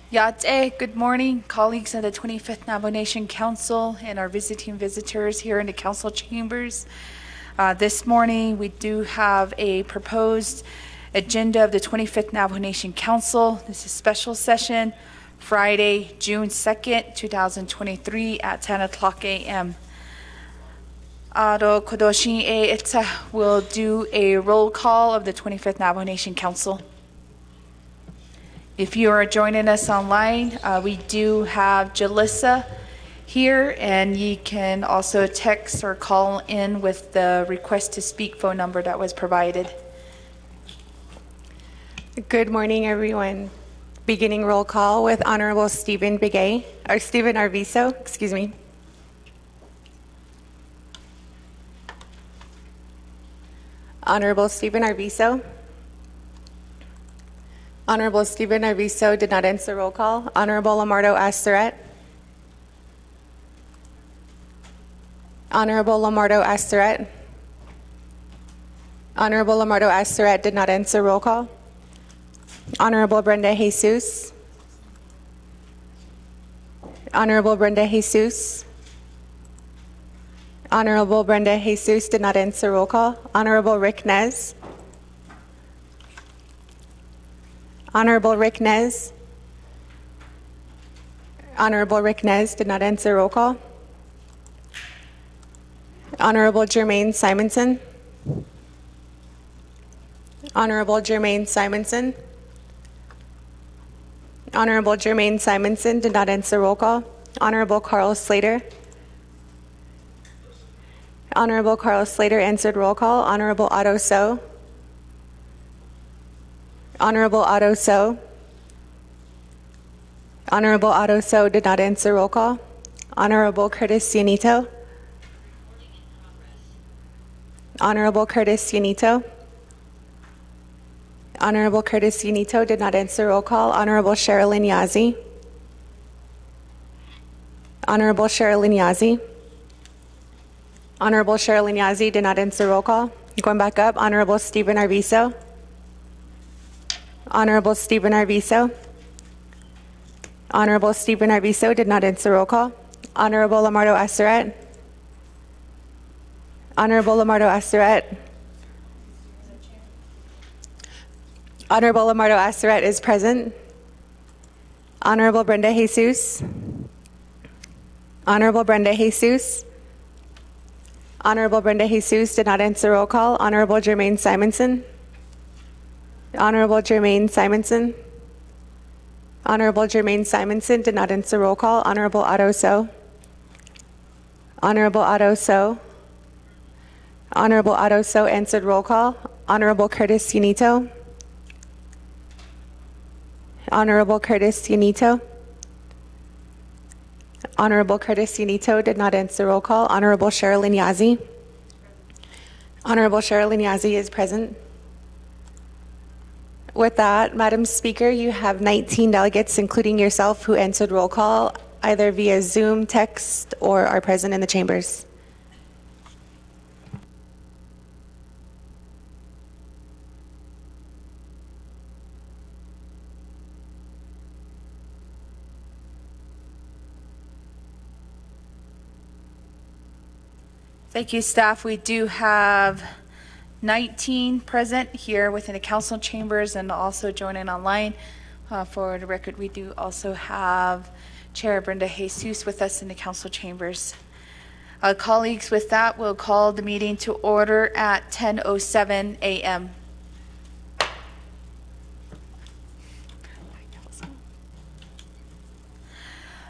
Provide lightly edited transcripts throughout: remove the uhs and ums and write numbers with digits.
Yate, good morning, colleagues of the 25th Navajo Nation Council and our visiting visitors here in the council chambers. This morning, we do have a proposed agenda of the 25th Navajo Nation Council. This is special session, Friday, June 2nd, 2023 at 10 o'clock a.m. Aro Kodoshi E Itza will do a roll call of the 25th Navajo Nation Council. If you are joining us online, we do have Jalissa here, and you can also text or call in with the request to speak phone number that was provided. Good morning, everyone. Beginning roll call with Honorable Stephen Arvizo, excuse me. Honorable Stephen Arvizo. Honorable Stephen Arvizo did not answer roll call. Honorable Lamardo Asteret. Honorable Lamardo Asteret. Honorable Lamardo Asteret did not answer roll call. Honorable Brenda Jesus. Honorable Brenda Jesus. Honorable Brenda Jesus did not answer roll call. Honorable Rick Nez. Honorable Rick Nez. Honorable Rick Nez did not answer roll call. Honorable Jermaine Simonson. Honorable Jermaine Simonson. Honorable Jermaine Simonson did not answer roll call. Honorable Carl Slater. Honorable Carl Slater answered roll call. Honorable Otto So. Honorable Otto So. Honorable Otto So did not answer roll call. Honorable Curtis Cianito. Honorable Curtis Cianito. Honorable Curtis Cianito did not answer roll call. Honorable Sherilyn Yazzie. Honorable Sherilyn Yazzie. Honorable Sherilyn Yazzie did not answer roll call. Going back up, Honorable Stephen Arvizo. Honorable Stephen Arvizo. Honorable Stephen Arvizo did not answer roll call. Honorable Lamardo Asteret. Honorable Lamardo Asteret. Honorable Lamardo Asteret is present. Honorable Brenda Jesus. Honorable Brenda Jesus. Honorable Brenda Jesus did not answer roll call. Honorable Jermaine Simonson. Honorable Jermaine Simonson. Honorable Jermaine Simonson did not answer roll call. Honorable Otto So. Honorable Otto So. Honorable Otto So answered roll call. Honorable Curtis Cianito. Honorable Curtis Cianito. Honorable Curtis Cianito did not answer roll call. Honorable Sherilyn Yazzie. Honorable Sherilyn Yazzie is present. With that, Madam Speaker, you have 19 delegates, including yourself, who answered roll call, either via Zoom, text, or are present in the chambers. Thank you, staff. We do have 19 present here within the council chambers and also joining online. For the record, we do also have Chair Brenda Jesus with us in the council chambers. Colleagues, with that, we'll call the meeting to order at 10:07 a.m.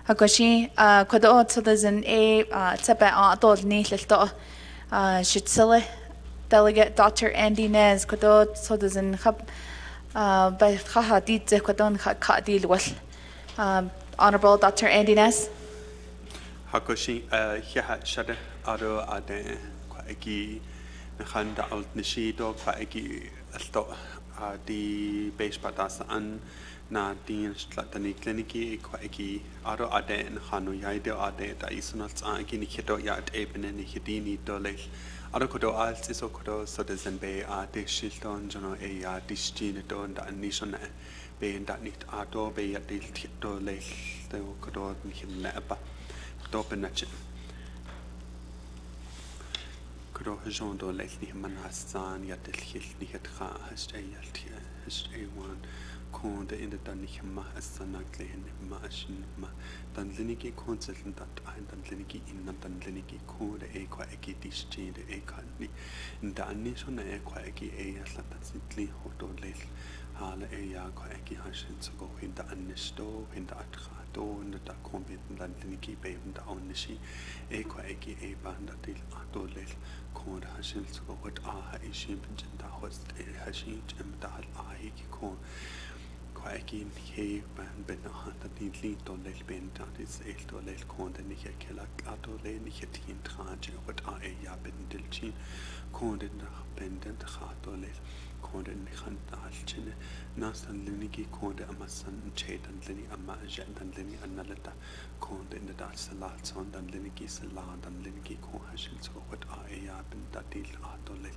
Hakoshi, kodo todazin a tebe adol ni lilto shitsile Delegate Dr. Andy Nez kodo todazin khab by khahadit kodon khadil wal Honorable Dr. Andy Nez. Hakoshi hiha shada aro ade kwaiki nakhanda alt nishido kwaiki alto di base patas an na din slatani kliniki kwaiki aro ade nakhanu yaide ade da isunal tsanki nikito ya ebene nikidini dole aro kodo alt iso kodo sodezen be ade shilton jono e ya disjine don da nishona being that need ato be at the to lay the codo him nepa to penach codo hajon do lay ni man hassan yat the hill ni het kha hast a yalt hast a one kon the in the dan ni ma hassan akle ma ashin ma dan liniki consultant that dan liniki in dan liniki ko de e kwa eki dischi de e kan ni dan ni so na e kwa eki e asla tatli hoto lay hala e ya kwa eki hashin so go hinda annisto hinda atrato und da kombit dan liniki be und on nishi e kwa eki e banda til ato lel kon hashin so go wat a ha ishim bin da host e hashin im da a hi ki kon kwa eki he ban ben ha da din li to lel ben da is e to lel kon de nicht kela ato le nicht tin traje wat a e ya bin dilchin kon de nach ben den ato lel konde ni khan alchine nasan linigi konde amasan chetan lini amma jandan lini annalata konde in da salat son dan linigi salat dan linigi ko hashil so wat a ya bin datil atole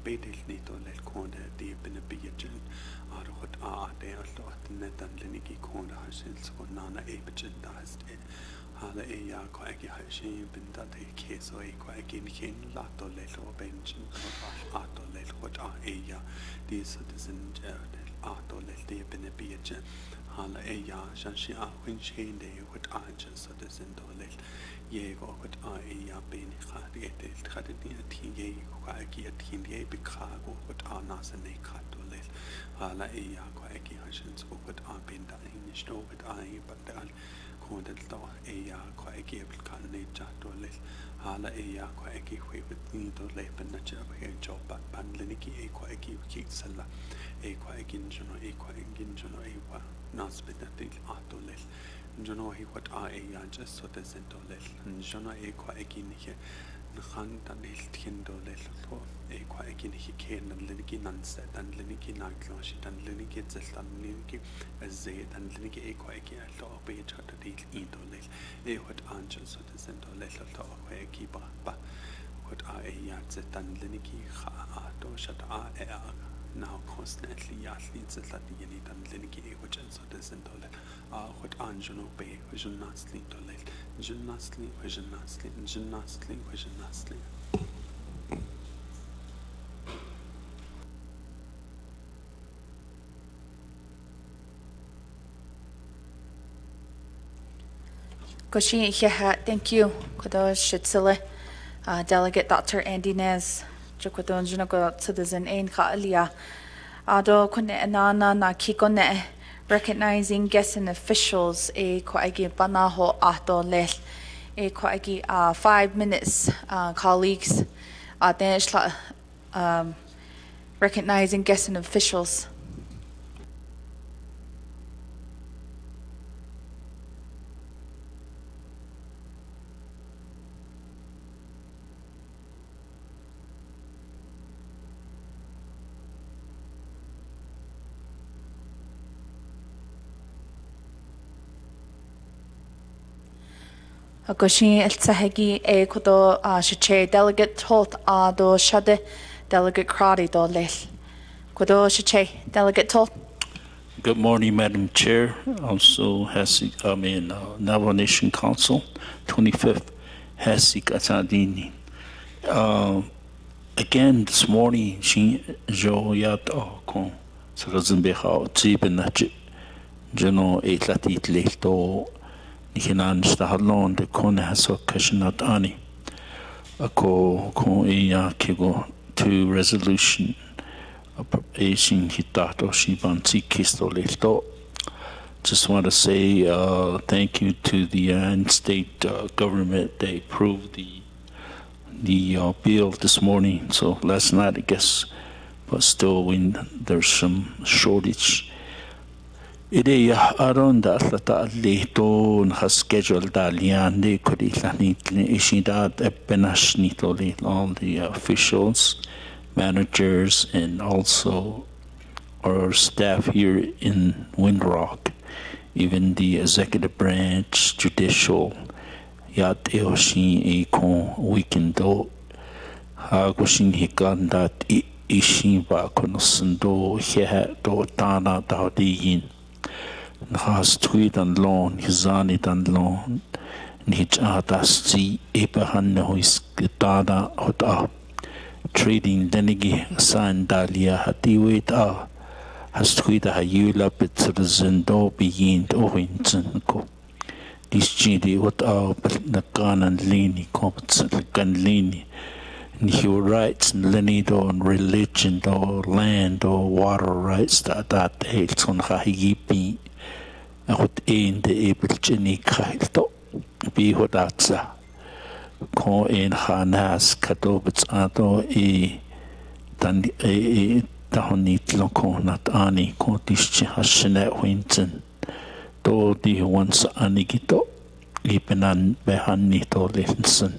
bedel ni to le konde di bin biyajen ar wat a de alto dan linigi konde hashil so nana e bijen da ist hala e ya ko eki hashin bin da de keso e ko eki ni ken la to le lo benchen ko a to le wat a e ya di citizen a to le de bin biyajen hala e ya shan shi a win chain de wat a just citizen to le ye go wat a e ya bin kha de de khat ni ti ye ko eki ti ye bi kha go wat a na se ne kha to le hala e ya ko eki hashin so wat a bin da ni sto wat a e but da konde to e ya ko eki bil kan ne ja to le hala e ya ko eki hwe with ni to le ben na cha he job ban le ni ki e ko eki ki sala e ko eki jono e ko engin jono e wa nas bet na til a to le jono hi wat a e ya just so de sen to le jono e ko eki ni he khan dan el thin do le to e ko eki ni ken dan le ki nan se dan le ki na klo shi dan le ki zel dan le ki ze dan le ki e ko eki a to be cha da dil I do le e wat angel so de sen do le to ko eki ba wat a e ya ze dan le ki kha a to shat a e a now constantly ya lin se la di ni dan le ki e wat so de sen do le a wat angel no be vision nasli do le Gymnastly, gymnastly, gymnastly, gymnastly. Koshi Iheha, thank you. Kodo Shitsile, Delegate Dr. Andy Nez, Jokodon Junago Citizen Ain Kaalia, Ado Kone Anana na Kikone, recognizing guests and officials, a Koagi Banaho Ato Lel, a Koagi 5 minutes, colleagues, recognizing guests and officials. Agoshin el Sahegi e Kodo Shache Delegate Tolt do Shade Delegate Crowdy do Lel. Kodo Shache Delegate Tolt. Good morning, Madam Chair. Also, Navajo Nation Council, 25th Hasik Atadini. Again, this morning, she Joyat Kon Sakazimbeha, Tibinach, General Etlatit Leto. Nikinan stahalon de kone haso kashinat ani. Ako kon iya kigo to resolution appropriation hitato shibanti kisto leto. Just want to say thank you to the state government. They approved the bill this morning. So last night, I guess, but still there's some shortage. Ide aron da atlata leto na schedule da lian de kodi lani ishida benash nito all the officials, managers, and also our staff here in Windrock, even the executive branch, judicial, yat eoshi e kon weekendo hagoshin hikandat ishin ba konosendo he do tana da yin. Has tweet and lawn, his anit and lawn, Nich atas tea, epahan hois gitada hot trading denigi san dalia hatiwit has tweet a hayula pitzerzindo begin to winton ko. This chidi what the gun and lini compets gun lini. And your rights and lineage or religion or land or water rights that hates on hahipi. I would aim the able to kaito be what that's ko in hanas katobits ato tan tahonit loko nat ani ko tischi hashine winton do di once anigito ipenan behani to linson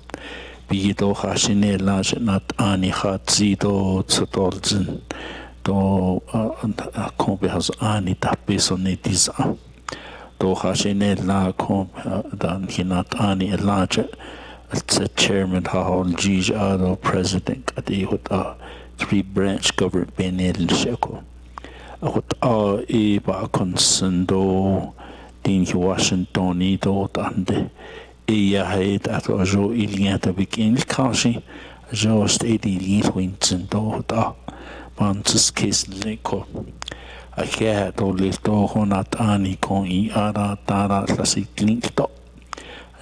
be do hashine laj nat ani hatzi do tsotolzen do ko be has ani tapisonitis do hashine la ko dan hinat ani elaja it's a chairman hahol gij ado president adi hot three branch government benel sheko hot e ba consendo din hi Washington i do tande e ya het ato jo iliata bikin kashi jo state il winton do hot bantus case leko a kea to le to honat ani kon I ara tara klasikling to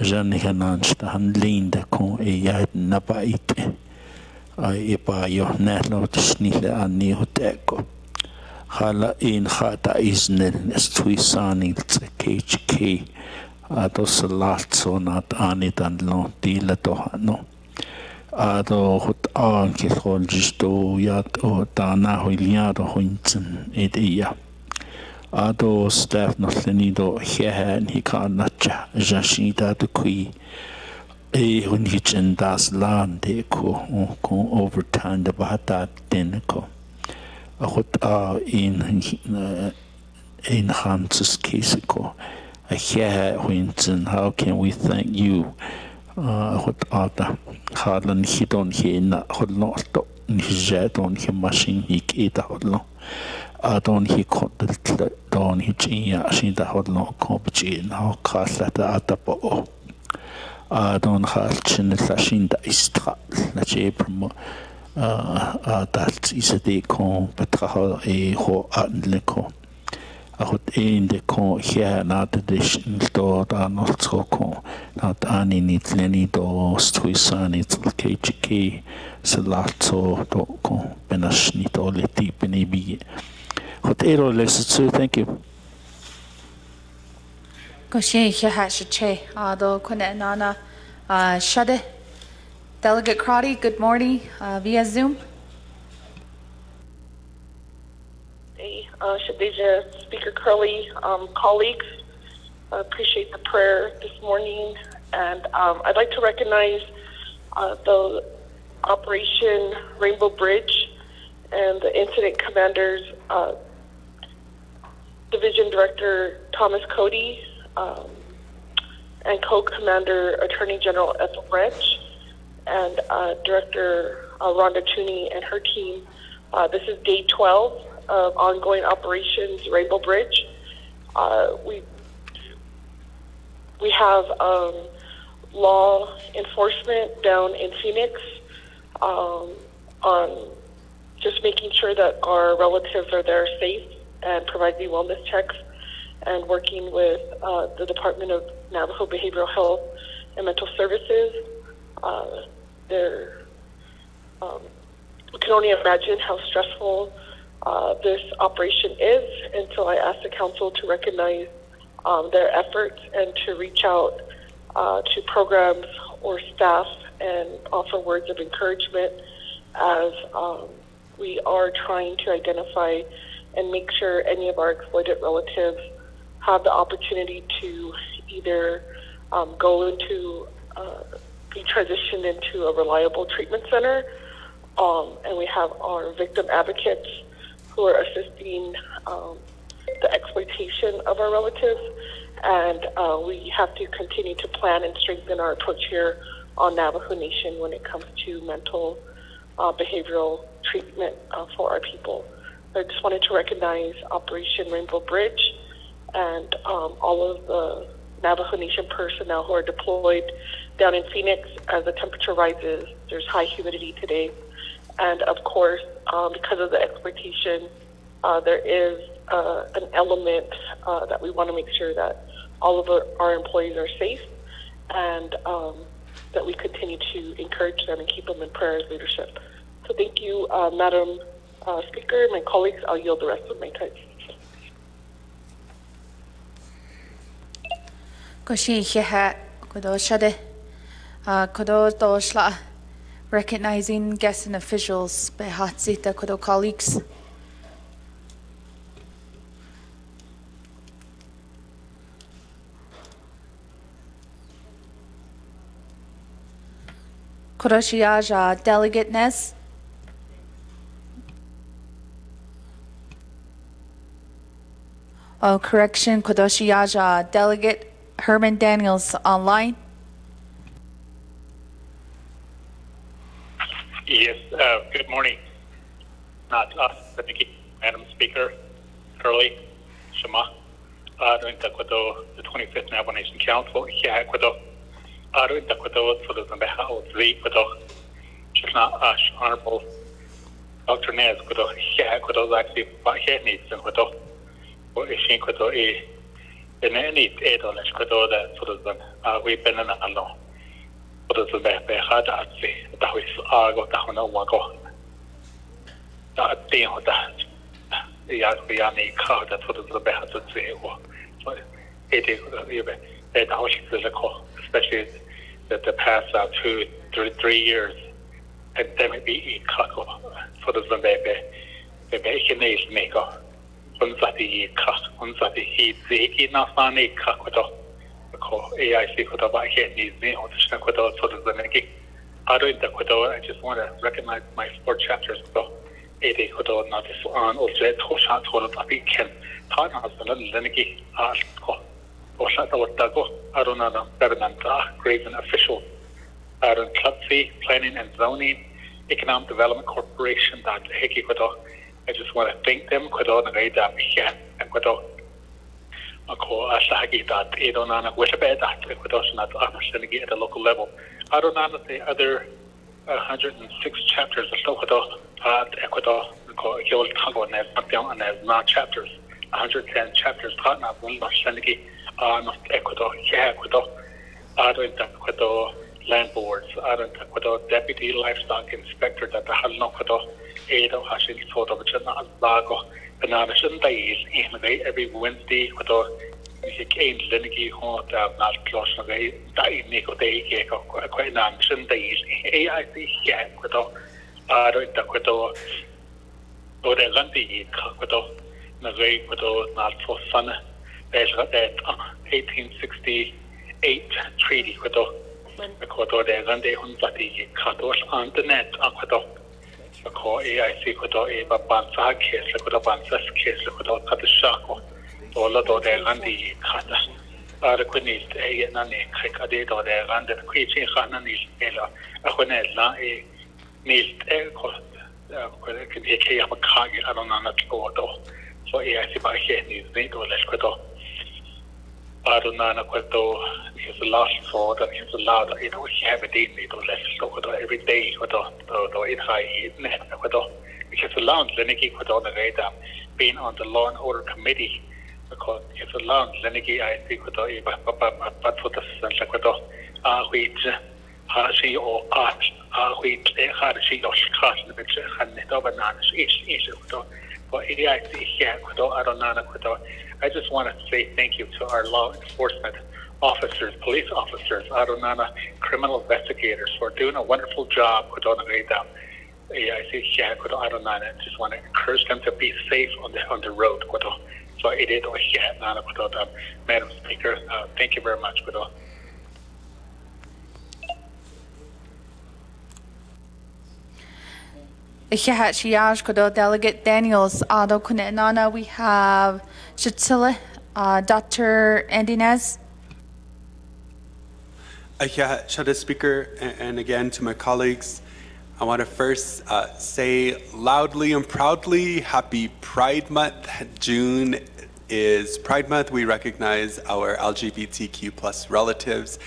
Jan Hanansta han linde kon ja napa ite ai pa jo netlo snille an ni hoteko hala in hata isnel stuisani KHK ato salatso nat anitan lo tila to no ato hot an ke hol jisto yat o ta na holiado hointen edia Ado staff no lenido hehan he can nacha jashita to kui when he das land de ko overtime the bahata denko a hot in Hans's case ko a heha winton how can we thank you hot ada harlan hidon he na hot not ni jet on him machine he kita hot lo Adon he caught the don he chia she the hot long company now cast at the atapo Adon has chin the shin the istra la che promo that is a day con petra e ho atliko a hot in the con here not the dish do da not so con not any nit leni do stuisan it's KGK salato do con benashnito le tipeni bi Hotero lesson thank you. Goshe Hashache, Ado Kune Nana Shade. Delegate Crotty, good morning via Zoom. Hey, Shadeja, Speaker Curley, colleagues, I appreciate the prayer this morning, and I'd like to recognize the Operation Rainbow Bridge and the incident commanders, Division Director Thomas Cody, and Co-Commander Attorney General Ethel Branch, and Director Rhonda Tooney and her team. This is day 12 of ongoing operations Rainbow Bridge. We have law enforcement down in Phoenix on just making sure that our relatives are there safe and providing wellness checks, and working with the Department of Navajo Behavioral Health and Mental Services. We can only imagine how stressful this operation is, and so I asked the council to recognize their efforts and to reach out to programs or staff and offer words of encouragement as we are trying to identify and make sure any of our exploited relatives have the opportunity to either go into, be transitioned into a reliable treatment center, and we have our victim advocates who are assisting the exploitation of our relatives, and we have to continue to plan and strengthen our approach here on Navajo Nation when it comes to mental behavioral treatment for our people. I just wanted to recognize Operation Rainbow Bridge and all of the Navajo Nation personnel who are deployed down in Phoenix. As the temperature rises, there's high humidity today, and of course, because of the exploitation, there is an element that we want to make sure that all of our employees are safe, and that we continue to encourage them and keep them in prayer as leadership. So thank you, Madam Speaker, my colleagues. I'll yield the rest of my time. Koshi Hiha Kodo Shade Kodo Doshla, recognizing guests and officials, Behatzita Kodo colleagues. Kodoshiaja Delegate Nez. Oh, correction, Kodoshiaja Delegate Herman Daniels online. Yes, good morning. Not us, but Madam Speaker, Curly, Shema, during the 25th Navajo Nation Council, here, during the for the Navajo, the Honorable Dr. Nez, here, actually, but here needs and or is she in any $8 that sort of we've been in a long. But the had actually that was go down a wago. That thing with that. The Yaki car that sort of the better to say, so it is even how she physical, especially that the past 2 to 3 years pandemic be cut for the baby can make up. Unzati cut, unzati heat, not funny cut with AIC could have needs me on the Shnaquado sort of the Niki. I just want to recognize my 4 chapters. So, 80 Kodo, not this on, or Jet, Hoshat, Holapi, Ken, Tana, the Leniki, or Shata, Dago, Arunana, Berenanta, Graven official, Arun Klutzi, Planning and Zoning, Economic Development Corporation, that Heki Kodo. I just want to thank them, Kodo, and Reda, Mihan, and Kodo. Ako asahagi that Edonana Wishabed at at the local level. Adonana the other 106 chapters of Sokoto at Ecuador, Gil Tango and as not chapters, 110 chapters taught not Senegi, not Ecuador, Ecuador, Adon Ecuador land boards, Adon Ecuador deputy livestock inspector that the Halnokodo, Edo Hashin photo which is not Lago. Banana days every Wednesday with he came Lenigi home not close to the day Nico Day quite nation days AIC yeah with the or the Lundy with Navay with not for fun there's that 1868 treaty with the there's Lundy Hunzati Katos on the net AIC could a Bansa case, could a Bansas case, could a Katashako, or Lodo de Landi Kata. Araquinist, a Nani, Krikade, or the London Creature Hananis, Ella, Aquanella, a Nist, a can be a Kagi, I don't know, Odo. So AIC by here needs need or less Quedo. Adonana Quedo is the last sword and is allowed, have a day need or less so every day with it high net with because allowed Leniki with on the radar being on the Law and Order Committee because it's allowed Leniki I think with but for the sense which she or which she or Scotland which had net over none each for AIC here with Adonana with I just want to say thank you to our law enforcement officers, police officers, Adonana, criminal investigators for doing a wonderful job with Onagredam. I see here with Adonana. I just want to encourage them to be safe on the road. So it is here, Nana, Madam Speaker. Thank you very much. Delegate Daniels, Ado Kunenana, we have Shatila, Dr. Andinez. Shadow Speaker, and again to my colleagues, I want to first say loudly and proudly, Happy Pride Month. June is Pride Month. We recognize our LGBTQ plus relatives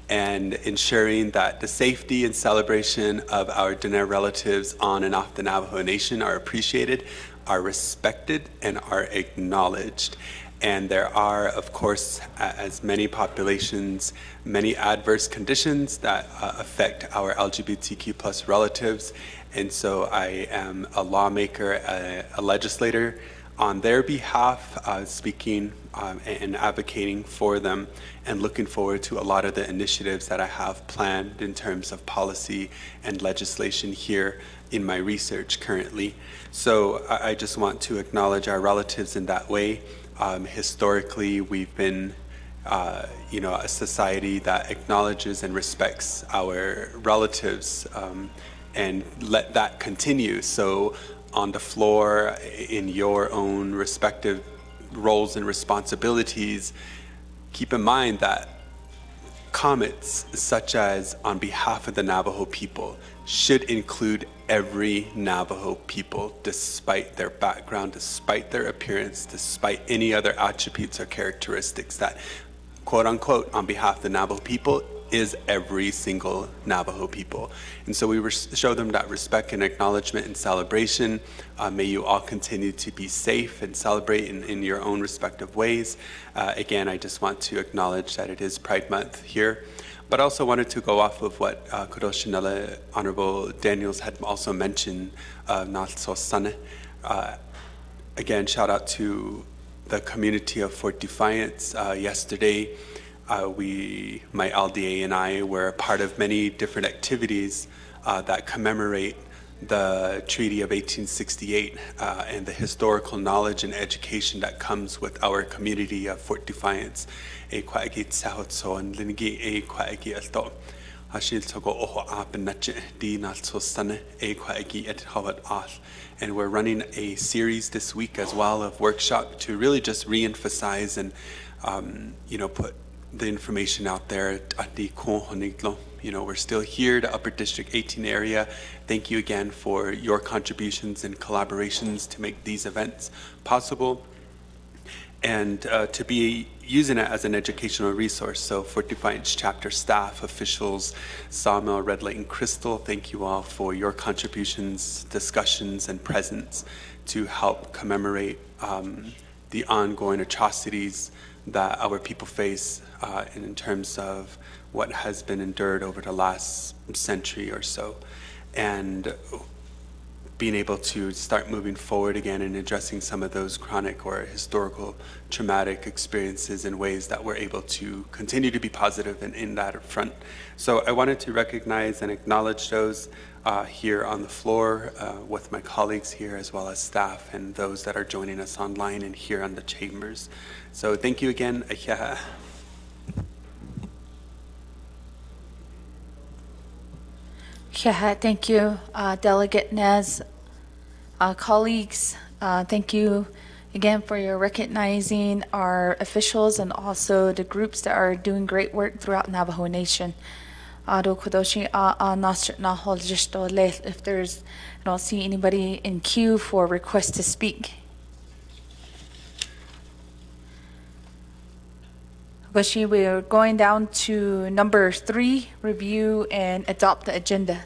and ensuring that the safety and celebration of our Diné relatives on and off the Navajo Nation are appreciated, are respected, and are acknowledged. And there are, of course, as many populations, many adverse conditions that affect our LGBTQ plus relatives. And so I am a lawmaker, a legislator on their behalf, speaking and advocating for them, and looking forward to a lot of the initiatives that I have planned in terms of policy and legislation here in my research currently. So I just want to acknowledge our relatives in that way. Historically, we've been a society that acknowledges and respects our relatives, and let that continue. So on the floor, in your own respective roles and responsibilities, keep in mind that comments such as "on behalf of the Navajo people" should include every Navajo people, despite their background, despite their appearance, despite any other attributes or characteristics. That, quote unquote, "on behalf of the Navajo people" is every single Navajo people. And so we show them that respect and acknowledgement and celebration. May you all continue to be safe and celebrate in your own respective ways. Again, I just want to acknowledge that it is Pride Month here, but also wanted to go off of what Kuroshinala Honorable Daniels had also mentioned, Nalso Sane. Again, shout out to the community of Fort Defiance. Yesterday, my LDA and I were a part of many different activities that commemorate the Treaty of 1868 and the historical knowledge and education that comes with our community of Fort Defiance. And we're running a series this week as well of workshop to really just re-emphasize and put the information out there. We're still here, the Upper District 18 area. Thank you again for your contributions and collaborations to make these events possible, and to be using it as an educational resource. So Fort Defiance chapter staff, officials, Sawmill, Red Light, and Crystal, thank you all for your contributions, discussions, and presence to help commemorate the ongoing atrocities that our people face in terms of what has been endured over the last century or so, and being able to start moving forward again and addressing some of those chronic or historical traumatic experiences in ways that we're able to continue to be positive and in that front. So I wanted to recognize and acknowledge those here on the floor with my colleagues here, as well as staff and those that are joining us online and here on the chambers. So thank you again. Thank you, Delegate Nez. Colleagues, thank you again for your recognizing our officials and also the groups that are doing great work throughout Navajo Nation. If there's, I don't see anybody in queue for requests to speak. We are going down to number 3, review and adopt the agenda.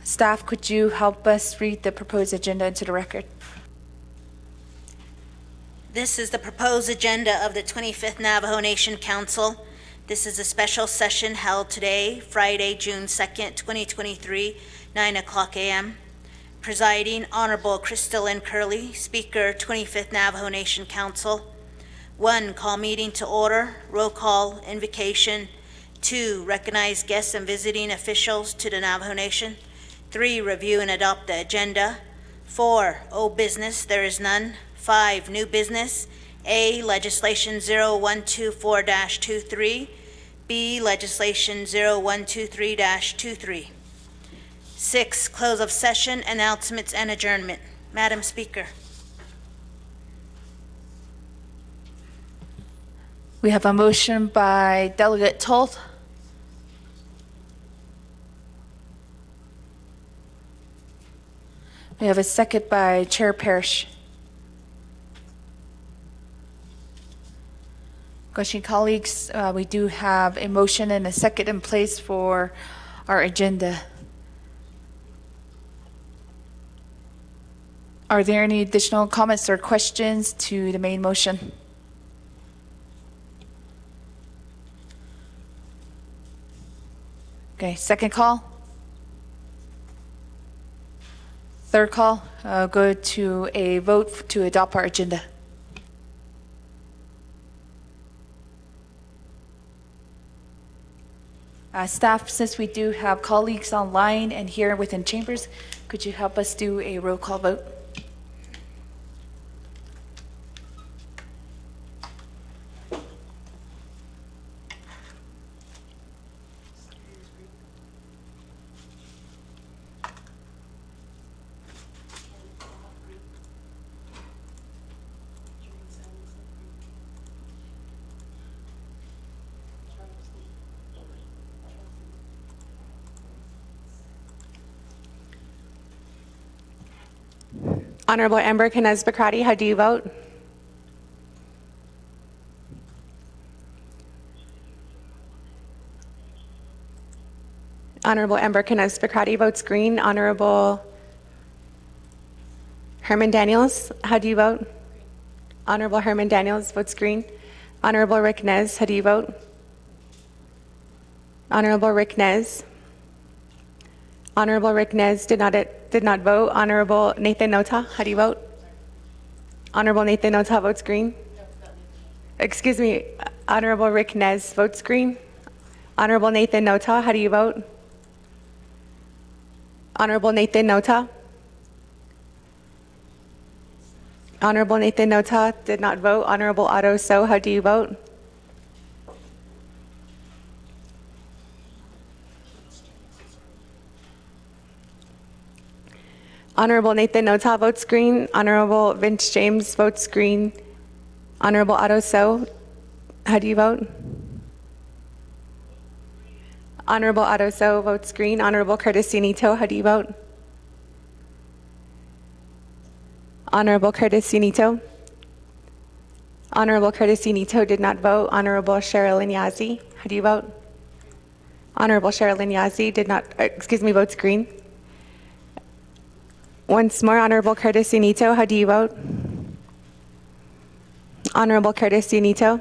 Staff, could you help us read the proposed agenda into the record? This is the proposed agenda of the 25th Navajo Nation Council. This is a special session held today, Friday, June 2nd, 2023, 9:00 a.m. Presiding, Honorable Crystal N. Curley, Speaker, 25th Navajo Nation Council. 1, call meeting to order, roll call, invocation. 2, recognize guests and visiting officials to the Navajo Nation. 3, review and adopt the agenda. 4, old business, there is none. 5, new business. A, legislation 0124-23. B, legislation 0123-23. 6, close of session, announcements and adjournment. Madam Speaker. We have a motion by Delegate Toth. We have a second by Chair Parrish. Question colleagues, we do have a motion and a second in place for our agenda. Are there any additional comments or questions to the main motion? Okay, second call. Third call, go to a vote to adopt our agenda. Staff, since we do have colleagues online and here within chambers, could you help us do a roll call vote? Honorable Amber Canez Bakrati, how do you vote? Honorable Amber Canez Bakrati votes green. Honorable Herman Daniels, how do you vote? Honorable Herman Daniels votes green. Honorable Rick Nez, how do you vote? Honorable Rick Nez. Honorable Rick Nez did not vote. Honorable Nathan Nota, how do you vote? Honorable Nathan Nota votes green. Excuse me, Honorable Rick Nez votes green. Honorable Nathan Nota, how do you vote? Honorable Nathan Nota. Honorable Nathan Nota did not vote. Honorable Otto So, how do you vote? Honorable Nathan Nota votes green. Honorable Vince James votes green. Honorable Otto So, how do you vote? Honorable Otto So votes green. Honorable Curtis Unito, how do you vote? Honorable Curtis Unito. Honorable Curtis Unito did not vote. Honorable Sherilyn Yazzie, how do you vote? Honorable Sherilyn Yazzie did not, votes green. Once more, Honorable Curtis Unito, how do you vote? Honorable Curtis Unito.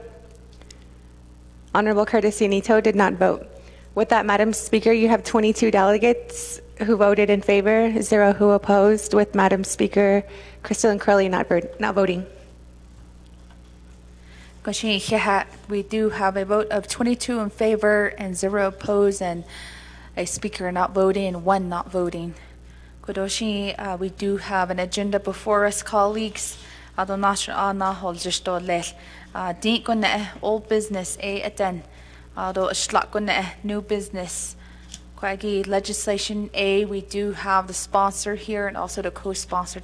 Honorable Curtis Unito did not vote. With that, Madam Speaker, you have 22 delegates who voted in favor, 0 who opposed, with Madam Speaker Crystal Crowley not voting. We do have a vote of 22 in favor and 0 opposed, and a speaker not voting and 1 not voting. Kodoshi, we do have an agenda before us, colleagues. Old business A10. New business. Legislation A, we do have the sponsor here and also the co-sponsor.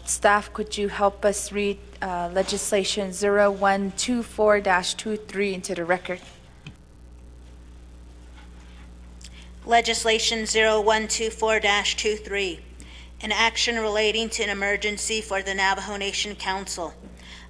Staff, could you help us read legislation 0124-23 into the record? Legislation 0124-23, an action relating to an emergency for the Navajo Nation Council,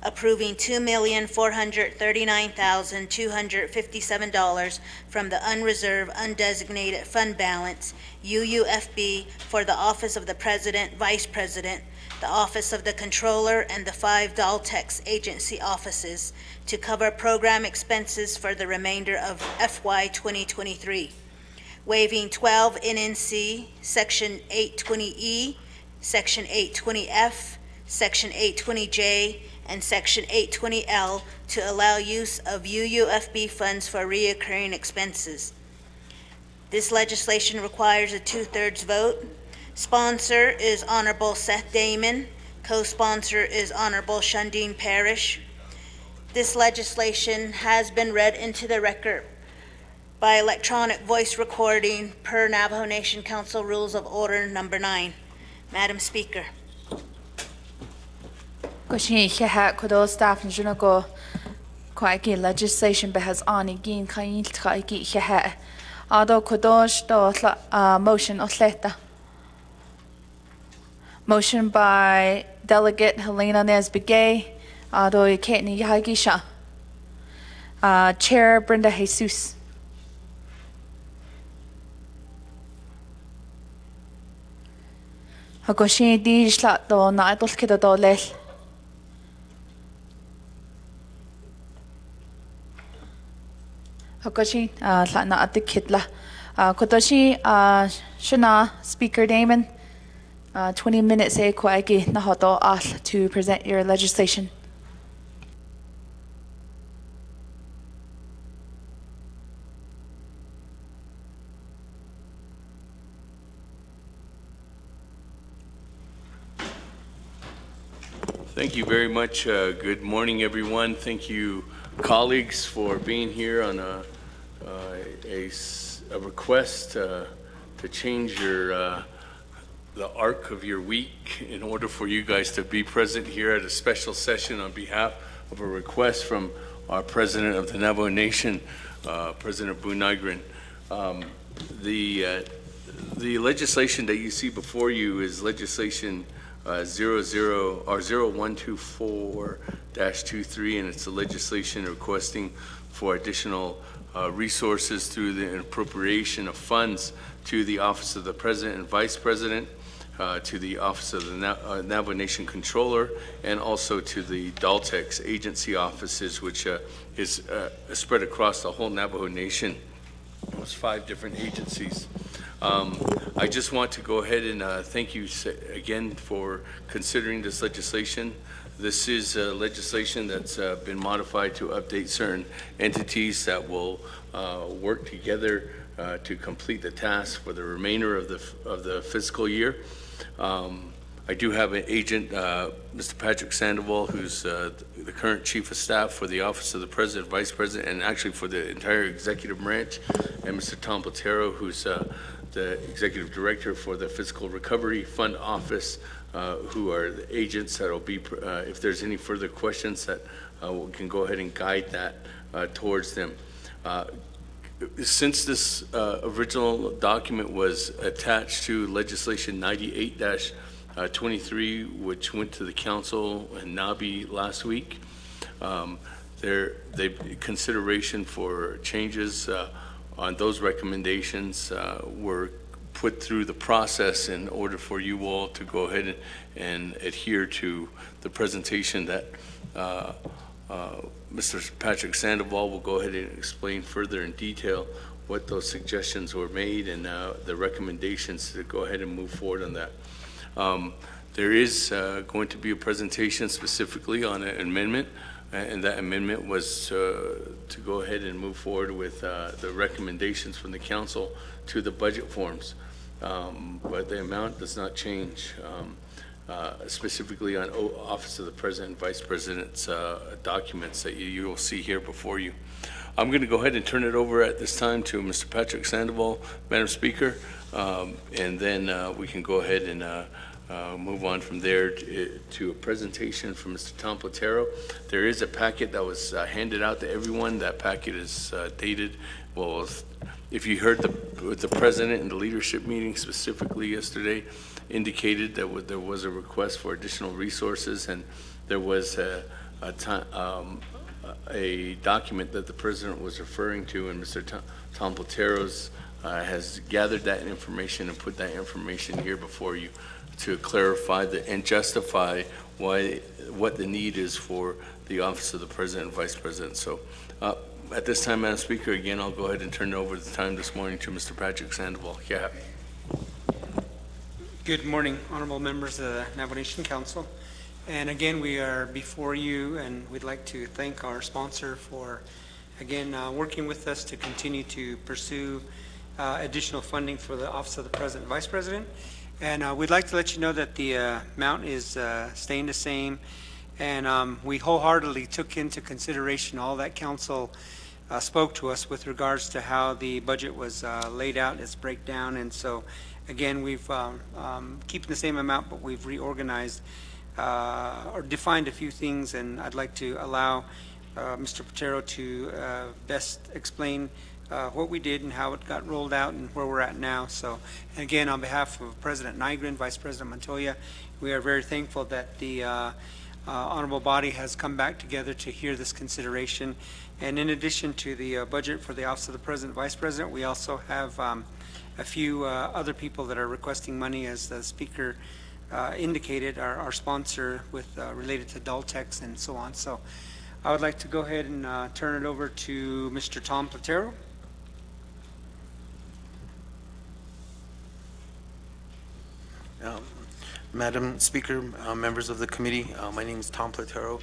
approving $2,439,257 from the unreserved undesignated fund balance, UUFB, for the Office of the President, Vice President, the Office of the Controller, and the 5 Daltex agency offices to cover program expenses for the remainder of FY 2023. Waiving 12 NNC, Section 820E, Section 820F, Section 820J, and Section 820L to allow use of UUFB funds for reoccurring expenses. This legislation requires a 2/3 vote. Sponsor is Honorable Seth Damon. Co-sponsor is Honorable Shundeen Parrish. This legislation has been read into the record by electronic voice recording per Navajo Nation Council Rules of Order Number 9. Madam Speaker. Staff legislation behas ani gin kain tkaiki hehe. Ado kodosh do motion osleta. Motion by Delegate Helena Nesbegay. Ado iketni yagisha. Chair Brenda Jesus. Hagoshi di shla do na idol kida do lel. Hagoshi la na adik kidla. Kodoshi shana Speaker Damon. 20 minutes e ko agi na hodo al to present your legislation. Thank you very much. Good morning, everyone. Thank you, colleagues, for being here on a request to change the arc of your week in order for you guys to be present here at a special session on behalf of a request from our President of the Navajo Nation, President Boone Nygren. The legislation that you see before you is legislation 0124-23, and it's a legislation requesting for additional resources through the appropriation of funds to the Office of the President and Vice President, to the Office of the Navajo Nation Controller, and also to the Daltex agency offices, which is spread across the whole Navajo Nation. There's 5 different agencies. I just want to go ahead and thank you again for considering this legislation. This is legislation that's been modified to update certain entities that will work together to complete the task for the remainder of the fiscal year. I do have an agent, Mr. Patrick Sandoval, who's the current Chief of Staff for the Office of the President, Vice President, and actually for the entire executive branch, and Mr. Tom Platero, who's the Executive Director for the Fiscal Recovery Fund Office, who are the agents that will be, if there's any further questions, that we can go ahead and guide that towards them. Since this original document was attached to legislation 98-23, which went to the council and NABI last week, consideration for changes on those recommendations were put through the process in order for you all to go ahead and adhere to the presentation that Mr. Patrick Sandoval will go ahead and explain further in detail what those suggestions were made and the recommendations to go ahead and move forward on that. There is going to be a presentation specifically on an amendment, and that amendment was to go ahead and move forward with the recommendations from the council to the budget forms. But the amount does not change, specifically on Office of the President and Vice President's documents that you will see here before you. I'm going to go ahead and turn it over at this time to Mr. Patrick Sandoval, Madam Speaker, and then we can go ahead and move on from there to a presentation from Mr. Tom Platero. There is a packet that was handed out to everyone. That packet is dated. Well, if you heard the president in the leadership meeting specifically yesterday indicated that there was a request for additional resources, and there was a document that the president was referring to, and Mr. Tom Platero's has gathered that information and put that information here before you to clarify and justify what the need is for the Office of the President and Vice President. So at this time, Madam Speaker, again, I'll go ahead and turn over the time this morning to Mr. Patrick Sandoval. Yeah. Good morning, honorable members of the Navajo Nation Council. And again, we are before you, and we'd like to thank our sponsor for, again, working with us to continue to pursue additional funding for the Office of the President and Vice President. And we'd like to let you know that the amount is staying the same. And we wholeheartedly took into consideration all that council spoke to us with regards to how the budget was laid out, its breakdown. And so, again, we've keeping the same amount, but we've reorganized or defined a few things. And I'd like to allow Mr. Platero to best explain what we did and how it got rolled out and where we're at now. So, again, on behalf of President Nygren, Vice President Montoya, we are very thankful that the honorable body has come back together to hear this consideration. And in addition to the budget for the Office of the President, Vice President, we also have a few other people that are requesting money, as the speaker indicated, our sponsor with related to Daltex and so on. So I would like to go ahead and turn it over to Mr. Tom Platero. Madam Speaker, members of the committee, my name is Tom Platero.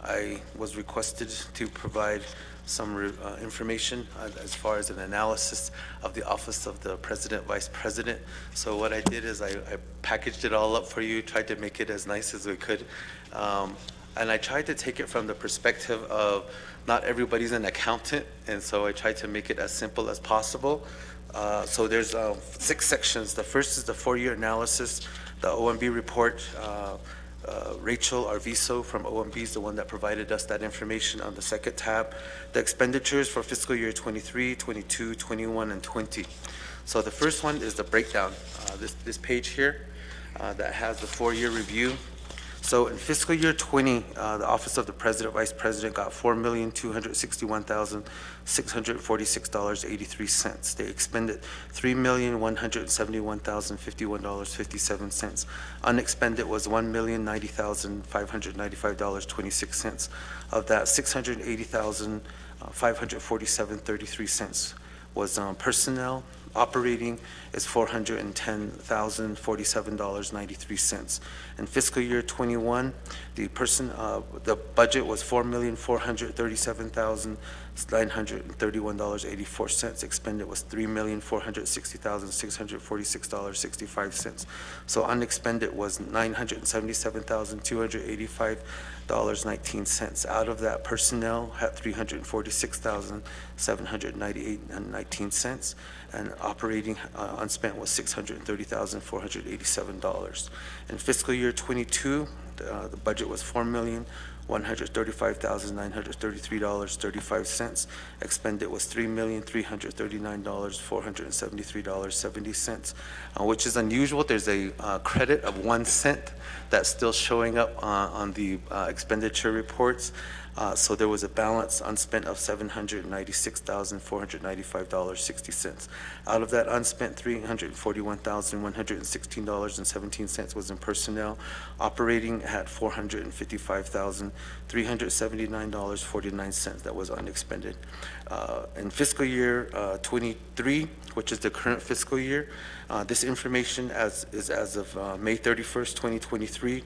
I was requested to provide some information as far as an analysis of the Office of the President, Vice President. So what I did is I packaged it all up for you, tried to make it as nice as we could. And I tried to take it from the perspective of not everybody's an accountant, and so I tried to make it as simple as possible. So there's 6 sections. The first is the 4-year analysis, the OMB report. Rachel Arviso from OMB is the one that provided us that information on the second tab. The expenditures for fiscal year 23, 22, 21, and 20. So the first one is the breakdown. This page here that has the 4-year review. So in fiscal year 20, the Office of the President, Vice President got $4,261,646.83. They expended $3,171,051.57. Unexpended was $1,090,595.26. Of that, $680,547.33 was personnel. Operating is $410,047.93. In fiscal year 21, the budget was $4,437,931.84. Expended was $3,460,646.65. So unexpended was $977,285.19. Out of that, personnel had $346,798.19, and operating unspent was $630,487. In fiscal year 22, the budget was $4,135,933.35. Expended was $3,339,473.70, which is unusual. There's a credit of 1 cent that's still showing up on the expenditure reports. So there was a balance unspent of $796,495.60. Out of that unspent, $341,116.17 was in personnel. Operating had $455,379.49 that was unexpended. In fiscal year 23, which is the current fiscal year, this information is as of May 31st, 2023.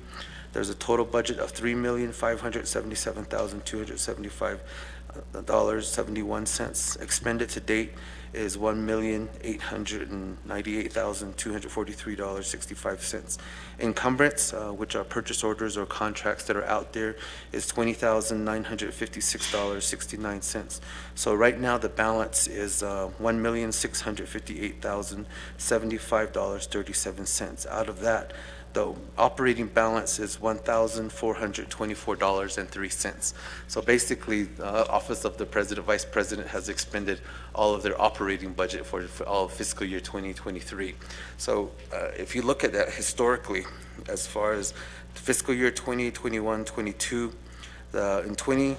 There's a total budget of $3,577,275.71. Expended to date is $1,898,243.65. Encumbrance, which are purchase orders or contracts that are out there, is $20,956.69. So right now the balance is $1,658,075.37. Out of that, the operating balance is $1,424.03. So basically, the Office of the President, Vice President has expended all of their operating budget for all of fiscal year 2023. So if you look at that historically, as far as fiscal year 2021, 22, in 20,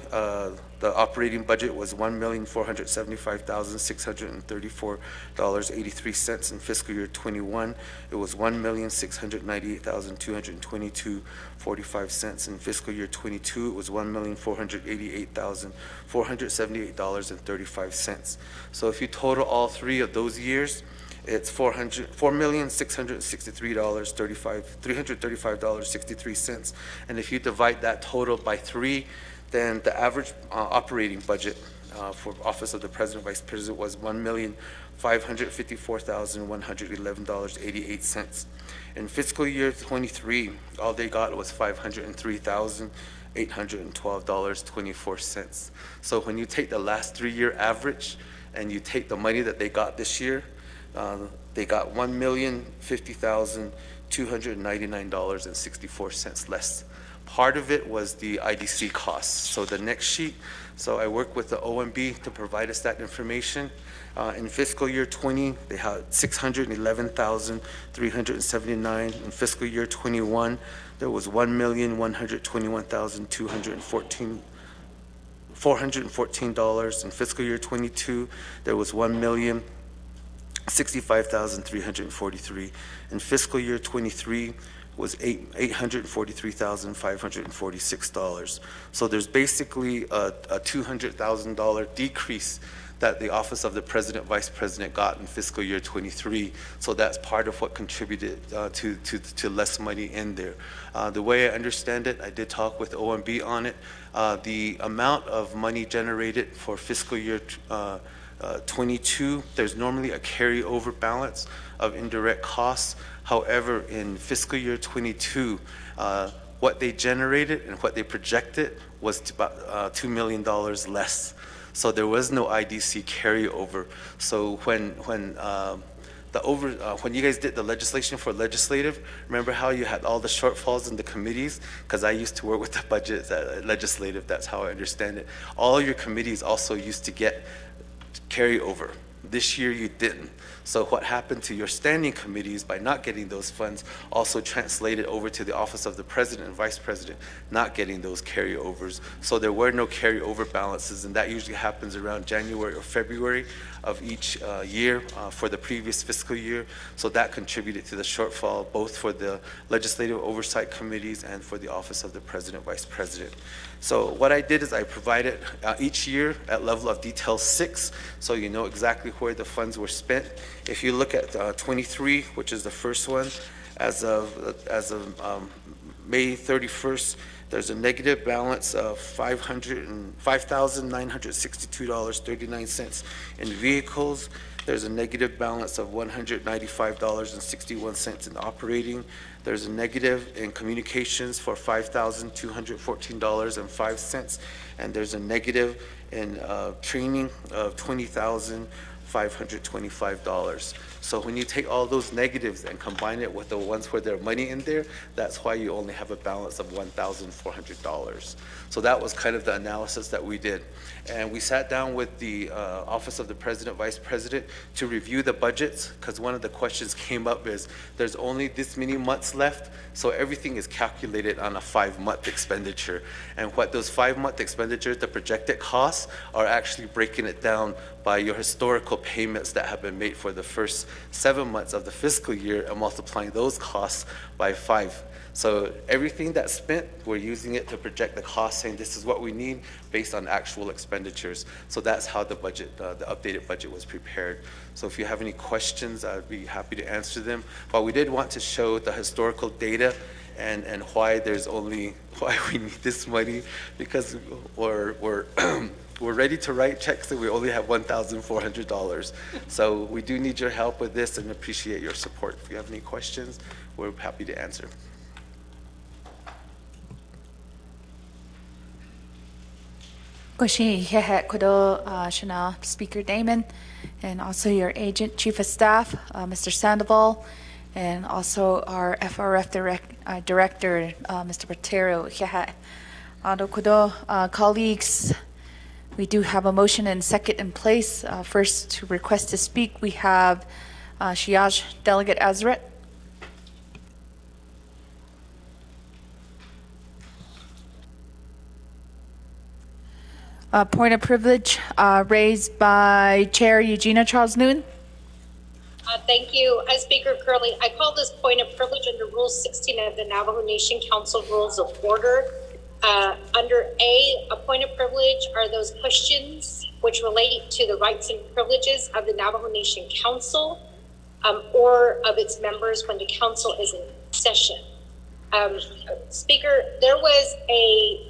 the operating budget was $1,475,634.83. In fiscal year 21, it was $1,698,222.45. In fiscal year 22, it was $1,488,478.35. So if you total all 3 of those years, it's $335.63. And if you divide that total by 3, then the average operating budget for Office of the President, Vice President was $1,554,111.88. In fiscal year 23, all they got was $503,812.24. So when you take the last 3-year average and you take the money that they got this year, they got $1,050,299.64 less Part of it was the IDC costs. So the next sheet, so I worked with the OMB to provide us that information. In fiscal year 20, they had 611,379. In fiscal year 21, there was 1,121,414 dollars. In fiscal year 22, there was 1,065,343. In fiscal year 23 was $843,546. So there's basically a $200,000 decrease that the Office of the President, Vice President got in fiscal year 23. So that's part of what contributed to less money in there. The way I understand it, I did talk with OMB on it. The amount of money generated for fiscal year 22, there's normally a carryover balance of indirect costs. However, in fiscal year 22, what they generated and what they projected was about $2 million less. So there was no IDC carryover. So when you guys did the legislation for legislative, remember how you had all the shortfalls in the committees? Because I used to work with the budget legislative, that's how I understand it. All your committees also used to get carryover. This year you didn't. So what happened to your standing committees by not getting those funds also translated over to the Office of the President and Vice President not getting those carryovers. So there were no carryover balances, and that usually happens around January or February of each year for the previous fiscal year. So that contributed to the shortfall both for the Legislative Oversight Committees and for the Office of the President, Vice President. So what I did is I provided each year at level of detail 6, so you know exactly where the funds were spent. If you look at 23, which is the first one, as of May 31st, there's a negative balance of $5,962.39 in vehicles. There's a negative balance of $195.61 in operating. There's a negative in communications for $5,214.05. And there's a negative in training of $20,525. So when you take all those negatives and combine it with the ones where there's money in there, that's why you only have a balance of $1,400. So that was kind of the analysis that we did. And we sat down with the Office of the President, Vice President to review the budgets, because one of the questions came up is there's only this many months left, so everything is calculated on a 5-month expenditure. And what those 5-month expenditures, the projected costs, are actually breaking it down by your historical payments that have been made for the first 7 months of the fiscal year and multiplying those costs by 5. So everything that's spent, we're using it to project the cost, saying this is what we need based on actual expenditures. So that's how the budget, the updated budget was prepared. So if you have any questions, I'd be happy to answer them. But we did want to show the historical data and why we need this money, because we're we're ready to write checks and we only have $1,400. So we do need your help with this and appreciate your support. If you have any questions, we're happy to answer. Koshi Hehe Kodo Shana Speaker Damon, and also your agent, Chief of Staff, Mr. Sandoval, and also our FRF Director, Mr. Patero Hehe. Kodo colleagues, we do have a motion and second in place. First to request to speak, we have Shiaj Delegate Azret. Point of privilege raised by Chair Eugenia Charles Newton. Thank you. Speaker Curley, I call this point of privilege under Rule 16 of the Navajo Nation Council Rules of Order. Under A point of privilege are those questions which relate to the rights and privileges of the Navajo Nation Council or of its members when the council is in session. Speaker, there was a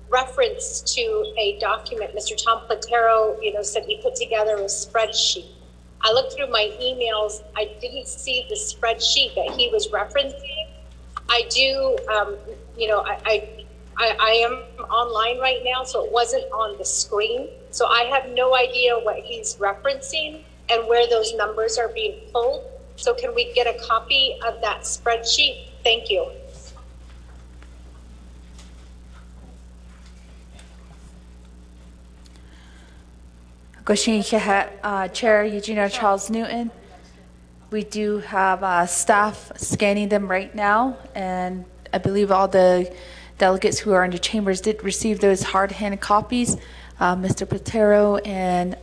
reference to a document. Mr. Tom Platero, said he put together a spreadsheet. I looked through my emails. I didn't see the spreadsheet that he was referencing. I do, I am online right now, so it wasn't on the screen. So I have no idea what he's referencing and where those numbers are being pulled. So can we get a copy of that spreadsheet? Thank you. Goshin Chair Eugenia Charles Newton. We do have staff scanning them right now, and I believe all the delegates who are in the chambers did receive those hard-hand copies. Mr. Patero and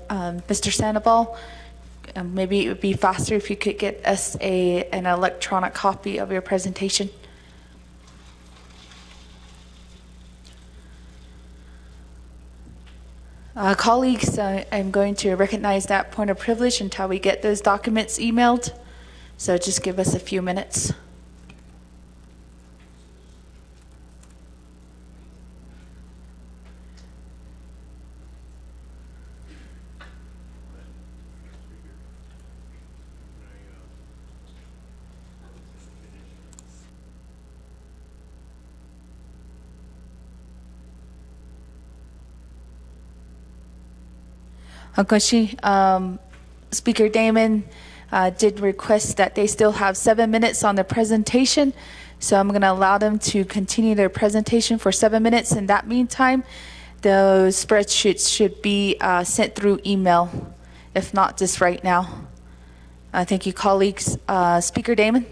Mr. Sandoval, maybe it would be faster if you could get us an electronic copy of your presentation. Colleagues, I'm going to recognize that point of privilege until we get those documents emailed. So just give us a few minutes. Koshi, Speaker Damon did request that they still have 7 minutes on their presentation. So I'm going to allow them to continue their presentation for 7 minutes. In that meantime, those spreadsheets should be sent through email, if not just right now. Thank you, colleagues. Speaker Damon,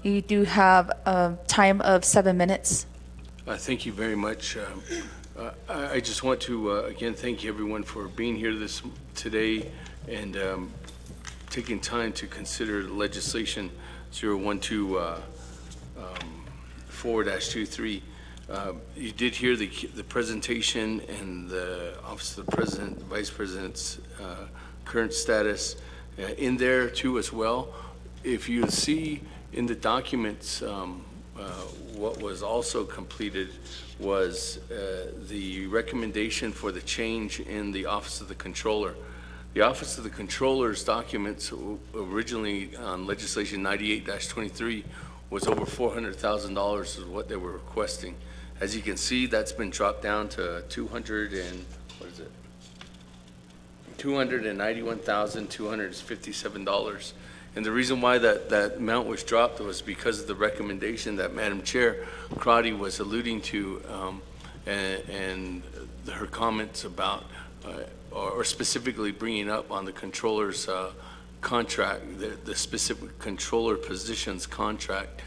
you do have a time of 7 minutes. Thank you very much. I just want to, again, thank everyone for being here today and taking time to consider legislation 012-4-23. You did hear the presentation and the Office of the President, Vice President's current status in there too as well. If you see in the documents, what was also completed was the recommendation for the change in the Office of the Controller. The Office of the Controller's documents originally on legislation 98-23 was over $400,000 is what they were requesting. As you can see, that's been dropped down to $291,257. And the reason why that amount was dropped was because of the recommendation that Madam Chair Crotty was alluding to, and her comments about, or specifically bringing up on the controller's contract, the specific controller positions contract,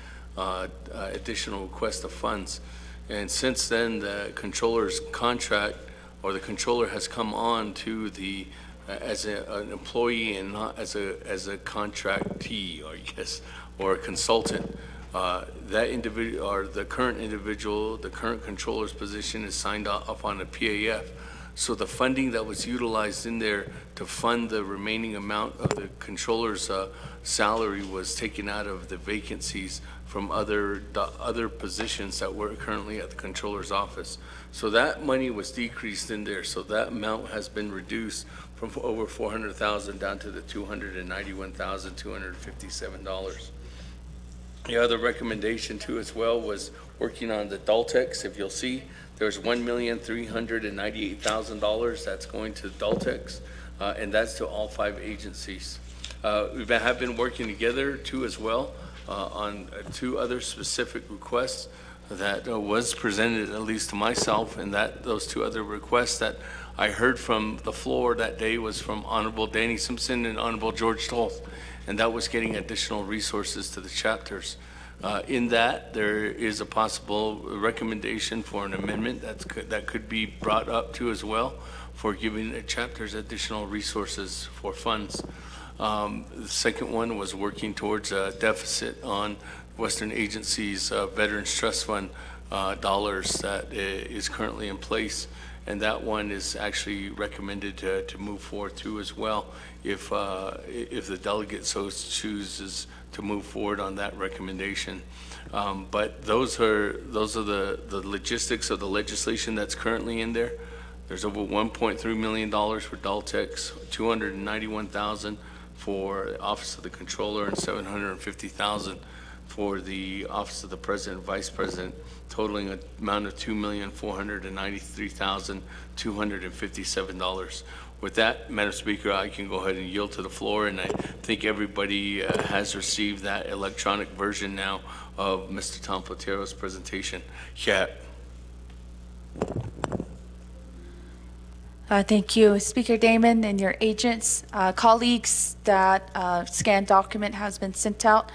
additional request of funds. And since then, the controller's contract, or the controller has come on to the as an employee and not as a contractee, or or a consultant. That individual, or the current individual, the current controller's position is signed off on a PAF. So the funding that was utilized in there to fund the remaining amount of the controller's salary was taken out of the vacancies from other positions that were currently at the controller's office. So that money was decreased in there. So that amount has been reduced from over $400,000 down to the $291,257. The other recommendation too as well was working on the Daltex. If you'll see, there's $1,398,000 that's going to Daltex, and that's to all 5 agencies. We have been working together too as well on 2 other specific requests that was presented, at least to myself, and that those 2 other requests that I heard from the floor that day was from Honorable Danny Simpson and Honorable George Toth, and that was getting additional resources to the chapters. In that, there is a possible recommendation for an amendment that could be brought up too as well for giving the chapters additional resources for funds. The second one was working towards a deficit on Western Agency's Veterans Trust Fund dollars that is currently in place. And that one is actually recommended to move forward too as well if the delegate so chooses to move forward on that recommendation. But those are the logistics of the legislation that's currently in there. There's over $1.3 million for Daltex, $291,000 for the Office of the Controller, and $750,000 for the Office of the President and Vice President, totaling an amount of $2,493,257. With that, Madam Speaker, I can go ahead and yield to the floor, and I think everybody has received that electronic version now of Mr. Tom Platero's presentation. Yeah. Thank you, Speaker Damon and your agents, colleagues. That scanned document has been sent out,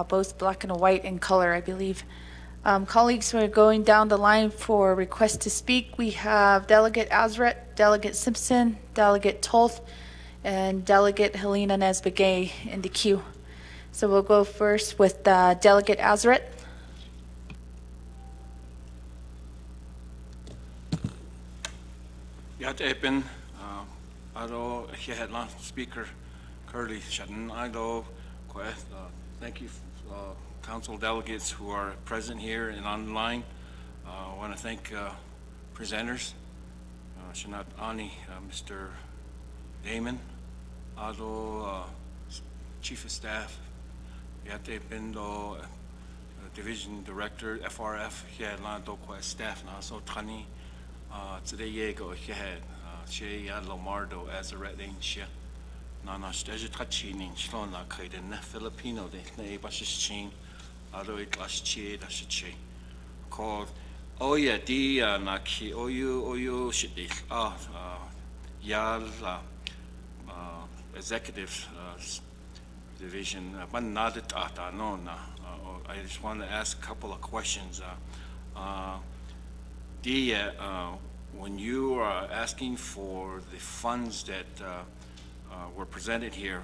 both black and white and color, I believe. Colleagues, we're going down the line for requests to speak. We have Delegate Azret, Delegate Simpson, Delegate Toth, and Delegate Helena Nesbegay in the queue. So we'll go first with Delegate Azret. Yat Epen, Ado Headland Speaker Curly Shadden, Ido Quest. Thank you, council delegates who are present here and online. I want to thank presenters, Shanat Ani, Mr. Damon, Ado Chief of Staff, Yat Epen, Division Director, FRF, Headland Quest Staff, so Tani. Today, Yego, Head, She Lomardo, as a red ancient. Nana Stajatachini, Shlona, Kaiden, Filipino, the Nabashis Chin, Adoit Laschi, Dashichi. Called, oh yeah, D, Naki, Oyu, Shitty, Yal, Executive Division, but not at no, I just want to ask a couple of questions. When you are asking for the funds that were presented here,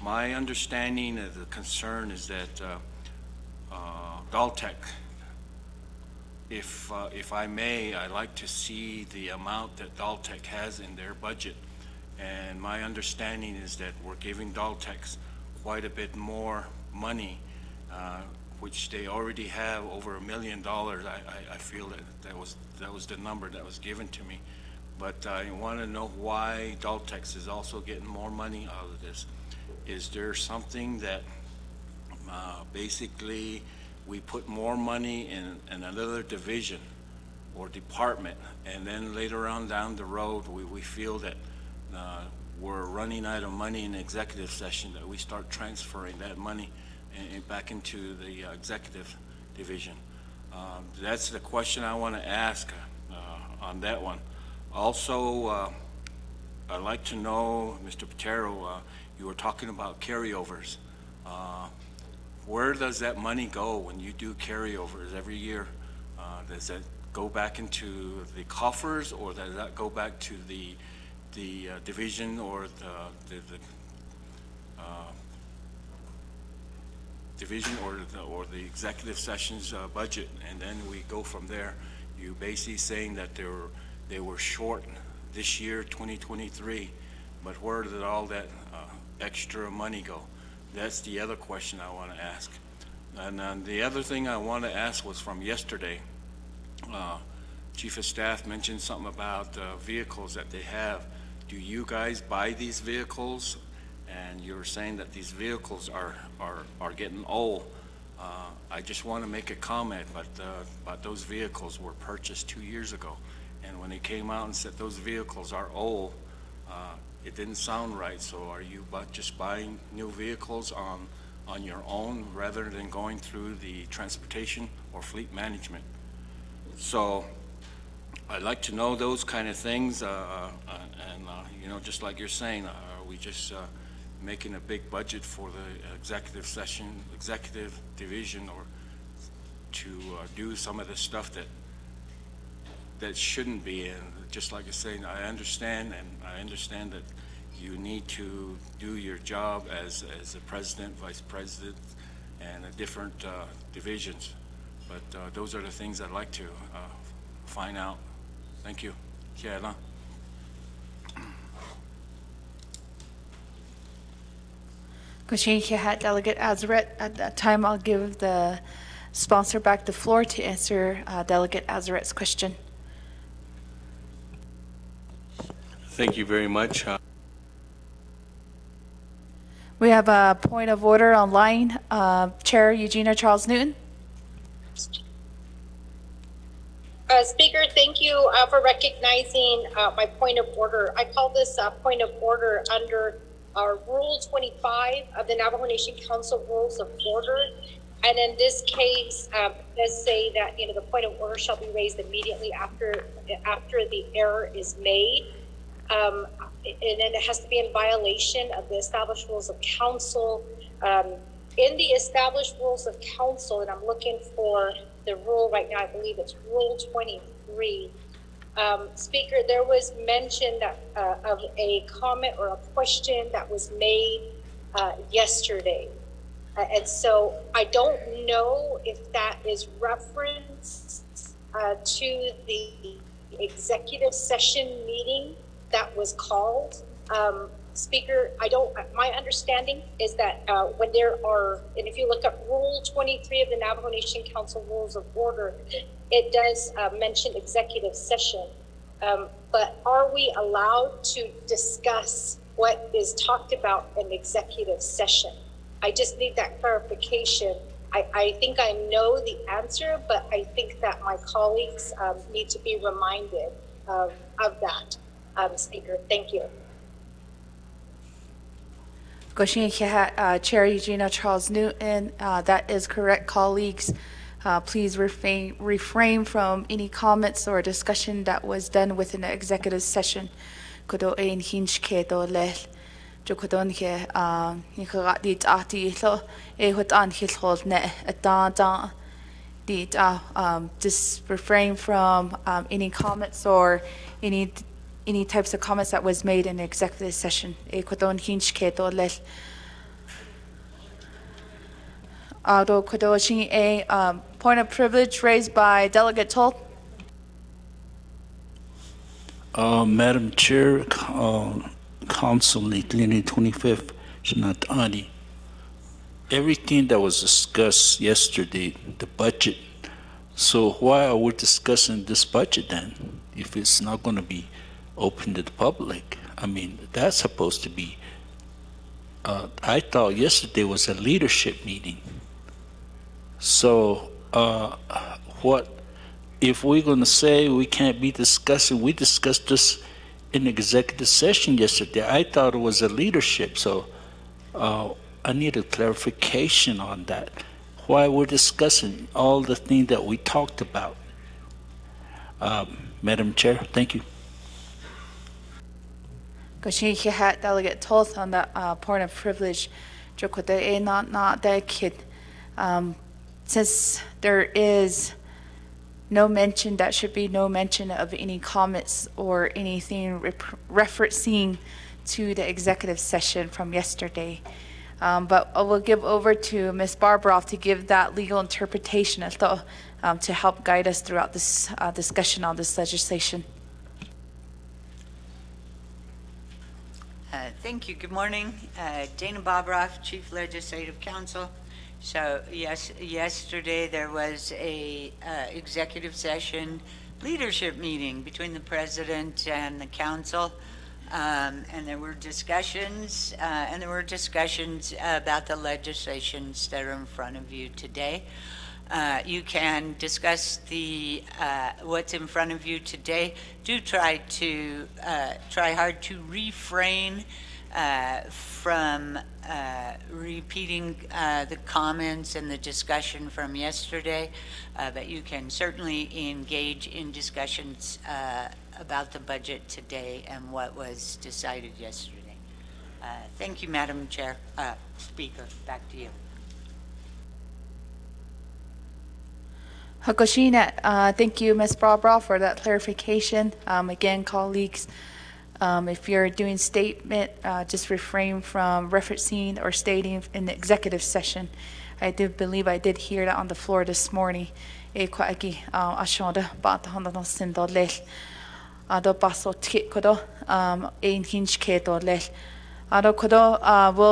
my understanding of the concern is that Daltech, if I may, I'd like to see the amount that Daltech has in their budget. And my understanding is that we're giving Daltech quite a bit more money, which they already have over $1 million. I feel that was the number that was given to me. But I want to know why Daltex is also getting more money out of this. Is there something that basically we put more money in another division or department, and then later on down the road we feel that we're running out of money in executive session, that we start transferring that money back into the executive division? That's the question I want to ask on that one. Also, I'd like to know, Mr. Patero, you were talking about carryovers. Where does that money go when you do carryovers every year? Does that go back into the coffers, or does that go back to the division or the division or the executive session's budget, and then we go from there? You basically saying that they were short this year, 2023, but where did all that extra money go? That's the other question I want to ask. And the other thing I want to ask was from yesterday. Chief of Staff mentioned something about vehicles that they have. Do you guys buy these vehicles? And you were saying that these vehicles are getting old. I just want to make a comment, but those vehicles were purchased 2 years ago. And when they came out and said those vehicles are old, it didn't sound right. So are you just buying new vehicles on your own rather than going through the transportation or fleet management? So I'd like to know those kind of things. You know, just like you're saying, are we just making a big budget for the executive session, executive division, or to do some of the stuff that shouldn't be? And just like you're saying, I understand that you need to do your job as a president, vice president, and different divisions. But those are the things I'd like to find out. Thank you. Kiela. Delegate Azret. At that time, I'll give the sponsor back the floor to answer Delegate Azret's question. Thank you very much. We have a point of order online. Chair Eugenia Charles Newton. Speaker, thank you for recognizing my point of order. I call this point of order under Rule 25 of the Navajo Nation Council Rules of Order. And in this case, let's say that, the point of order shall be raised immediately after the error is made. And then it has to be in violation of the established rules of council. In the established rules of council, and I'm looking for the rule right now, I believe it's Rule 23. Speaker, there was mention that, of a comment or a question that was made yesterday. And so I don't know if that is reference to the executive session meeting that was called. Speaker, my understanding is that when there are, and if you look up Rule 23 of the Navajo Nation Council Rules of Order, it does mention executive session. But are we allowed to discuss what is talked about in executive session? I just need that clarification. I think I know the answer, but I think that my colleagues need to be reminded of that. Speaker, thank you. Chair Eugenia Charles Newton, that is correct, colleagues. Please refrain from any comments or discussion that was done within the executive session. Kodo ein hinch ke do lel. Jokodon ke nikagat dit ati lo e hot an hilhold ne da dit just refrain from any comments or any types of comments that was made in the executive session. E kodon hinch ke do lel. Do kodo a point of privilege raised by Delegate Toll. Madam Chair, Council Lieutenant 25th, Shanat Adi. Everything that was discussed yesterday, the budget. So why are we discussing this budget then, if it's not going to be open to the public? I mean, that's supposed to be. I thought yesterday was a leadership meeting. So what if we're going to say we can't be discussing? We discussed this in executive session yesterday. I thought it was a leadership, so I need a clarification on that. Why we're discussing all the things that we talked about. Madam Chair, thank you. Delegate Toll on the point of privilege. Since there is no mention, that should be no mention of any comments or anything referencing to the executive session from yesterday. But I will give over to Ms. Barbroff to give that legal interpretation to help guide us throughout this discussion on this legislation. Thank you. Good morning. Dana Bobroff, Chief Legislative Counsel. So yes, yesterday there was a executive session leadership meeting between the president and the council, and there were discussions about the legislations that are in front of you today. You can discuss the what's in front of you today. Do try hard to refrain from repeating the comments and the discussion from yesterday, but you can certainly engage in discussions about the budget today and what was decided yesterday. Thank you, Madam Chair. Speaker, back to you. Hakoshina, thank you, Ms. Barbroff, for that clarification. Again, colleagues, if you're doing statement, just refrain from referencing or stating in the executive session. I do believe I did hear that on the floor this morning. Will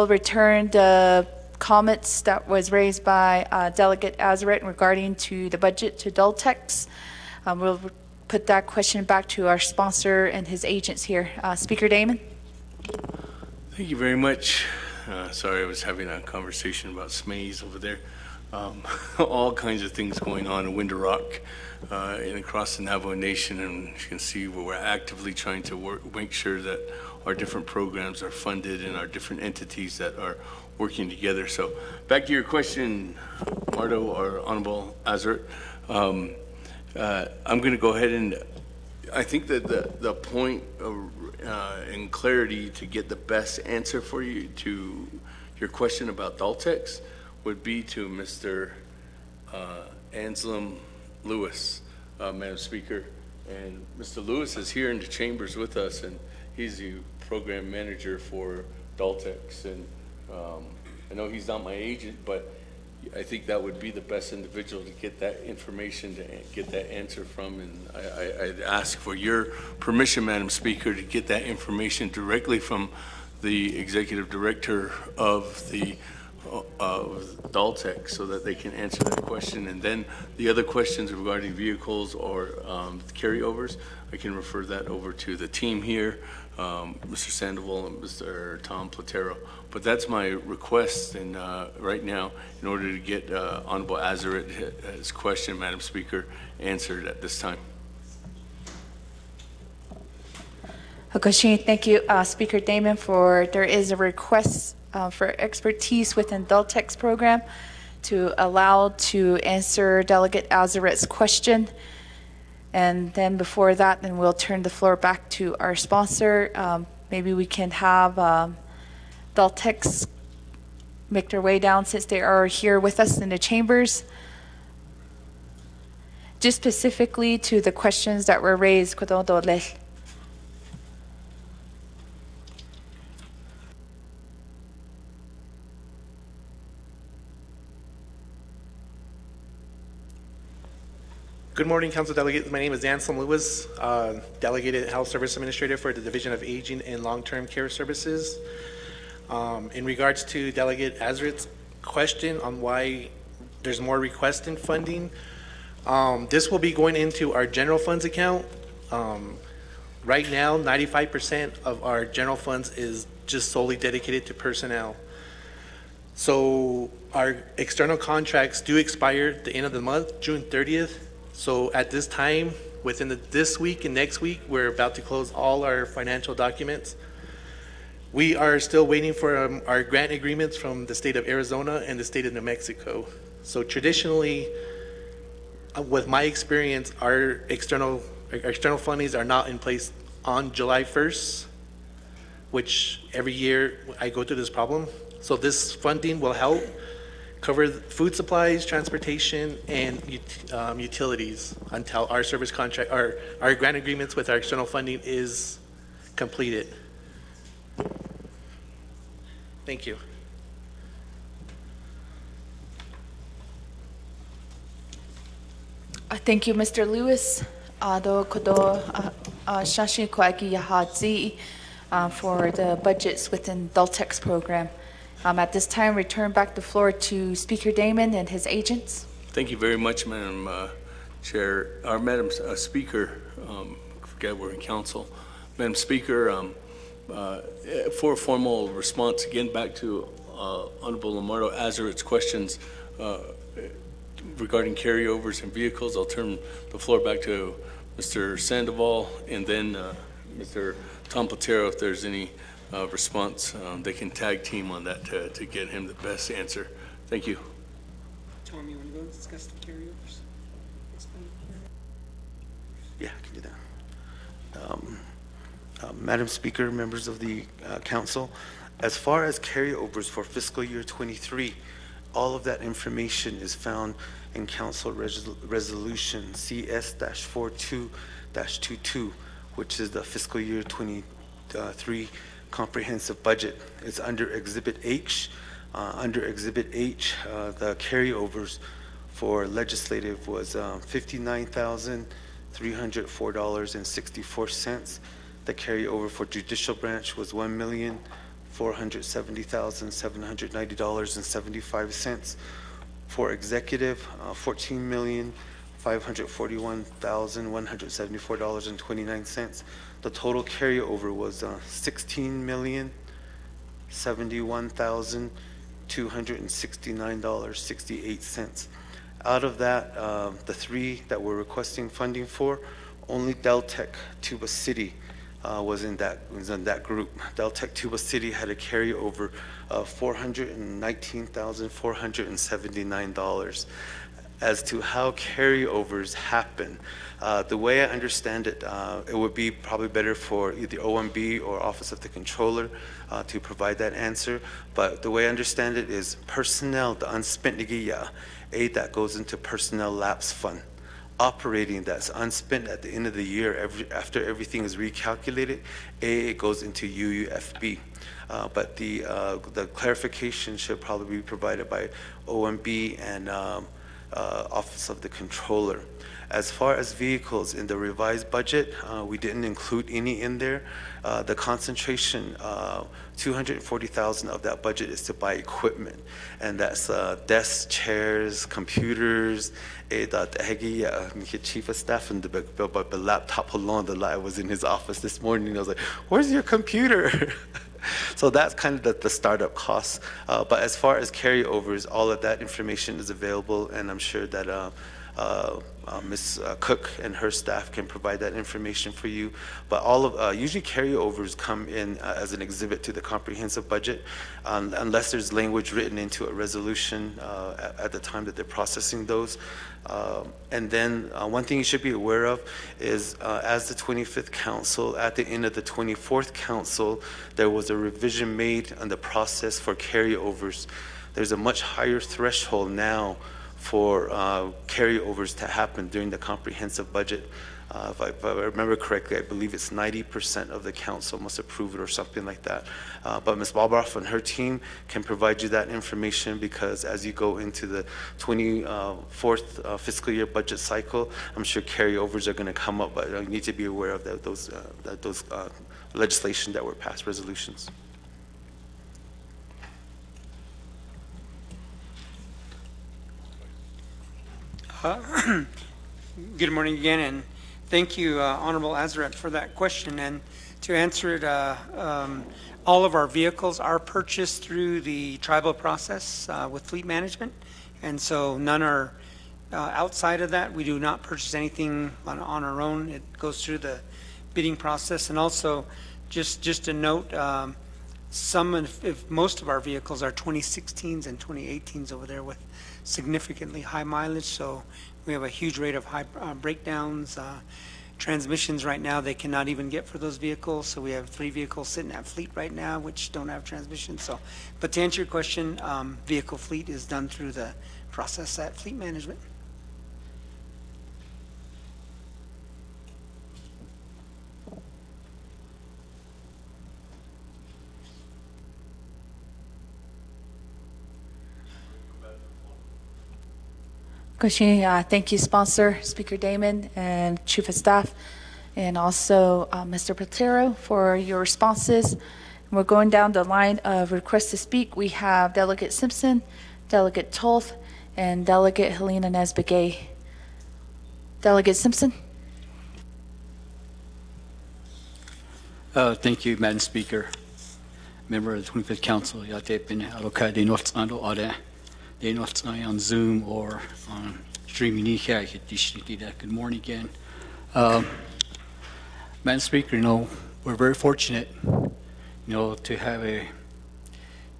return the comments that was raised by Delegate Azarette regarding to the budget to Dultex. We'll put that question back to our sponsor and his agents here. Speaker Damon. Thank you very much. Sorry, I was having a conversation about SMAEs over there. All kinds of things going on in Window Rock and across the Navajo Nation, and you can see where we're actively trying to make sure that our different programs are funded and our different entities that are working together. So back to your question, Mardo or Honorable Azeret. I'm going to go ahead and I think that the point of, in clarity to get the best answer for you to your question about Daltex would be to Mr. Anselm Lewis, Madam Speaker. And Mr. Lewis is here in the chambers with us, and he's the program manager for Daltex. And I know he's not my agent, but I think that would be the best individual to get that information, to get that answer from. And I'd ask for your permission, Madam Speaker, to get that information directly from the executive director of the Daltex so that they can answer that question. And then the other questions regarding vehicles or carryovers, I can refer that over to the team here, Mr. Sandoval and Mr. Tom Platero. But that's my request, and right now, in order to get Honorable Azaret's question, Madam Speaker, answered at this time. Hakoshi, thank you, Speaker Damon, there is a request for expertise within Daltex program to allow to answer Delegate Azaret's question. And then before that, then we'll turn the floor back to our sponsor. Maybe we can have Daltex make their way down since they are here with us in the chambers. Just specifically to the questions that were raised. Good morning, Council Delegates. My name is Anselm Lewis, Delegated Health Service Administrator for the Division of Aging and Long-Term Care Services. In regards to Delegate Azaret's question on why there's more requests in funding, this will be going into our general funds account. Right now, 95% of our general funds is just solely dedicated to personnel. So our external contracts do expire at the end of the month, June 30th. So at this time, within this week and next week, we're about to close all our financial documents. We are still waiting for our grant agreements from the state of Arizona and the state of New Mexico. So traditionally, with my experience, our external fundings are not in place on July 1st, which every year I go through this problem. So this funding will help cover food supplies, transportation, and utilities until our service contract, our grant agreements with our external funding is completed. Thank you. Thank you, Mr. Lewis. For the budgets within Daltex program. At this time, return back the floor to Speaker Damon and his agents. Thank you very much, Madam Chair, or Madam Speaker. I forget we're in council. Madam Speaker, for a formal response, again, back to Honorable Lamardo Azaret's questions regarding carryovers and vehicles, I'll turn the floor back to Mr. Sandoval and then Mr. Tom Platero if there's any response. They can tag team on that to get him the best answer. Thank you. Tom, you want to go discuss the carryovers? Yeah, I can do that. Madam Speaker, members of the council, as far as carryovers for fiscal year 23, all of that information is found in Council Resolution CS-42-22, which is the fiscal year 23 comprehensive budget. It's under Exhibit H. Under Exhibit H, the carryovers for legislative was $59,304.64. The carryover for judicial branch was $1,470,790.75. For executive, $14,541,174.29. The total carryover was $16,071,269.68. Out of that, the three that we're requesting funding for, only Deltec Tuba City was in that group. Del Tech Tuba City had a carryover of $419,479. As to how carryovers happen, the way I understand it, it would be probably better for either OMB or Office of the Controller to provide that answer. But the way I understand it is personnel, the unspent nigiya, that goes into personnel lapse fund. Operating that's unspent at the end of the year, after everything is recalculated, it goes into UUFB. But the clarification should probably be provided by OMB and Office of the Controller. As far as vehicles in the revised budget, we didn't include any in there. The concentration, 240,000 of that budget is to buy equipment, and that's desks, chairs, computers. Chief of staff and the laptop alone. I was in his office this morning. I was like, "Where's your computer?" So that's kind of the startup costs. But as far as carryovers, all of that information is available, and I'm sure that Ms. Cook and her staff can provide that information for you. But all of usually carryovers come in as an exhibit to the comprehensive budget, unless there's language written into a resolution at the time that they're processing those. And then one thing you should be aware of is as the 25th Council, at the end of the 24th Council, there was a revision made on the process for carryovers. There's a much higher threshold now for carryovers to happen during the comprehensive budget. If I remember correctly, I believe it's 90% of the council must approve it or something like that. But Ms. Balbaroff and her team can provide you that information, because as you go into the 24th fiscal year budget cycle, I'm sure carryovers are going to come up, but you need to be aware of those legislation that were passed, resolutions. Good morning again, and thank you, Honorable Azeret, for that question. And to answer it, all of our vehicles are purchased through the tribal process with fleet management, and so none are outside of that. We do not purchase anything on our own. It goes through the bidding process. And also, just a note, if most of our vehicles are 2016s and 2018s over there with significantly high mileage, so we have a huge rate of high breakdowns. Transmissions right now they cannot even get for those vehicles, so we have 3 vehicles sitting at fleet right now which don't have transmissions. So, but to answer your question, vehicle fleet is done through the process at fleet management. Thank you, sponsor, Speaker Damon, and Chief of Staff, and also Mr. Platero for your responses. We're going down the line of requests to speak. We have Delegate Simpson, Delegate Toth, and Delegate Helena Nesbegay. Delegate Simpson. Thank you, Madam Speaker. Member of the 25th Council, on Zoom or on streaming. Good morning again. Madam Speaker, we're very fortunate, to have a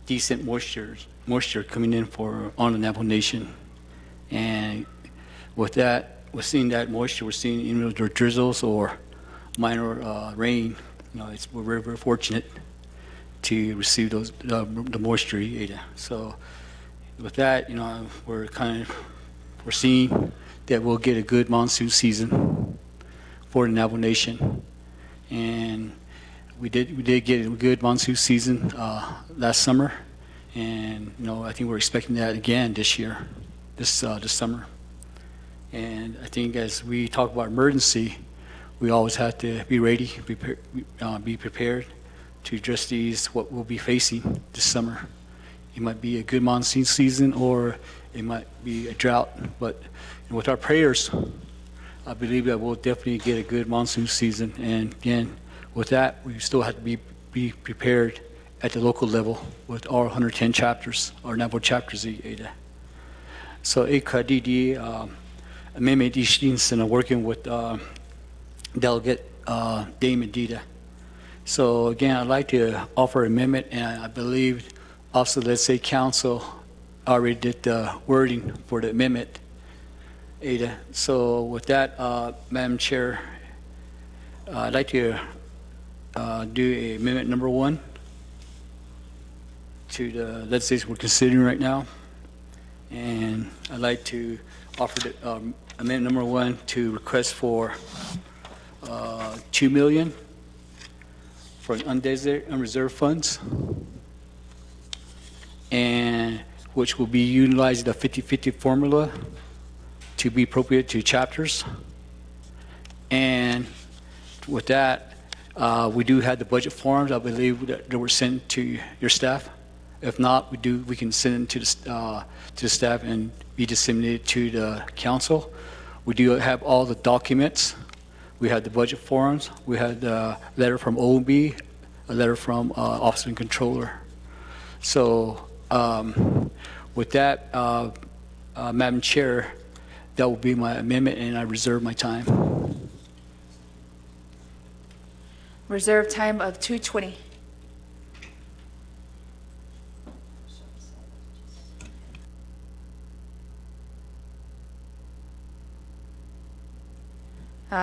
decent moisture coming in on the Navajo Nation. And with seeing that moisture, we're seeing the drizzles or minor rain. We're very, very fortunate to receive the moisture. So with that, we're seeing that we'll get a good monsoon season for the Navajo Nation, and we did get a good monsoon season last summer, and I think we're expecting that again this year, this summer. And I think as we talk about emergency, we always have to be ready, be prepared to address what we'll be facing this summer. It might be a good monsoon season, or it might be a drought. But with our prayers, I believe that we'll definitely get a good monsoon season. And again, with that, we still have to be prepared at the local level with our 110 chapters, our Navajo chapters. So, AKDD, working with Delegate Dame Adida So again, I'd like to offer an amendment, and I believe also, let's say council already did the wording for the amendment, Ada. So with that, Madam Chair, I'd like to do a amendment number 1 to the legislation we're considering right now. And I'd like to offer the amendment number 1 to request for $2 million for undesignated, unreserved funds, and which will be utilizing the 50-50 formula to be appropriate to chapters. And with that, we do have the budget forms, I believe, that were sent to your staff. If not, we can send them to the staff and be disseminated to the council. We do have all the documents. We had the budget forms. We had a letter from OMB, a letter from Office and Controller. So with that, Madam Chair, that will be my amendment, and I reserve my time. Reserve time of 2:20.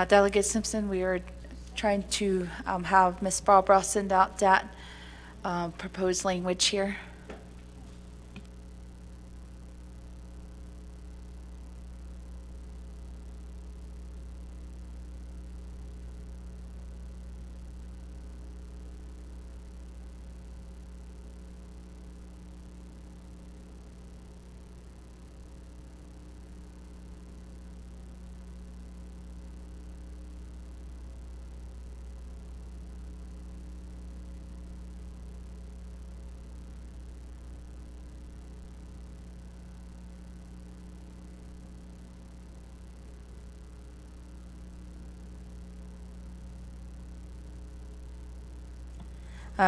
Delegate Simpson, we are trying to have Ms. Barbara send out that proposed language here.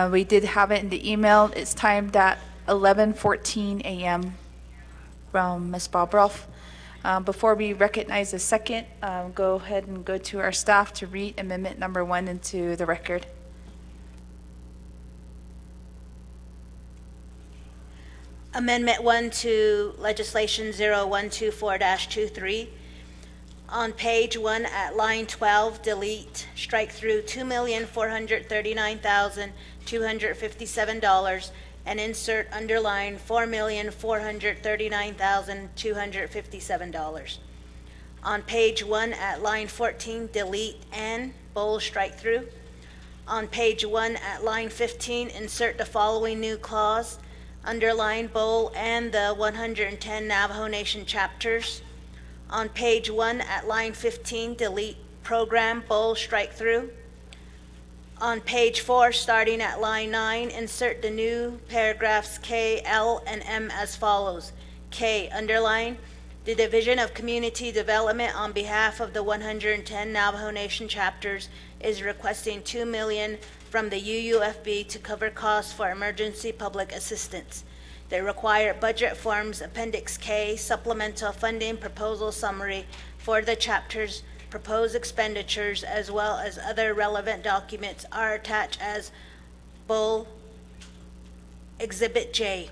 We did have it in the email. It's timed at 11:14 a.m. from Ms. Bobroff. Before we recognize a second, go ahead and go to our staff to read amendment number 1 into the record. Amendment 1 to legislation 0124-23. On page 1 at line 12, delete, strike through $2,439,257 and insert underline $4,439,257. On page 1 at line 14, delete and, bold, strike through. On page 1 at line 15, insert the following new clause, underline, bold, and the 110 Navajo Nation chapters. On page 1 at line 15, delete program, bold, strike through. On page 4, starting at line 9, insert the new paragraphs K, L, and M as follows. K, underline, the Division of Community Development on behalf of the 110 Navajo Nation chapters is requesting $2 million from the UUFB to cover costs for emergency public assistance. The required budget forms Appendix K, supplemental funding proposal summary for the chapter's proposed expenditures, as well as other relevant documents, are attached as Bull Exhibit J.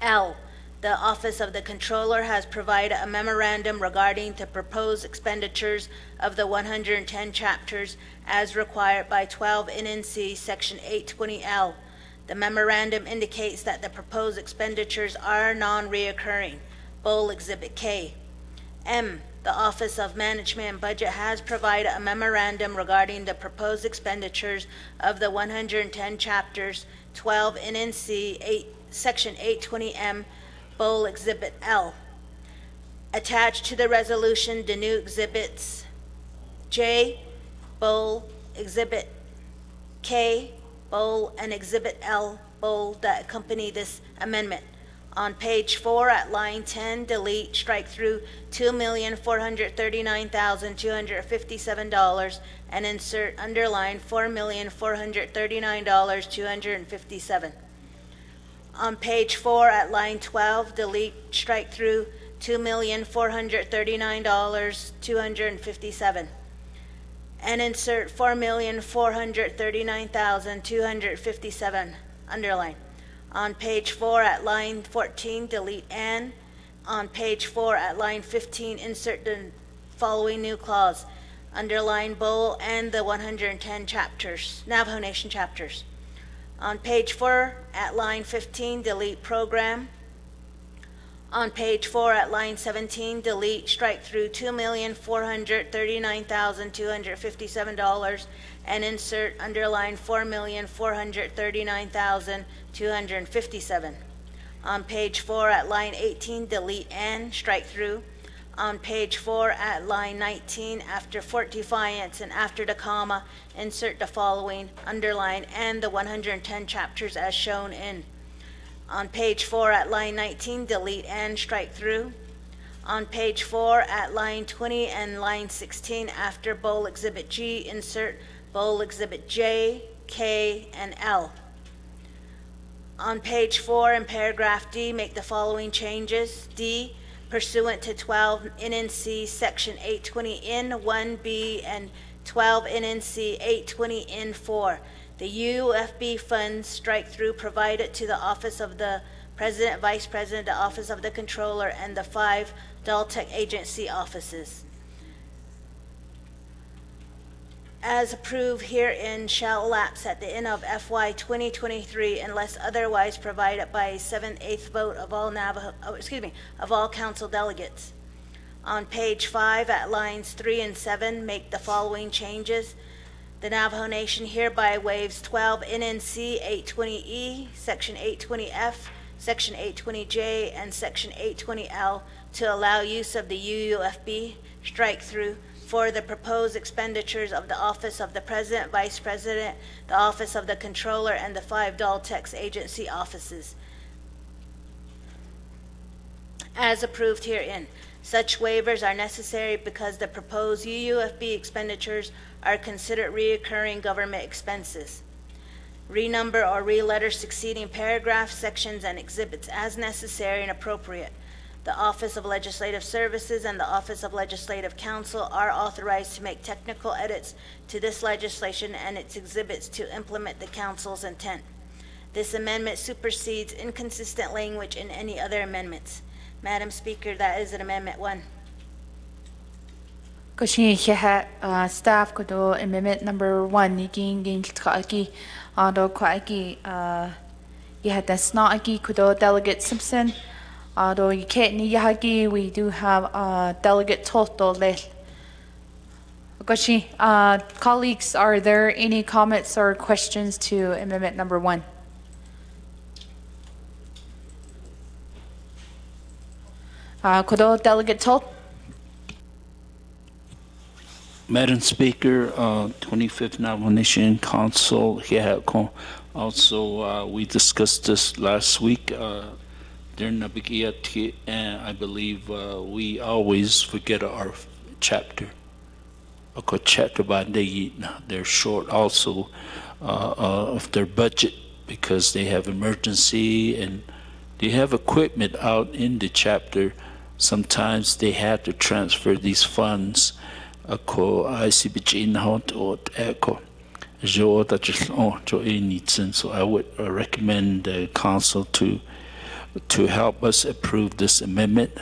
L, the Office of the Controller has provided a memorandum regarding the proposed expenditures of the 110 chapters as required by 12 NNC Section 820L. The memorandum indicates that the proposed expenditures are non-reoccurring. Bull Exhibit K. M, the Office of Management and Budget has provided a memorandum regarding the proposed expenditures of the 110 chapters, 12 NNC 8, Section 820M, Bull Exhibit L. Attached to the resolution, the new exhibits J, Bull Exhibit K, Bull, and Exhibit L, Bull, that accompany this amendment. On page 4 at line 10, delete, strike through $2,439,257 and insert underline $4,439,257. On page 4 at line 12, delete, strike through $2,439,257. and insert 4,439,257, underline. On page 4 at line 14, delete "and." On page 4 at line 15, insert the following new clause, underline bowl and the 110 chapters, Navajo Nation chapters. On page 4 at line 15, delete program. On page 4 at line 17, delete strike through $2,439,257 and insert underline $4,439,257. On page 4 at line 18, delete "and," strike through. On page 4 at line 19, after Fort Defiance and after the comma, insert the following, underline, and the 110 chapters as shown in. On page 4 at line 19, delete "and," strike through. On page 4 at line 20 and line 16, after Bowl Exhibit G, insert Bowl Exhibit J, K, and L. On page 4 in paragraph D, make the following changes. D, pursuant to 12 NNC Section 820 N1B and 12 NNC 820 N4. The UFB funds strike through provided to the Office of the President, Vice President, the Office of the Controller, and the 5 Daltech agency offices. As approved herein shall lapse at the end of FY 2023 unless otherwise provided by a 7/8 vote of all of all council delegates. On page 5 at lines 3 and 7, make the following changes. The Navajo Nation hereby waives 12 NNC 820E, Section 820F, Section 820J, and Section 820L to allow use of the UUFB strike-through for the proposed expenditures of the Office of the President, Vice President, the Office of the Controller, and the 5 Daltech agency offices. As approved herein. Such waivers are necessary because the proposed UUFB expenditures are considered reoccurring government expenses. Renumber or re-letter succeeding paragraphs, sections, and exhibits as necessary and appropriate. The Office of Legislative Services and the Office of Legislative Counsel are authorized to make technical edits to this legislation and its exhibits to implement the council's intent. This amendment supersedes inconsistent language in any other amendments. Madam Speaker, that is an Amendment 1. Koshi staff kudo amendment number 1 niging kaaki do kaaki yahata snaaki kudo Delegate Simpson do yiket ni yahagi we do have Delegate Toto le. Koshi colleagues, are there any comments or questions to amendment number 1? Kudo Delegate Tot. Madam Speaker, 25th Navajo Nation Council here. Also, we discussed this last week during the Bigiati, and I believe we always forget our chapter. They're short also of their budget because they have emergency and they have equipment out in the chapter. Sometimes they have to transfer these funds. So I would recommend the council to help us approve this amendment.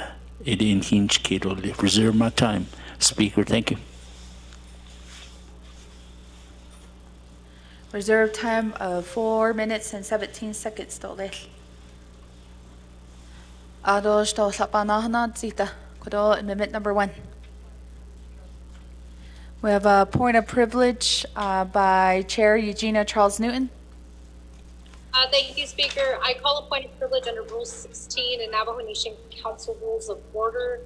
Reserve my time. Speaker, thank you. Reserve time of 4 minutes and 17 seconds. Amendment number 1. We have a point of privilege by Chair Eugenia Charles Newton. Thank you, Speaker. I call a point of privilege under Rule 16 and Navajo Nation Council Rules of Order.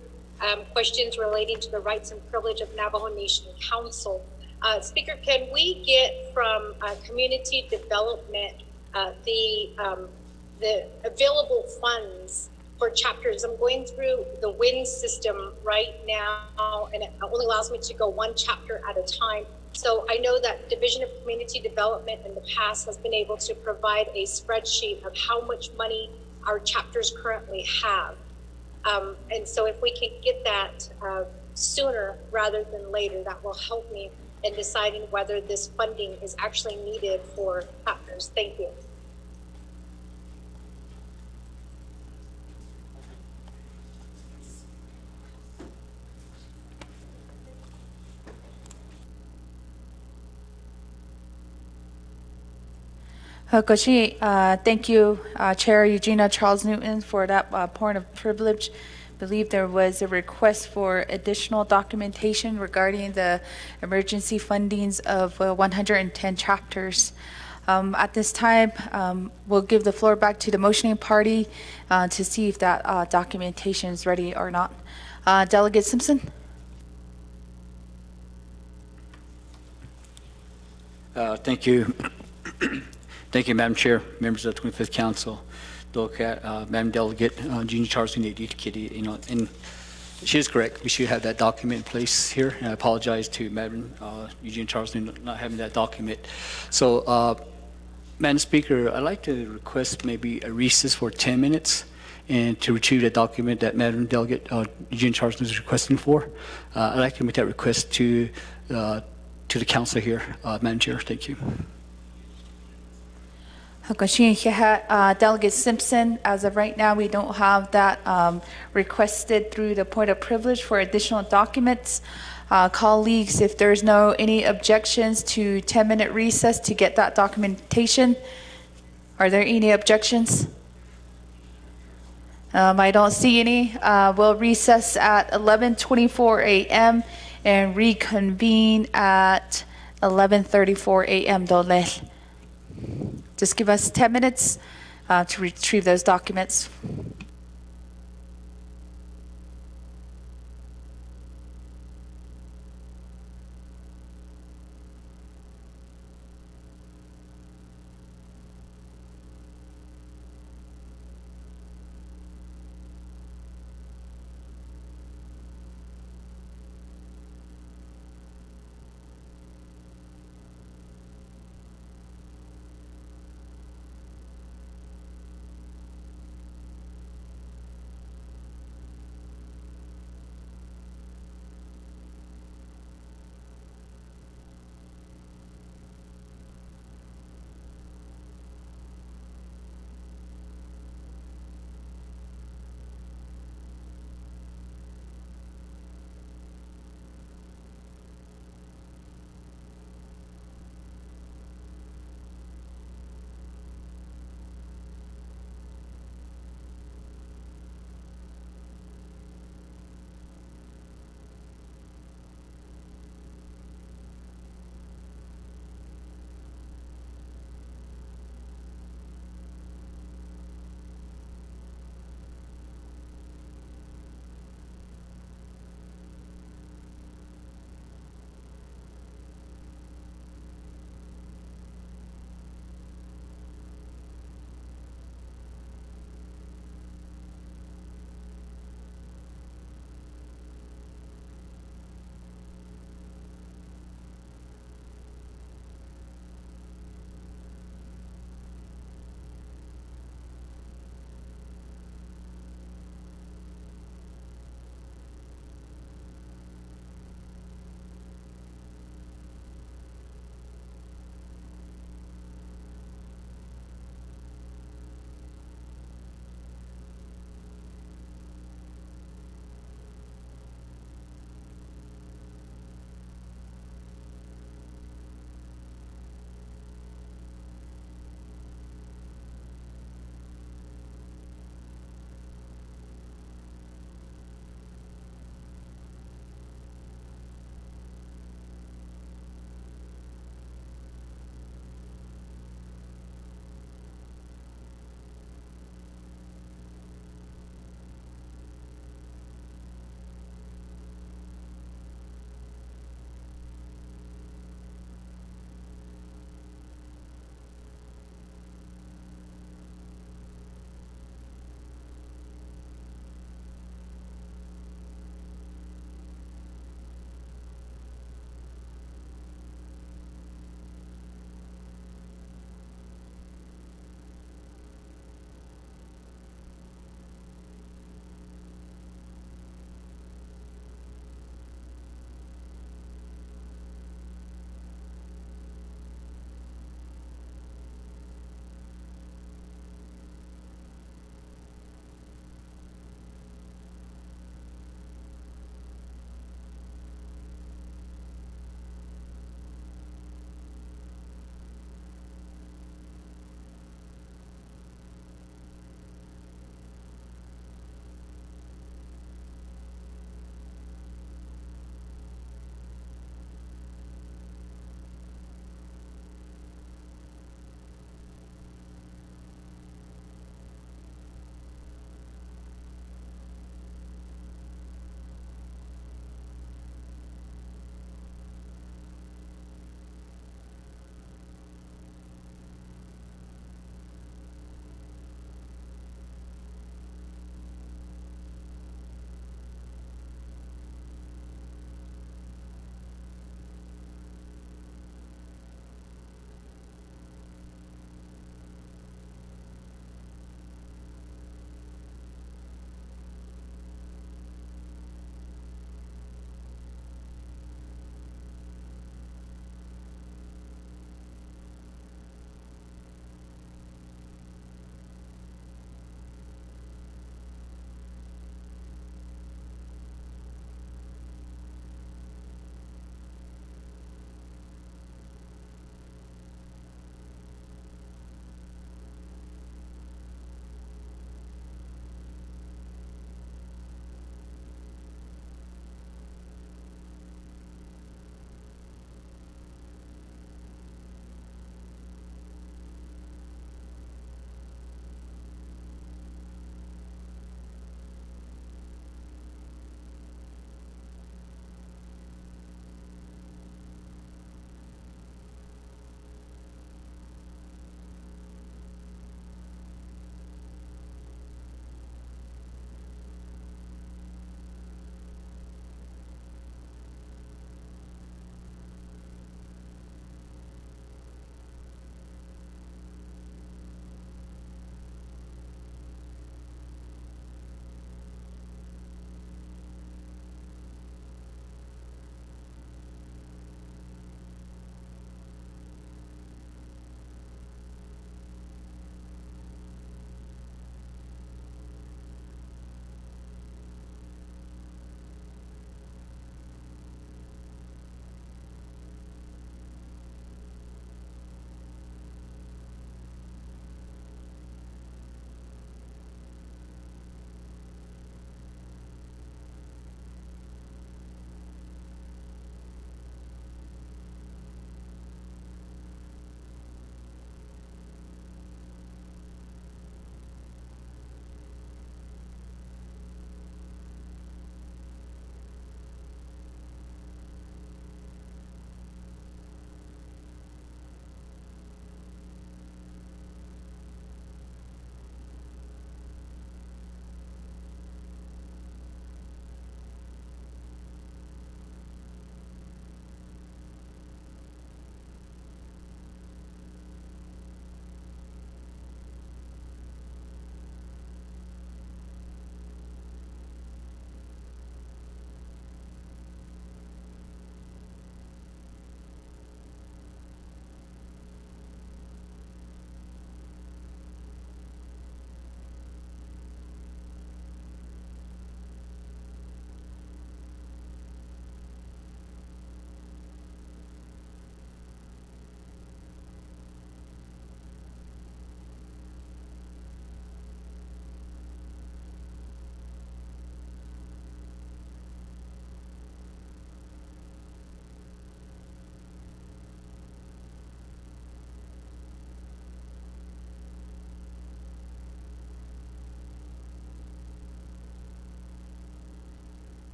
Questions relating to the rights and privilege of Navajo Nation Council. Speaker, can we get from community development the available funds for chapters? I'm going through the WIN system right now, and it only allows me to go 1 chapter at a time. So I know that Division of Community Development in the past has been able to provide a spreadsheet of how much money our chapters currently have. And so if we can get that sooner rather than later, that will help me in deciding whether this funding is actually needed for chapters. Thank you. Hakoshi, thank you, Chair Eugenia Charles Newton, for that point of privilege. I believe there was a request for additional documentation regarding the emergency fundings of 110 chapters. At this time, we'll give the floor back to the motioning party to see if that documentation is ready or not. Delegate Simpson? Thank you. Thank you, Madam Chair, members of the 25th Council, Madam Delegate Jeannie Charles Kitty, and she is correct. We should have that document in place here, and I apologize to Madam Eugene Charles not having that document. So, Madam Speaker, I'd like to request maybe a recess for 10 minutes and to retrieve the document that Madam Delegate Eugene Charles is requesting for. I'd like to make that request to the Council here, Madam Chair. Thank you. Delegate Simpson, as of right now, we don't have that requested through the point of privilege for additional documents. Colleagues, if there's any objections to 10-minute recess to get that documentation, are there any objections? I don't see any. We'll recess at 11:24 a.m. and reconvene at 11:34 a.m. Dole. Just give us 10 minutes to retrieve those documents.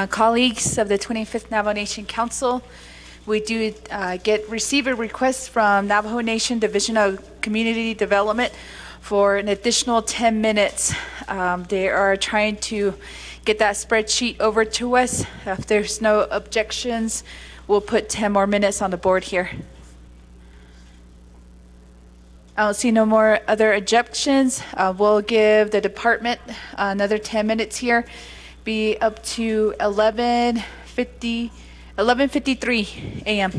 Colleagues of the 25th Navajo Nation Council, we do receive a request from Navajo Nation Division of Community Development for an additional 10 minutes. They are trying to get that spreadsheet over to us. If there's no objections, we'll put 10 more minutes on the board here. I don't see no more other objections. We'll give the department another 10 minutes here, be up to 11:53 a.m.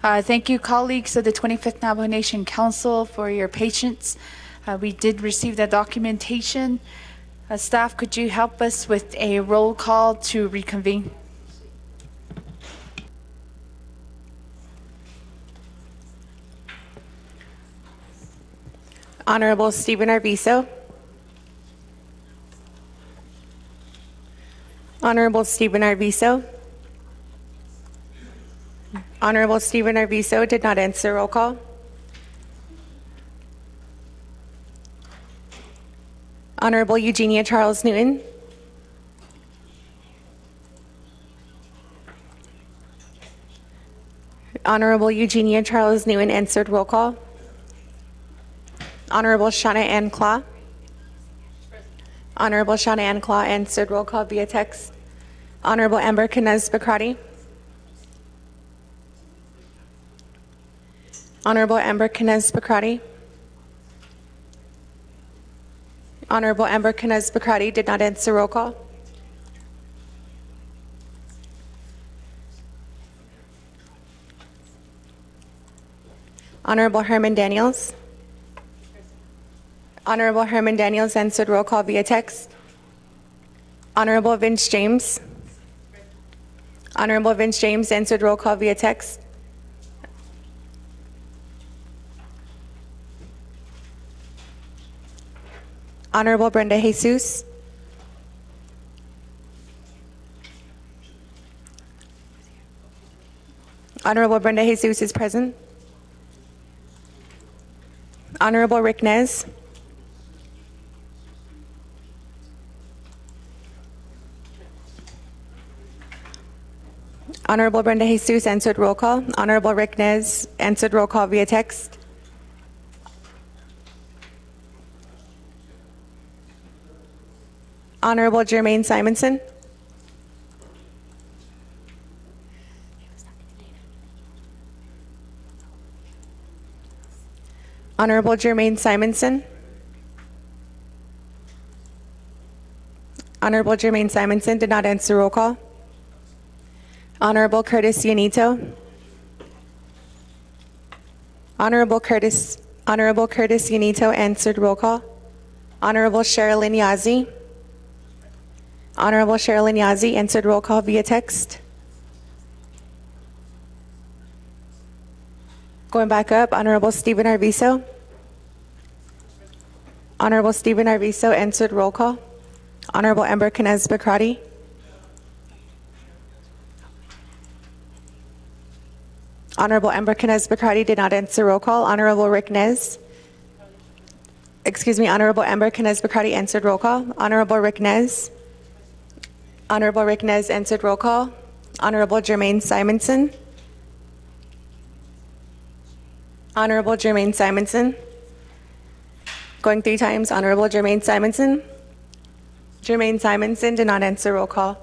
Thank you, colleagues of the 25th Navajo Nation Council, for your patience. We did receive the documentation. Staff, could you help us with a roll call to reconvene? Honorable Stephen Arvizo. Honorable Stephen Arvizo. Honorable Stephen Arvizo did not answer. Roll call. Honorable Eugenia Charles Newton. Honorable Eugenia Charles Newton answered. Roll call. Honorable Shauna Ann Claw. Honorable Shauna Ann Claw answered. Roll call via text. Honorable Amber Canez Bacrati. Honorable Amber Canez Bacrati. Honorable Amber Canez Bacrati did not answer. Roll call. Honorable Herman Daniels. Honorable Herman Daniels answered. Roll call via text. Honorable Vince James. Honorable Vince James answered. Roll call via text. Honorable Brenda Jesus. Honorable Brenda Jesus is present. Honorable Rick Nez. Honorable Brenda Jesus answered. Roll call. Honorable Rick Nez answered. Roll call via text. Honorable Jermaine Simonson. Honorable Jermaine Simonson. Honorable Jermaine Simonson did not answer. Roll call. Honorable Curtis Yanito. Honorable Curtis Yanito answered. Roll call. Honorable Sherilyn Yazzie. Honorable Sherilyn Yazzie answered. Roll call via text. Going back up, Honorable Stephen Arvizo. Honorable Stephen Arvizo answered. Roll call. Honorable Amber Canez Bacrati. Honorable Amber Canez Bacrati did not answer. Roll call. Honorable Rick Nez. Honorable Amber Canez Bacrati answered. Roll call. Honorable Rick Nez. Honorable Rick Nez answered. Roll call. Honorable Jermaine Simonson. Honorable Jermaine Simonson. Going 3 times. Honorable Jermaine Simonson. Jermaine Simonson did not answer. Roll call.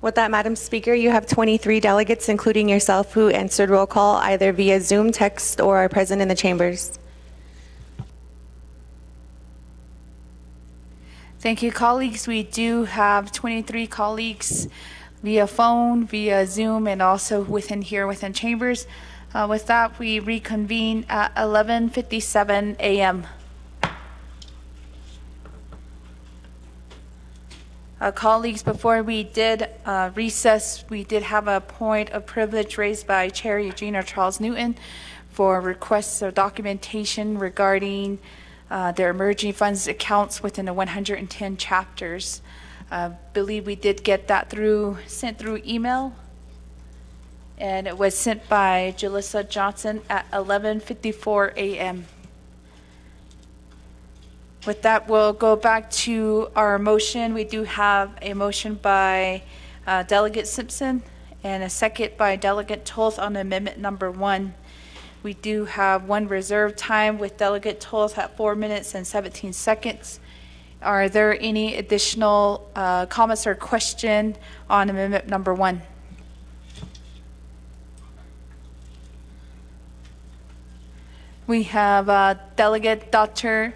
With that, Madam Speaker, you have 23 delegates, including yourself, who answered roll call either via Zoom, text, or are present in the chambers. Thank you, colleagues. We do have 23 colleagues via phone, via Zoom, and also within chambers. With that, we reconvene at 11:57 a.m. Colleagues, before we did recess, we did have a point of privilege raised by Chair Eugenia Charles Newton for requests of documentation regarding their emerging funds accounts within the 110 chapters. Believe we did get that sent through email, and it was sent by Jalissa Johnson at 11:54 a.m. With that, we'll go back to our motion. We do have a motion by Delegate Simpson and a second by Delegate Toth on amendment number 1. We do have one reserve time with Delegate Toth at 4 minutes and 17 seconds. Are there any additional comments or question on amendment number 1? We have Delegate Dr.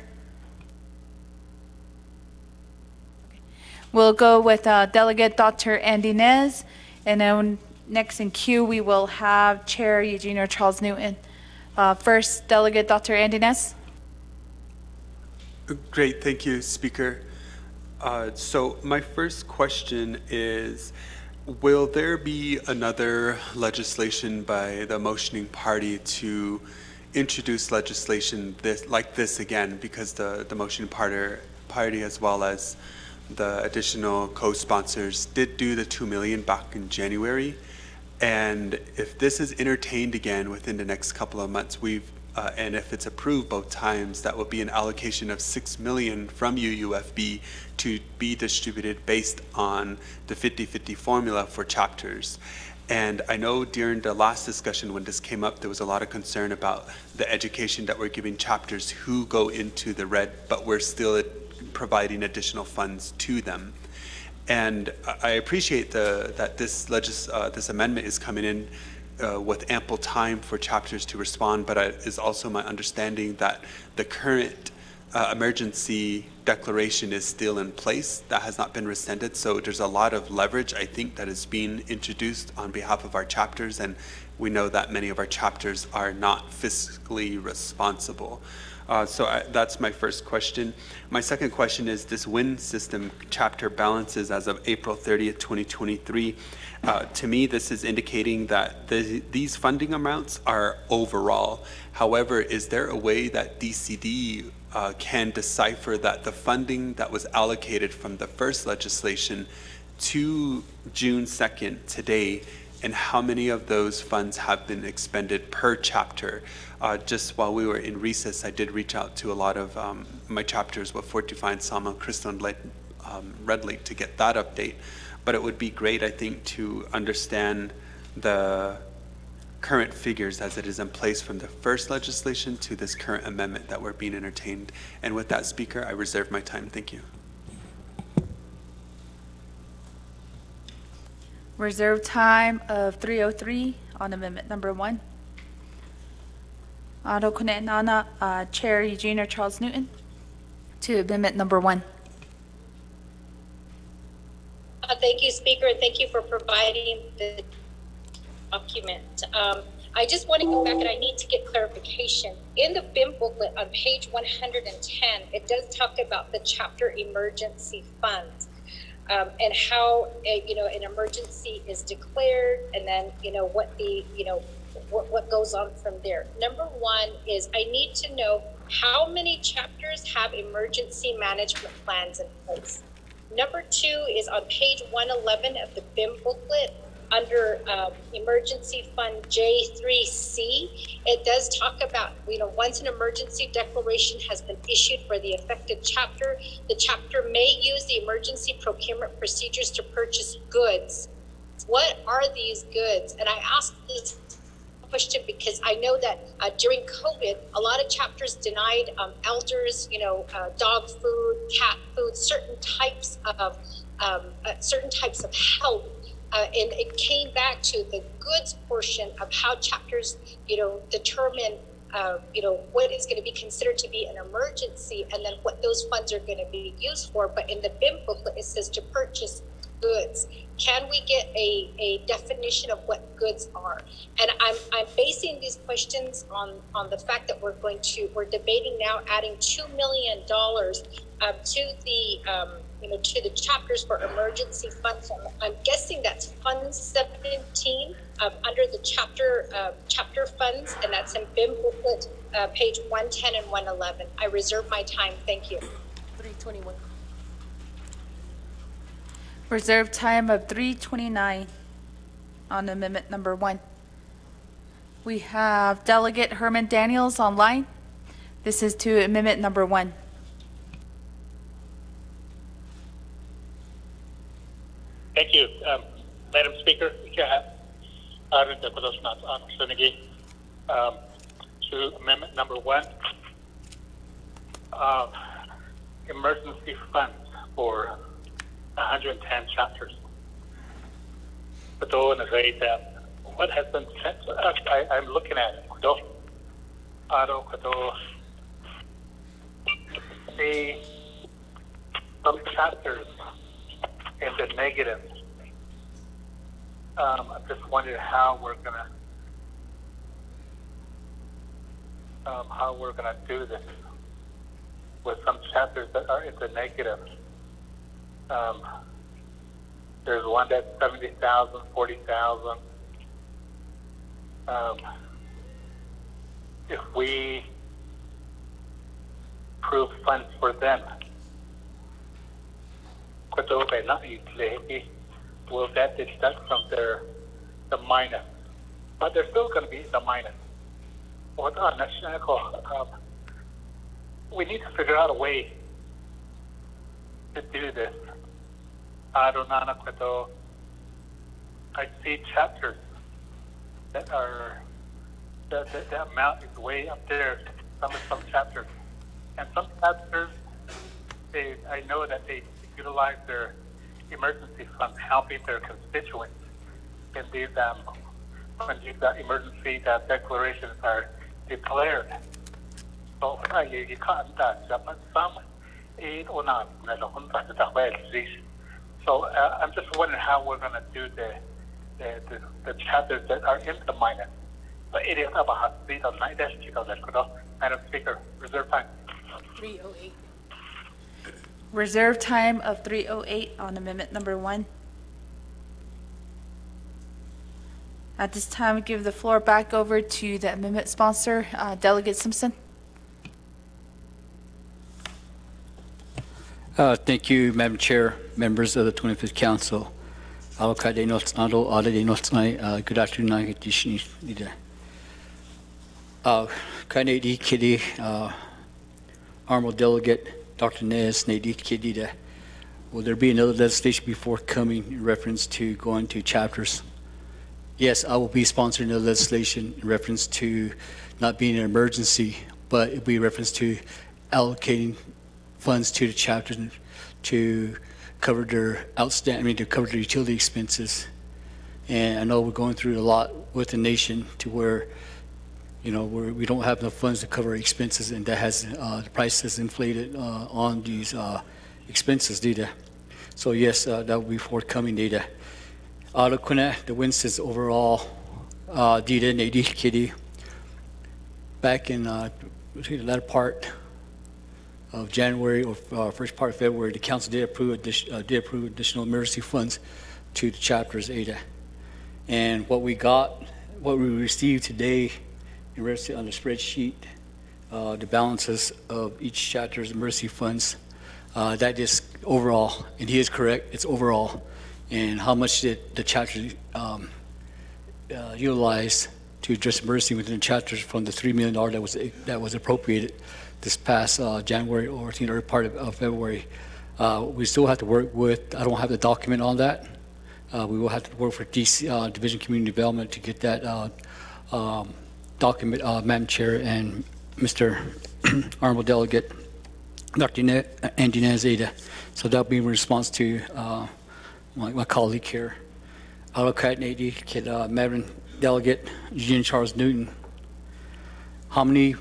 We'll go with Delegate Dr. Andy Nez, and then Next in queue, we will have Chair Eugene or Charles Newton. First, Delegate Dr. Andy Ness. Great, thank you, Speaker. So my first question is, will there be another legislation by the motioning party to introduce legislation like this again? Because the motioning party as well as the additional co-sponsors did do the 2 million back in January. And if this is entertained again within the next couple of months, and if it's approved both times, that will be an allocation of 6 million from UUFB to be distributed based on the 50-50 formula for chapters. And I know during the last discussion when this came up, there was a lot of concern about the education that we're giving chapters who go into the red, but we're still providing additional funds to them. And I appreciate that this amendment is coming in with ample time for chapters to respond, but it is also my understanding that the current emergency declaration is still in place. That has not been rescinded, so there's a lot of leverage, I think, that is being introduced on behalf of our chapters, and we know that many of our chapters are not fiscally responsible. That's my first question. My second question is this WIN system chapter balances as of April 30th, 2023. To me, this is indicating that these funding amounts are overall. However, is there a way that DCD can decipher that the funding that was allocated from the first legislation to June 2nd today, and how many of those funds have been expended per chapter? Just while we were in recess, I did reach out to a lot of my chapters with Fort Defiance, Sama, Crystal, and Red Lake to get that update. But it would be great, I think, to understand the current figures as it is in place from the first legislation to this current amendment that we're being entertained. And with that, Speaker, I reserve my time. Thank you. Reserve time of 3:03 on amendment number 1. Ado Nana, Chair Eugene or Charles Newton to amendment number 1. Thank you, Speaker, and thank you for providing the document. I just want to go back and I need to get clarification. In the BIM booklet on page 110, it does talk about the chapter emergency funds. And how an emergency is declared, and then what the what goes on from there. Number one is I need to know how many chapters have emergency management plans in place. Number two is on page 111 of the BIM booklet under emergency fund J3C. It does talk about, once an emergency declaration has been issued for the affected chapter, the chapter may use the emergency procurement procedures to purchase goods. What are these goods? And I ask this question because I know that during COVID, a lot of chapters denied elders, dog food, cat food, certain types of help. And it came back to the goods portion of how chapters, determine, what is going to be considered to be an emergency, and then what those funds are going to be used for. But in the BIM booklet, it says to purchase goods. Can we get a definition of what goods are? And I'm basing these questions on the fact that we're debating now adding $2 million to the chapters for emergency funds. I'm guessing that's Fund 17 under the chapter funds, and that's in BIM booklet page 110 and 111. I reserve my time. Thank you. 321. Reserve time of 3:29 on amendment number 1. We have Delegate Herman Daniels online. This is to amendment number 1. Thank you, Madam Speaker. To amendment number 1, emergency funds for 110 chapters. But what has been sent to us, I'm looking at it. See some chapters in the negative I'm just wondering how we're gonna do this with some chapters that are in the negative. There's one that's 70,000, 40,000. If we approve funds for them, will that deduct from the minus? But they're still going to be the minus. We need to figure out a way to do this. I see chapters that are the amount is way up there. Some chapters, and some chapters, I know that they utilize their emergency funds, helping their constituents in these when these emergency declarations are declared. So you can't but some aid or not. So I'm just wondering how we're going to do the chapters that are in the minus. But it is about Madam Speaker, reserve time. 308. Reserve time of 3:08 on amendment number 1. At this time, we give the floor back over to the amendment sponsor, Delegate Simpson. Thank you, Madam Chair, members of the 25th Council. Good afternoon. Kanedi Kitty, Honorable Delegate Dr. Nez, Nadi Kedida. Will there be another legislation before coming in reference to going to chapters? Yes, I will be sponsoring another legislation in reference to not being an emergency, but it will be in reference to allocating funds to the chapters to cover their to cover their utility expenses. And I know we're going through a lot with the nation to where, we don't have enough funds to cover expenses, and that has the price has inflated on these expenses data. So yes, that will be forthcoming data. The Winston's overall data Nadi Kitty back in the latter part of January or first part of February, the council did approve additional emergency funds to the chapters ADA. And what we received today in reference on the spreadsheet, the balances of each chapter's emergency funds, that is overall, and he is correct, it's overall. And how much did the chapter utilize to address emergency within the chapters from the $3 million that was appropriated this past January or the early part of February. We still have to work with, I don't have the document on that. We will have to work with DC, Division of Community Development to get that document, Madam Chair and Mr. Honorable Delegate, Dr. Andy Zeta. So that'll be in response to my colleague here. Madam Delegate Eugene Charles Newton. How many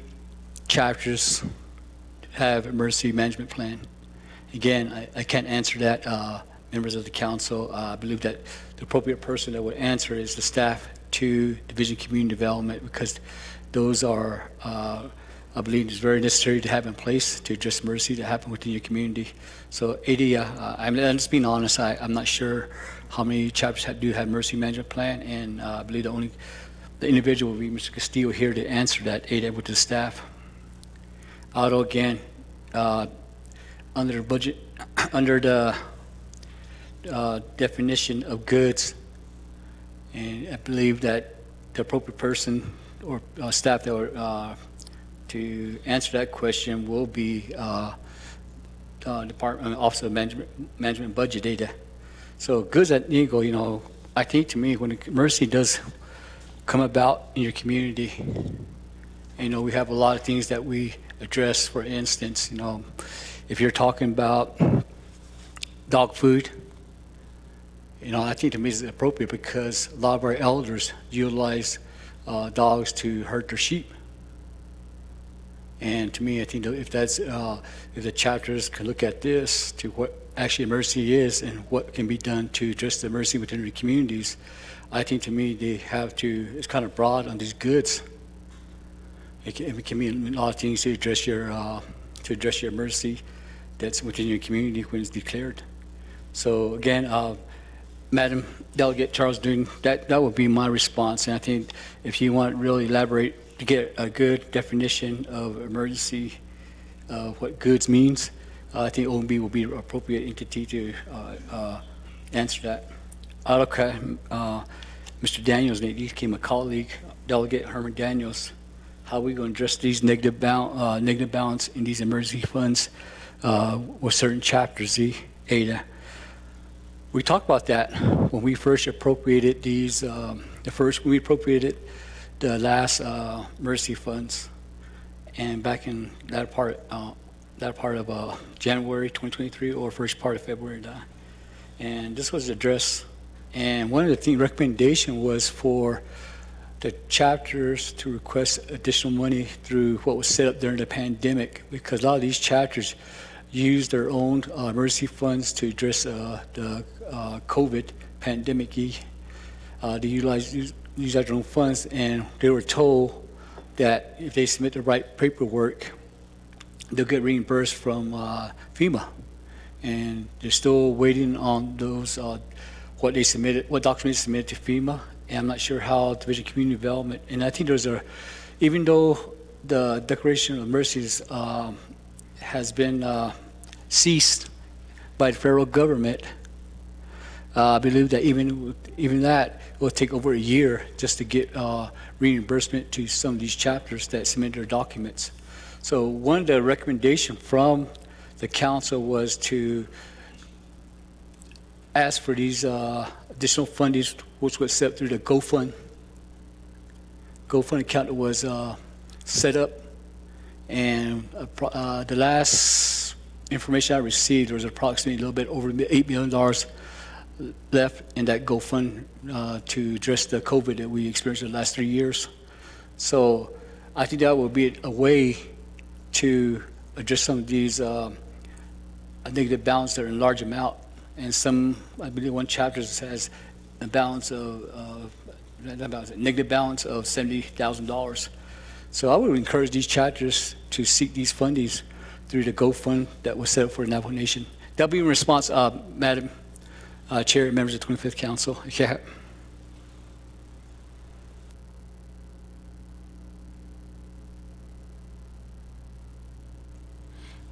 chapters have emergency management plan? Again, I can't answer that, members of the council. I believe that the appropriate person that would answer is the staff to Division of Community Development, because those are, I believe it's very necessary to have in place to address emergency to happen within your community. So 80, I'm just being honest, I'm not sure how many chapters do have emergency management plan, and I believe the individual will be Mr. Castillo here to answer that, 80 with the staff. Auto again, under the budget, under the definition of goods, and I believe that the appropriate person or staff that were to answer that question will be Department Office of Management Budget Data. So goods at Eagle, I think to me when emergency does come about in your community, we have a lot of things that we address. For instance, if you're talking about dog food, I think to me it's appropriate because a lot of our elders utilize dogs to herd their sheep. And to me, I think if the chapters can look at this to actually emergency is and what can be done to address the emergency within the communities, I think to me they have to, it's kind of broad on these goods. It can mean a lot of things to address your emergency that's within your community when it's declared. So again, Madam Delegate Charles Newton, that would be my response. And I think if you want to really elaborate to get a good definition of emergency, what goods means, I think OMB will be the appropriate entity to answer that. Okay, Mr. Daniels, he became a colleague, Delegate Herman Daniels. How are we going to address these negative balance in these emergency funds with certain chapters, Ada? We talked about that when we first appropriated these, when we appropriated the last emergency funds, and back in that part of January 2023 or first part of February. And this was addressed, and one of the recommendation was for the chapters to request additional money through what was set up during the pandemic, because a lot of these chapters use their own emergency funds to address the COVID pandemic. They use their own funds, and they were told that if they submit the right paperwork, they'll get reimbursed from FEMA. And they're still waiting on those, what documents submitted to FEMA. And I'm not sure how Division of Community Development, and I think even though the Declaration of Emergencies has been ceased by the federal government, I believe that even that will take over a year just to get reimbursement to some of these chapters that submitted their documents. So one of the recommendations from the council was to ask for these additional funding, which was set up through the GoFund account that was set up. And the last information I received, there was approximately a little bit over $8 million left in that GoFund to address the COVID that we experienced in the last 3 years. So I think that would be a way to address some of these negative balance that are in large amount. And some, I believe one chapter has a balance negative balance of $70,000. So I would encourage these chapters to seek these fundings through the GoFund that was set up for the Navajo Nation. That'll be in response, Madam Chair and members of the 25th Council. Yeah.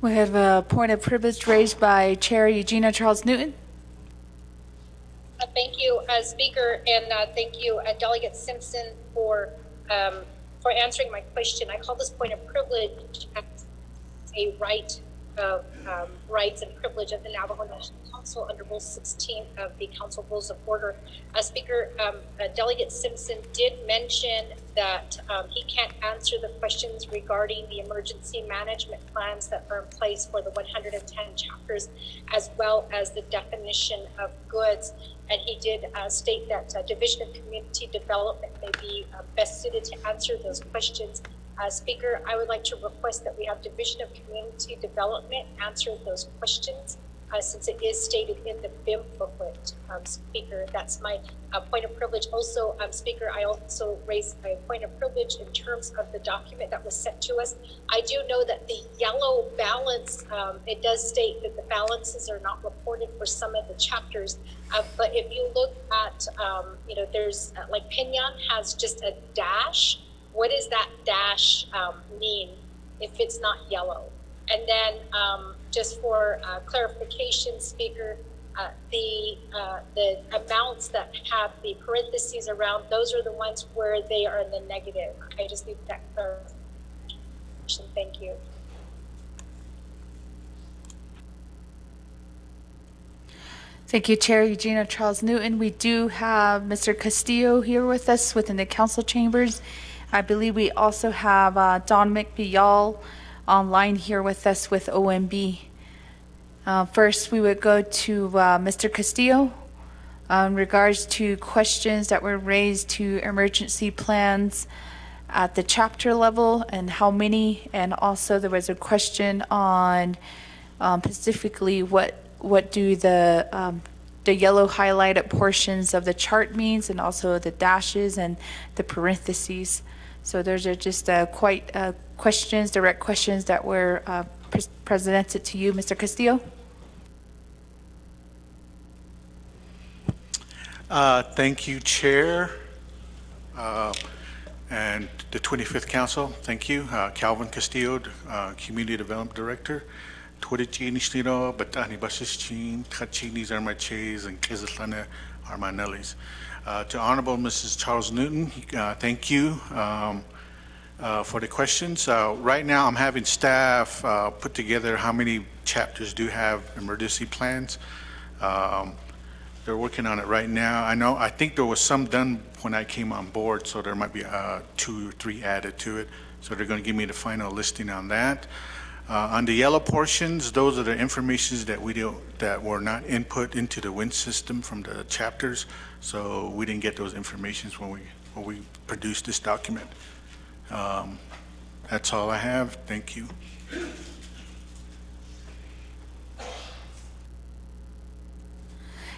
We have a point of privilege raised by Chair Eugenia Charles Newton. Thank you, Speaker, and thank you, Delegate Simpson, for answering my question. I call this point of privilege as a right of rights and privilege of the Navajo Nation Council under Rule 16 of the Council Rules of Order. Speaker, Delegate Simpson did mention that he can't answer the questions regarding the emergency management plans that are in place for the 110 chapters, as well as the definition of goods. And he did state that Division of Community Development may be best suited to answer those questions. Speaker, I would like to request that we have Division of Community Development answer those questions since it is stated in the BIM booklet. Speaker, that's my point of privilege. Also, Speaker, I also raised a point of privilege in terms of the document that was sent to us. I do know that the yellow balance, it does state that the balances are not reported for some of the chapters. But if you look at, there's like Pinyon has just a dash. What does that dash mean if it's not yellow? And then just for clarification, Speaker, the amounts that have the parentheses around, those are the ones where they are in the negative. I just need that clarification. Thank you. Thank you, Chair Eugenia Charles Newton. We do have Mr. Castillo here with us within the council chambers. I believe we also have Don McBeal online here with us with OMB. First, we would go to Mr. Castillo in regards to questions that were raised to emergency plans at the chapter level and how many, and also there was a question on specifically what what do the yellow highlighted portions of the chart means, and also the dashes and the parentheses. So those are just quite questions, direct questions that were presented to you, Mr. Castillo. Thank you, Chair, and the 25th Council. Thank you. Calvin Castillo, Community Development Director. Twitichi Nishniro, Batani Basishin, Kachinis are my Chays, and Kizatlana are my Nellies. To Honorable Mrs. Charles Newton, thank you for the questions. Right now, I'm having staff put together how many chapters do have emergency plans. They're working on it right now. I think there was some done when I came on board, so there might be 2 or 3 added to it. So they're going to give me the final listing on that. On the yellow portions, those are the informations that that were not input into the WIN system from the chapters. So we didn't get those informations when we produced this document. That's all I have. Thank you.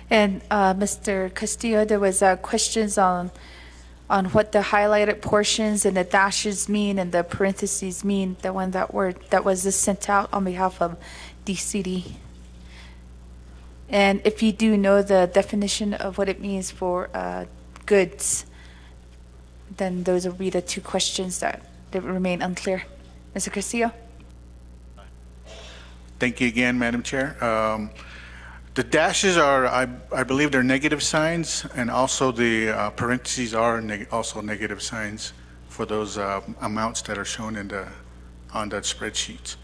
And Mr. Castillo, there was questions on what the highlighted portions and the dashes mean and the parentheses mean, the one that was just sent out on behalf of DCD. And if you do know the definition of what it means for goods, then those will be the 2 questions that remain unclear. Mr. Castillo? Thank you again, Madam Chair. The dashes are, I believe they're negative signs, and also the parentheses are also negative signs for those amounts that are shown on that spreadsheet.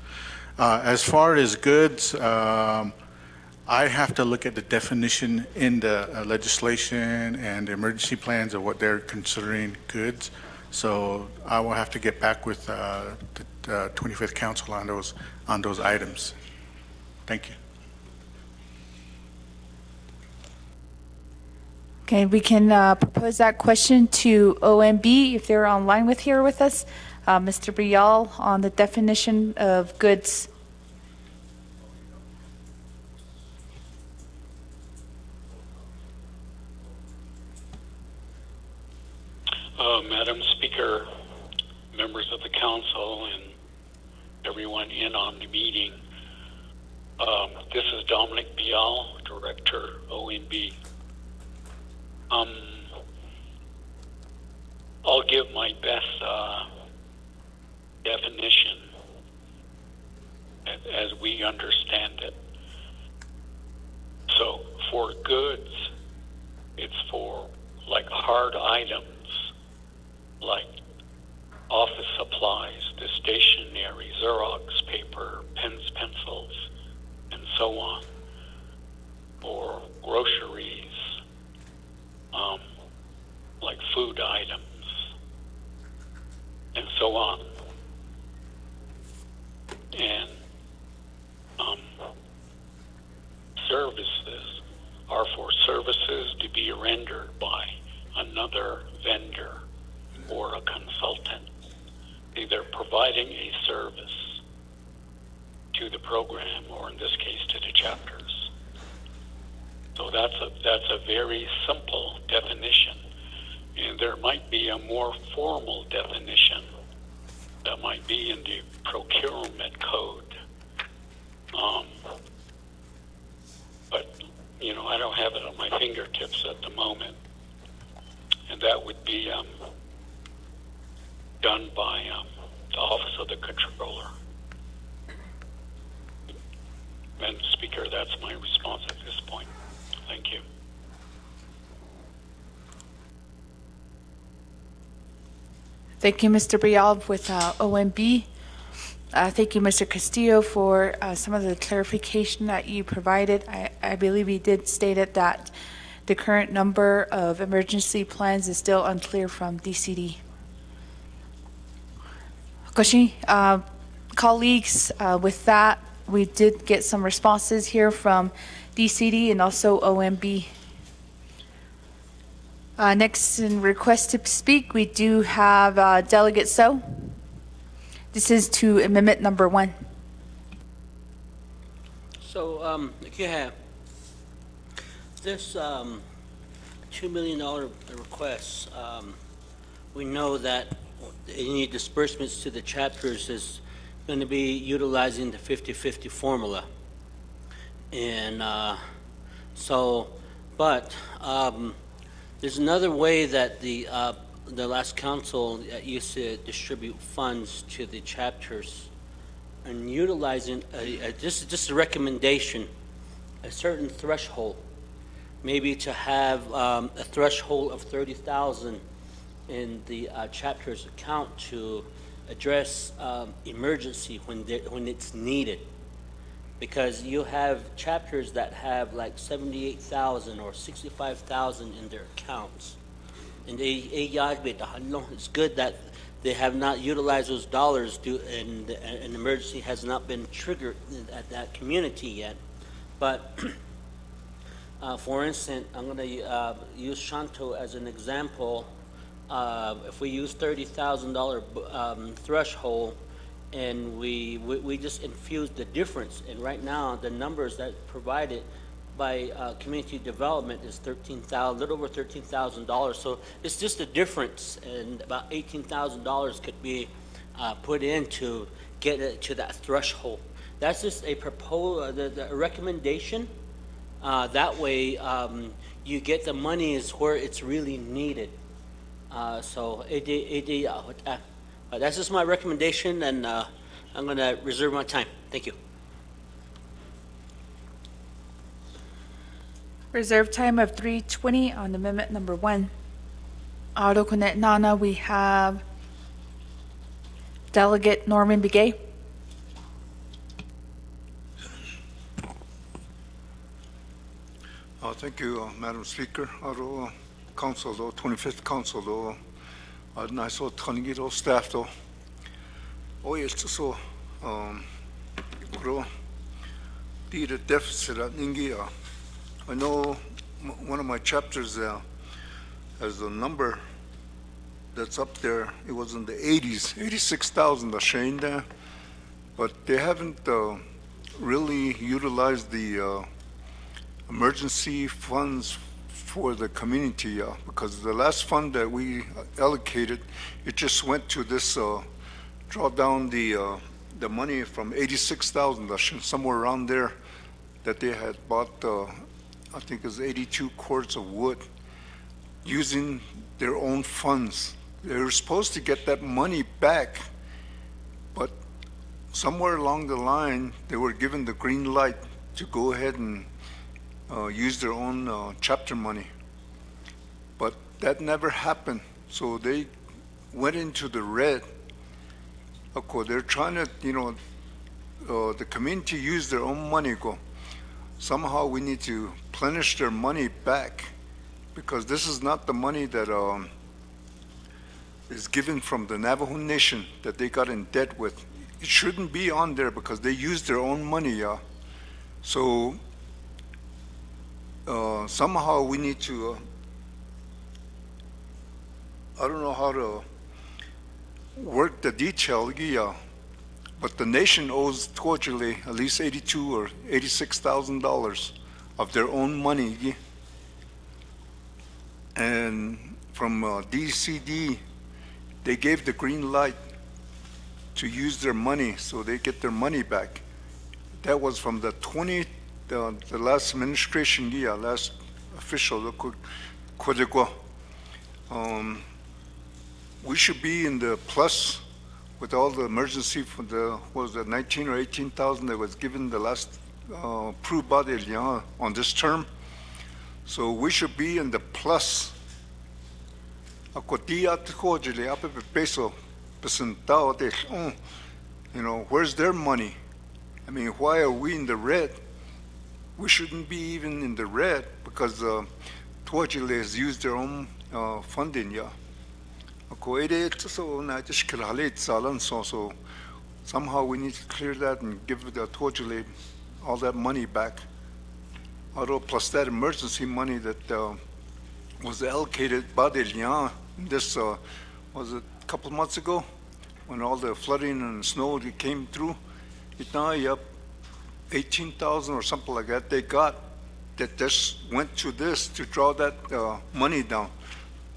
As far as goods, I have to look at the definition in the legislation and the emergency plans of what they're considering goods. So I will have to get back with the 25th Council on those items. Thank you. Okay, we can propose that question to OMB if they're online here with us. Mr. Brial on the definition of goods. Madam Speaker, members of the council, and everyone in on the meeting. This is Dominic Bial, Director, OMB. I'll give my best definition as we understand it. So for goods, it's for like hard items, like office supplies, the stationery, Xerox paper, pens, pencils, and so on, or groceries, like food items, and so on. And services are for services to be rendered by another vendor or a consultant, either providing a service to the program or in this case to the chapters. So that's a very simple definition, and there might be a more formal definition that might be in the procurement code. But I don't have it on my fingertips at the moment, and that would be done by the Office of the Controller. Madam Speaker, that's my response at this point. Thank you. Thank you, Mr. Brial with OMB. Thank you, Mr. Castillo, for some of the clarification that you provided. I believe you did state it that the current number of emergency plans is still unclear from DCD. Koshi, colleagues, with that, we did get some responses here from DCD and also OMB. Next, in request to speak, we do have Delegate So. This is to amendment number 1. So, yeah, this $2 million request, we know that any disbursements to the chapters is going to be utilizing the 50/50 formula. And but there's another way that the last council used to distribute funds to the chapters, and utilizing this is just a recommendation, a certain threshold, maybe to have a threshold of 30,000 in the chapter's account to address emergency when it's needed. Because you have chapters that have like 78,000 or 65,000 in their accounts. And it's good that they have not utilized those dollars and an emergency has not been triggered at that community yet. But for instance, I'm going to use Shanto as an example. If we use $30,000 threshold, and we just infuse the difference. And right now, the numbers that provided by community development is a little over $13,000. So it's just a difference, and about $18,000 could be put in to get it to that threshold. That's just a the recommendation. That way, you get the money is where it's really needed. That's just my recommendation, and I'm going to reserve my time. Thank you. Reserve time of 3:20 on amendment number 1. Auto Connect Nana, we have Delegate Norman Begay. Thank you, Madam Speaker. Auto Council, 25th Council, nice old staff, though. Oh, yes, so, the deficit at Ningia. I know one of my chapters has a number that's up there. It was in the 80s, 86,000 Shane there, but they haven't really utilized the emergency funds for the community, because the last fund that we allocated, it just went to this draw down the money from 86,000, somewhere around there, that they had bought, I think it was 82 cords of wood, using their own funds. They were supposed to get that money back, but somewhere along the line, they were given the green light to go ahead and use their own chapter money. But that never happened, so they went into the red. Of course, they're trying to, the community use their own money. Somehow we need to plenish their money back, because this is not the money that is given from the Navajo Nation that they got in debt with. It shouldn't be on there because they use their own money, So somehow we need to, I don't know how to work the detail, but the nation owes Tortually at least $82,000 or $86,000 of their own money. And from DCD, they gave the green light to use their money, so they get their money back. That was from the last administration, last official. We should be in the plus with all the emergency for the, what was it, 19 or 18,000 that was given the last approved body on this term. So we should be in the plus. Where's their money? I mean, why are we in the red? We shouldn't be even in the red, because Tuajile has used their own funding, So somehow we need to clear that and give the Tuajile all that money back. Plus that emergency money that was allocated by the this was it a couple of months ago when all the flooding and snow that came through. 18,000 or something like that they got, that just went to this to draw that money down.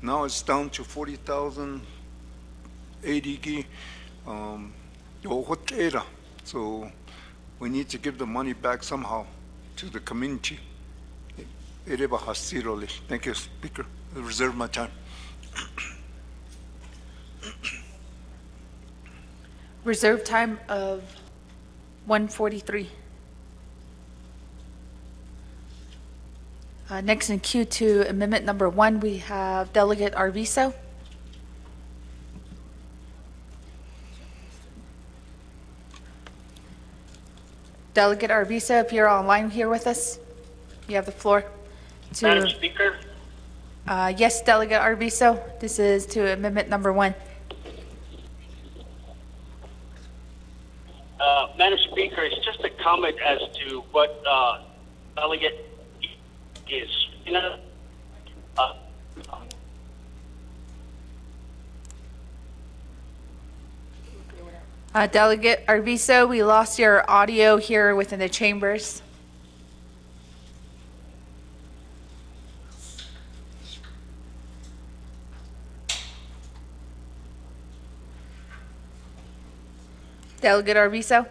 Now it's down to 40,080. So we need to give the money back somehow to the community. Thank you, Speaker. I reserve my time. Reserve time of 1:43. Next in queue to amendment number 1, we have Delegate Arvizo. Delegate Arvizo, if you're online here with us, you have the floor. Madam Speaker, Yes, Delegate Arvizo, this is to amendment number 1. Madam Speaker, it's just a comment as to what delegate is. Delegate Arvizo, we lost your audio here within the chambers. Delegate Arvizo?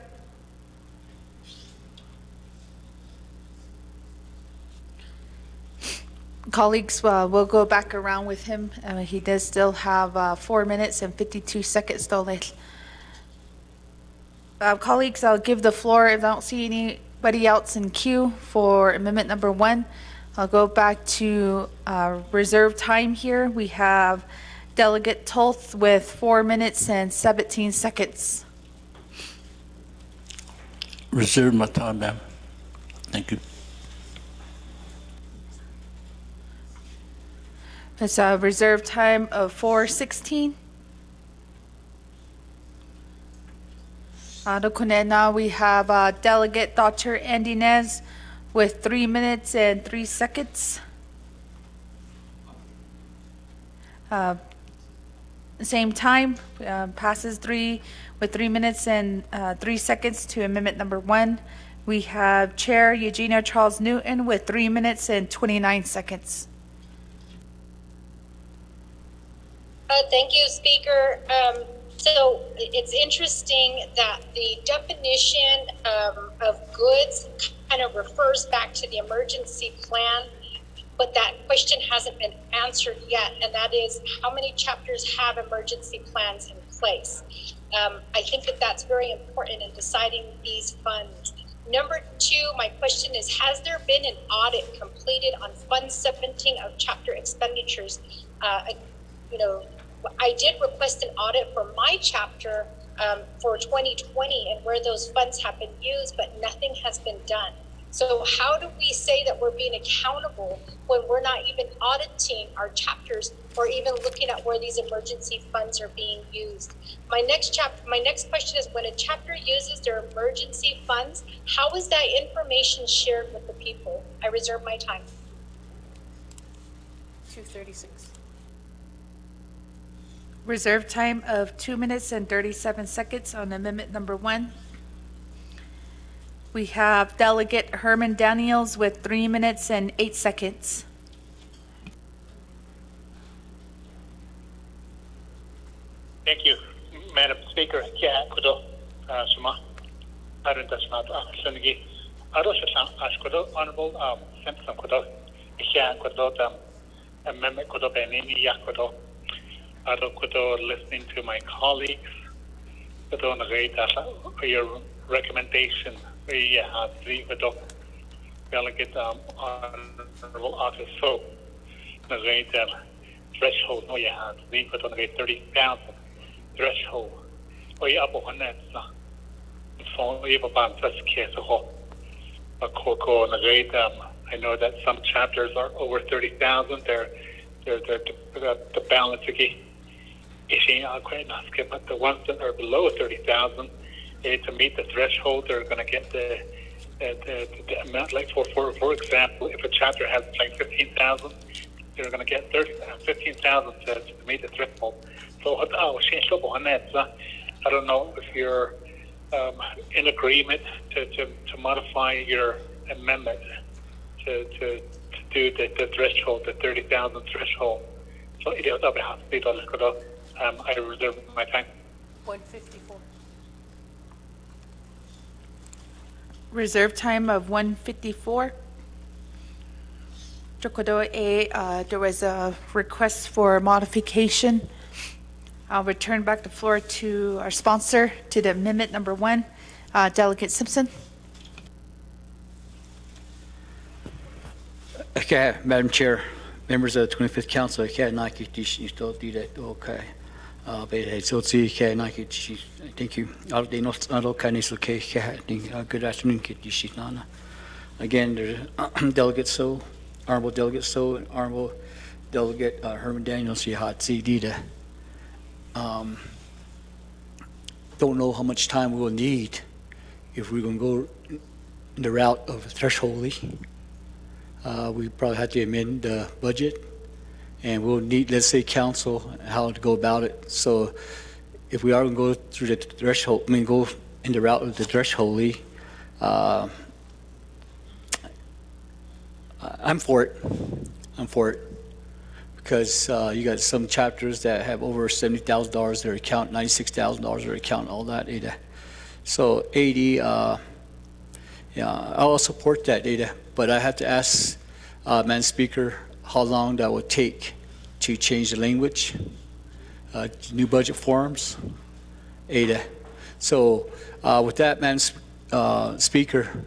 Colleagues, we'll go back around with him. He does still have 4 minutes and 52 seconds still left. Colleagues, I'll give the floor if I don't see anybody else in queue for amendment number 1. I'll go back to reserve time here. We have Delegate Tolth with 4 minutes and 17 seconds. Reserve my time, ma'am. Thank you. It's a reserve time of 4:16. Now we have Delegate Dr. Andinez with 3 minutes and 3 seconds. Same time, passes 3 with 3 minutes and 3 seconds to amendment number 1. We have Chair Eugenia Charles Newton with 3 minutes and 29 seconds. Thank you, Speaker. So it's interesting that the definition of goods kind of refers back to the emergency plan, but that question hasn't been answered yet, and that is how many chapters have emergency plans in place. I think that that's very important in deciding these funds. Number 2, my question is, has there been an audit completed on Fund 17 of chapter expenditures? I did request an audit for my chapter for 2020 and where those funds have been used, but nothing has been done. So how do we say that we're being accountable when we're not even auditing our chapters or even looking at where these emergency funds are being used? My next question is, when a chapter uses their emergency funds, how is that information shared with the people? I reserve my time. 2:36. Reserve time of 2 minutes and 37 seconds on amendment number 1. We have Delegate Herman Daniels with 3 minutes and 8 seconds. Thank you, Madam Speaker. Yeah, kudo Shuma. Arun Dashnat Sungi. Aroshan Ashkudo, Honorable Simpson Kudo. Yeah, kudo amendment kudo Benini Yakudo. Listening to my colleagues, your recommendation, we have Delegate Honorable Office So, threshold, no, you have 30,000 threshold. Oh, yeah, but when that's so, we have a band first case of hope. I know that some chapters are over 30,000, they're the balance again. But the ones that are below 30,000, to meet the threshold, they're going to get the amount. Like for example, if a chapter has like 15,000, they're going to get 15,000 to meet the threshold. So I don't know if you're in agreement to modify your amendment to do the threshold, the 30,000 threshold. So I reserve my time. 154. Reserve time of 154. Chokodo A, there was a request for modification. I'll return back the floor to our sponsor to the amendment number 1. Delegate Simpson. Okay, Madam Chair, members of the 25th Council, okay, Nike, you still do that, okay. So thank you. Good afternoon, again, Delegate So, Honorable Delegate So, and Honorable Delegate Herman Daniels, don't know how much time we will need if we're going to go the route of thresholding. We probably have to amend the budget, and we'll need, let's say, council, how to go about it. So if we are going to go through the threshold, go in the route of the thresholding, I'm for it. I'm for it. Because you got some chapters that have over $70,000 their account, $96,000 their account, all that data. So 80, yeah, I'll support that data, but I have to ask, Madam Speaker, how long that would take to change the language, new budget forms, ADA. So with that, Madam Speaker,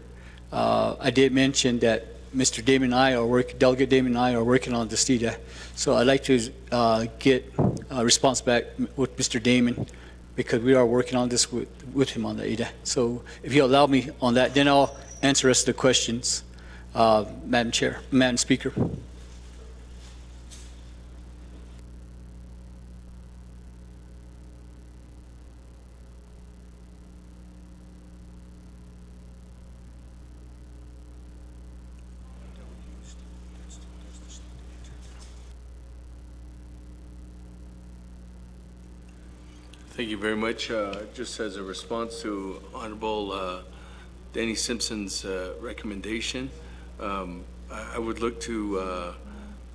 I did mention that Mr. Damon and I are Delegate Damon and I are working on this data. So I'd like to get a response back with Mr. Damon, because we are working on this with him on the ADA. So if you allow me on that, then I'll answer the rest of the questions, Madam Speaker. Thank you very much. Just as a response to Honorable Danny Simpson's recommendation, I would look to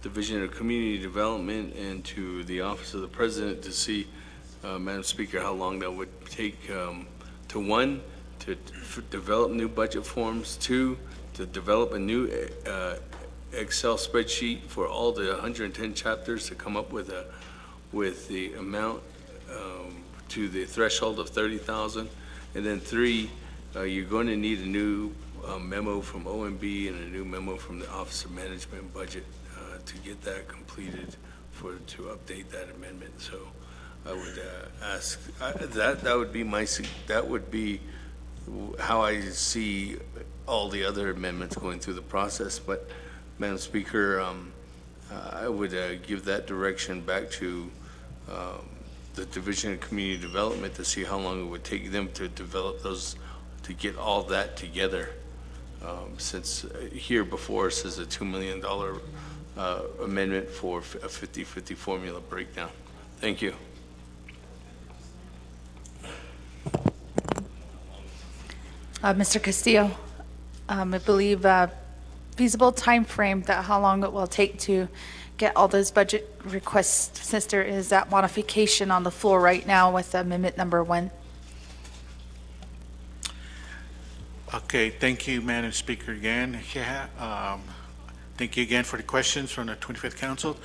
Division of Community Development and to the Office of the President to see, Madam Speaker, how long that would take to, one, to develop new budget forms, two, to develop a new Excel spreadsheet for all the 110 chapters to come up with the amount to the threshold of 30,000, and then three, you're going to need a new memo from OMB and a new memo from the Office of Management and Budget to get that completed to update that amendment. So I would ask that would be how I see all the other amendments going through the process. But Madam Speaker, I would give that direction back to the Division of Community Development to see how long it would take them to develop those, to get all that together. Since here before us is a $2 million amendment for a 50-50 formula breakdown. Thank you. Mr. Castillo, I believe feasible time frame that how long it will take to get all those budget requests, since there is that modification on the floor right now with amendment number 1. Okay, thank you, Madam Speaker, again. Yeah, thank you again for the questions from the 25th Council.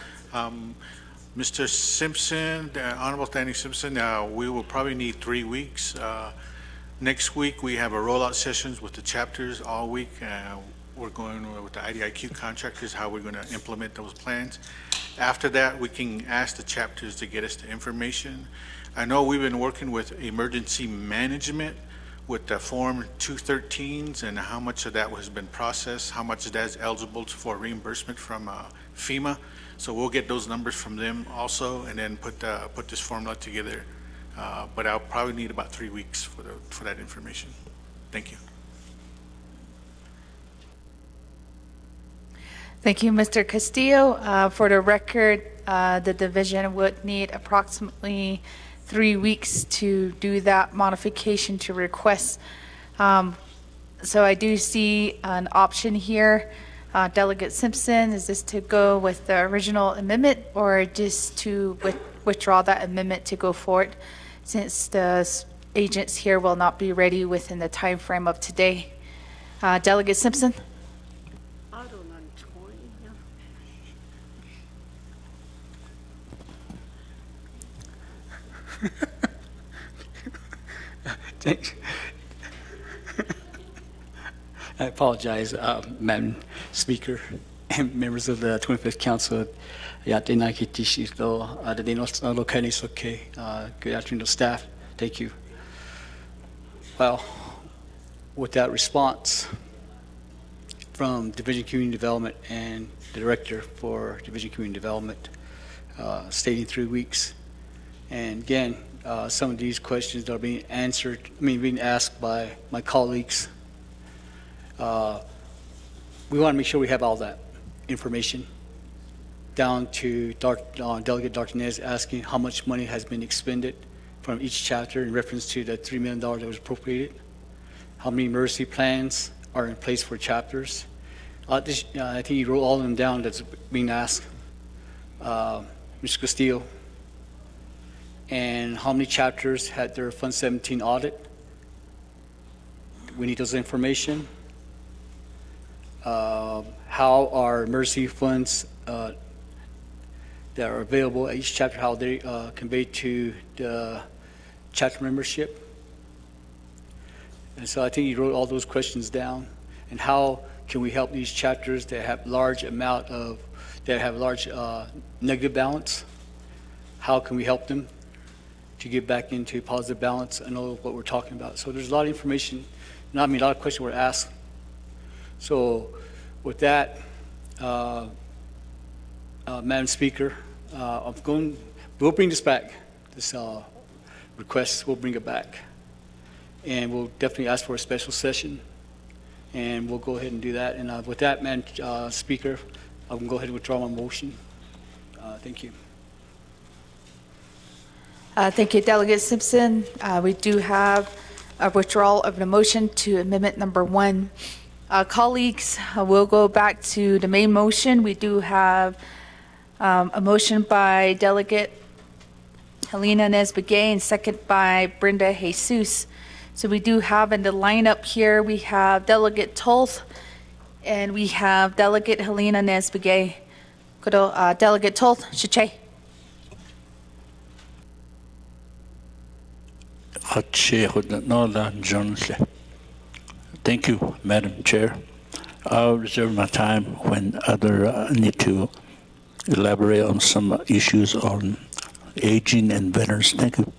Mr. Simpson, the Honorable Danny Simpson, we will probably need 3 weeks. Next week, we have a rollout sessions with the chapters all week. We're going with the IDIQ contractors, how we're going to implement those plans. After that, we can ask the chapters to get us the information. I know we've been working with emergency management with the Form 213s and how much of that has been processed, how much of that is eligible for reimbursement from FEMA. So we'll get those numbers from them also, and then put this formula together. But I'll probably need about 3 weeks for that information. Thank you. Thank you, Mr. Castillo. For the record, the division would need approximately 3 weeks to do that modification to request. So I do see an option here. Delegate Simpson, is this to go with the original amendment or just to withdraw that amendment to go forward, since the agents here will not be ready within the time frame of today? Delegate Simpson? Thanks. I apologize, Madam Speaker and members of the 25th Council. Good afternoon, staff. Thank you. Well, with that response from Division Community Development and the Director for Division Community Development stating 3 weeks, and again, some of these questions are being being asked by my colleagues. We want to make sure we have all that information, down to Delegate Dr. Nez asking how much money has been expended from each chapter in reference to the $3 million that was appropriated, how many emergency plans are in place for chapters. I think you wrote all of them down that's being asked, Mr. Castillo, and how many chapters had their Fund 17 audit. We need those information. How are emergency funds that are available at each chapter, how they convey to the chapter membership. And so I think you wrote all those questions down. And how can we help these chapters that have large negative balance? How can we help them to get back into positive balance? I know what we're talking about. So there's a lot of information, a lot of questions were asked. So with that, Madam Speaker, we'll bring this back, this request, we'll bring it back. And we'll definitely ask for a special session, and we'll go ahead and do that. And with that, Madam Speaker, I can go ahead and withdraw my motion. Thank you. Thank you, Delegate Simpson. We do have a withdrawal of the motion to amendment number 1. Colleagues, we'll go back to the main motion. We do have a motion by Delegate Helena Nesbegay and second by Brenda Jesus. So we do have in the lineup here, we have Delegate Toth and we have Delegate Helena Nesbegay. Delegate Toth, Shiche. Thank you, Madam Chair. I'll reserve my time when other need to elaborate on some issues on aging and veterans. Thank you.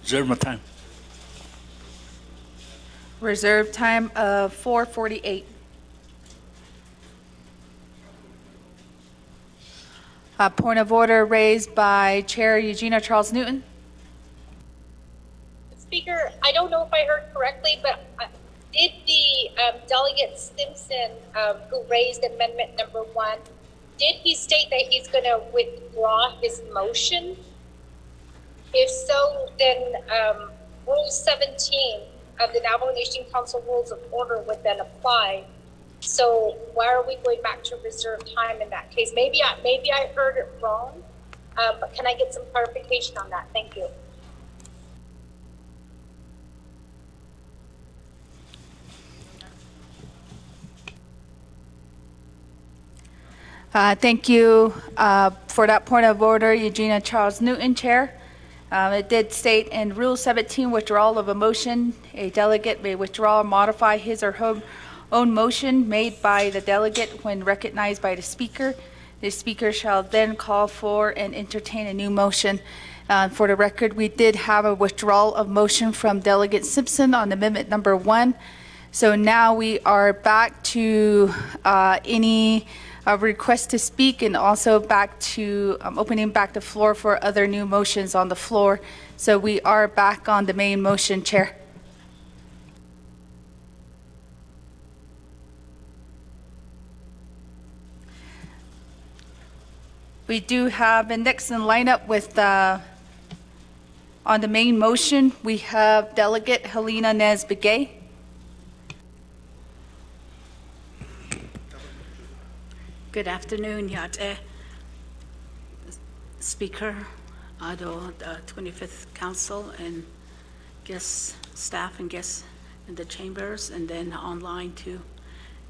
Reserve my time. Reserve time of 4:48. Point of order raised by Chair Eugenia Charles Newton. Speaker, I don't know if I heard correctly, but did the Delegate Simpson, who raised amendment number 1, did he state that he's going to withdraw his motion? If so, then Rule 17 of the Navajo Nation Council Rules of Order would then apply. So why are we going back to reserve time in that case? Maybe I heard it wrong, but can I get some clarification on that? Thank you. Thank you for that point of order, Eugenia Charles Newton, Chair. It did state in Rule 17, withdrawal of a motion, a delegate may withdraw or modify his or her own motion made by the delegate when recognized by the speaker. The speaker shall then call for and entertain a new motion. For the record, we did have a withdrawal of motion from Delegate Simpson on amendment number 1. So now we are back to any request to speak, and also back to opening back the floor for other new motions on the floor. So we are back on the main motion, Chair. We do have, and next in lineup with, on the main motion, we have Delegate Helena Nez-Begay. Good afternoon, Yate. Speaker, Ado, the 25th Council, and guests, staff and guests in the chambers, and then online too.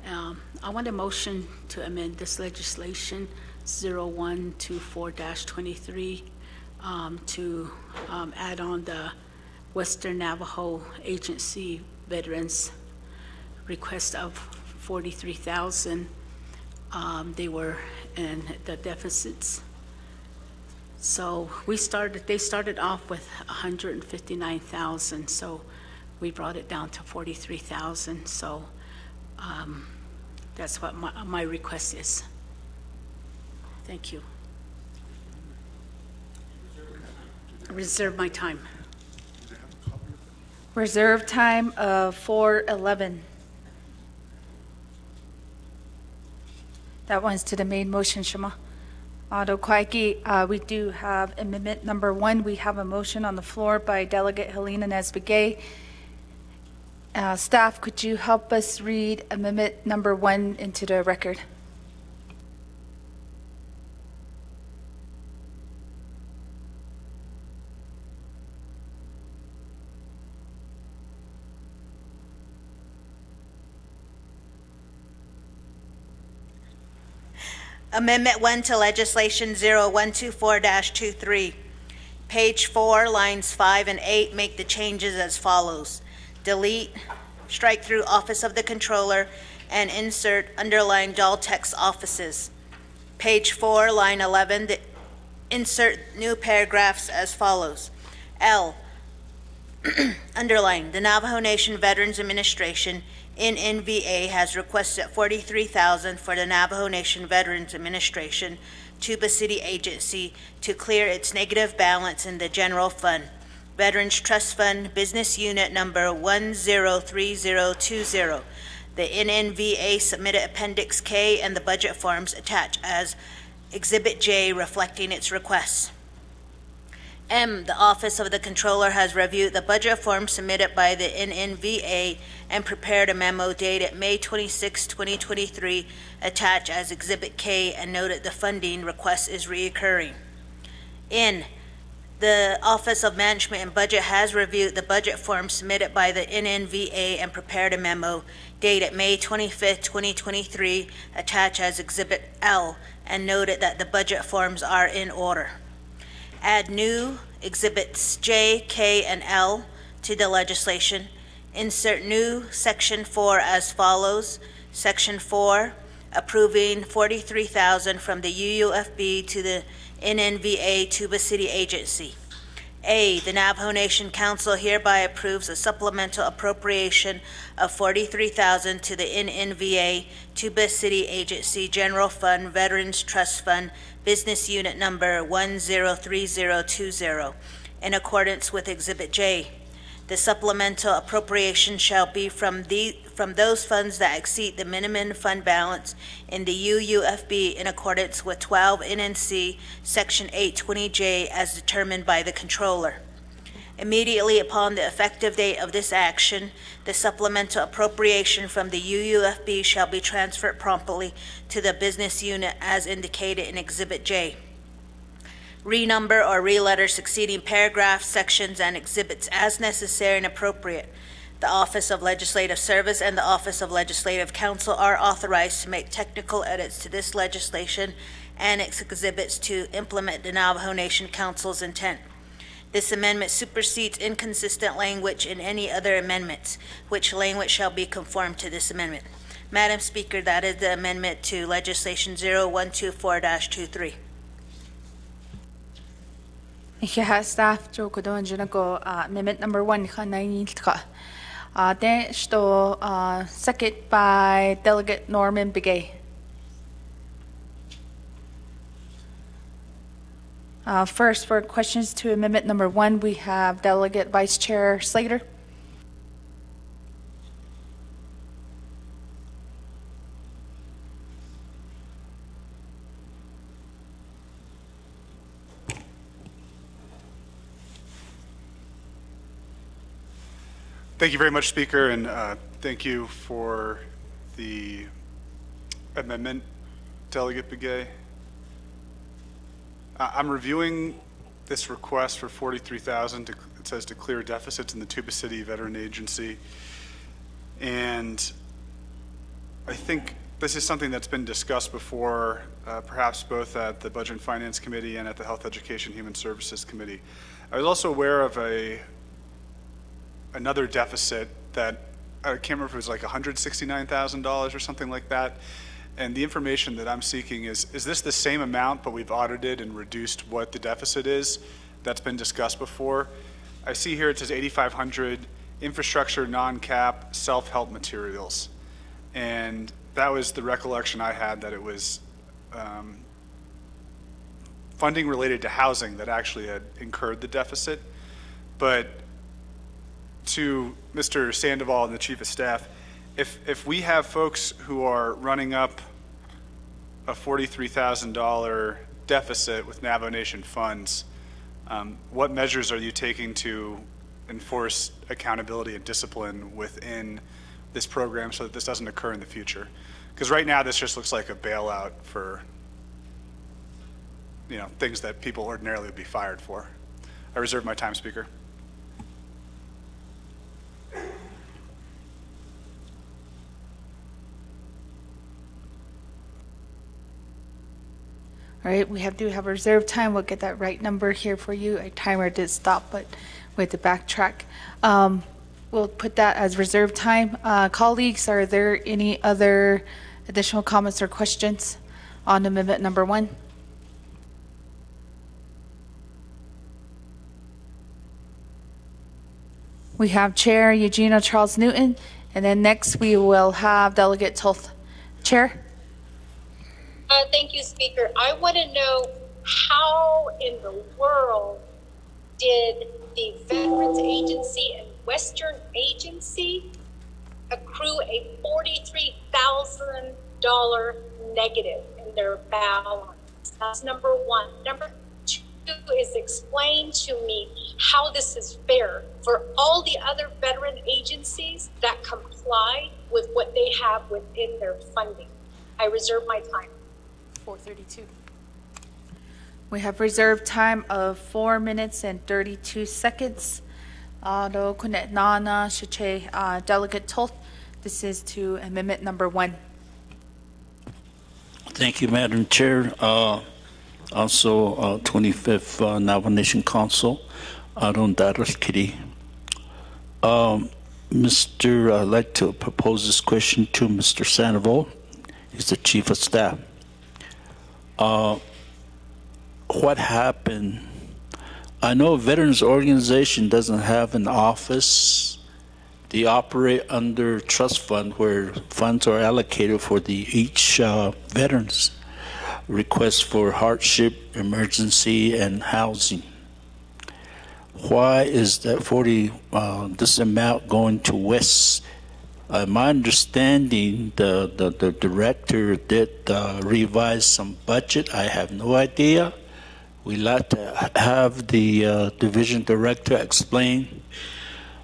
I want a motion to amend this legislation 0124-23 to add on the Western Navajo Agency veterans request of 43,000. They were in the deficits. So they started off with 159,000, so we brought it down to 43,000. So that's what my request is. Thank you. Reserve my time. Reserve time of 4:11. That one's to the main motion, Shema. Ado Kwaiki, we do have amendment number 1. We have a motion on the floor by Delegate Helena Nez-Begay. Staff, could you help us read amendment number 1 into the record? Amendment 1 to legislation 0124-23. Page 4, lines 5 and 8 make the changes as follows. Delete, strike through Office of the Controller, and insert underlined all text offices. Page 4, line 11, insert new paragraphs as follows. L, underline, the Navajo Nation Veterans Administration NNVA has requested $43,000 for the Navajo Nation Veterans Administration, Tuba City Agency, to clear its negative balance in the general fund. Veterans Trust Fund, Business Unit Number 103020. The NNVA submitted Appendix K and the budget forms attached as Exhibit J reflecting its requests. M, the Office of the Controller has reviewed the budget form submitted by the NNVA and prepared a memo dated May 26, 2023, attached as Exhibit K, and noted the funding request is reoccurring. N, the Office of Management and Budget has reviewed the budget form submitted by the NNVA and prepared a memo dated May 25, 2023, attached as Exhibit L, and noted that the budget forms are in order. Add new Exhibits J, K, and L to the legislation. Insert new Section 4 as follows. Section 4, approving $43,000 from the UUFB to the NNVA Tuba City Agency. A, the Navajo Nation Council hereby approves a supplemental appropriation of $43,000 to the NNVA Tuba City Agency General Fund Veterans Trust Fund Business Unit Number 103020 in accordance with Exhibit J. The supplemental appropriation shall be from those funds that exceed the minimum fund balance in the UUFB in accordance with 12 NNC Section 820J as determined by the Controller. Immediately upon the effective date of this action, the supplemental appropriation from the UUFB shall be transferred promptly to the business unit as indicated in Exhibit J. Renumber or reletter succeeding paragraphs, sections, and exhibits as necessary and appropriate. The Office of Legislative Service and the Office of Legislative Counsel are authorized to make technical edits to this legislation and its exhibits to implement the Navajo Nation Council's intent. This amendment supersedes inconsistent language in any other amendments, which language shall be conformed to this amendment. Madam Speaker, that is the amendment to legislation 0124-23. Yeah, staff, Joko Don Junako, amendment number 1, then, second by Delegate Norman Begay. First, for questions to amendment number 1, we have Delegate Vice Chair Slater. Thank you very much, Speaker, and thank you for the amendment, Delegate Begay. I'm reviewing this request for $43,000. It says to clear deficits in the Tuba City Veteran Agency, and I think this is something that's been discussed before, perhaps both at the Budget and Finance Committee and at the Health, Education, Human Services Committee. I was also aware of another deficit that I can't remember if it was like $169,000 or something like that. And the information that I'm seeking is this the same amount, but we've audited and reduced what the deficit is that's been discussed before? I see here it says 8,500 infrastructure, non-cap, self-help materials. And that was the recollection I had, that it was funding related to housing that actually had incurred the deficit. But to Mr. Sandoval and the Chief of Staff, if we have folks who are running up a $43,000 deficit with Navajo Nation funds, what measures are you taking to enforce accountability and discipline within this program so that this doesn't occur in the future? Because right now this just looks like a bailout for, you know, things that people ordinarily would be fired for. I reserve my time, Speaker. All right, we do have reserve time. We'll get that right number here for you. A timer did stop, but we have to backtrack. We'll put that as reserve time. Colleagues, are there any other additional comments or questions on amendment number 1? We have Chair Eugenia Charles Newton, and then next we will have Delegate Toth. Chair? Thank you, Speaker. I want to know, how in the world did the Veterans Agency and Western Agency accrue a $43,000 negative in their balance? That's number 1. Number 2 is explain to me how this is fair for all the other veteran agencies that comply with what they have within their funding. I reserve my time. 4:32. We have reserved time of 4 minutes and 32 seconds. Delegate Toth, this is to amendment number 1. Thank you, Madam Chair. Also, 25th Navajo Nation Council, Aaron Kitty. I'd like to propose this question to Mr. Sandoval. He's the Chief of Staff. What happened? I know a veterans organization doesn't have an office. They operate under trust fund where funds are allocated for each veterans request for hardship, emergency, and housing. Why is that this amount going to West? My understanding, the director did revise some budget. I have no idea. We'd like to have the division director explain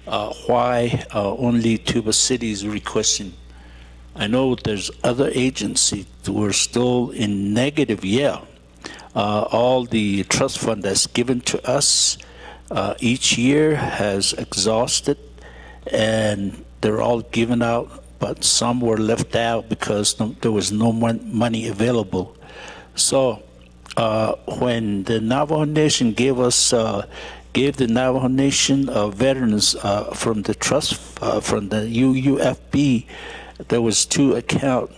why only Tuba City is requesting. I know there's other agencies who are still in negative. All the trust fund that's given to us each year has exhausted, and they're all given out, but some were left out because there was no money available. So when the Navajo Nation gave the Navajo Nation veterans from the trust, from the UUFB, there was 2 accounts.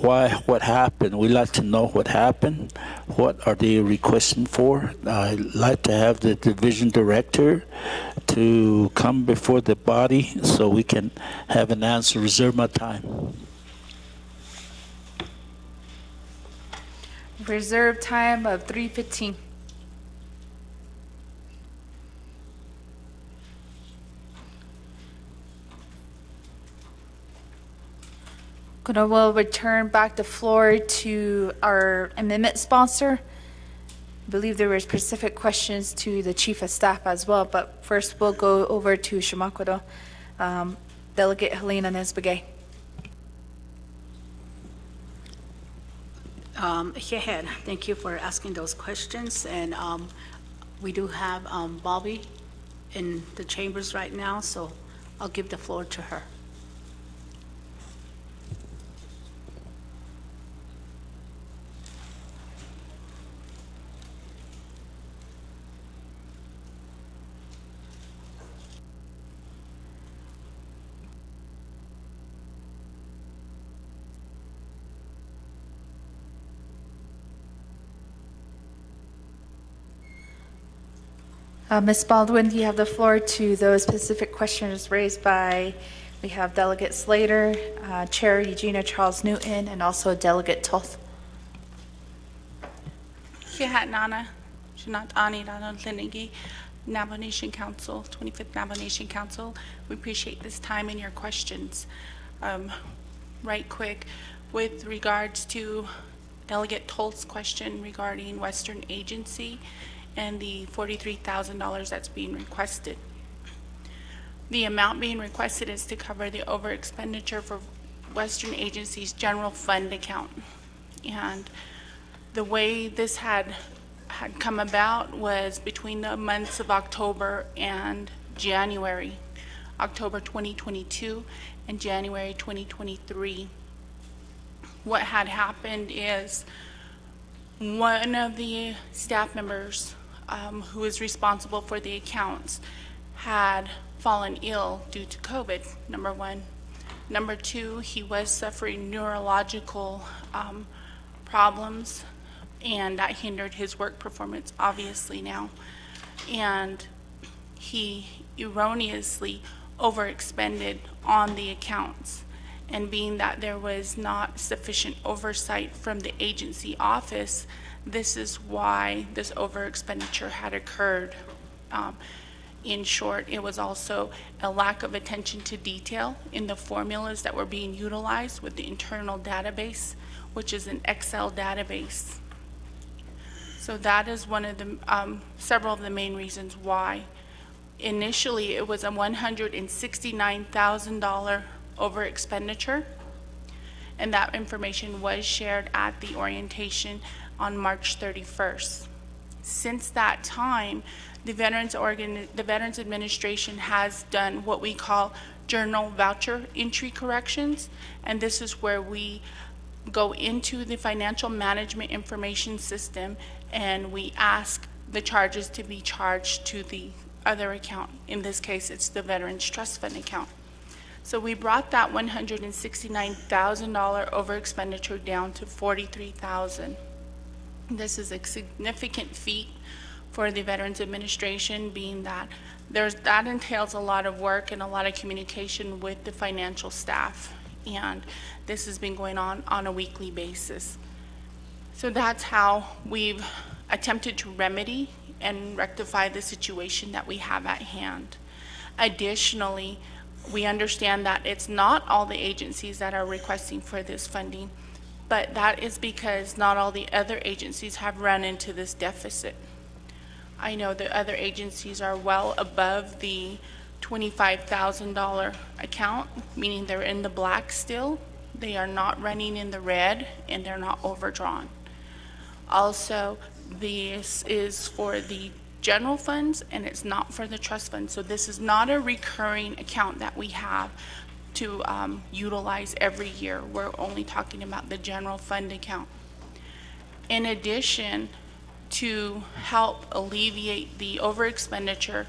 Why, what happened? We'd like to know what happened. What are they requesting for? I'd like to have the division director to come before the body so we can have an answer. Reserve my time. Reserve time of 3:15. We'll return back the floor to our amendment sponsor, I believe there were specific questions to the Chief of Staff as well, but first we'll go over to Shimakwado. Delegate Helena Nesbegay. Head, thank you for asking those questions. And we do have Bobby in the chambers right now, so I'll give the floor to her. Ms. Baldwin, you have the floor to those specific questions raised by, we have Delegate Slater, Chair Eugenia Charles Newton, and also Delegate Toth. Hihat Nana, Shanat Ani Nana Linigi, Navajo Nation Council, 25th Navajo Nation Council. We appreciate this time and your questions. Right quick, with regards to Delegate Tolt's question regarding Western Agency and the $43,000 that's being requested. The amount being requested is to cover the over expenditure for Western Agency's general fund account. And the way this had come about was between the months of October and January, October 2022 and January 2023. What had happened is one of the staff members who is responsible for the accounts had fallen ill due to COVID, number one. Number two, he was suffering neurological problems, and that hindered his work performance, obviously now. And he erroneously overexpended on the accounts. And being that there was not sufficient oversight from the agency office, this is why this overexpenditure had occurred. In short, it was also a lack of attention to detail in the formulas that were being utilized with the internal database, which is an Excel database. So that is one of the several of the main reasons why. Initially, it was a $169,000 over expenditure, and that information was shared at the orientation on March 31st. Since that time, the Veterans Administration has done what we call journal voucher entry corrections, and this is where we go into the financial management information system and we ask the charges to be charged to the other account. In this case, it's the Veterans Trust Fund account. So we brought that $169,000 over expenditure down to $43,000. This is a significant feat for the Veterans Administration, being that that entails a lot of work and a lot of communication with the financial staff. And this has been going on a weekly basis. So that's how we've attempted to remedy and rectify the situation that we have at hand. Additionally, we understand that it's not all the agencies that are requesting for this funding, but that is because not all the other agencies have run into this deficit. I know the other agencies are well above the $25,000 account, meaning they're in the black still. They are not running in the red, and they're not overdrawn. Also, this is for the general funds, and it's not for the trust fund. So this is not a recurring account that we have to utilize every year. We're only talking about the general fund account. In addition, to help alleviate the over expenditure,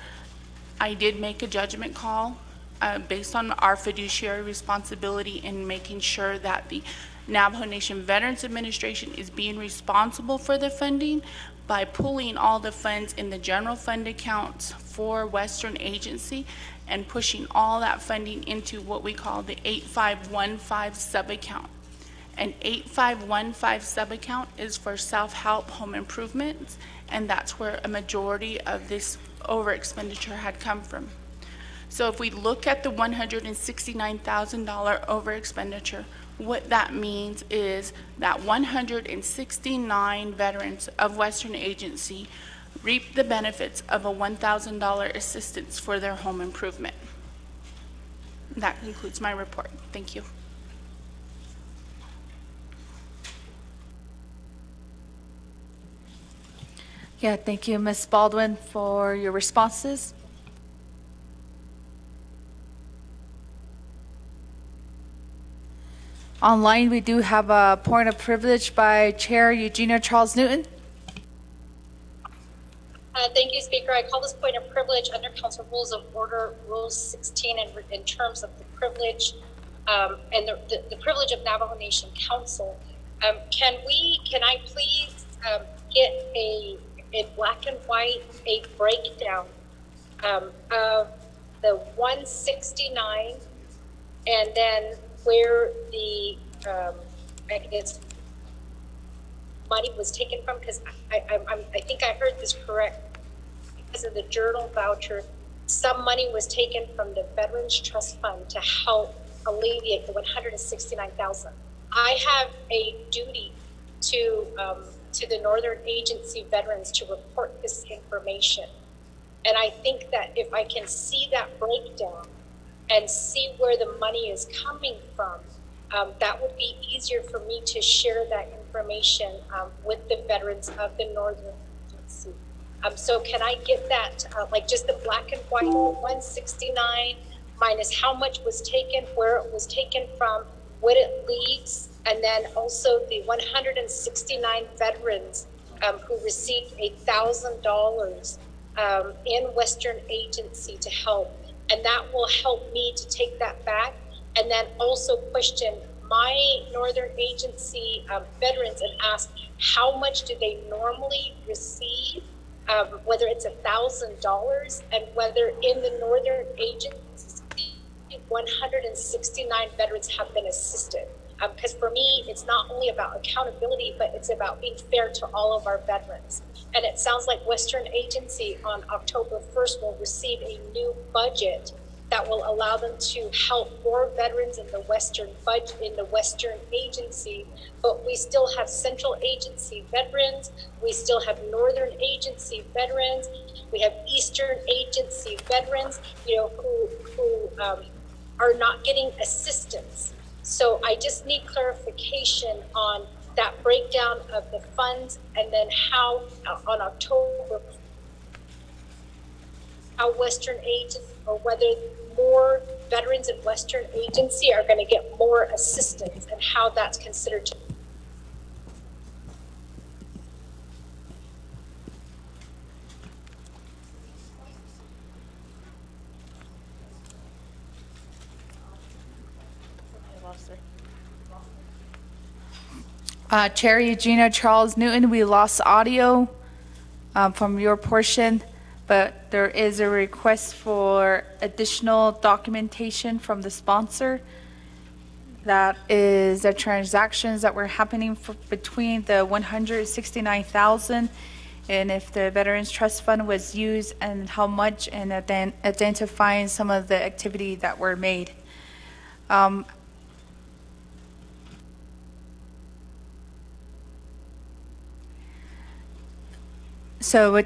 I did make a judgment call based on our fiduciary responsibility in making sure that the Navajo Nation Veterans Administration is being responsible for the funding by pulling all the funds in the general fund accounts for Western Agency and pushing all that funding into what we call the 8515 sub-account. An 8515 sub-account is for self-help home improvements, and that's where a majority of this over expenditure had come from. So if we look at the $169,000 over expenditure, What that means is that 169 veterans of Western Agency reap the benefits of a $1,000 assistance for their home improvement. That concludes my report. Thank you. Yeah, thank you, Ms. Baldwin, for your responses. Online, we do have a point of privilege by Chair Eugenia Charles Newton. Thank you, Speaker. I call this point of privilege under Council Rules of Order, Rule 16, in terms of the privilege and the privilege of Navajo Nation Council. Can I please get in black and white a breakdown of the 169 and then where the I guess money was taken from? Because I think I heard this correct. Because of the journal voucher, some money was taken from the Veterans Trust Fund to help alleviate the $169,000. I have a duty to the Northern Agency veterans to report this information, and I think that if I can see that breakdown and see where the money is coming from, that would be easier for me to share that information with the veterans of the Northern Agency. So can I get that, like just the black and white 169 minus how much was taken, where it was taken from, what it leaves, and then also the 169 veterans who received $1,000 in Western Agency to help. And that will help me to take that back and then also question my Northern Agency veterans and ask how much do they normally receive, whether it's $1,000, and whether in the Northern Agency 169 veterans have been assisted. Because for me, it's not only about accountability, but it's about being fair to all of our veterans. And it sounds like Western Agency on October 1st will receive a new budget that will allow them to help more veterans in the Western budget, in the Western Agency. But we still have Central Agency veterans. We still have Northern Agency veterans. We have Eastern Agency veterans, who are not getting assistance. So I just need clarification on that breakdown of the funds, and then how on October, how Western Agency, or whether more veterans in Western Agency are going to get more assistance, and how that's considered. Chair Eugenia Charles Newton, we lost audio from your portion, but there is a request for additional documentation from the sponsor. That is the transactions that were happening between the 169,000 and if the Veterans Trust Fund was used and how much, and then identifying some of the activity that were made. So we're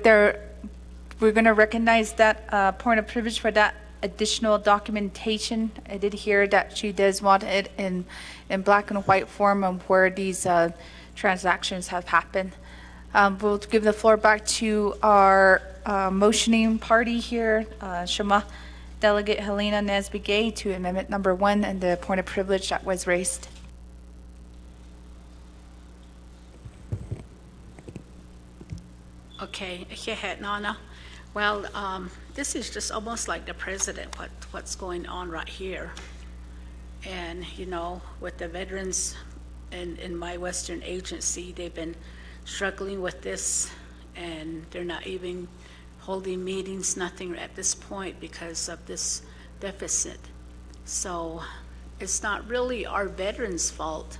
going to recognize that point of privilege for that additional documentation. I did hear that she does want it in black and white form of where these transactions have happened. We'll give the floor back to our motioning party here, Shema, Delegate Helena Nesby-Gay, to amendment number 1 and the point of privilege that was raised. Okay, Nana. Well, this is just almost like the president, what's going on right here. And, with the veterans in my Western Agency, they've been struggling with this, and they're not even holding meetings, nothing at this point because of this deficit. So it's not really our veterans' fault.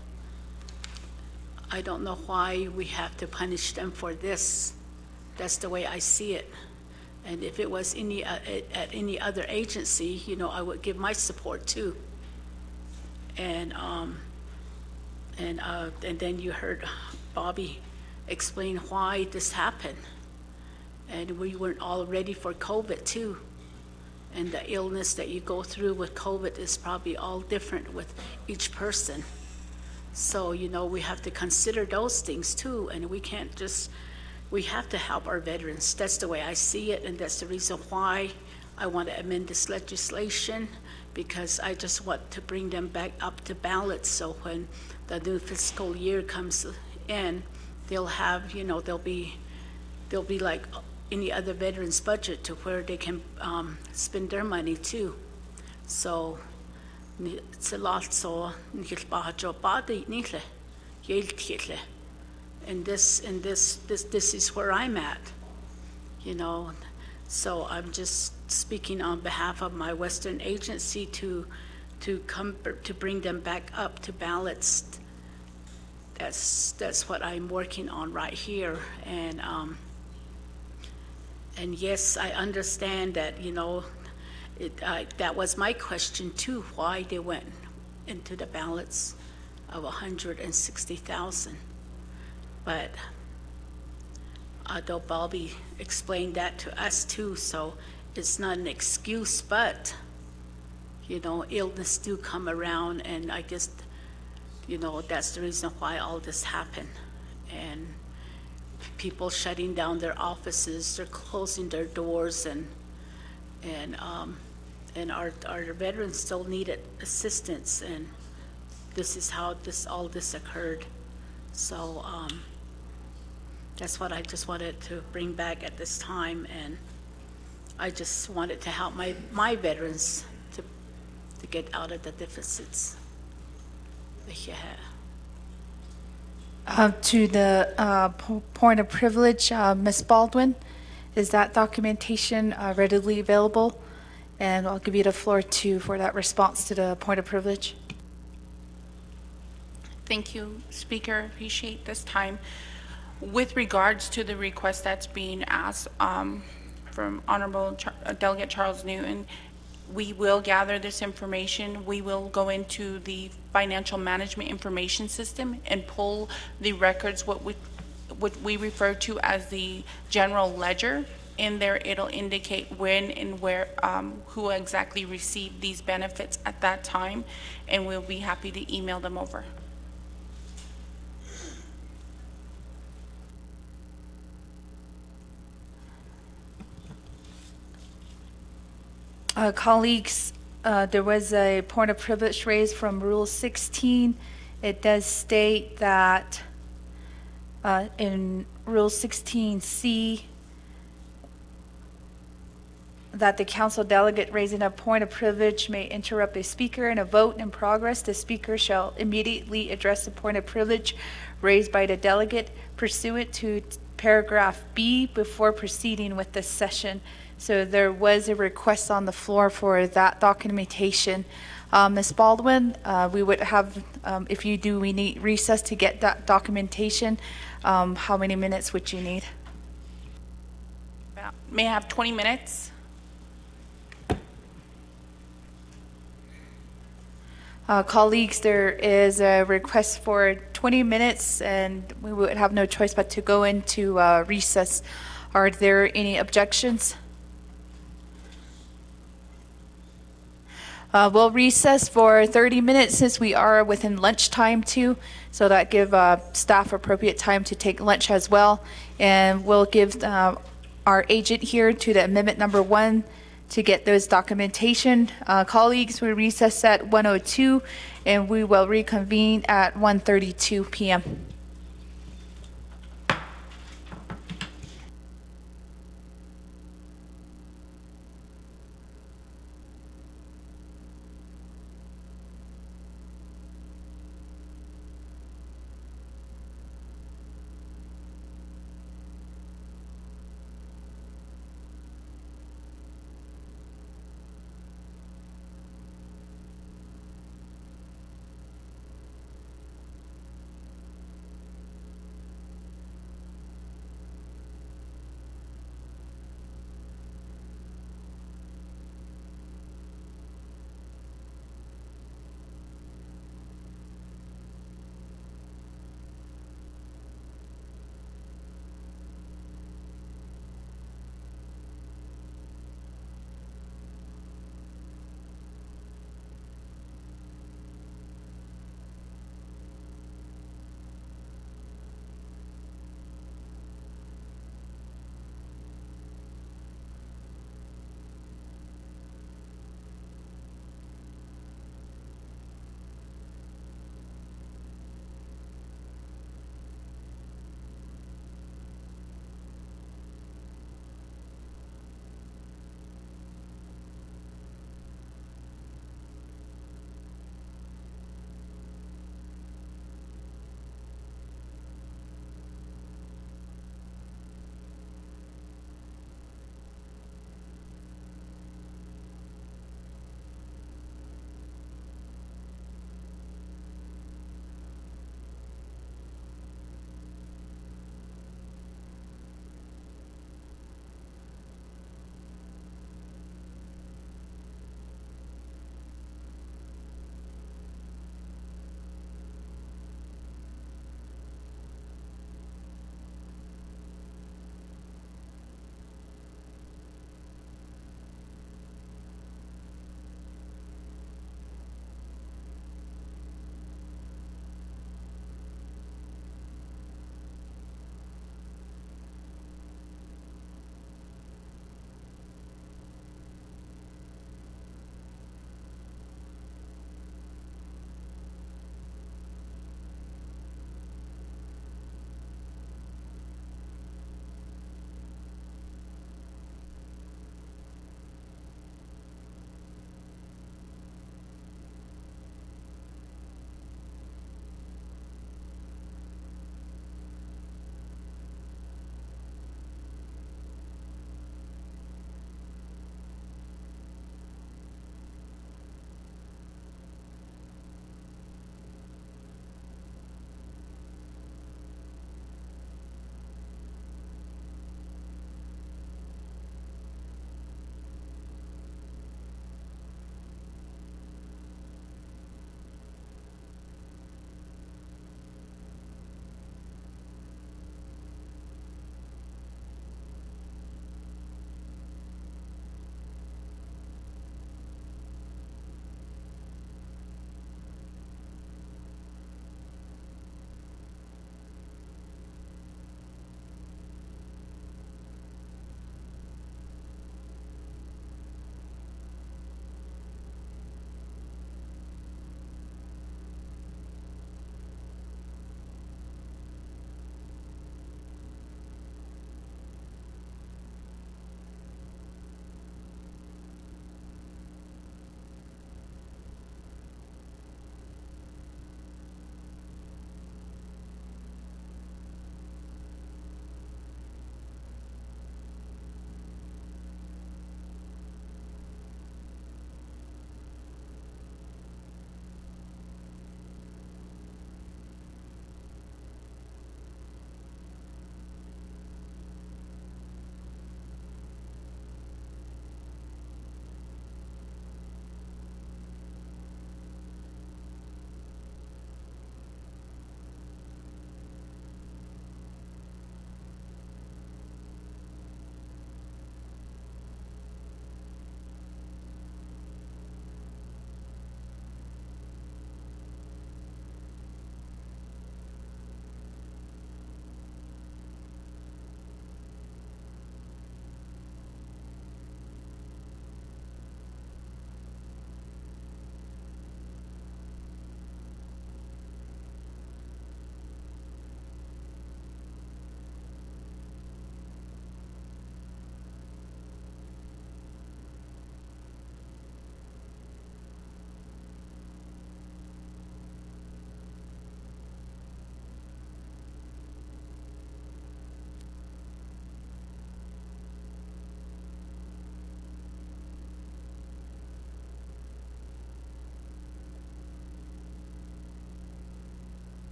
I don't know why we have to punish them for this. That's the way I see it. And if it was at any other agency, I would give my support too. And And then you heard Bobby explain why this happened. And we weren't all ready for COVID too. And the illness that you go through with COVID is probably all different with each person. So, we have to consider those things too, and we have to help our veterans. That's the way I see it, and that's the reason why I want to amend this legislation, because I just want to bring them back up to balance, so when the new fiscal year comes in, they'll have, they'll be like any other veterans budget to where they can spend their money too. So, it's a lot so and this is where I'm at, So I'm just speaking on behalf of my Western agency to bring them back up to balanced. That's what I'm working on right here, and yes, I understand that, that was my question too, why they went into the balance of 160,000. But although Bobby explained that to us too, so it's not an excuse, but, illness do come around, and I guess, that's the reason why all this happened. And people shutting down their offices, they're closing their doors, and our veterans still needed assistance, and this is how all this occurred. So that's what I just wanted to bring back at this time, and I just wanted to help my veterans to get out of the deficits. To the point of privilege, Ms. Baldwin, is that documentation readily available? And I'll give you the floor for that response to the point of privilege. Thank you, Speaker. Appreciate this time. With regards to the request that's being asked from Honorable Delegate Charles Newton, we will gather this information. We will go into the financial management information system and pull the records, what we refer to as the general ledger. In there, it'll indicate when and where, who exactly received these benefits at that time, and we'll be happy to email them over. Colleagues, there was a point of privilege raised from Rule 16. It does state that in Rule 16C, that the council delegate raising a point of privilege may interrupt a speaker in a vote in progress. The speaker shall immediately address the point of privilege raised by the delegate pursuant to paragraph B before proceeding with the session. So there was a request on the floor for that documentation. Ms. Baldwin, we would have, if you do, we need recess to get that documentation. How many minutes would you need? May I have 20 minutes? Colleagues, there is a request for 20 minutes, and we would have no choice but to go into recess. Are there any objections? We'll recess for 30 minutes since we are within lunchtime too, so that give staff appropriate time to take lunch as well. And we'll give our agent here to the amendment number 1 to get those documentation. Colleagues, we recess at 1:02 and we will reconvene at 1:32 p.m.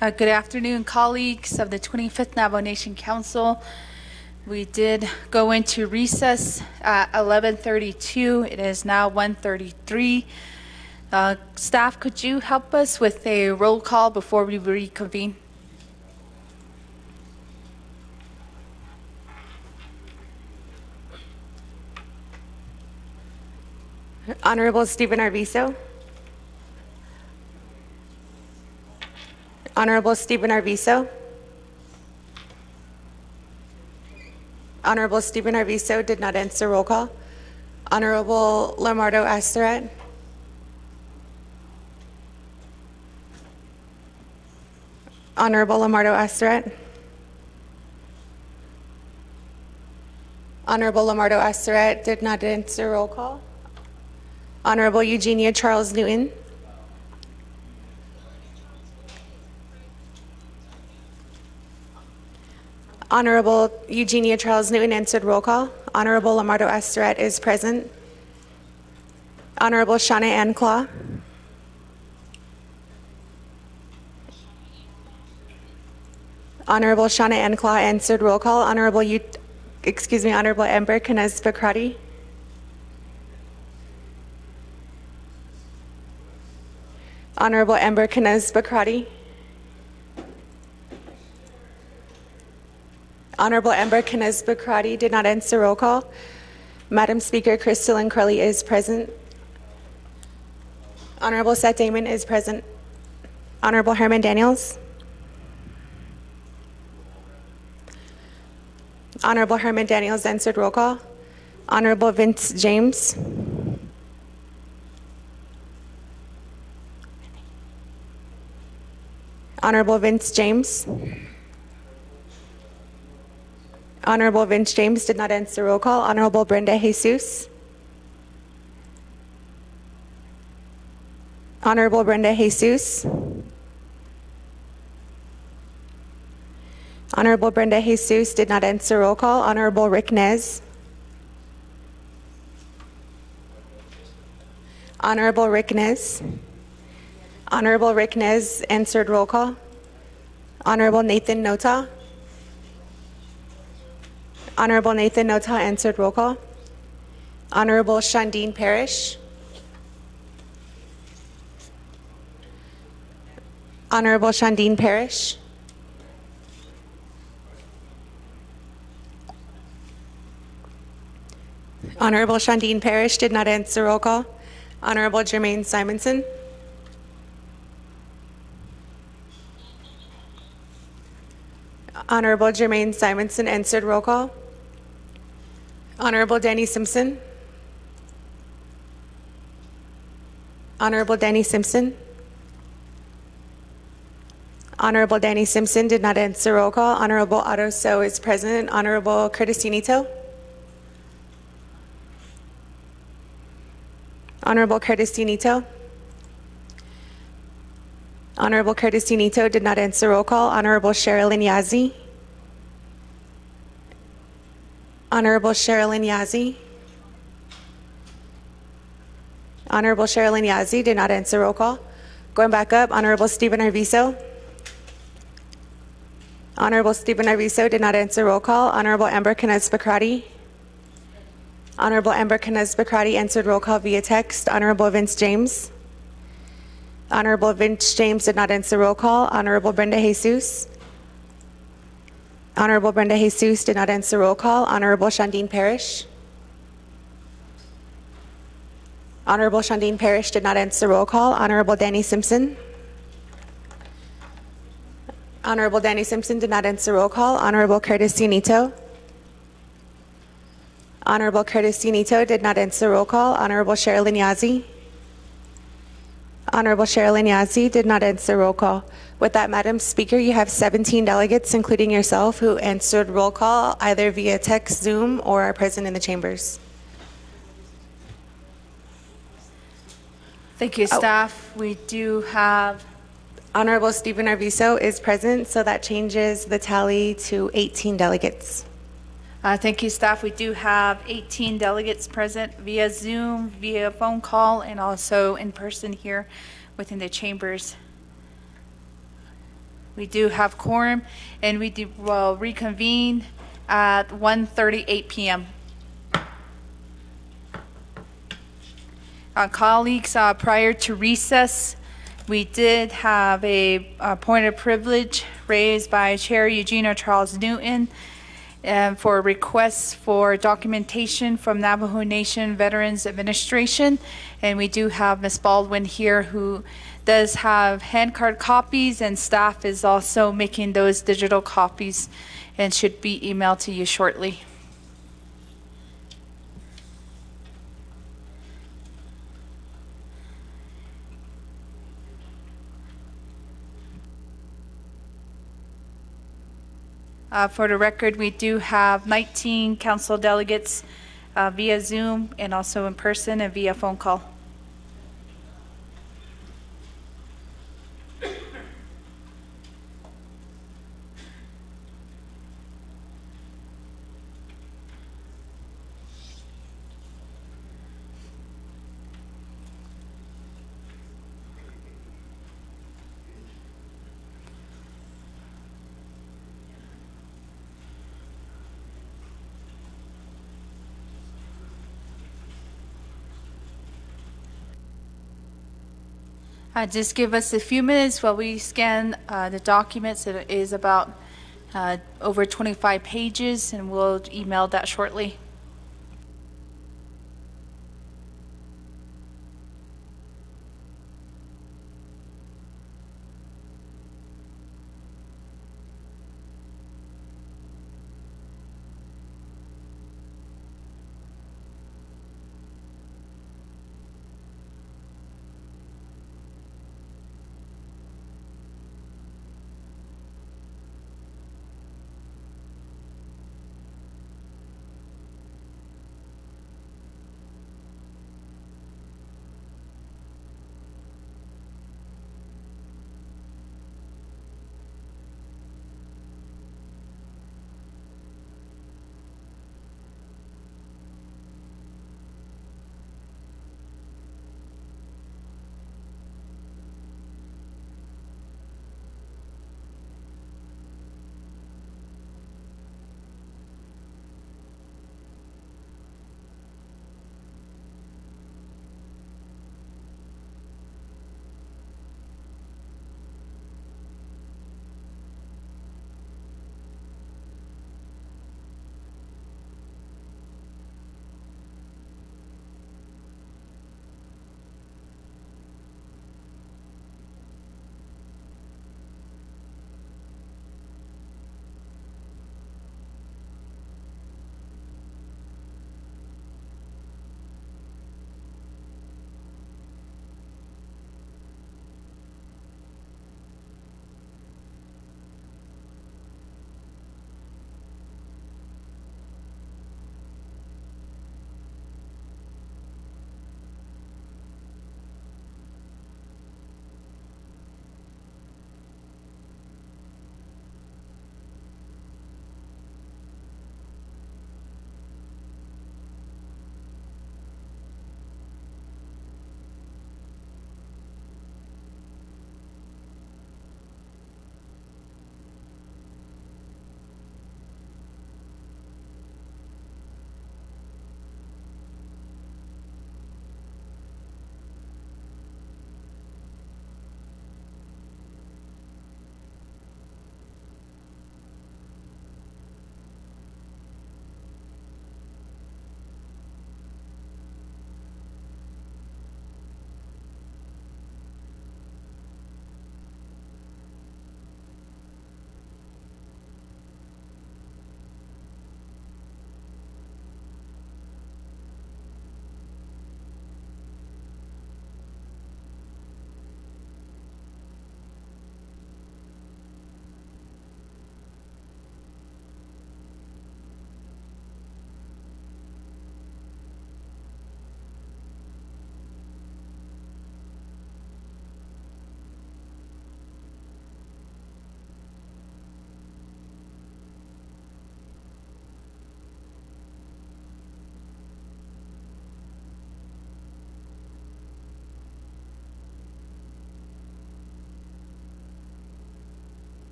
Good afternoon, colleagues of the 25th Navajo Nation Council. We did go into recess at 11:32. It is now 1:33. Staff, could you help us with a roll call before we reconvene? Honorable Stephen Arvizo. Honorable Stephen Arvizo. Honorable Stephen Arvizo did not answer roll call. Honorable Lamardo Astarat. Honorable Lamardo Astarat. Honorable Lamardo Astarat did not answer roll call. Honorable Eugenia Charles Newton. Honorable Eugenia Charles Newton answered roll call. Honorable Lamardo Astarat is present. Honorable Shauna Ann Claw. Honorable Shauna Ann Claw answered roll call. Honorable Amber Canez Bakrati. Honorable Amber Canez Bakrati. Honorable Amber Canez Bakrati did not answer roll call. Madam Speaker, Crystalline Crowley is present. Honorable Seth Damon is present. Honorable Herman Daniels. Honorable Herman Daniels answered roll call. Honorable Vince James. Honorable Vince James. Honorable Vince James did not answer roll call. Honorable Brenda Jesus. Honorable Brenda Jesus. Honorable Brenda Jesus did not answer roll call. Honorable Rick Nez. Honorable Rick Nez. Honorable Rick Nez answered roll call. Honorable Nathan Nota. Honorable Nathan Nota answered roll call. Honorable Shandine Parrish. Honorable Shandine Parrish. Honorable Shandine Parrish did not answer roll call. Honorable Jermaine Simonson. Honorable Jermaine Simonson answered roll call. Honorable Danny Simpson. Honorable Danny Simpson. Honorable Danny Simpson did not answer roll call. Honorable Otto So is present. Honorable Curtis Unito. Honorable Curtis Unito. Honorable Curtis Unito did not answer roll call. Honorable Sherilyn Yazzie. Honorable Sherilyn Yazzie. Honorable Sherilyn Yazzie did not answer roll call. Going back up, Honorable Stephen Arvizo. Honorable Stephen Arvizo did not answer roll call. Honorable Amber Canez Bakrati. Honorable Amber Canez Bakrati answered roll call via text. Honorable Vince James. Honorable Vince James did not answer roll call. Honorable Brenda Jesus. Honorable Brenda Jesus did not answer roll call. Honorable Shandine Parrish. Honorable Shandine Parrish did not answer roll call. Honorable Danny Simpson. Honorable Danny Simpson did not answer roll call. Honorable Curtis Unito. Honorable Curtis Unito did not answer roll call. Honorable Sherilyn Yazzie. Honorable Sherilyn Yazzie did not answer roll call. With that, Madam Speaker, you have 17 delegates, including yourself, who answered roll call either via text, Zoom, or are present in the chambers. Thank you, staff. We do have Honorable Stephen Arvizo is present, so that changes the tally to 18 delegates. Thank you, staff. We do have 18 delegates present via Zoom, via phone call, and also in person here within the chambers. We do have quorum, and will reconvene at 1:38 p.m. Colleagues, prior to recess, we did have a point of privilege raised by Chair Eugenia Charles Newton for requests for documentation from Navajo Nation Veterans Administration. And we do have Ms. Baldwin here who does have hand card copies, and staff is also making those digital copies and should be emailed to you shortly. For the record, we do have 19 council delegates via Zoom and also in person and via phone call. Just give us a few minutes while we scan the documents. It is about over 25 pages, and we'll email that shortly.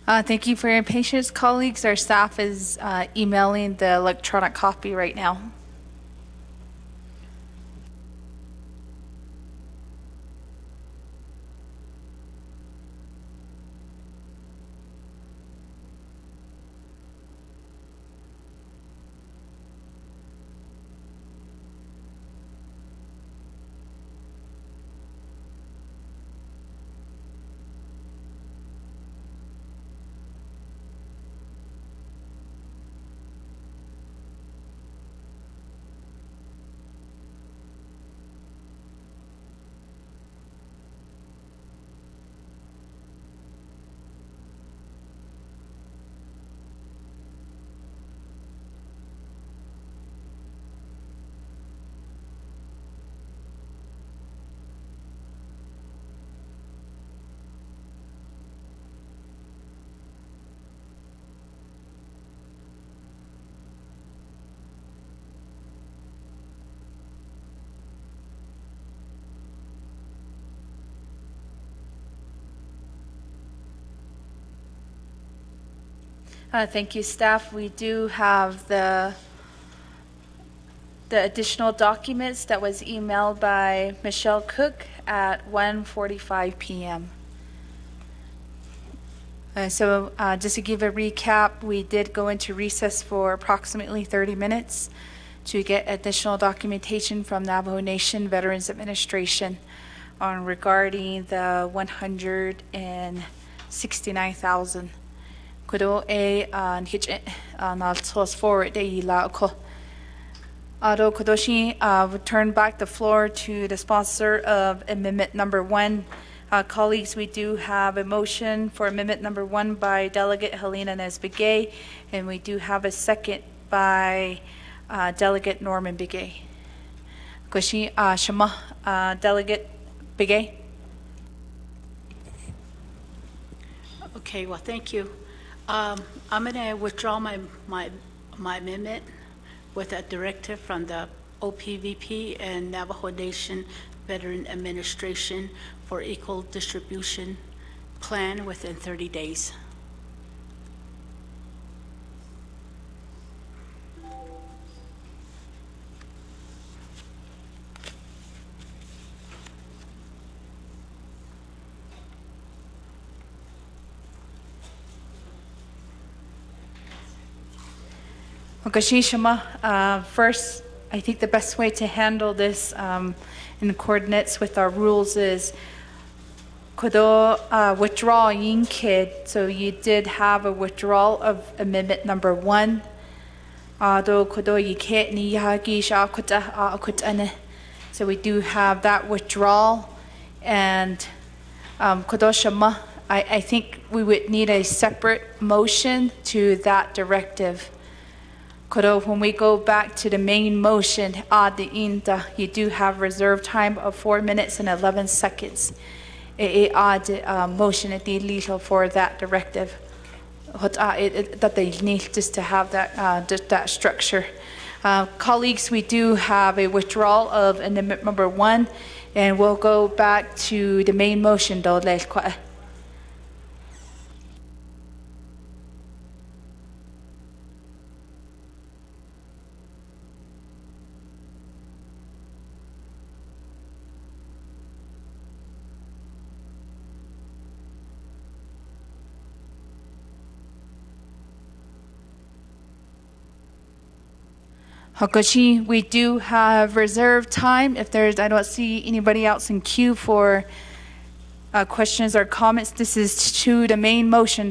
Thank you for your patience, colleagues. Our staff is emailing the electronic copy right now. Thank you, staff. We do have the additional documents that was emailed by Michelle Cook at 1:45 p.m. So just to give a recap, we did go into recess for approximately 30 minutes to get additional documentation from Navajo Nation Veterans Administration on regarding the 169,000. Kudo e nhich na tos forward de la ko. Ado Kodoshi would turn back the floor to the sponsor of amendment number 1. Colleagues, we do have a motion for amendment number 1 by Delegate Helena Nesbigay, and we do have a second by Delegate Norman Bigay. Koshi Shama, Delegate Bigay. Okay, well, thank you. I'm going to withdraw my amendment with a directive from the OPVP and Navajo Nation Veteran Administration for equal distribution plan within 30 days. First, I think the best way to handle this in coordinates with our rules is kodo withdraw yin kid. So you did have a withdrawal of amendment number 1. Do kodo yiket ni yagi sha kuta So we do have that withdrawal, and kodo shama. I think we would need a separate motion to that directive. Kodo, when we go back to the main motion, you do have reserve time of 4 minutes and 11 seconds. Motion for that directive. That they need just to have that structure. Colleagues, we do have a withdrawal of amendment number 1, and we'll go back to the main motion. Hakoshi, we do have reserved time. If I don't see anybody else in queue for questions or comments, this is to the main motion.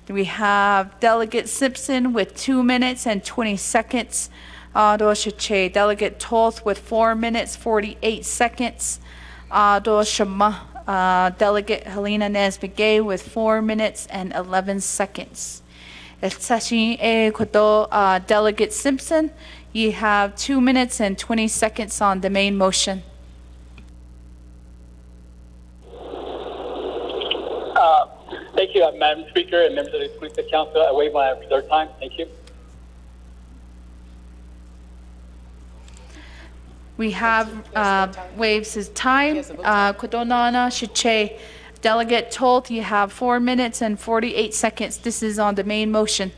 We have Delegate Simpson with 2 minutes and 20 seconds. Delegate Toth with 4 minutes, 48 seconds. Delegate Helena Nesbigay with 4 minutes and 11 seconds. Delegate Simpson, you have 2 minutes and 20 seconds on the main motion. Thank you, Madam Speaker and members of the 25th Council. I waive my reserve time. Thank you. We have waives his time. Kodonana Shiche Delegate Tolt, you have 4 minutes and 48 seconds. This is on the main motion.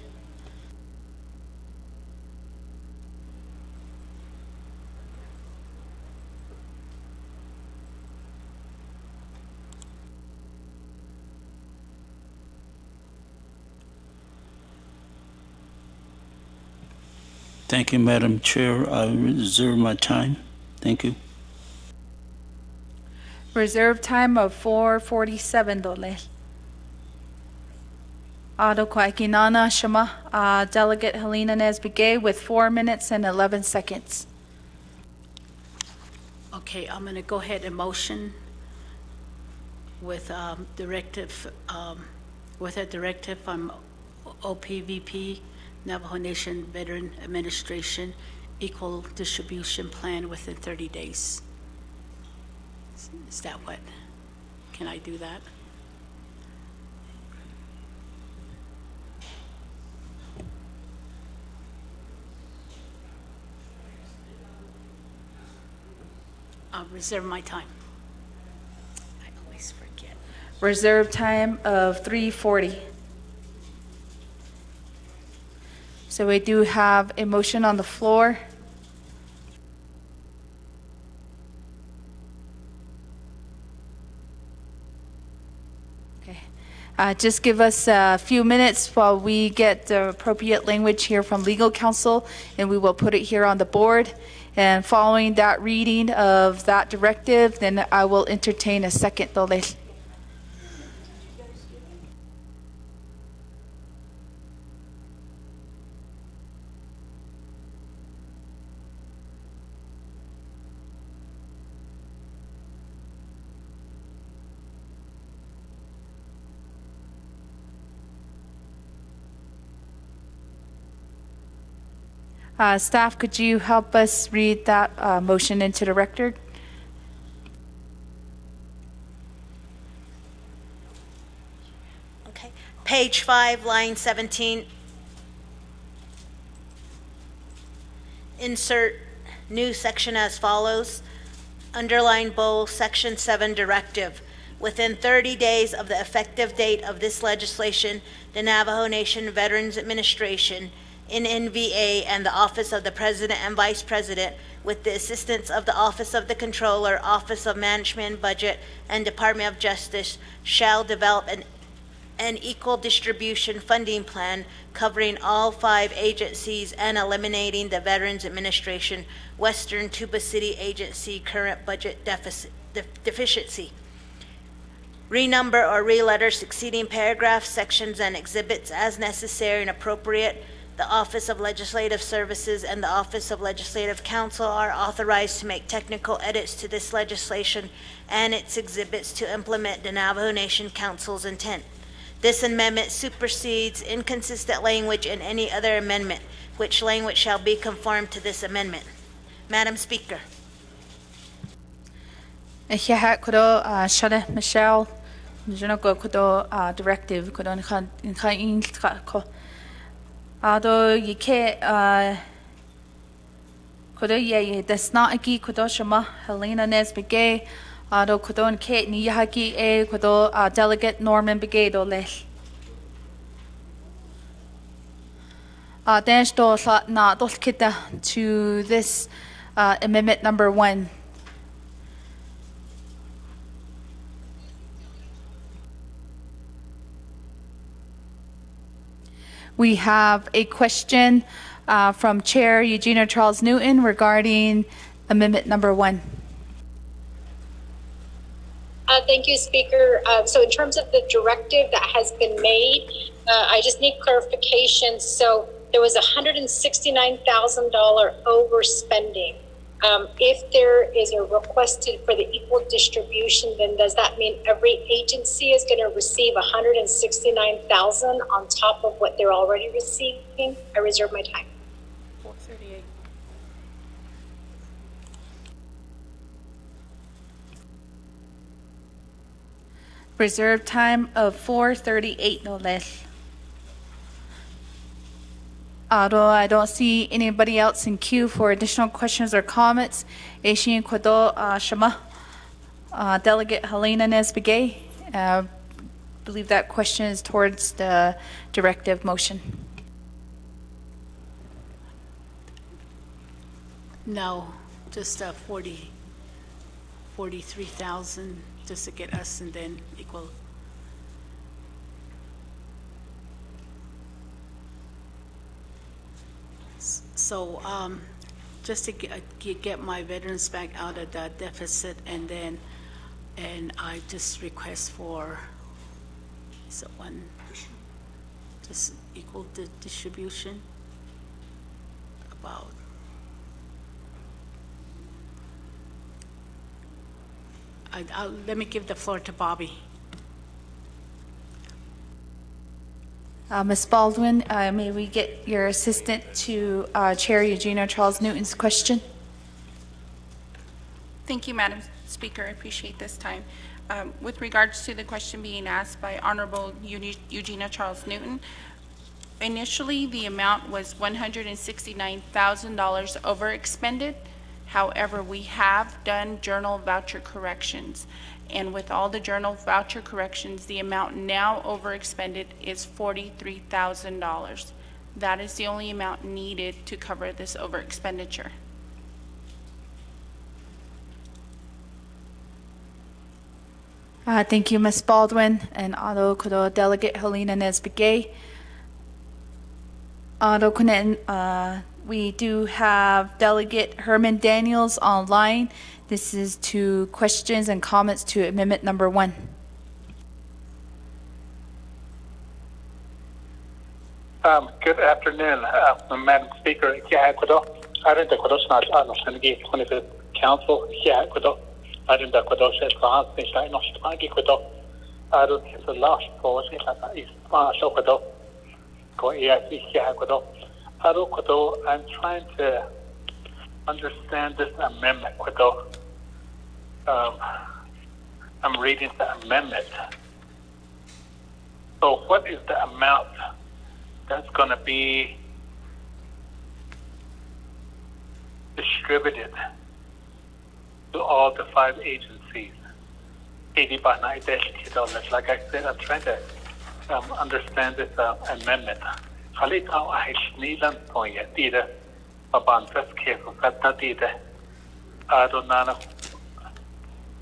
Thank you, Madam Chair. I reserve my time. Thank you. Reserve time of 4:47 dole. Ado Kwaikinana Shama, Delegate Helena Nesbigay with 4 minutes and 11 seconds. Okay, I'm going to go ahead and motion with directive, with a directive from OPVP, Navajo Nation Veteran Administration, Equal Distribution Plan within 30 days. Is that what? Can I do that? I'll reserve my time. I always forget. Reserve time of 3:40. So we do have a motion on the floor. Okay. Just give us a few minutes while we get the appropriate language here from legal counsel, and we will put it here on the board. And following that reading of that directive, then I will entertain a second dole. Staff, could you help us read that motion into the record? Okay. Page 5, line 17. Insert new section as follows. Underline bold, Section 7 Directive. Within 30 days of the effective date of this legislation, the Navajo Nation Veterans Administration, NNVA, and the Office of the President and Vice President, with the assistance of the Office of the Controller, Office of Management and Budget, and Department of Justice, shall develop an equal distribution funding plan covering all 5 agencies and eliminating the Veterans Administration Western Tuba City Agency current budget deficiency. Renumber or reletter succeeding paragraphs, sections, and exhibits as necessary and appropriate. The Office of Legislative Services and the Office of Legislative Counsel are authorized to make technical edits to this legislation and its exhibits to implement the Navajo Nation Council's intent. This amendment supersedes inconsistent language in any other amendment, which language shall be conformed to this amendment. Madam Speaker. Shada Michelle, directive, Ado yike kodo ye desna aki kodo shama Helena Nesbigay ado kodo and Kate ni yahaki e kodo Delegate Norman Bigay do lech. Dance do na dos kita to this amendment number 1. We have a question from Chair Eugenia Charles Newton regarding amendment number 1. Thank you, Speaker. So in terms of the directive that has been made, I just need clarification. So there was $169,000 overspending. If there is a requested for the equal distribution, then does that mean every agency is going to receive $169,000 on top of what they're already receiving? I reserve my time. 4:38. Reserve time of 4:38 no less. Although I don't see anybody else in queue for additional questions or comments, Delegate Helena Nesbigay, Believe that question is towards the directive motion. No, just 43,000 just to get us and then equal. So, just to get my veterans back out of the deficit and I just request for, is it one, just equal distribution? About, let me give the floor to Bobby. Ms. Baldwin, may we get your assistant to Chair Eugenia Charles Newton's question? Thank you, Madam Speaker. I appreciate this time. With regards to the question being asked by Honorable Eugenia Charles Newton, initially the amount was $169,000 overexpended. However, we have done journal voucher corrections. And with all the journal voucher corrections, the amount now overexpended is $43,000. That is the only amount needed to cover this overexpenditure. Thank you, Ms. Baldwin, and Ado Kudo Delegate Helena Nesbigay. Ado Kunen, we do have Delegate Herman Daniels online. This is to questions and comments to Amendment Number 1. Good afternoon, Madam Speaker. I don't think 25th Council. I don't think I don't think the last policy is I'm trying to understand this amendment. I'm reading the amendment. So what is the amount that's going to be distributed to all the 5 agencies? Like I said, I'm trying to understand this amendment.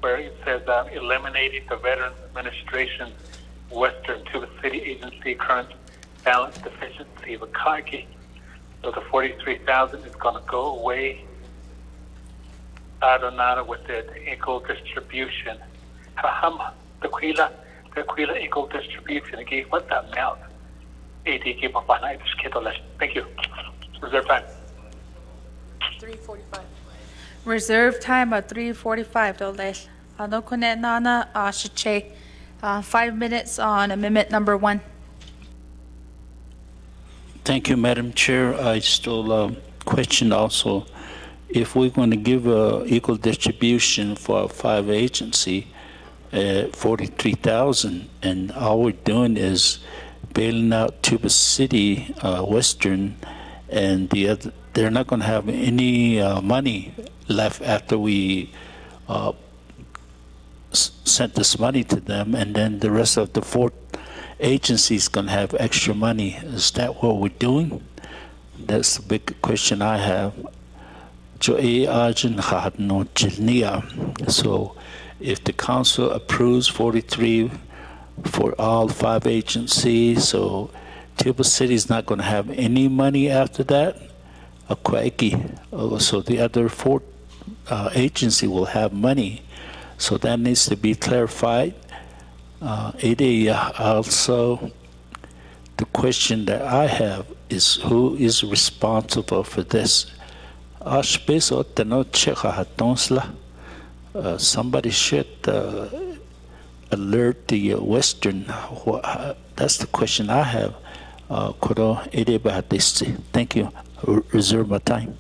Where it says eliminating the Veterans Administration Western Tuba City Agency current balance deficiency of a Kaki. So the 43,000 is going to go away. With the equal distribution. The Quila equal distribution. Again, what's the amount? Thank you. Reserve time. 3:45. Reserve time at 3:45. Dolesh. Ado Kunen Nana Ashache. 5 minutes on Amendment Number 1. Thank you, Madam Chair. I still question also if we're going to give equal distribution for 5 agency, 43,000, and all we're doing is bailing out Tuba City, Western, and the other. They're not going to have any money left after we sent this money to them, and then the rest of the 4 agencies going to have extra money. Is that what we're doing? That's the big question I have. So if the council approves 43 for all 5 agencies, so Tuba City is not going to have any money after that. So the other 4 agency will have money. So that needs to be clarified. Also, the question that I have is who is responsible for this? Somebody should alert the Western. That's the question I have. Thank you. Reserve my time.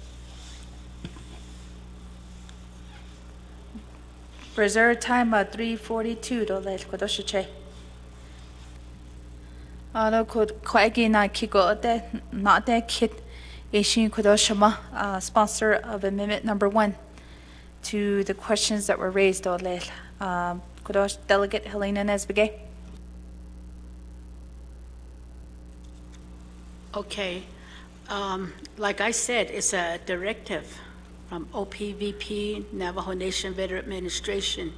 Reserve time at 3:42. Dolesh Kodoshache. Ado Kud Kwagi na Kiko de not de Kit Ishin Kodoshama, sponsor of Amendment Number 1, to the questions that were raised. Dolesh Kudosh Delegate Helena Nesbegay. Okay. Like I said, it's a directive from OPVP, Navajo Nation Veteran Administration.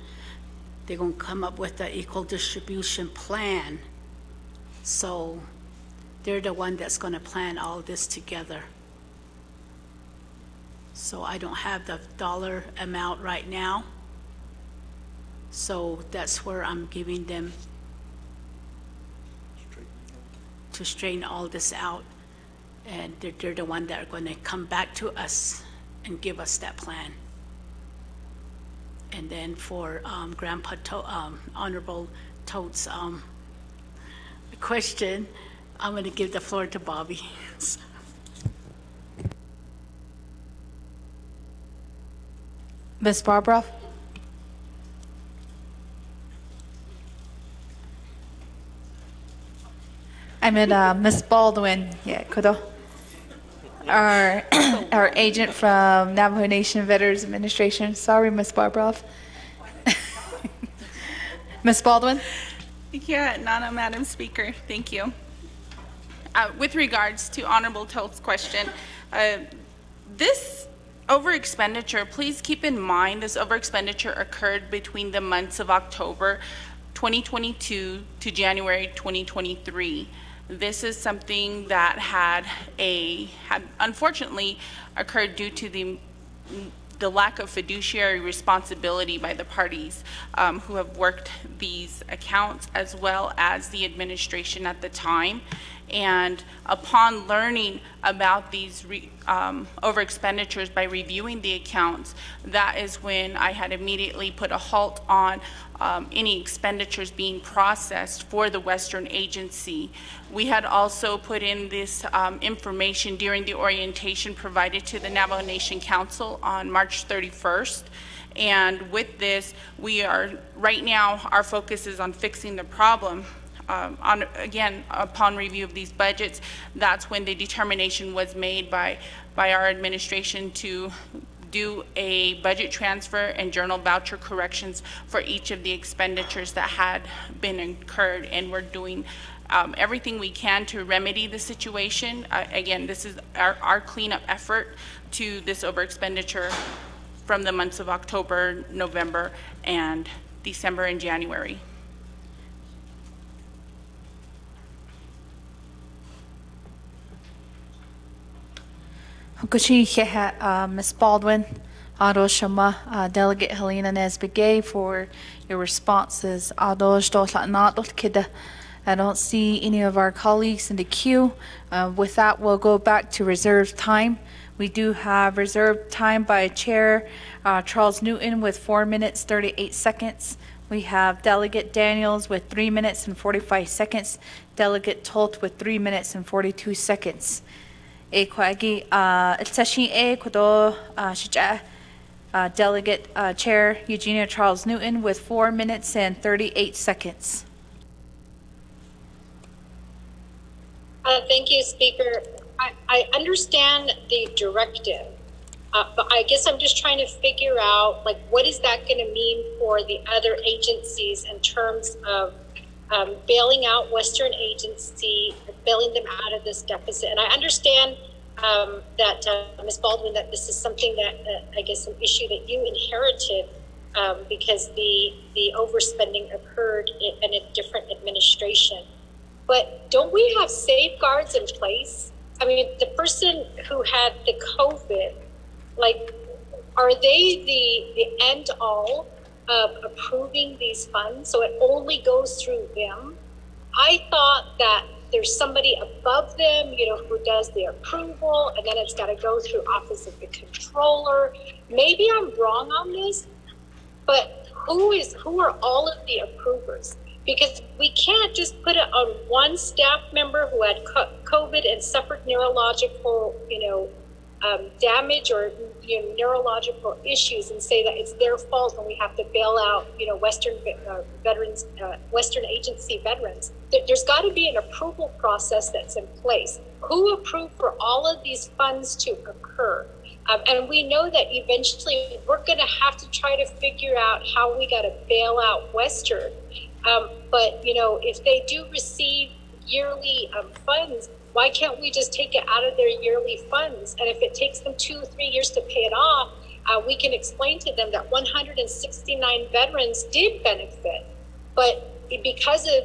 They're going to come up with the equal distribution plan. So they're the one that's going to plan all this together. So I don't have the dollar amount right now. So that's where I'm giving them to straighten all this out. And they're the one that are going to come back to us and give us that plan. And then for Grandpa Honorable Toad's question, I'm going to give the floor to Bobby. Ms. Barbara? I meant Ms. Baldwin. Yeah, Kudo. Our agent from Navajo Nation Veterans Administration. Sorry, Ms. Barbroff. Ms. Baldwin? Yeah, Nana, Madam Speaker, thank you. With regards to Honorable Toad's question, this over expenditure, please keep in mind this over expenditure occurred between the months of October 2022 to January 2023. This is something that had unfortunately occurred due to the lack of fiduciary responsibility by the parties who have worked these accounts, as well as the administration at the time. And upon learning about these over expenditures by reviewing the accounts, that is when I had immediately put a halt on any expenditures being processed for the Western Agency. We had also put in this information during the orientation provided to the Navajo Nation Council on March 31st. And with this, we are, right now, our focus is on fixing the problem. Again, upon review of these budgets, that's when the determination was made by our administration to do a budget transfer and journal voucher corrections for each of the expenditures that had been incurred, and we're doing everything we can to remedy the situation. Again, this is our cleanup effort to this over expenditure from the months of October, November, and December and January. Ms. Baldwin, Ado Shama, Delegate Helena Nesbegay for your responses. Ado Kida. I don't see any of our colleagues in the queue. With that, we'll go back to reserved time. We do have reserved time by Chair Charles Newton with 4 minutes, 38 seconds. We have Delegate Daniels with 3 minutes and 45 seconds. Delegate Tolt with 3 minutes and 42 seconds. Delegate Chair Eugenia Charles Newton with 4 minutes and 38 seconds. Thank you, Speaker. I understand the directive, but I guess I'm just trying to figure out, like, what is that going to mean for the other agencies in terms of bailing out Western Agency, bailing them out of this deficit? And I understand that, Ms. Baldwin, that this is something that, I guess, an issue that you inherited because the overspending occurred in a different administration. But don't we have safeguards in place? I mean, the person who had the COVID, like, are they the end all of approving these funds? So it only goes through them? I thought that there's somebody above them, you know, who does the approval, and then it's got to go through Office of the Controller. Maybe I'm wrong on this, but who are all of the approvers? Because we can't just put it on one staff member who had COVID and suffered neurological, damage or neurological issues and say that it's their fault when we have to bail out, Western veterans, Western Agency veterans. There's got to be an approval process that's in place. Who approved for all of these funds to occur? And we know that eventually we're going to have to try to figure out how we got to bail out Western. But, you know, if they do receive yearly funds, why can't we just take it out of their yearly funds? And if it takes them 2 or 3 years to pay it off, we can explain to them that 169 veterans did benefit. But because of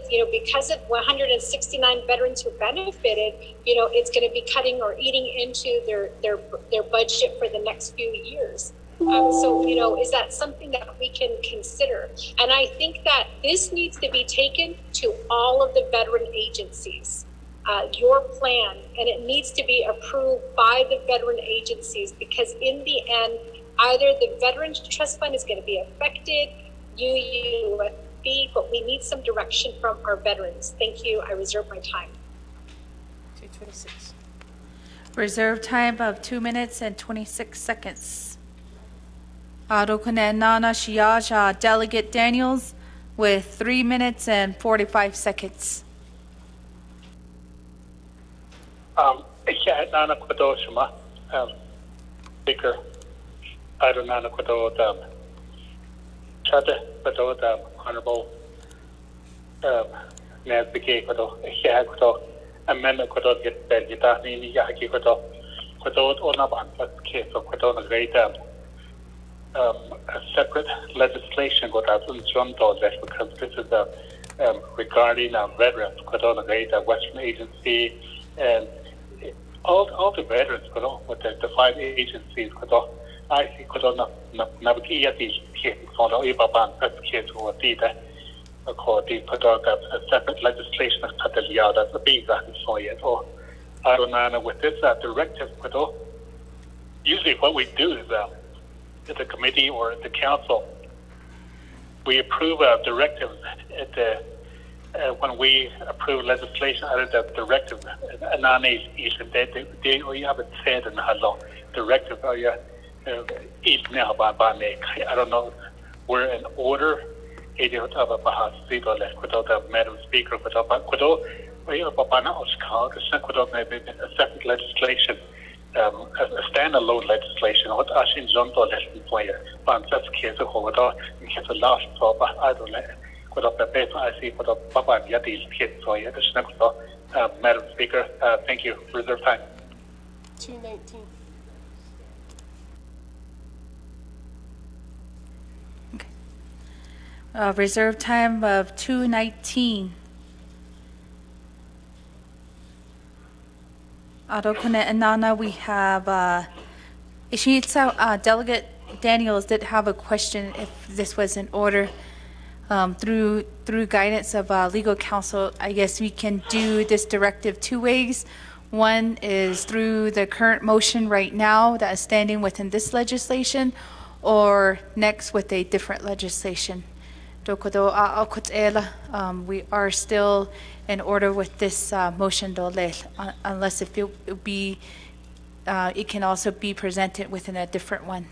169 veterans who benefited, you know, it's going to be cutting or eating into their budget for the next few years. So, you know, is that something that we can consider? And I think that this needs to be taken to all of the veteran agencies, your plan, and it needs to be approved by the veteran agencies, because in the end, either the Veterans Trust Fund is going to be affected, UUFB, but we need some direction from our veterans. Thank you. I reserve my time. 2:26. Reserve time of 2 minutes and 26 seconds. Nana Shiaja, Delegate Daniels, with 3 minutes and 45 seconds. Nana Kwado Shuma, Speaker, I don't know Kwado, Chata Kwado, Honorable Nazbiki Kwado, Kwado, Amendment Kwado, get Belgitani, Yaki Kwado, Kwado, Onaban, but case of Kwado, a great a separate legislation got out in Toronto because this is regarding veterans, a Western agency, and all the veterans, with the 5 agencies, I see a separate legislation that's a big so yet. Or I don't know with this directive, usually what we do is the committee or the council, we approve directives at the when we approve legislation under the directive. They haven't said in how directive. I don't know. We're in order. Madam Speaker, a separate legislation. A standalone legislation. What Ashin Zonto lesson for you? But that's case of Hoda, in case of last top, I don't know. What up the paper I see what up Papa Yati's kids for you. Madam Speaker, thank you. Reserve time. 2:19. Reserve time of 2:19. Nana, we have Delegate Daniels did have a question if this was in order. Through guidance of legal counsel, I guess we can do this directive 2 ways. One is through the current motion right now that is standing within this legislation, or next with a different legislation. We are still in order with this motion, unless if it can also be presented within a different one.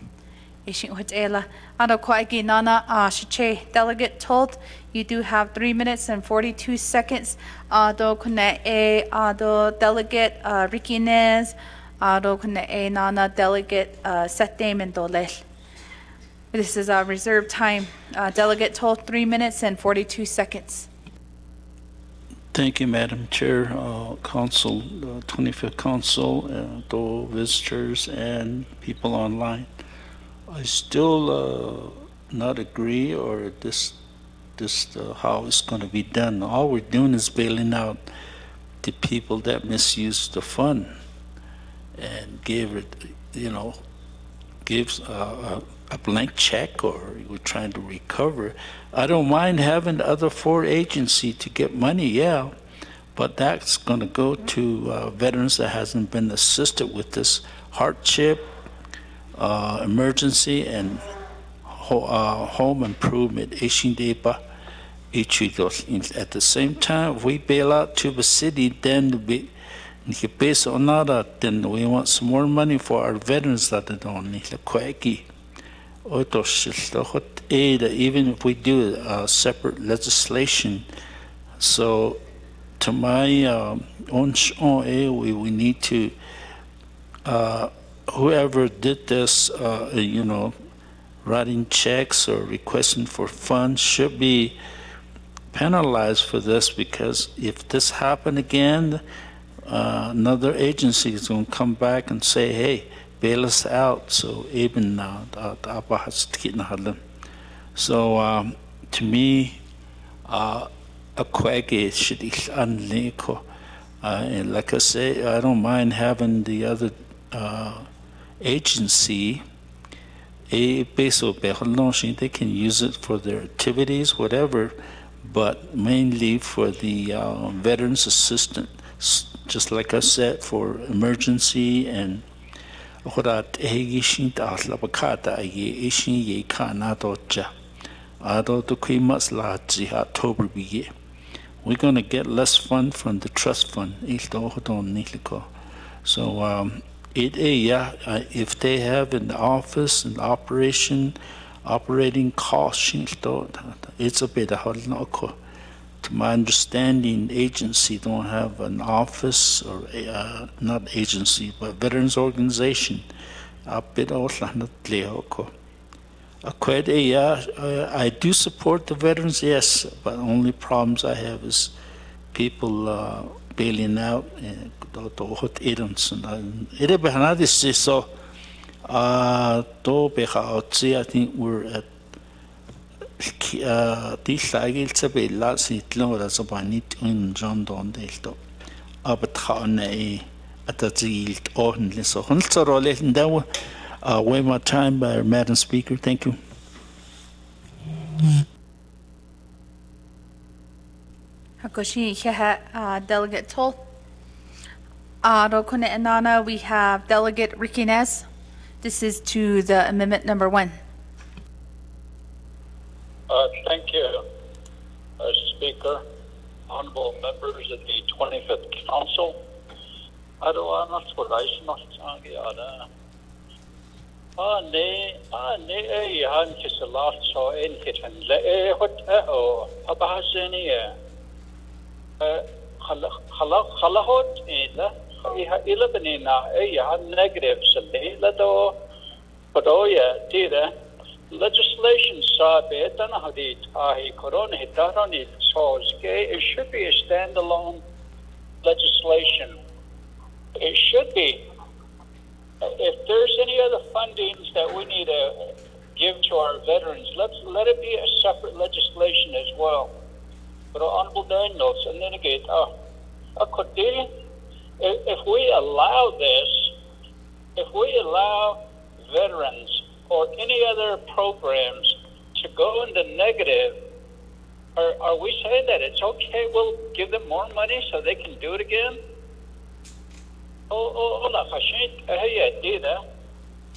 Delegate told you do have 3 minutes and 42 seconds. Delegate Ricky Nez, Nana Delegate Sete Mendolel. This is our reserve time. Delegate told 3 minutes and 42 seconds. Thank you, Madam Chair, Council, 25th Council, to visitors and people online. I still not agree or this how it's going to be done. All we're doing is bailing out the people that misuse the fund and gives a blank check, or we're trying to recover. I don't mind having the other 4 agencies to get money, yeah, but that's going to go to veterans that hasn't been assisted with this hardship, emergency, and home improvement. At the same time, if we bail out to the city, then we want some more money for our veterans that don't need even if we do a separate legislation. So to my we need to whoever did this, writing checks or requesting for funds should be penalized for this, because if this happened again, another agency is going to come back and say, hey, bail us out. So even now, so to me, a quaggy should unleko. And like I say, I don't mind having the other agency. They can use it for their activities, whatever, but mainly for the veterans assistant, just like I said, for emergency and October begin. We're going to get less fund from the trust fund. So if they have an office and operating costs, it's a bit hard. To my understanding, agency don't have an office, or not agency, but veterans organization. I do support the veterans, yes, but only problems I have is people bailing out. So I think we're at John Don Delto. Way my time, Madam Speaker. Thank you. Delegate Toll. We have Delegate Ricky Nez. This is to the amendment number 1. Thank you, Speaker, honorable members of the 25th Council. Legislation it should be a standalone legislation. It should be. If there's any other fundings that we need to give to our veterans, let it be a separate legislation as well. But Honorable Daniels, and then again, if we allow this, if we allow veterans or any other programs to go into negative, are we saying that it's okay, we'll give them more money so they can do it again?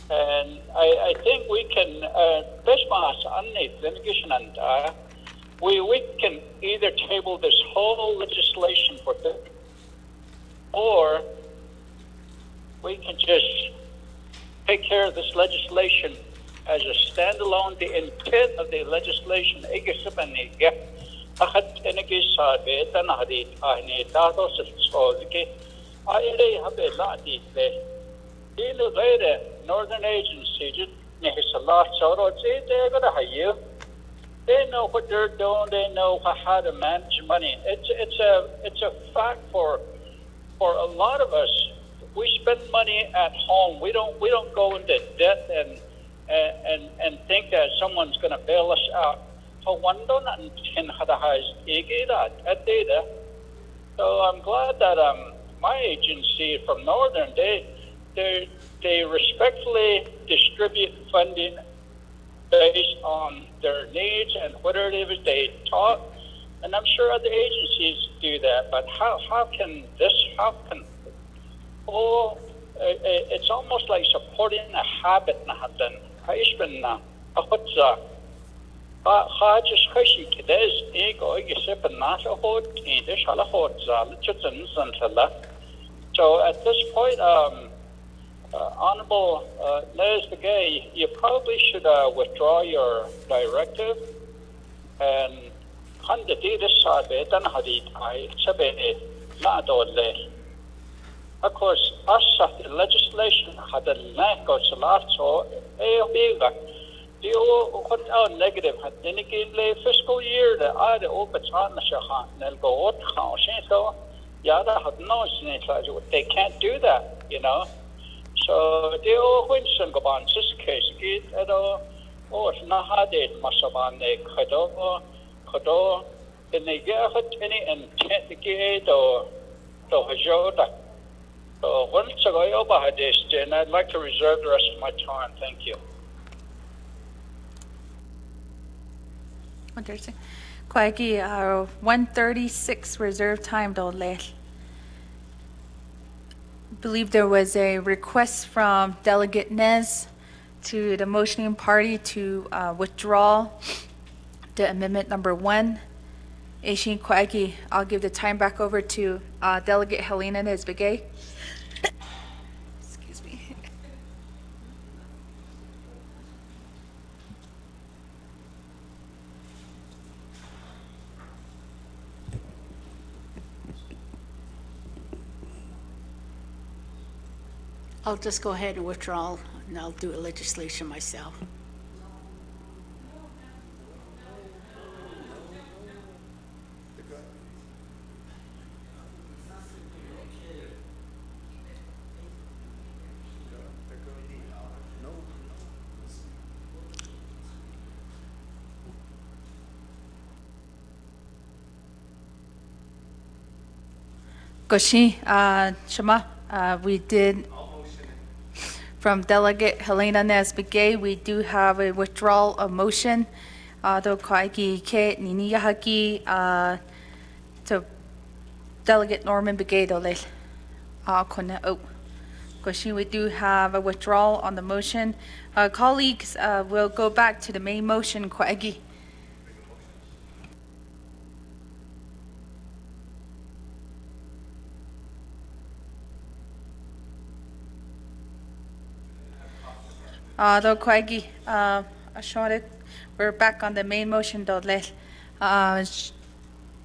And I think we can, we can either table this whole legislation for this, or we can just take care of this legislation as a standalone. The intent of the legislation Northern Agency, they know what they're doing. They know how to manage money. It's a fact for a lot of us. We spend money at home. We don't go into debt and think that someone's going to bail us out. So I'm glad that my agency from Northern, they respectfully distribute funding based on their needs and whatever it is they taught. And I'm sure other agencies do that. But how can it's almost like supporting a habit. So at this point, Honorable Nez Begay, you probably should withdraw your directive and Of course, us the legislation had a lack of so big. The what our negative had any fiscal year that I the open on Shahan and go out house so Yada had no they can't do that, you know. So the old Winston go on this case get at all or Nahade Masaban they Kado in the year any and get or to Hajoda. So once I go over this, then I'd like to reserve the rest of my time. Thank you. Kwagi, 136 reserve time do le. Believe there was a request from Delegate Nez to the motioning party to withdraw the amendment number 1. Aishin Kwagi, I'll give the time back over to Delegate Helena Nesbegay. Excuse me. I'll just go ahead and withdraw, and I'll do a legislation myself. Goshi, Shema, we did, from Delegate Helena Nesbegay, we do have a withdrawal of motion. Do Kwagi Ke Nini Yahaki to Delegate Norman Begay do le. Kona o. Goshi, we do have a withdrawal on the motion. Colleagues, we'll go back to the main motion, Kwagi. Do Kwagi, Ashore, we're back on the main motion, do le.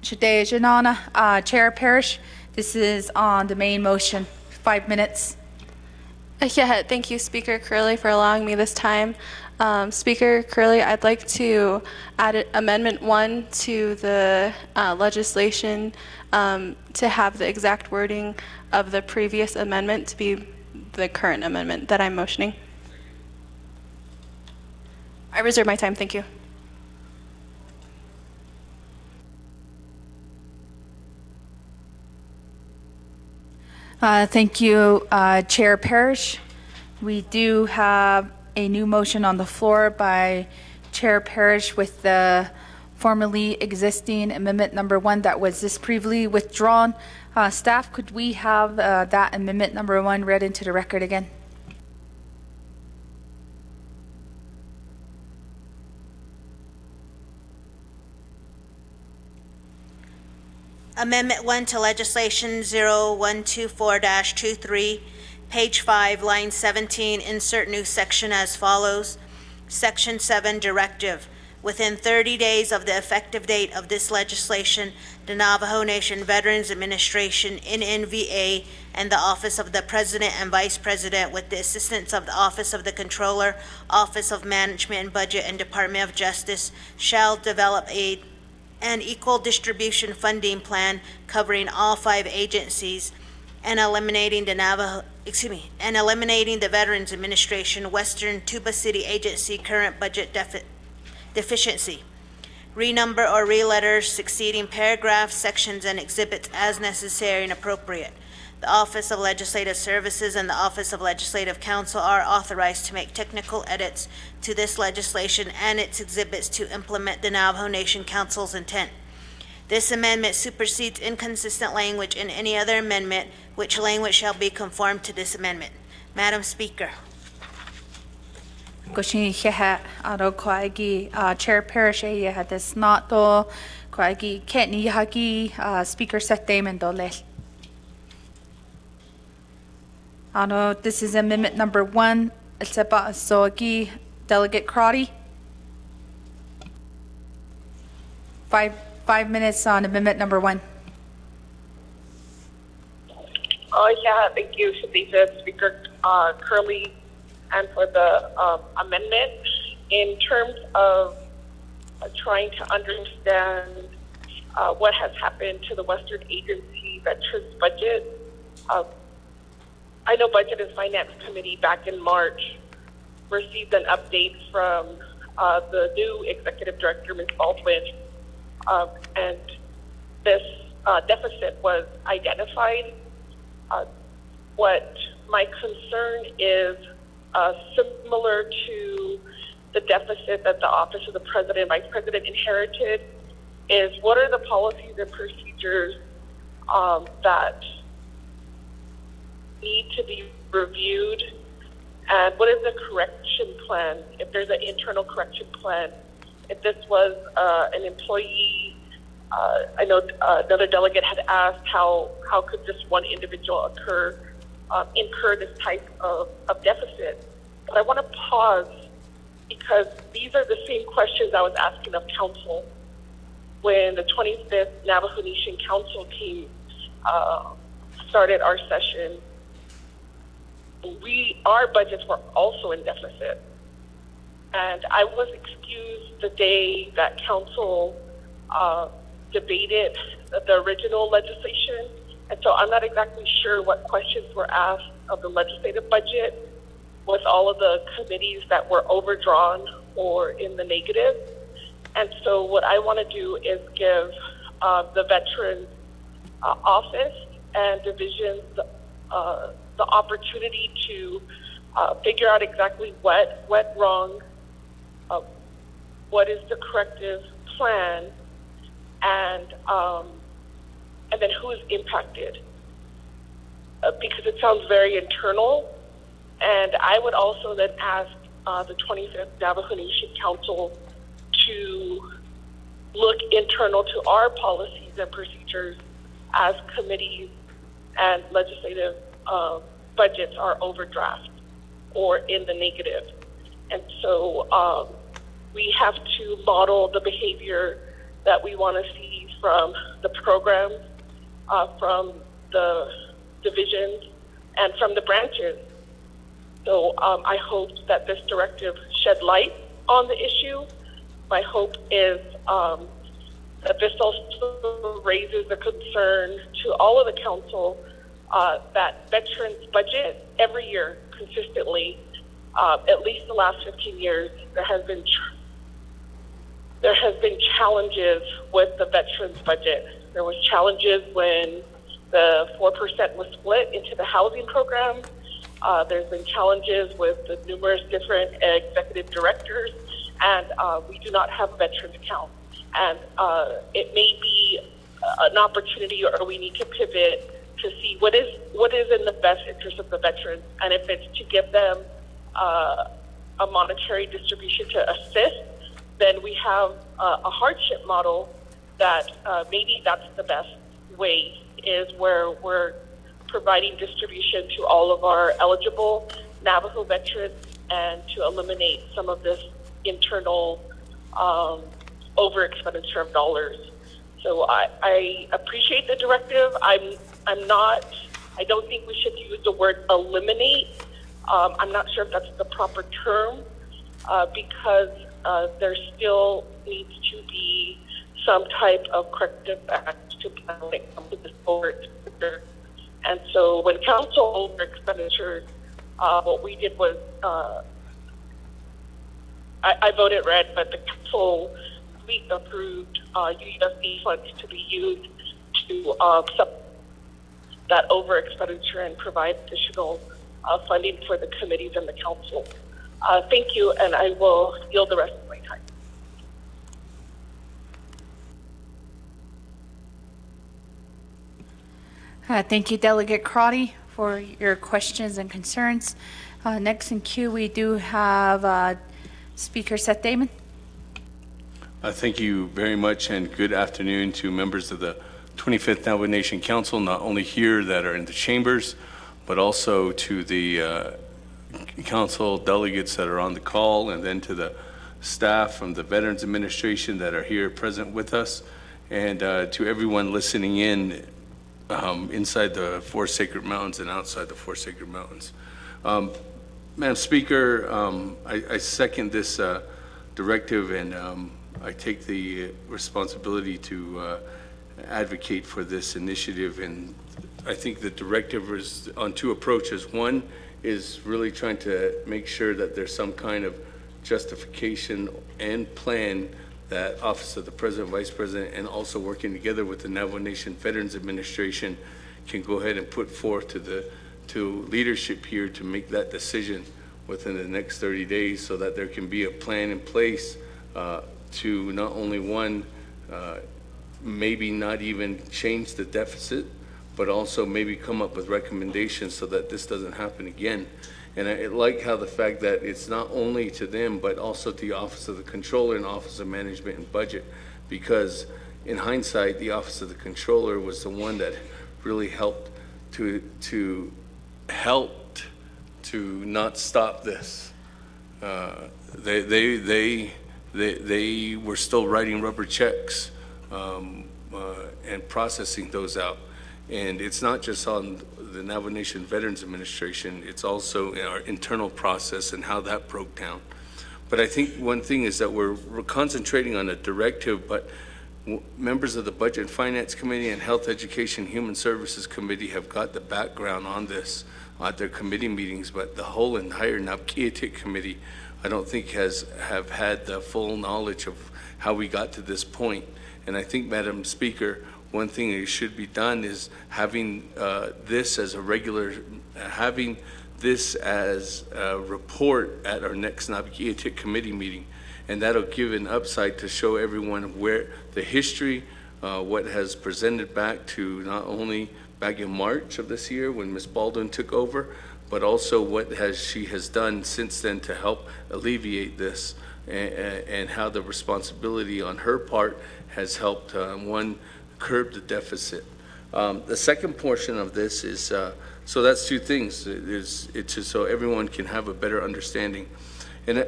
Shade Janana, Chair Parrish, this is on the main motion. 5 minutes. Yeah, thank you, Speaker Curley, for allowing me this time. Speaker Curley, I'd like to add Amendment 1 to the legislation to have the exact wording of the previous amendment to be the current amendment that I'm motioning. I reserve my time. Thank you. Thank you, Chair Parrish. We do have a new motion on the floor by Chair Parrish with the formerly existing amendment number 1 that was just previously withdrawn. Staff, could we have that amendment number 1 read into the record again? Amendment 1 to Legislation 0124-23, page 5, line 17, insert new section as follows. Section 7, Directive. Within 30 days of the effective date of this legislation, the Navajo Nation Veterans Administration, NNVA, and the Office of the President and Vice President, with the assistance of the Office of the Controller, Office of Management and Budget, and Department of Justice, shall develop an equal distribution funding plan covering all 5 agencies and eliminating the Veterans Administration Western Tuba City Agency current budget deficiency. Renumber or reletter succeeding paragraphs, sections, and exhibits as necessary and appropriate. The Office of Legislative Services and the Office of Legislative Counsel are authorized to make technical edits to this legislation and its exhibits to implement the Navajo Nation Council's intent. This amendment supersedes inconsistent language in any other amendment, which language shall be conformed to this amendment. Madam Speaker. Goshin Heha, Ado Kwagi, Chair Parrish, had this not do Kwagi, Ketni Yahaki, Speaker Seth Damon do le. This is amendment number 1. It's about Soagi, Delegate Crotty. 5 minutes on amendment number 1. Oh, yeah, thank you, Shadisha, Speaker Curley, and for the amendment. In terms of trying to understand what has happened to the Western Agency Veterans budget, I know Budget and Finance Committee back in March received an update from the new Executive Director, Ms. Baldwin, and this deficit was identified. What my concern is similar to the deficit that the Office of the President and Vice President inherited is what are the policies and procedures that need to be reviewed, and what is the correction plan, if there's an internal correction plan. If this was an employee, I know another delegate had asked how could this one individual incur this type of deficit. But I want to pause because these are the same questions I was asking of council when the 25th Navajo Nation Council team started our session. Our budgets were also in deficit. And I was excused the day that council debated the original legislation. And so I'm not exactly sure what questions were asked of the legislative budget with all of the committees that were overdrawn or in the negative. And so what I want to do is give the Veterans Office and divisions the opportunity to figure out exactly what went wrong, what is the corrective plan, and then who is impacted. Because it sounds very internal, and I would also then ask the 25th Navajo Nation Council to look internal to our policies and procedures as committees and legislative budgets are overdraft or in the negative. And so we have to model the behavior that we want to see from the programs, from the divisions, and from the branches. So I hope that this directive shed light on the issue. My hope is that this also raises a concern to all of the council that veterans budget every year consistently, at least the last 15 years, there has been challenges with the veterans budget. There was challenges when the 4% was split into the housing program. There's been challenges with the numerous different executive directors, and we do not have a veterans count. And it may be an opportunity, or we need to pivot to see what is in the best interest of the veterans, and if it's to give them a monetary distribution to assist, then we have a hardship model that maybe that's the best way, is where we're providing distribution to all of our eligible Navajo veterans and to eliminate some of this internal over expenditure of dollars. So I appreciate the directive. I don't think we should use the word eliminate. I'm not sure if that's the proper term because there still needs to be some type of corrective act to plan when it comes to this over expenditure. And so when council over expenditure, what we did was I voted red, but the council we approved USD funds to be used to that over expenditure and provide additional funding for the committees and the council. Thank you, and I will yield the rest of my time. Thank you, Delegate Crotty, for your questions and concerns. Next in queue, we do have Speaker Seth Damon. Thank you very much, and good afternoon to members of the 25th Navajo Nation Council, not only here that are in the chambers, but also to the council delegates that are on the call, and then to the staff from the Veterans Administration that are here present with us, and to everyone listening in inside the Four Sacred Mountains and outside the Four Sacred Mountains. Madam Speaker, I second this directive, and I take the responsibility to advocate for this initiative. And I think the directive is on two approaches. One is really trying to make sure that there's some kind of justification and plan that Office of the President, Vice President, and also working together with the Navajo Nation Veterans Administration can go ahead and put forth to leadership here to make that decision within the next 30 days, so that there can be a plan in place to not only one, maybe not even change the deficit, but also maybe come up with recommendations so that this doesn't happen again. And I like how the fact that it's not only to them, but also to the Office of the Controller and Office of Management and Budget, because in hindsight, the Office of the Controller was the one that really helped to not stop this. They were still writing rubber checks and processing those out. And it's not just on the Navajo Nation Veterans Administration, it's also in our internal process and how that broke down. But I think one thing is that we're concentrating on a directive, but members of the Budget and Finance Committee and Health, Education, Human Services Committee have got the background on this at their committee meetings, but the whole entire Nabkiatik Committee, I don't think have had the full knowledge of how we got to this point. And I think, Madam Speaker, one thing that should be done is having this as a report at our next Nabkiatik Committee meeting. And that'll give an upside to show everyone where the history, what has presented back to not only back in March of this year when Ms. Baldwin took over, but also what she has done since then to help alleviate this, and how the responsibility on her part has helped, one, curb the deficit. The second portion of this is, so that's two things. It's just so everyone can have a better understanding. And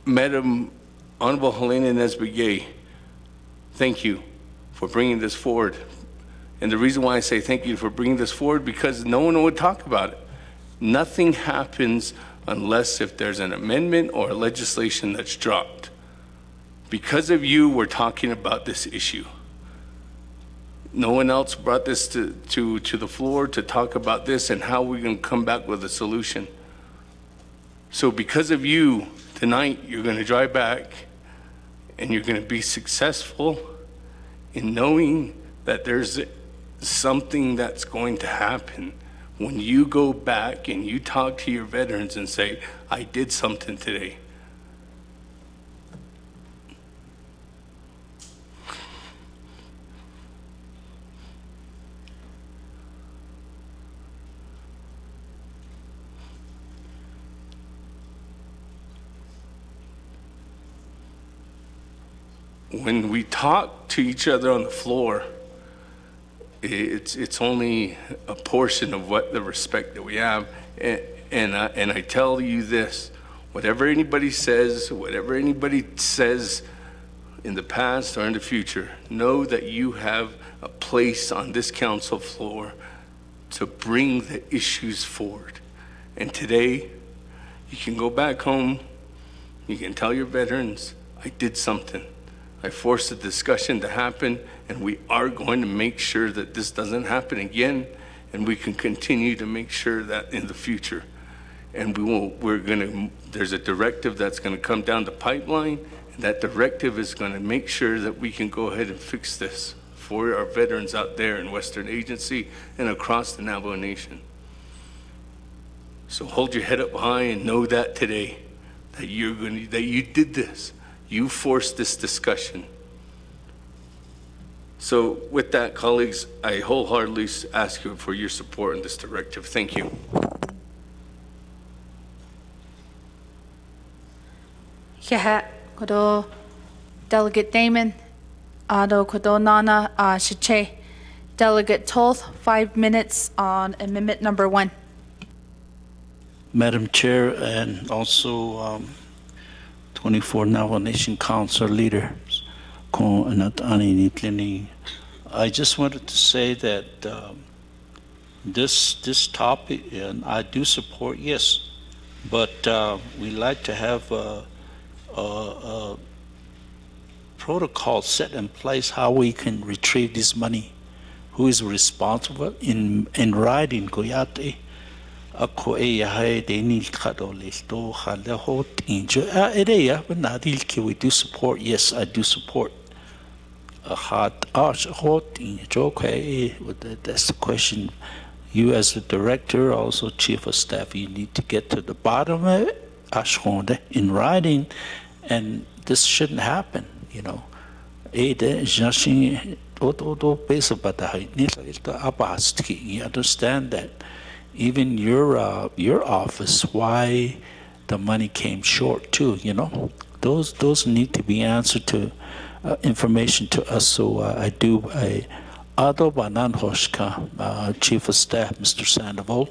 Madam Honorable Helena Nesbigay, thank you for bringing this forward. And the reason why I say thank you for bringing this forward, because no one would talk about it. Nothing happens unless if there's an amendment or legislation that's dropped. Because of you, we're talking about this issue. No one else brought this to the floor to talk about this and how we can come back with a solution. So because of you, tonight, you're going to drive back and you're going to be successful in knowing that there's something that's going to happen when you go back and you talk to your veterans and say, I did something today. When we talk to each other on the floor, it's only a portion of what the respect that we have. And I tell you this, whatever anybody says in the past or in the future, know that you have a place on this council floor to bring the issues forward. And today, you can go back home, you can tell your veterans, I did something. I forced the discussion to happen, and we are going to make sure that this doesn't happen again, and we can continue to make sure that in the future. And there's a directive that's going to come down the pipeline, and that directive is going to make sure that we can go ahead and fix this for our veterans out there in Western Agency and across the Navajo Nation. So hold your head up high and know that today, that you did this. You forced this discussion. So with that, colleagues, I wholeheartedly ask you for your support in this directive. Thank you. Kodo Delegate Damon, Ado Kodo Nana Shiche. Delegate Toth, 5 minutes on amendment number 1. Madam Chair, and also 24 Navajo Nation Council leaders, ko anat ani ni tlini I just wanted to say that this topic, and I do support, yes, but we like to have a protocol set in place how we can retrieve this money, who is responsible in writing. Koyate ako hai deni kado listo khale hot injo ereya banadil ki we do support. Yes, I do support. Hot hot injo okay. That's the question. You as the director, also chief of staff, you need to get to the bottom of it in writing, and this shouldn't happen. You know, you understand that even your office, why the money came short too. You know, those need to be answered to information to us. So I Ado Banan Hoshka, Chief of Staff, Mr. Sandoval,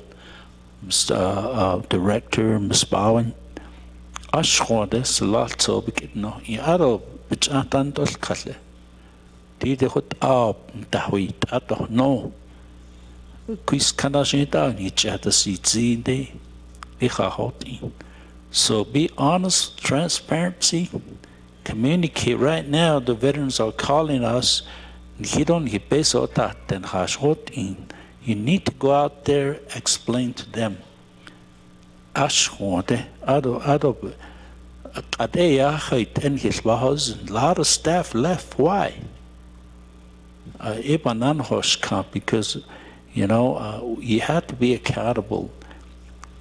Mr. Director, Ms. Bowen, Ashwade, Salatso, Bikino, Ado, Bichatan Dolkale. Did the hot up, Dawit, Ato, no. Quis Kanajita, each at the CZ day, Biha Hoti. So be honest, transparency, communicate. Right now, the veterans are calling us. You need to go out there, explain to them. A lot of staff left. Why? Because, you know, you have to be accountable.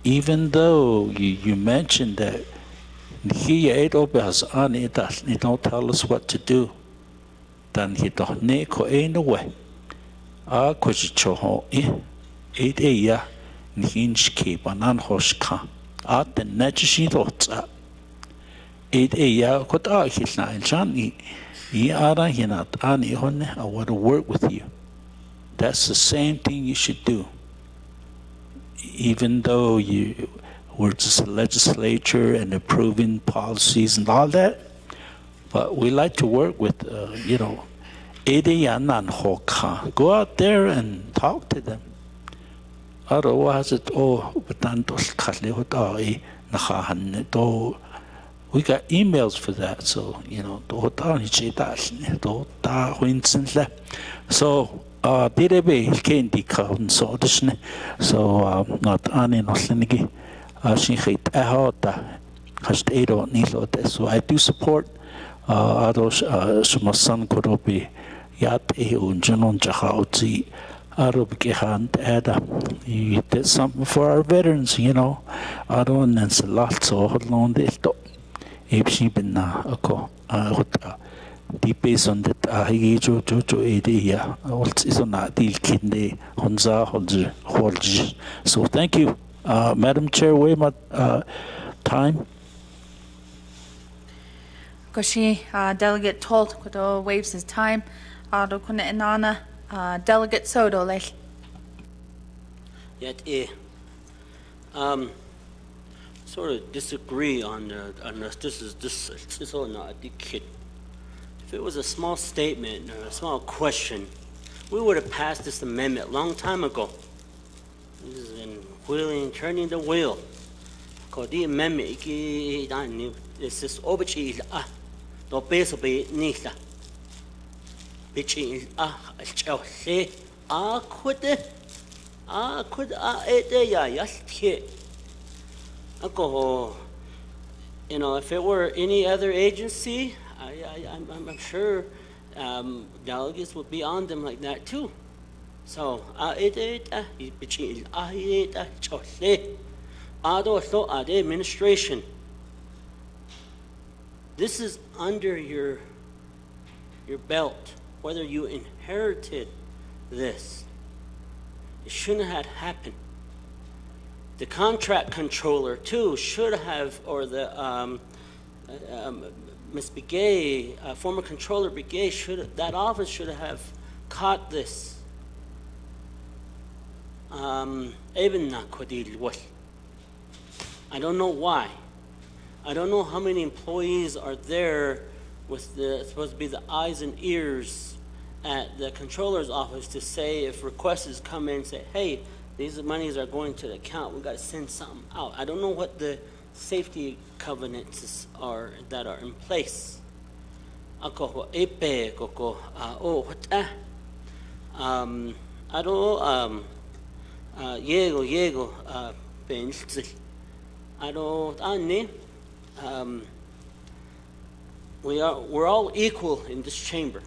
Even though you mentioned that they don't tell us what to do. Dan he doch ne ko way. Ko choho ya ninski banan hoska. The najishi dotsa. Ya ko hilna iljan ara hinat ani honne. I want to work with you. That's the same thing you should do. Even though we're just a legislature and approving policies and all that, but we like to work with, you know, go out there and talk to them. Otherwise, we got emails for that, so, you know, so, so, not so I do support Sumasan Korobi Yat Unjanon Jahauti Arubkehan Ada. You did something for our veterans, you know. I don't know a lot, so hold on this. If been ako, deep on that, Jojo Edia, is on that deal kinde, Honza, Holj. So thank you, Madam Chair, way my time. Koshi, Delegate Tolt, Kodo waves his time. Do kuna inana, Delegate Soto, like. Yet, sort of disagree on this. This is all not a kid. If it was a small statement or a small question, we would have passed this amendment a long time ago. This is in wheeling, turning the wheel. Cause the amendment, it's just overcheese. No peso be nista. Bitchy Chelsea. Could yes, kid. Uncle, you know, if it were any other agency, I'm sure delegates would be on them like that too. So, administration. This is under your belt, whether you inherited this. It shouldn't have happened. The contract controller too should have, or the Ms. Begay, former controller Begay, that office should have caught this. Even not I don't know why. I don't know how many employees are there with supposed to be the eyes and ears at the controller's office to say if requests come in, say, hey, these monies are going to the account, we got to send something out. I don't know what the safety covenants are that are in place. Ako ho epe koko hota. Aro yego pensil. Aro ane. We're all equal in this chamber.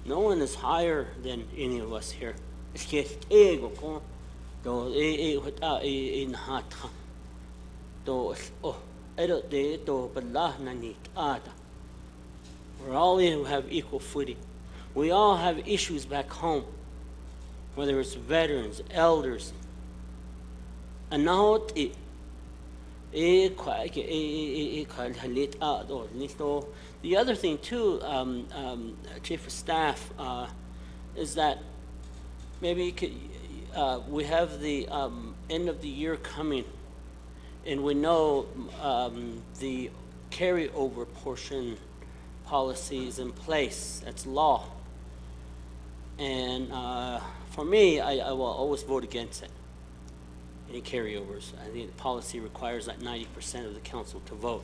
No one is higher than any of us here. It's just ego ko do hota nahata. Do ero de do balah nani ada. We're all in who have equal footing. We all have issues back home, whether it's veterans, elders. And now the other thing too, Chief of Staff, is that maybe we have the end of the year coming, and we know the carryover portion policy is in place. That's law. And for me, I will always vote against it. Any carryovers. I think the policy requires that 90% of the council to vote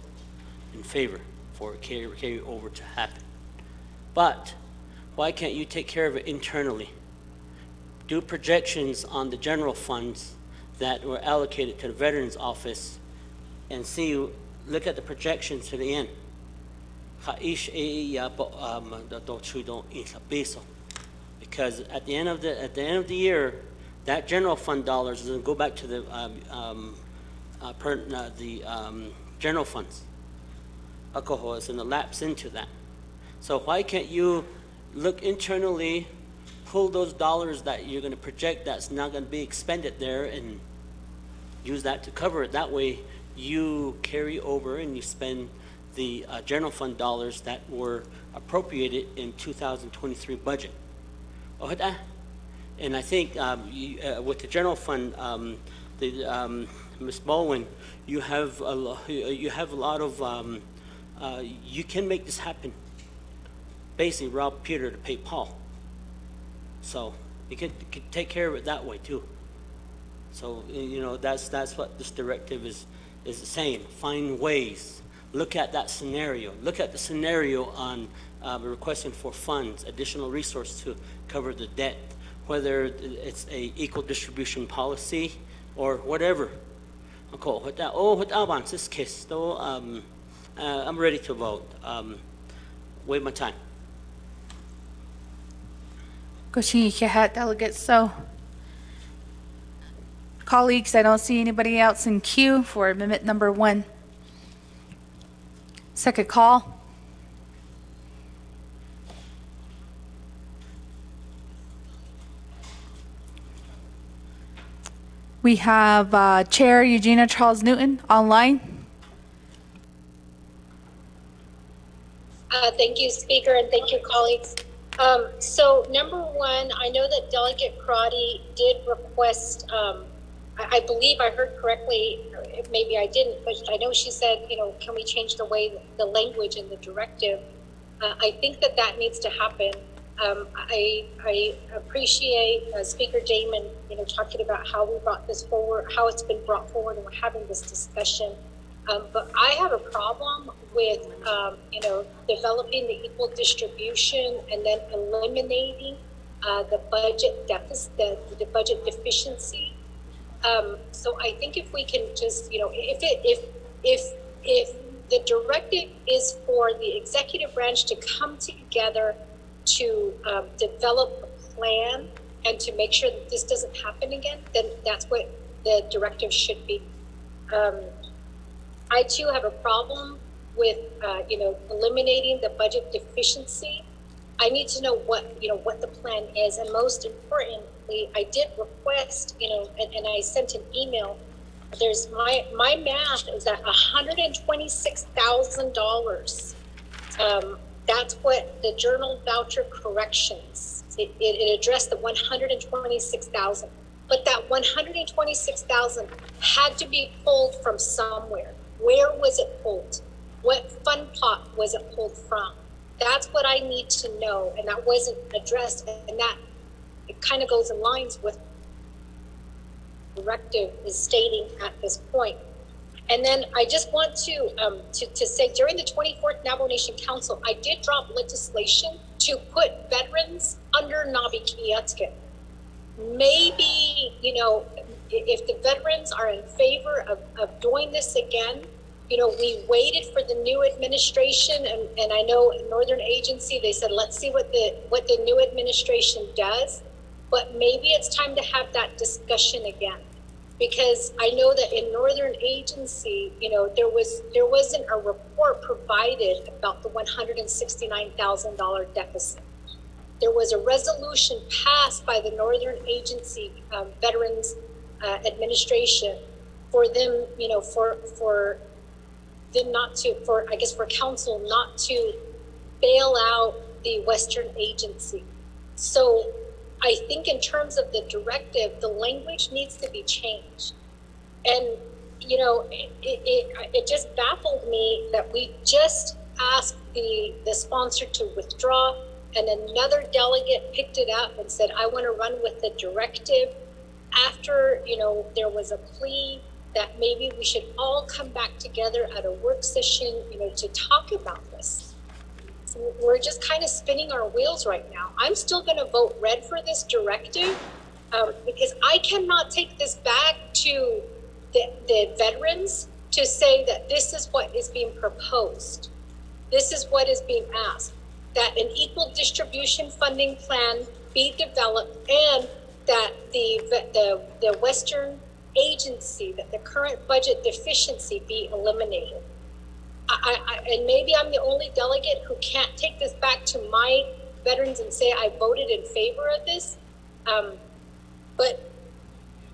in favor for a carryover to happen. But why can't you take care of it internally? Do projections on the general funds that were allocated to the Veterans Office and look at the projections to the end. Because at the end of the year, that general fund dollars is going to go back to the general funds. Alcohol is going to lapse into that. So why can't you look internally, pull those dollars that you're going to project that's not going to be expended there, and use that to cover it? That way, you carry over and you spend the general fund dollars that were appropriated in 2023 budget. And I think with the general fund, Ms. Baldwin, you have a lot of you can make this happen. Basically, rob Peter to pay Paul. So you can take care of it that way too. So that's what this directive is saying. Find ways. Look at that scenario. Look at the scenario on requesting for funds, additional resource to cover the debt, whether it's a equal distribution policy or whatever. This case, I'm ready to vote. Wait my time. Goshin Kehat, Delegate So. Colleagues, I don't see anybody else in queue for amendment number 1. Second call. We have Chair Eugenia Charles Newton online. Thank you, Speaker, and thank you, colleagues. So number 1, I know that Delegate Crotty did request, I believe I heard correctly, maybe I didn't, but I know she said, can we change the way, the language in the directive? I think that needs to happen. I appreciate Speaker Damon, talking about how we brought this forward, how it's been brought forward, and we're having this discussion. But I have a problem with, developing the equal distribution and then eliminating the budget deficit, the budget deficiency. So I think if we can just, if the directive is for the executive branch to come together to develop a plan and to make sure that this doesn't happen again, then that's what the directive should be. I too have a problem with, eliminating the budget deficiency. I need to know what the plan is, and most importantly, I did request, and I sent an email. There's my math is at $126,000. That's what the journal voucher corrections. It addressed the 126,000, but that 126,000 had to be pulled from somewhere. Where was it pulled? What fund pot was it pulled from? That's what I need to know, and that wasn't addressed, and that it kind of goes in lines with Directive is stating at this point. And then I just want to say during the 24th Navajo Nation Council, I did drop legislation to put veterans under Nabikiatske. Maybe, if the veterans are in favor of doing this again, we waited for the new administration, and I know Northern Agency, they said, let's see what the new administration does, but maybe it's time to have that discussion again. Because I know that in Northern Agency, there wasn't a report provided about the $169,000 deficit. There was a resolution passed by the Northern Agency Veterans Administration for them, for them not to, for council not to bail out the Western Agency. So I think in terms of the directive, the language needs to be changed. And, it just baffled me that we just asked the sponsor to withdraw, and another delegate picked it up and said, I want to run with the directive after, there was a plea that maybe we should all come back together at a work session, to talk about this. We're just kind of spinning our wheels right now. I'm still going to vote red for this directive because I cannot take this back to the veterans to say that this is what is being proposed. This is what is being asked, that an equal distribution funding plan be developed and that the Western Agency, that the current budget deficiency be eliminated. And maybe I'm the only delegate who can't take this back to my veterans and say I voted in favor of this. But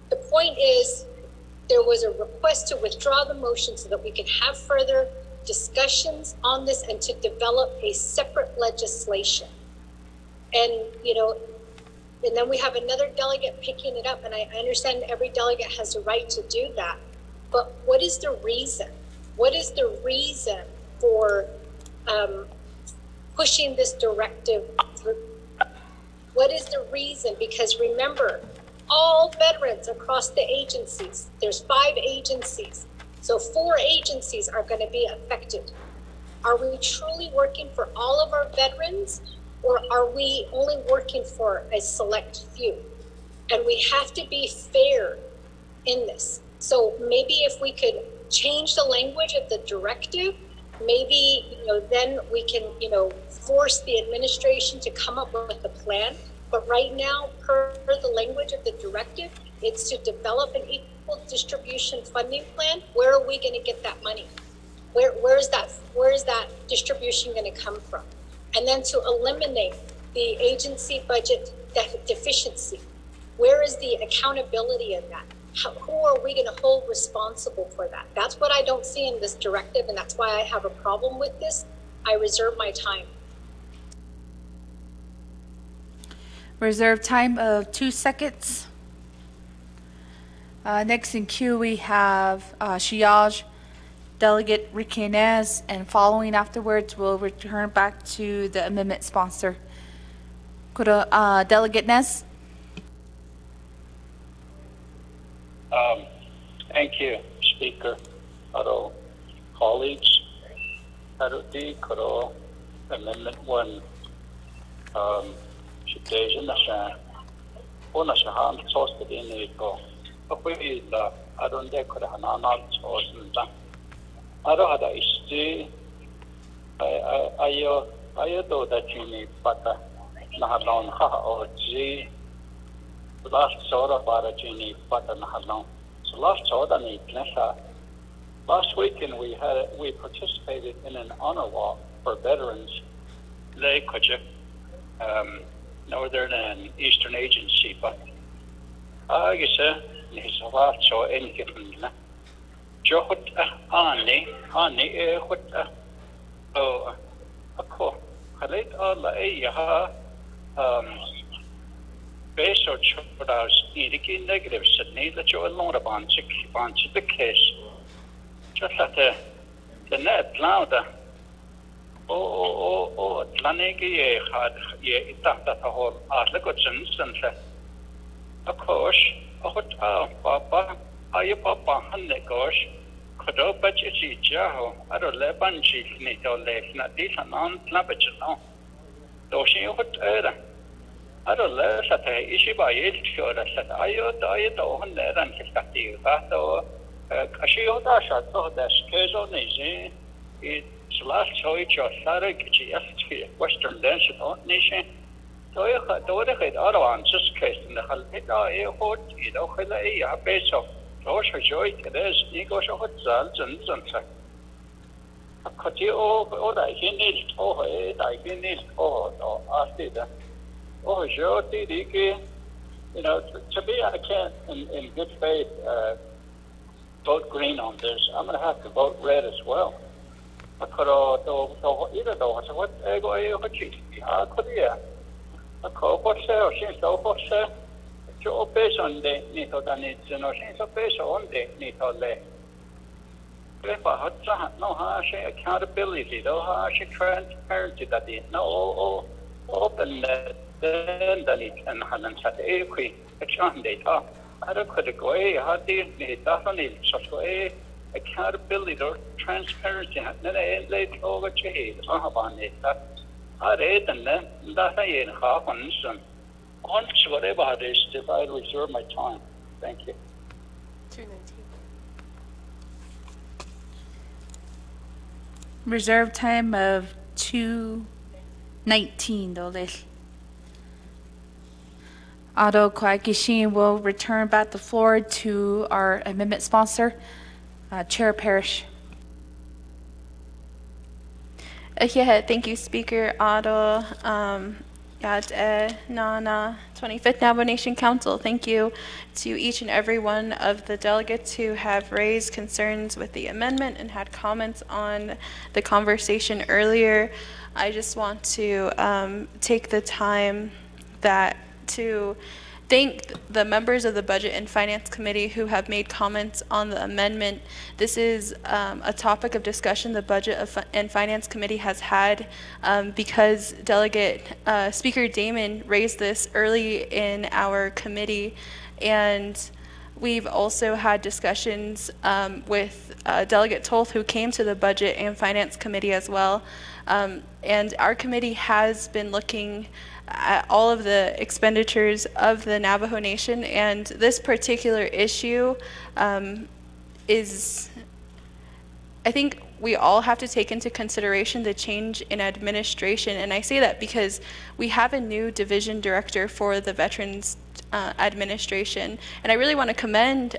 the point is, there was a request to withdraw the motion so that we could have further discussions on this and to develop a separate legislation. And, and then we have another delegate picking it up, and I understand every delegate has the right to do that. But what is the reason? What is the reason for pushing this directive through? What is the reason? Because remember, all veterans across the agencies, there's 5 agencies, so 4 agencies are going to be affected. Are we truly working for all of our veterans, or are we only working for a select few? And we have to be fair in this. So maybe if we could change the language of the directive, maybe, then we can, force the administration to come up with a plan. But right now, per the language of the directive, it's to develop an equal distribution funding plan. Where are we going to get that money? Where is that distribution going to come from? And then to eliminate the agency budget deficiency. Where is the accountability in that? Who are we going to hold responsible for that? That's what I don't see in this directive, and that's why I have a problem with this. I reserve my time. Reserve time of 2 seconds. Next in queue, we have Shiaj, Delegate Riquenez, and following afterwards, we'll return back to the amendment sponsor. Delegate Nez. Thank you, Speaker. Hello, colleagues. Hello, Amendment 1. Situation na ona shahan source the DNA go. Akwai da adon de ko da na source nda. Aro ada isti ayo do da chini pata na halon ha o ji last sora para chini pata na halon. So last weekend we participated in an honor walk for veterans. Lay Kujik, Northern and Eastern Agency, but I guess he's a lot so any given. Johut Ani Hut oh a co Halit Allah Yaha based on Chodas Ediki negative Sydney that you're alone upon the case. Just like the net louder o tlanegi ye had ye itata tahol atlego jinsen se akosh ahot papa ayo papa hanne kosh kodo bachi jaho aro leban chi ni to le na di sanan labachno do shi hot era aro le sate ishiba yel chora sat ayo do hanne ran kistati ba to ashiyo da sha to da skezo ni je Slash choice or Sarah Kichi Western Nation. So I had Arawan just case in the Halpita airport, you know, a base of Rosh Joy, there's Nigo Zals and Sunset. A Kotio or I need oh, I need oh, after that. Oh, Joti, Diki, you know, to me, I can't in good faith vote green on this. I'm going to have to vote red as well. Pero either though, so what ego hochi? Korea. A co-posse or since so posse. To base on the Nito than it's no since of base on the Nito le. If I had no harsh accountability, no harsh transparency that it no open then it and hadn't had a quick action data. I don't could go a hardy data on it, so a accountability or transparency late over to I read and then that I happens and on whatever it is if I reserve my time. Thank you. 219. Reserve time of 2:19 dollars. Otto Kwaikishin will return back the floor to our amendment sponsor, Chair Parrish. Yeah, thank you, Speaker Otto. Nana, 25th Navajo Nation Council, thank you to each and every one of the delegates who have raised concerns with the amendment and had comments on the conversation earlier. I just want to take the time to thank the members of the Budget and Finance Committee who have made comments on the amendment. This is a topic of discussion the Budget and Finance Committee has had because Delegate Speaker Damon raised this early in our committee, and we've also had discussions with Delegate Tolth, who came to the Budget and Finance Committee as well. And our committee has been looking at all of the expenditures of the Navajo Nation, and this particular issue is, I think we all have to take into consideration the change in administration. And I say that because we have a new division director for the Veterans Administration, and I really want to commend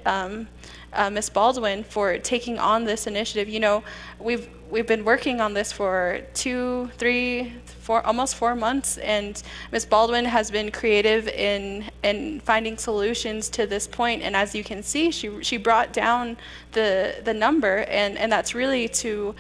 Ms. Baldwin for taking on this initiative. You know, we've been working on this for 2, 3, 4, almost 4 months, and Ms. Baldwin has been creative in finding solutions to this point. And as you can see, she brought down the number, and that's really to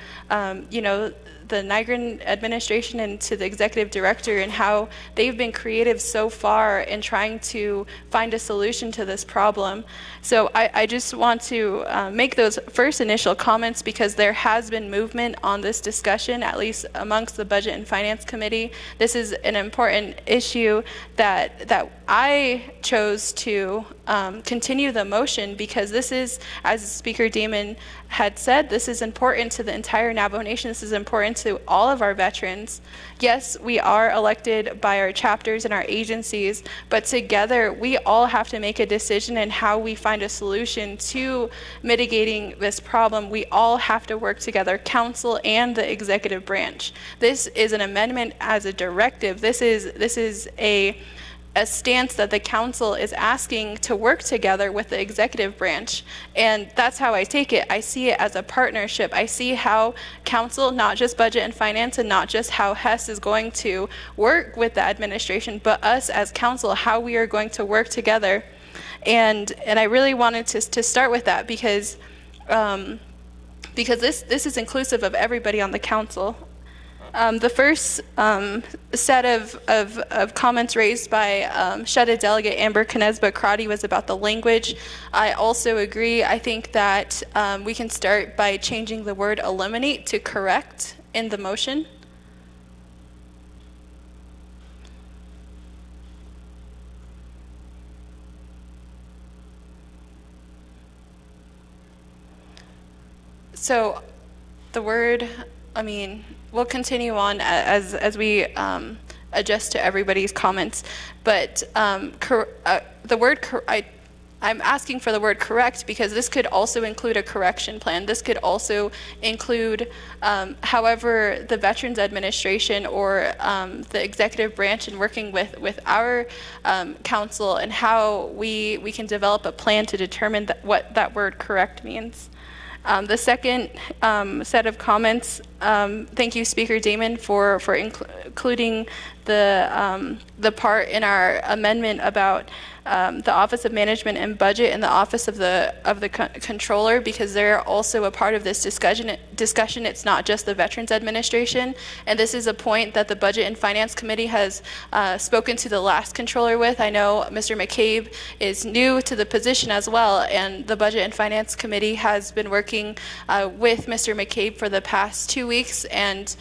you know, the Nigerian administration and to the executive director and how they've been creative so far in trying to find a solution to this problem. So I just want to make those first initial comments because there has been movement on this discussion, at least amongst the Budget and Finance Committee. This is an important issue that I chose to continue the motion because this is, as Speaker Damon had said, this is important to the entire Navajo Nation. This is important to all of our veterans. Yes, we are elected by our chapters and our agencies, but together we all have to make a decision in how we find a solution to mitigating this problem. We all have to work together, council and the executive branch. This is an amendment as a directive. This is a stance that the council is asking to work together with the executive branch. And that's how I take it. I see it as a partnership. I see how council, not just Budget and Finance, and not just how HES is going to work with the administration, but us as council, how we are going to work together. And I really wanted to start with that because this is inclusive of everybody on the council. The first set of comments raised by Shutta Delegate Amber Knezba-Crotty was about the language. I also agree. I think that we can start by changing the word eliminate to correct in the motion. So the word, I mean, we'll continue on as we adjust to everybody's comments, but the word, I'm asking for the word correct because this could also include a correction plan. This could also include however the Veterans Administration or the executive branch in working with our council and how we can develop a plan to determine what that word correct means. The second set of comments, thank you, Speaker Damon, for including the part in our amendment about the Office of Management and Budget and the Office of the Controller, because they're also a part of this discussion. It's not just the Veterans Administration, and this is a point that the Budget and Finance Committee has spoken to the last controller with. I know Mr. McCabe is new to the position as well, and the Budget and Finance Committee has been working with Mr. McCabe for the past 2 weeks, and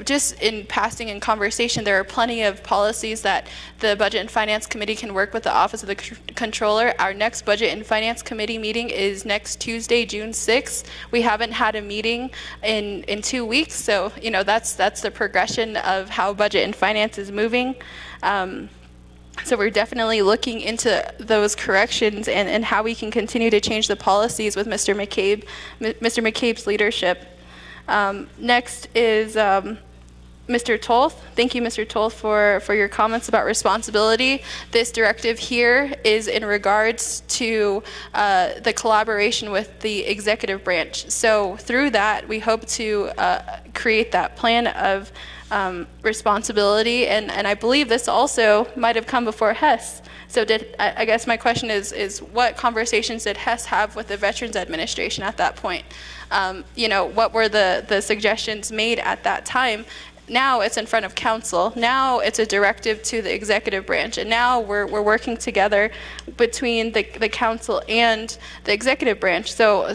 just in passing and conversation, there are plenty of policies that the Budget and Finance Committee can work with the Office of the Controller. Our next Budget and Finance Committee meeting is next Tuesday, June 6th. We haven't had a meeting in 2 weeks, so that's the progression of how Budget and Finance is moving. So we're definitely looking into those corrections and how we can continue to change the policies with Mr. McCabe's leadership. Next is Mr. Tolth. Thank you, Mr. Tolth, for your comments about responsibility. This directive here is in regards to the collaboration with the executive branch. So through that, we hope to create that plan of responsibility, and I believe this also might have come before Hess. So I guess my question is what conversations did Hess have with the Veterans Administration at that point? What were the suggestions made at that time? Now it's in front of council. Now it's a directive to the executive branch, and now we're working together between the council and the executive branch. So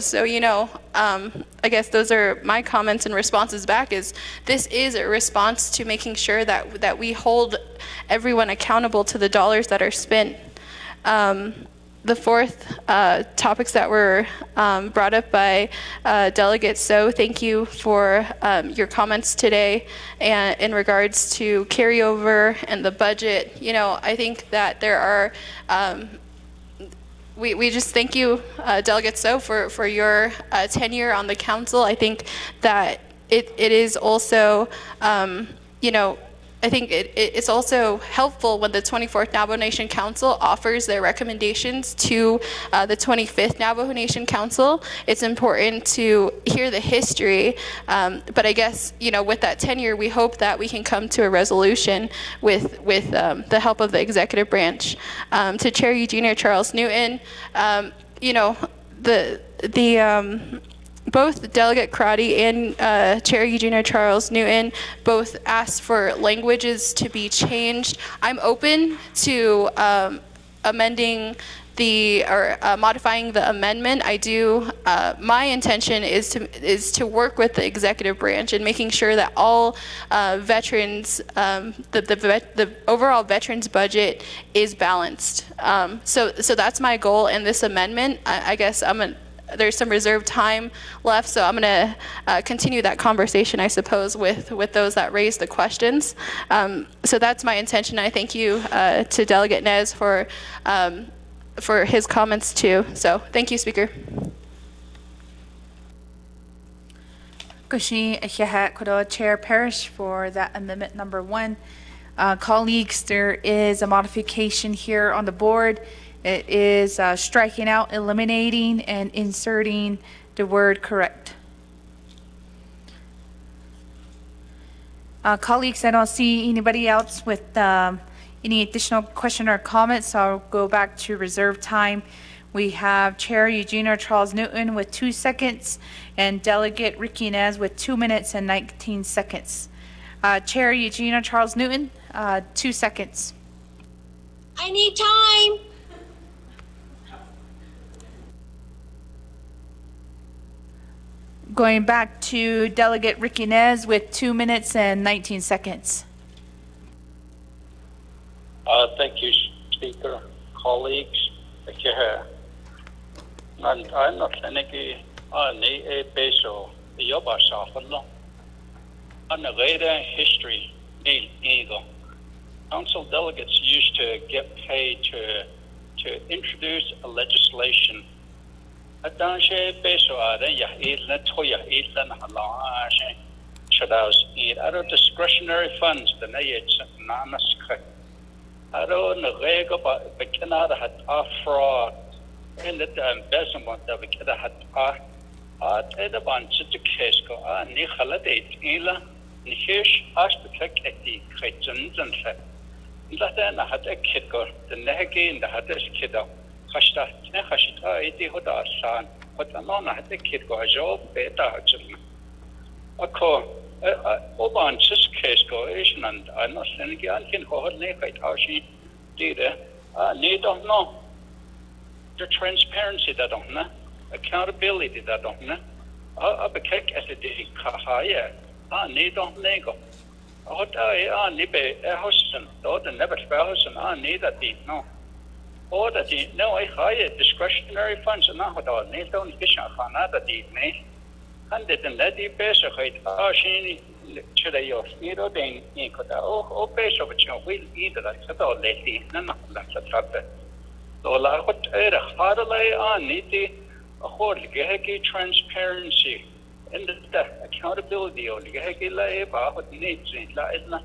I guess those are my comments and responses back. Is this is a response to making sure that we hold everyone accountable to the dollars that are spent. The fourth topics that were brought up by Delegate So, thank you for your comments today and in regards to carryover and the budget. I think that there are, we just thank you, Delegate So, for your tenure on the council. I think that it is also, I think it's also helpful when the 24th Navajo Nation Council offers their recommendations to the 25th Navajo Nation Council. It's important to hear the history, but I guess, with that tenure, we hope that we can come to a resolution with the help of the executive branch. To Chair Eugenia Charles Newton, both Delegate Crotty and Chair Eugenia Charles Newton both asked for languages to be changed. I'm open to amending modifying the amendment. I do. My intention is to work with the executive branch and making sure that all veterans, the overall veterans budget is balanced. So that's my goal in this amendment. I guess there's some reserved time left, so I'm going to continue that conversation, I suppose, with those that raised the questions. So that's my intention. I thank you to Delegate Nez for his comments too. So thank you, Speaker. Chair Parrish for that amendment number 1. Colleagues, there is a modification here on the board. It is striking out, eliminating, and inserting the word correct. Colleagues, I don't see anybody else with any additional question or comments, so I'll go back to reserve time. We have Chair Eugenia Charles Newton with 2 seconds and Delegate Ricky Inez with 2 minutes and 19 seconds. Chair Eugenia Charles Newton, 2 seconds. I need time. Going back to Delegate Ricky Inez with 2 minutes and 19 seconds. Thank you, Speaker, colleagues. I'm not Ni a peso, the Yoba Shafalo. On the later history, ego. Council delegates used to get paid to introduce a legislation. Adanshe peso ada ya idla toya idla na halashe. Shadows eat out of discretionary funds the nayets nanask. Ado nrego ba bekanada hat fraud. In the embezzlement that we could have had the bunch of the case go ni holiday ila ni hish aspect at the Christians and said that then I had a kid go the nehagi in the had this kid out Hashta Nehashita iti hoda san but I had the kid go a job beta a call Oban sis case go Asian and I'm not saying again can hold nekite how she did need don't know. The transparency that on accountability that on a cake as a day kahaya need on nego nibe a house or the never spouse and need that deep no or that no a higher discretionary funds and not all need on fish another deep me and then that the best of it she should I use neither thing in Kota or base of which will either like all lately none of that's a chapter. So la hot era hardly niti a whole geheki transparency and the accountability or geheki la ba hot needs la isna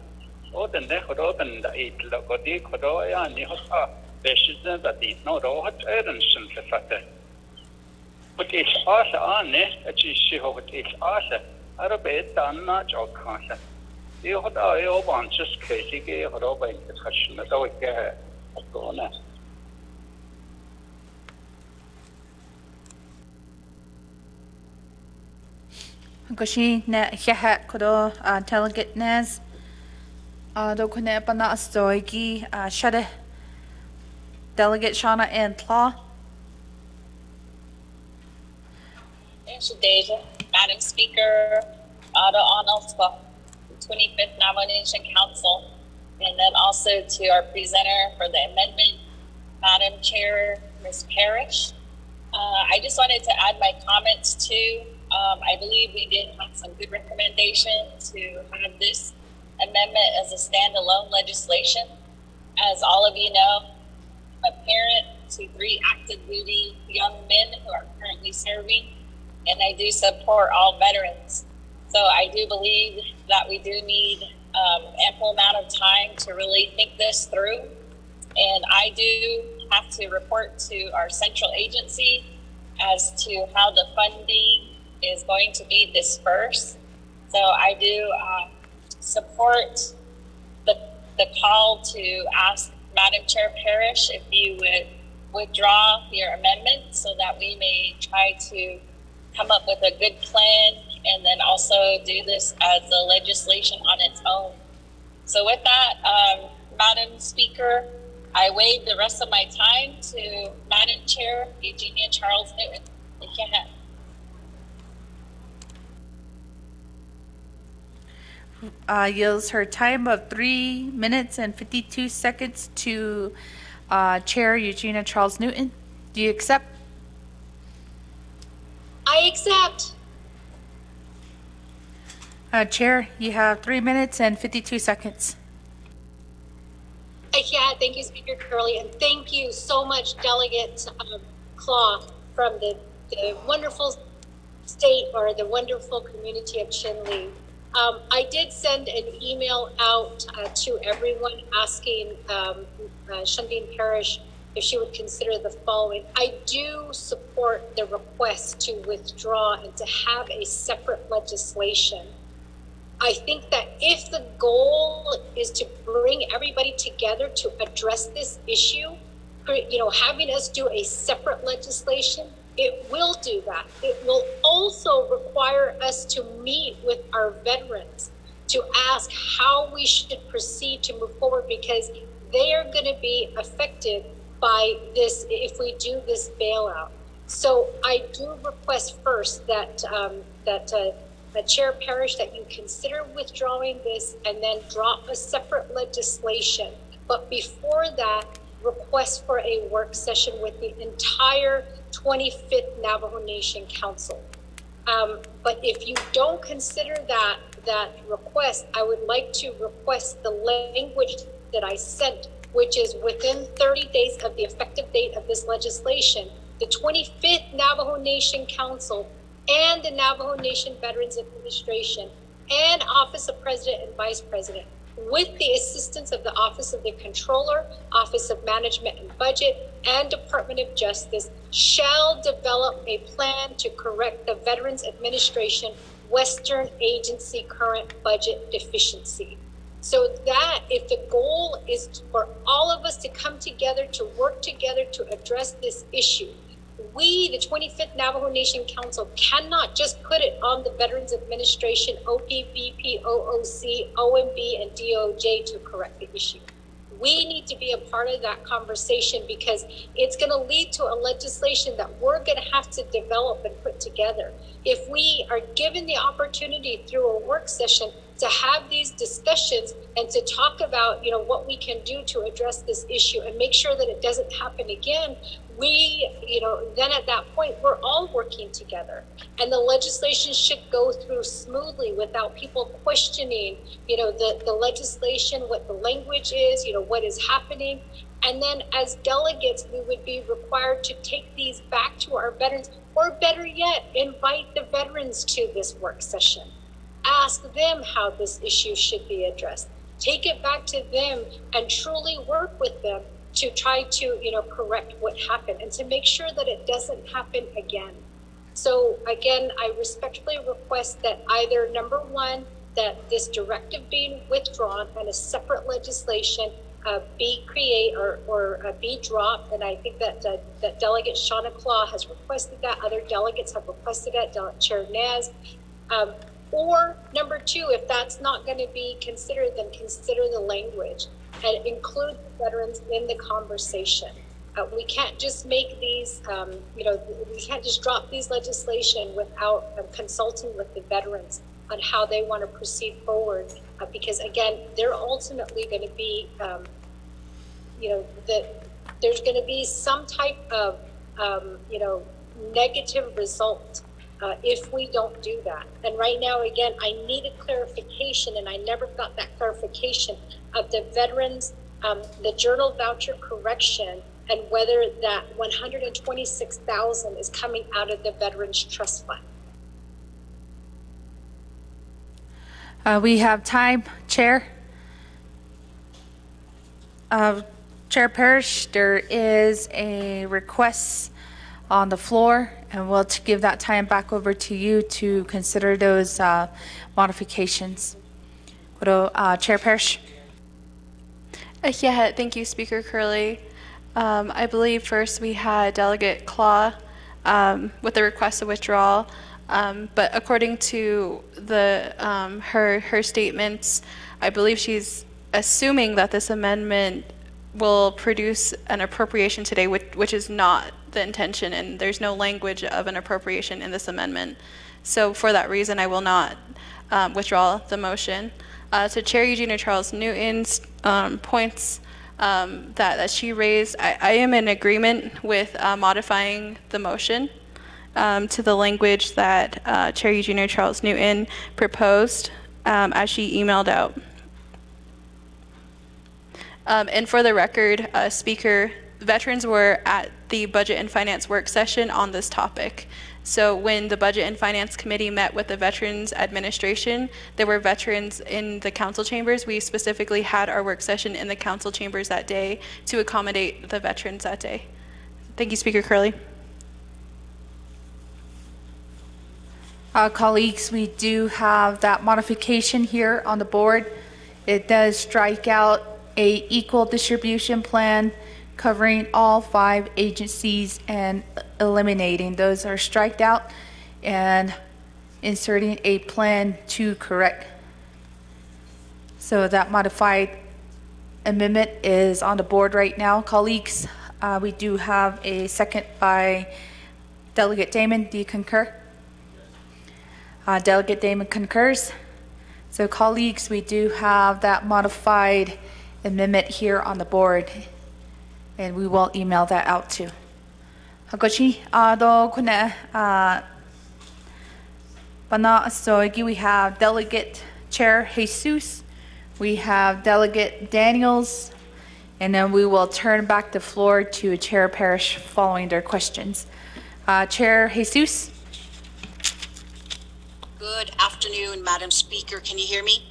or the neck would open the eight logodi kodoya ni hosa beshizen that the no hot errands and the fact. But it's asa ne she hot it's asa Arabet anna job kasa. You hot I want just crazy hot over in the question that I get gone. Goshi na hiahat kodo delegate nes do kone pana astoigi shade delegate Shauna and Tlaw. Deja, Madam Speaker, Otto Arnold, 25th Navajo Nation Council, and then also to our presenter for the amendment, Madam Chair, Ms. Parrish. I just wanted to add my comments too. I believe we did have some good recommendation to have this amendment as a standalone legislation. As all of you know, I'm a parent to 3 active duty young men who are currently serving, and I do support all veterans. So I do believe that we do need ample amount of time to really think this through. And I do have to report to our central agency as to how the funding is going to be dispersed. So I do support the call to ask Madam Chair Parrish if you would withdraw your amendment so that we may try to come up with a good plan and then also do this as a legislation on its own. So with that, Madam Speaker, I waive the rest of my time to Madam Chair Eugenia Charles Newton. Yields her time of 3 minutes and 52 seconds to Chair Eugenia Charles Newton. Do you accept? I accept. Chair, you have 3 minutes and 52 seconds. Yeah, thank you, Speaker Curley, and thank you so much, Delegate Claw from the wonderful state or the wonderful community of Chinle. I did send an email out to everyone asking Shandine Parrish if she would consider the following. I do support the request to withdraw and to have a separate legislation. I think that if the goal is to bring everybody together to address this issue, having us do a separate legislation, it will do that. It will also require us to meet with our veterans to ask how we should proceed to move forward, because they are going to be affected by this if we do this bailout. So I do request first that Chair Parrish, that you consider withdrawing this and then drop a separate legislation. But before that, request for a work session with the entire 25th Navajo Nation Council. But if you don't consider that request, I would like to request the language that I sent, which is within 30 days of the effective date of this legislation, the 25th Navajo Nation Council and the Navajo Nation Veterans Administration and Office of President and Vice President, with the assistance of the Office of the Controller, Office of Management and Budget, and Department of Justice, shall develop a plan to correct the Veterans Administration Western Agency current budget deficiency. So that if the goal is for all of us to come together, to work together to address this issue, we, the 25th Navajo Nation Council, cannot just put it on the Veterans Administration, OPVP, OOC, OMB, and DOJ to correct the issue. We need to be a part of that conversation because it's going to lead to a legislation that we're going to have to develop and put together. If we are given the opportunity through a work session to have these discussions and to talk about, what we can do to address this issue and make sure that it doesn't happen again, we, then at that point, we're all working together. And the legislation should go through smoothly without people questioning, the legislation, what the language is, what is happening. And then as delegates, we would be required to take these back to our veterans, or better yet, invite the veterans to this work session. Ask them how this issue should be addressed. Take it back to them and truly work with them to try to, correct what happened and to make sure that it doesn't happen again. So again, I respectfully request that either number one, that this directive being withdrawn and a separate legislation be created or be dropped. And I think that that Delegate Shauna Claw has requested that. Other delegates have requested that, Delegate Chair Naz. Or number two, if that's not going to be considered, then consider the language and include the veterans in the conversation. We can't just make these, we can't just drop these legislation without consulting with the veterans on how they want to proceed forward. Because again, they're ultimately going to be, there's going to be some type of, negative result if we don't do that. And right now, again, I need a clarification, and I never got that clarification of the veterans, the journal voucher correction, and whether that $126,000 is coming out of the Veterans Trust Fund. We have time, Chair. Chair Parrish, there is a request on the floor, and we'll give that time back over to you to consider those modifications. Chair Parrish. Yeah, thank you, Speaker Curley. I believe first we had Delegate Claw with the request of withdrawal, but according to the her statements, I believe she's assuming that this amendment will produce an appropriation today, which is not the intention, and there's no language of an appropriation in this amendment. So for that reason, I will not withdraw the motion. To Chair Eugenia Charles Newton's points that she raised, I am in agreement with modifying the motion to the language that Chair Eugenia Charles Newton proposed as she emailed out. And for the record, Speaker, veterans were at the Budget and Finance work session on this topic. So when the Budget and Finance Committee met with the Veterans Administration, there were veterans in the council chambers. We specifically had our work session in the council chambers that day to accommodate the veterans that day. Thank you, Speaker Curley. Colleagues, we do have that modification here on the board. It does strike out a equal distribution plan covering all 5 agencies and eliminating those are striked out and inserting a plan to correct. So that modified amendment is on the board right now, colleagues. We do have a second by Delegate Damon. Do you concur? Delegate Damon concurs. So colleagues, we do have that modified amendment here on the board. and we will email that out too. Hakochi, do kune bana soigi, we have Delegate Chair Jesus, we have Delegate Daniels, and then we will turn back the floor to Chair Parrish following their questions. Chair Jesus. Good afternoon, Madam Speaker. Can you hear me?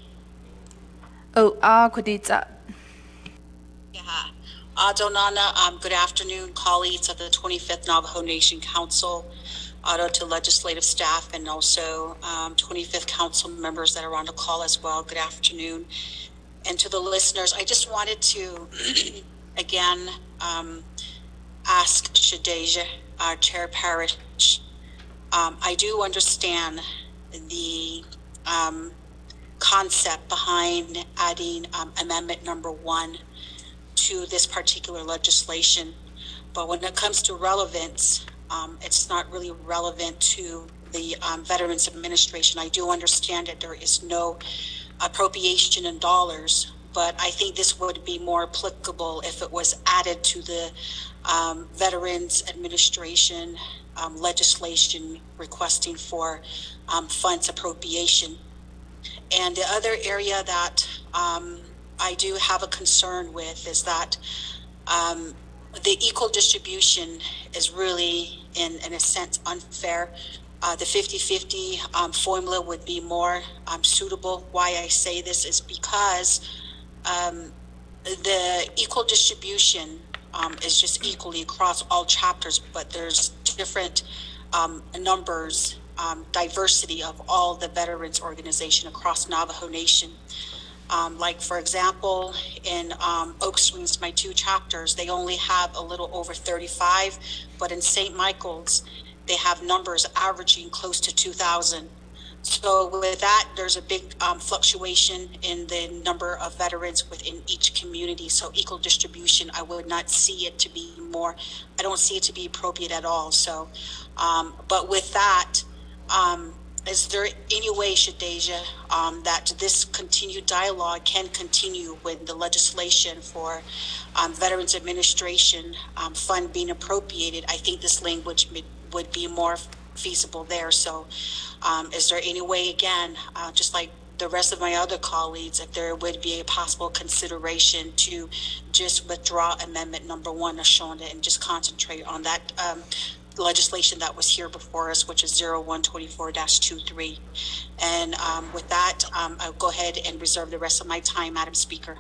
Oh, koditsa. Yeah. Adonana, good afternoon, colleagues of the 25th Navajo Nation Council, to legislative staff, and also 25th Council members that are on the call as well. Good afternoon. And to the listeners, I just wanted to, again, ask Shadeja, our Chair Parrish, I do understand the concept behind adding amendment number 1 to this particular legislation. But when it comes to relevance, it's not really relevant to the Veterans Administration. I do understand that there is no appropriation in dollars, but I think this would be more applicable if it was added to the Veterans Administration legislation requesting for funds appropriation. And the other area that I do have a concern with is that the equal distribution is really, in a sense, unfair. The 50-50 formula would be more suitable. Why I say this is because the equal distribution is just equally across all chapters, but there's different numbers, diversity of all the veterans organization across Navajo Nation. Like, for example, in Oak Springs, my 2 chapters, they only have a little over 35, but in St. Michael's, they have numbers averaging close to 2,000. So with that, there's a big fluctuation in the number of veterans within each community. So equal distribution, I would not see it to be more, I don't see it to be appropriate at all. So, but with that, is there any way, Shadeja, that this continued dialogue can continue with the legislation for Veterans Administration fund being appropriated? I think this language would be more feasible there. So is there any way, again, just like the rest of my other colleagues, if there would be a possible consideration to just withdraw amendment number 1 of Shonda and just concentrate on that legislation that was here before us, which is 0124-23. And with that, I'll go ahead and reserve the rest of my time, Madam Speaker.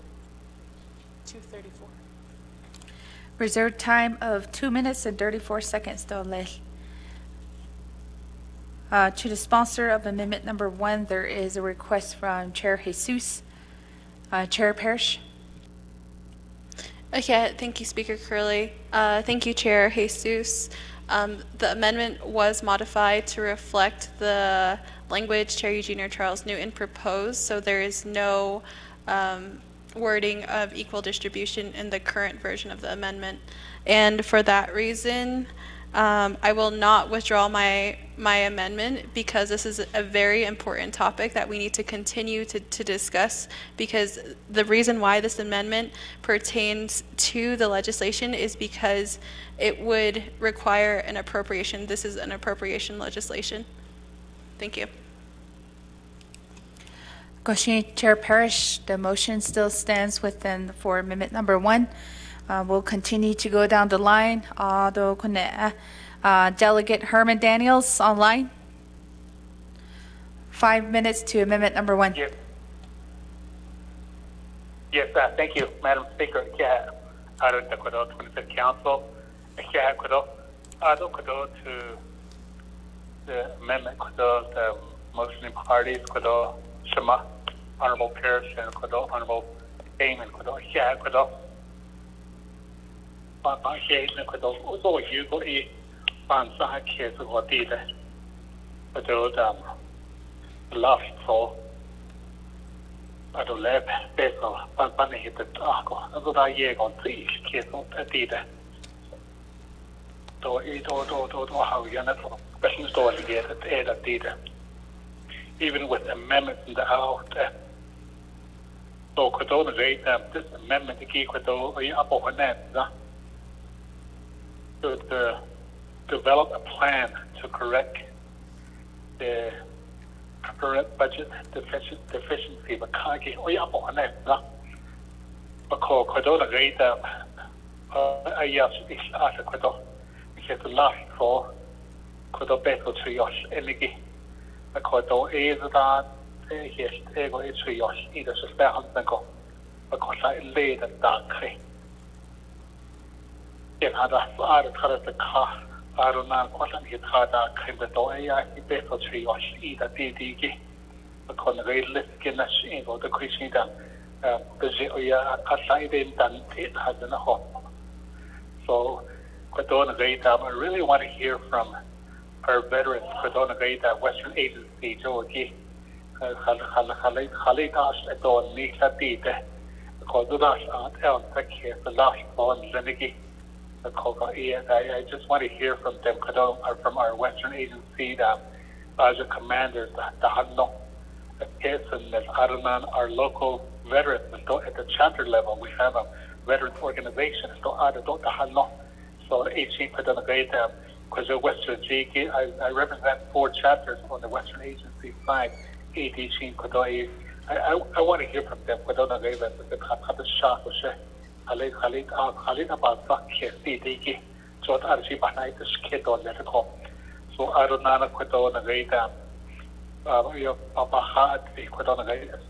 2:34. Reserved time of 2 minutes and 34 seconds, Dole. To the sponsor of amendment number 1, there is a request from Chair Jesus. Chair Parrish. Okay, thank you, Speaker Curley. Thank you, Chair Jesus. The amendment was modified to reflect the language Chair Eugene Charles Newton proposed, so there is no wording of equal distribution in the current version of the amendment. And for that reason, I will not withdraw my amendment, because this is a very important topic that we need to continue to discuss, because the reason why this amendment pertains to the legislation is because it would require an appropriation. This is an appropriation legislation. Thank you. Question, Chair Parrish, the motion still stands within for amendment number 1. We'll continue to go down the line. Delegate Herman Daniels online. 5 minutes to amendment number 1. Yes, thank you, Madam Speaker. Out of the 25th Council, to the amendment, the motioning parties, Shema, Honorable Parrish, and Honorable Damon, love so I don't live based on funny hit the arco. I go that year on 3 kids on a data. So it all how you're not special story get at data. Even with amendments in the out. So could all rate this amendment to keep with all the upper net. to develop a plan to correct the current budget deficiency. But kagi oyamo ane na. Bako kodo na gaita ayas is asa kodo. Because the last for kodo beto trios enigi. Kodo is that yes ego is trios either suspect go. Because I laid that dark. Yen hada ada kara the car. Aruna kwasan hit hada kribeto aya beto trios either DDG. Because the rail lift ginas ego the Christina. The oya aside in done it has in a home. So, Kodona Gaita, I really want to hear from our veterans, Kodona Gaita, Western Agency, Georgie, Halitas, and Don Nika Dita, Kodudas, Aunt Elm, the last one, Zenigi, the Koga. I just want to hear from them, from our Western Agency, as a commander, the Hanno, the Pearson, the Arunan, our local veterans, at the chapter level, we have a veterans organization, so HE put on a great because the Western GK, I represent 4 chapters on the Western Agency side. I want to hear from them. So I don't know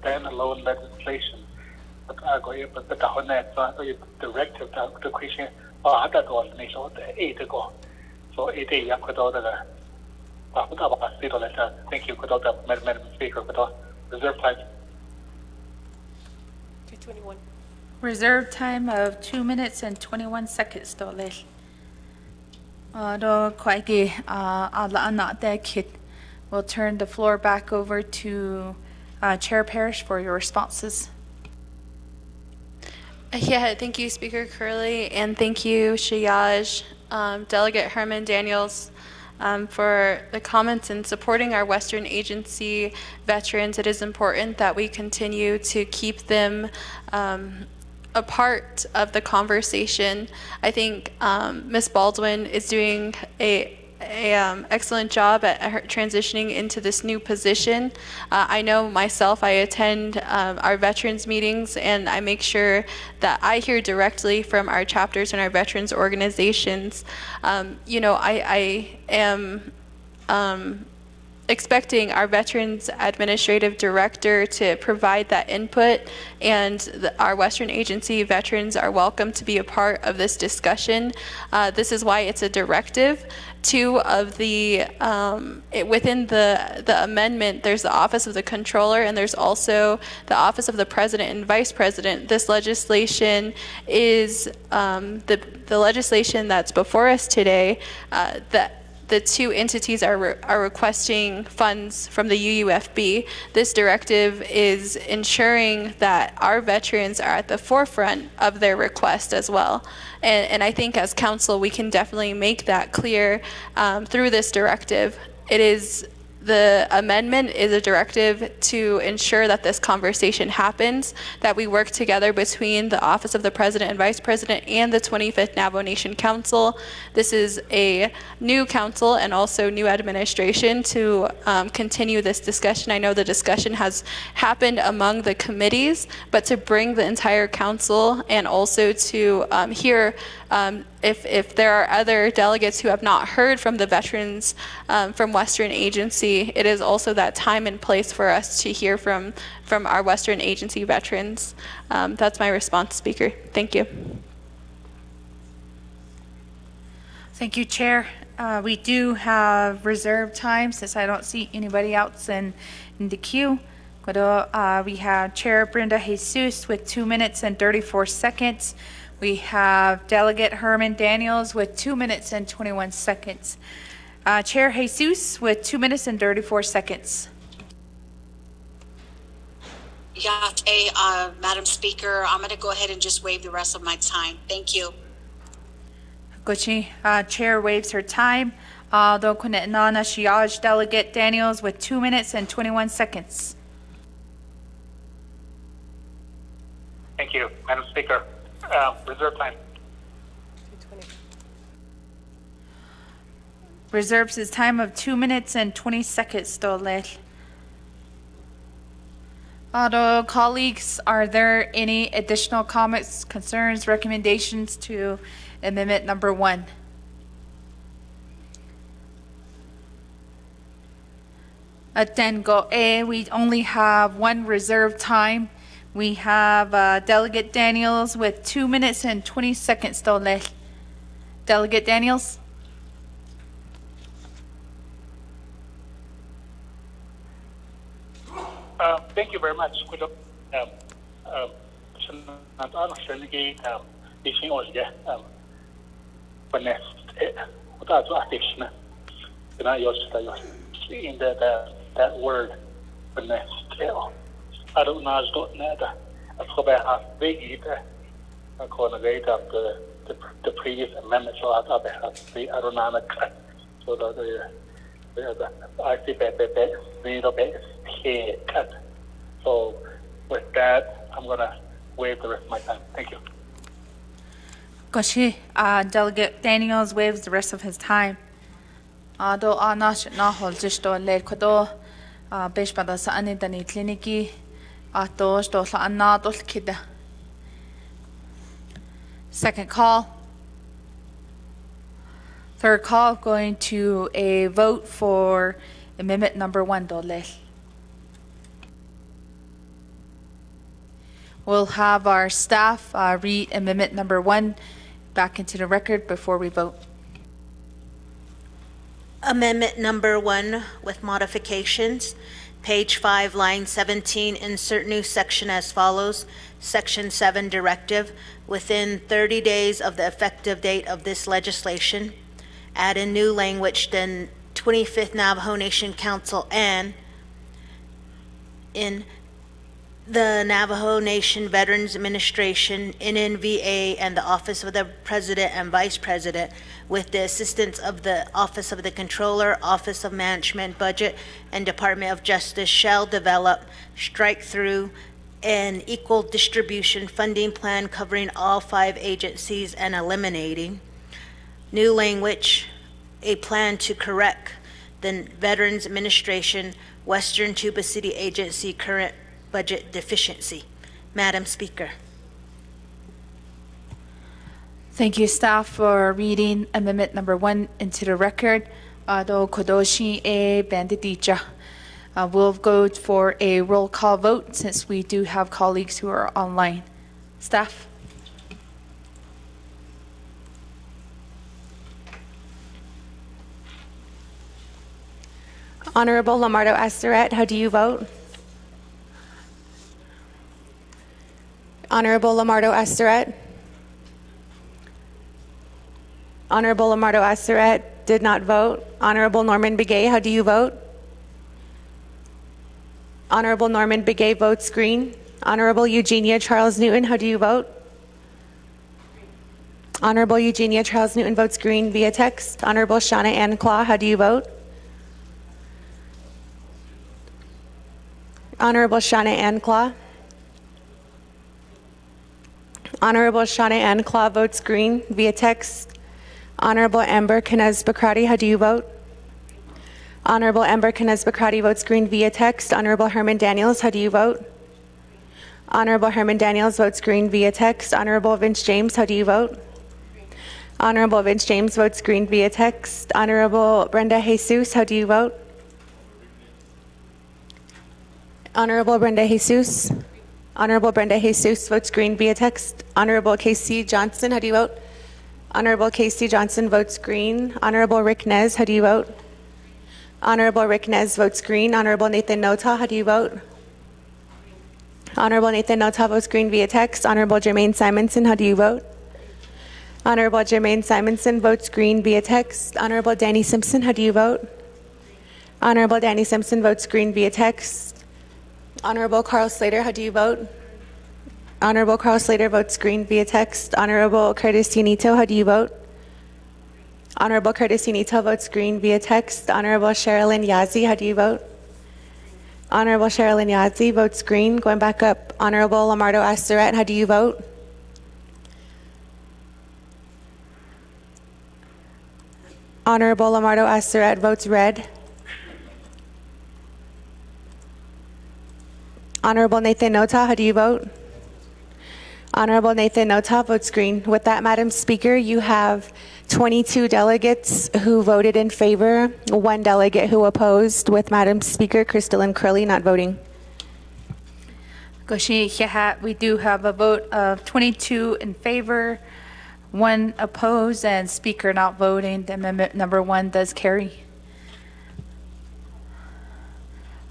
standalone legislation. But I go but the directive to creation ada do ni so the go. So it is thank you, Madam Speaker, reserve time. 221. Reserve time of 2 minutes and 21 seconds. Do quite not that kid. We'll turn the floor back over to Chair Parrish for your responses. Yeah, thank you, Speaker Curley, and thank you, Shayaj, Delegate Herman Daniels, for the comments and supporting our Western Agency veterans. It is important that we continue to keep them a part of the conversation. I think Ms. Baldwin is doing a excellent job at her transitioning into this new position. I know myself, I attend our veterans meetings, and I make sure that I hear directly from our chapters and our veterans organizations. I am expecting our Veterans Administrative Director to provide that input, and our Western Agency veterans are welcome to be a part of this discussion. This is why it's a directive. 2 of the, within the amendment, there's the Office of the Controller, and there's also the Office of the President and Vice President. This legislation is the legislation that's before us today, that the 2 entities are requesting funds from the UUFB. This directive is ensuring that our veterans are at the forefront of their request as well. And I think as council, we can definitely make that clear through this directive. The amendment is a directive to ensure that this conversation happens, that we work together between the Office of the President and Vice President and the 25th Navajo Nation Council. This is a new council and also new administration to continue this discussion. I know the discussion has happened among the committees, but to bring the entire council and also to hear if there are other delegates who have not heard from the veterans from Western Agency, it is also that time and place for us to hear from our Western Agency veterans. That's my response, Speaker. Thank you. Thank you, Chair. We do have reserve time since I don't see anybody else in the queue. We have Chair Brenda Jesus with 2 minutes and 34 seconds. We have Delegate Herman Daniels with 2 minutes and 21 seconds. Chair Jesus with 2 minutes and 34 seconds. Madam Speaker, I'm going to go ahead and just waive the rest of my time. Thank you. Gochi, Chair waives her time. Delegate Daniels with 2 minutes and 21 seconds. Thank you, Madam Speaker. Reserve time. reserves his time of 2 minutes and 20 seconds, Dole. Auto colleagues, are there any additional comments, concerns, recommendations to amendment number 1? Then go A, we only have 1 reserved time. We have Delegate Daniels with 2 minutes and 20 seconds, Dole. Delegate Daniels? Thank you very much. In that word, finesse. I don't know. I don't know. I probably have big according to the previous amendment. So I have the aerodynamic. So the I see that little bit here cut. So with that, I'm gonna waive the rest of my time. Thank you. Goshi, Delegate Daniels waives the rest of his time. Do anash na hol just do le kodo besh pada sa ani dani kliniki ato sto la anna dol kida. Second call. Third call, going to a vote for amendment number 1, Dole. We'll have our staff read amendment number 1 back into the record before we vote. Amendment number 1 with modifications. Page 5, line 17, insert new section as follows. Section 7 Directive. Within 30 days of the effective date of this legislation, add in new language, then 25th Navajo Nation Council and in the Navajo Nation Veterans Administration, NNVA, and the Office of the President and Vice President, with the assistance of the Office of the Controller, Office of Management, Budget, and Department of Justice, shall develop, strike through, an equal distribution funding plan covering all 5 agencies and eliminating new language, a plan to correct the Veterans Administration, Western Tuba City Agency current budget deficiency. Madam Speaker. Thank you, staff, for reading amendment number 1 into the record. Do kodoshi e banditicha. We'll go for a roll call vote since we do have colleagues who are online. Staff? Honorable Lamardo Asteret, how do you vote? Honorable Lamardo Asteret? Honorable Lamardo Asteret did not vote. Honorable Norman Begay, how do you vote? Honorable Norman Begay votes green. Honorable Eugenia Charles Newton, how do you vote? Honorable Eugenia Charles Newton votes green via text. Honorable Shauna Ann Claw, how do you vote? Honorable Shauna Ann Claw. Honorable Shauna Ann Claw votes green via text. Honorable Amber Kinez Bakrati, how do you vote? Honorable Amber Kinez Bakrati votes green via text. Honorable Herman Daniels, how do you vote? Honorable Herman Daniels votes green via text. Honorable Vince James, how do you vote? Honorable Vince James votes green via text. Honorable Brenda Jesus, how do you vote? Honorable Brenda Jesus. Honorable Brenda Jesus votes green via text. Honorable Casey Johnson, how do you vote? Honorable Casey Johnson votes green. Honorable Rick Nez, how do you vote? Honorable Rick Nez votes green. Honorable Nathan Nota, how do you vote? Honorable Nathan Nota votes green via text. Honorable Jermaine Simonson, how do you vote? Honorable Jermaine Simonson votes green via text. Honorable Danny Simpson, how do you vote? Honorable Danny Simpson votes green via text. Honorable Carl Slater, how do you vote? Honorable Carl Slater votes green via text. Honorable Curtis Unito, how do you vote? Honorable Curtis Unito votes green via text. Honorable Sherilyn Yazzie, how do you vote? Honorable Sherilyn Yazzie votes green. Going back up, Honorable Lamardo Asteret, how do you vote? Honorable Lamardo Astaret votes red. Honorable Nathan Nota, how do you vote? Honorable Nathan Nota votes green. With that, Madam Speaker, you have 22 delegates who voted in favor, 1 delegate who opposed, with Madam Speaker Crystalline Curley not voting. We do have a vote of 22 in favor, 1 opposed, and Speaker not voting. The amendment number 1 does carry.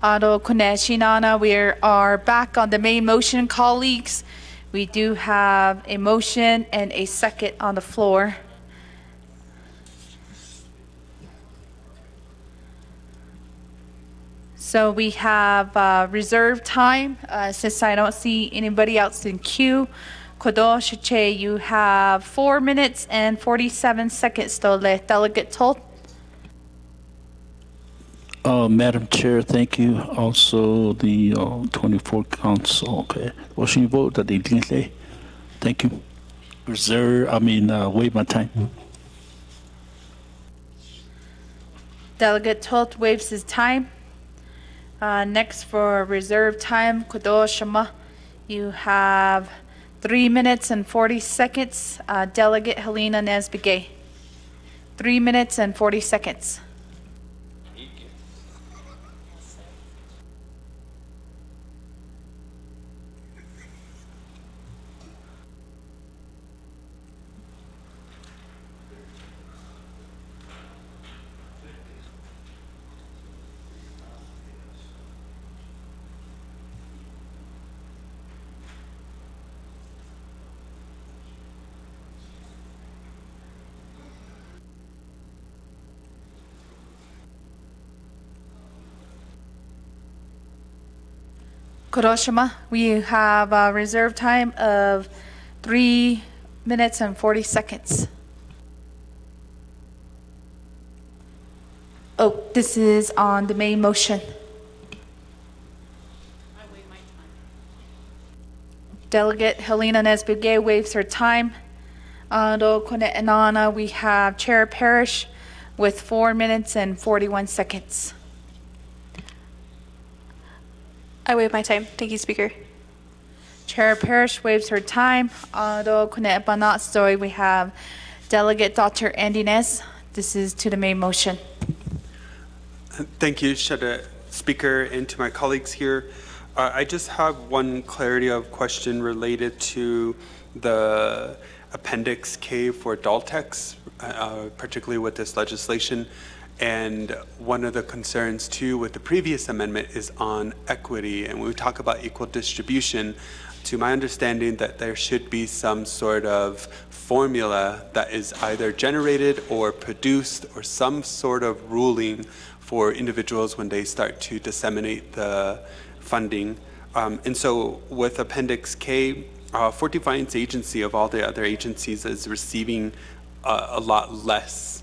Ado Kuneshinana, we are back on the main motion, colleagues. We do have a motion and a second on the floor. So we have reserve time. Since I don't see anybody else in queue, Kodo Shiche, you have 4 minutes and 47 seconds. Delegate Tolt. Madam Chair, thank you. Also, the 24th Council. Okay. What's your vote? Thank you. Waive my time. Delegate Tolt waives his time. Next for reserve time, Kodo Shama, you have 3 minutes and 40 seconds. Delegate Helena Nesbigay, 3 minutes and 40 seconds. Kuroshima, we have a reserve time of 3 minutes and 40 seconds. Oh, this is on the main motion. Delegate Helena Nesbigay waives her time. Do Kone Enana, we have Chair Parrish with 4 minutes and 41 seconds. I waive my time. Thank you, Speaker. Chair Parrish waives her time. We have Delegate Dr. Andy Nez. This is to the main motion. Thank you, Speaker, and to my colleagues here. I just have one clarity of question related to the Appendix K for Daltex, particularly with this legislation. And one of the concerns too with the previous amendment is on equity. And when we talk about equal distribution, to my understanding that there should be some sort of formula that is either generated or produced or some sort of ruling for individuals when they start to disseminate the funding. And so with Appendix K, Fort Defiance Agency of all the other agencies is receiving a lot less.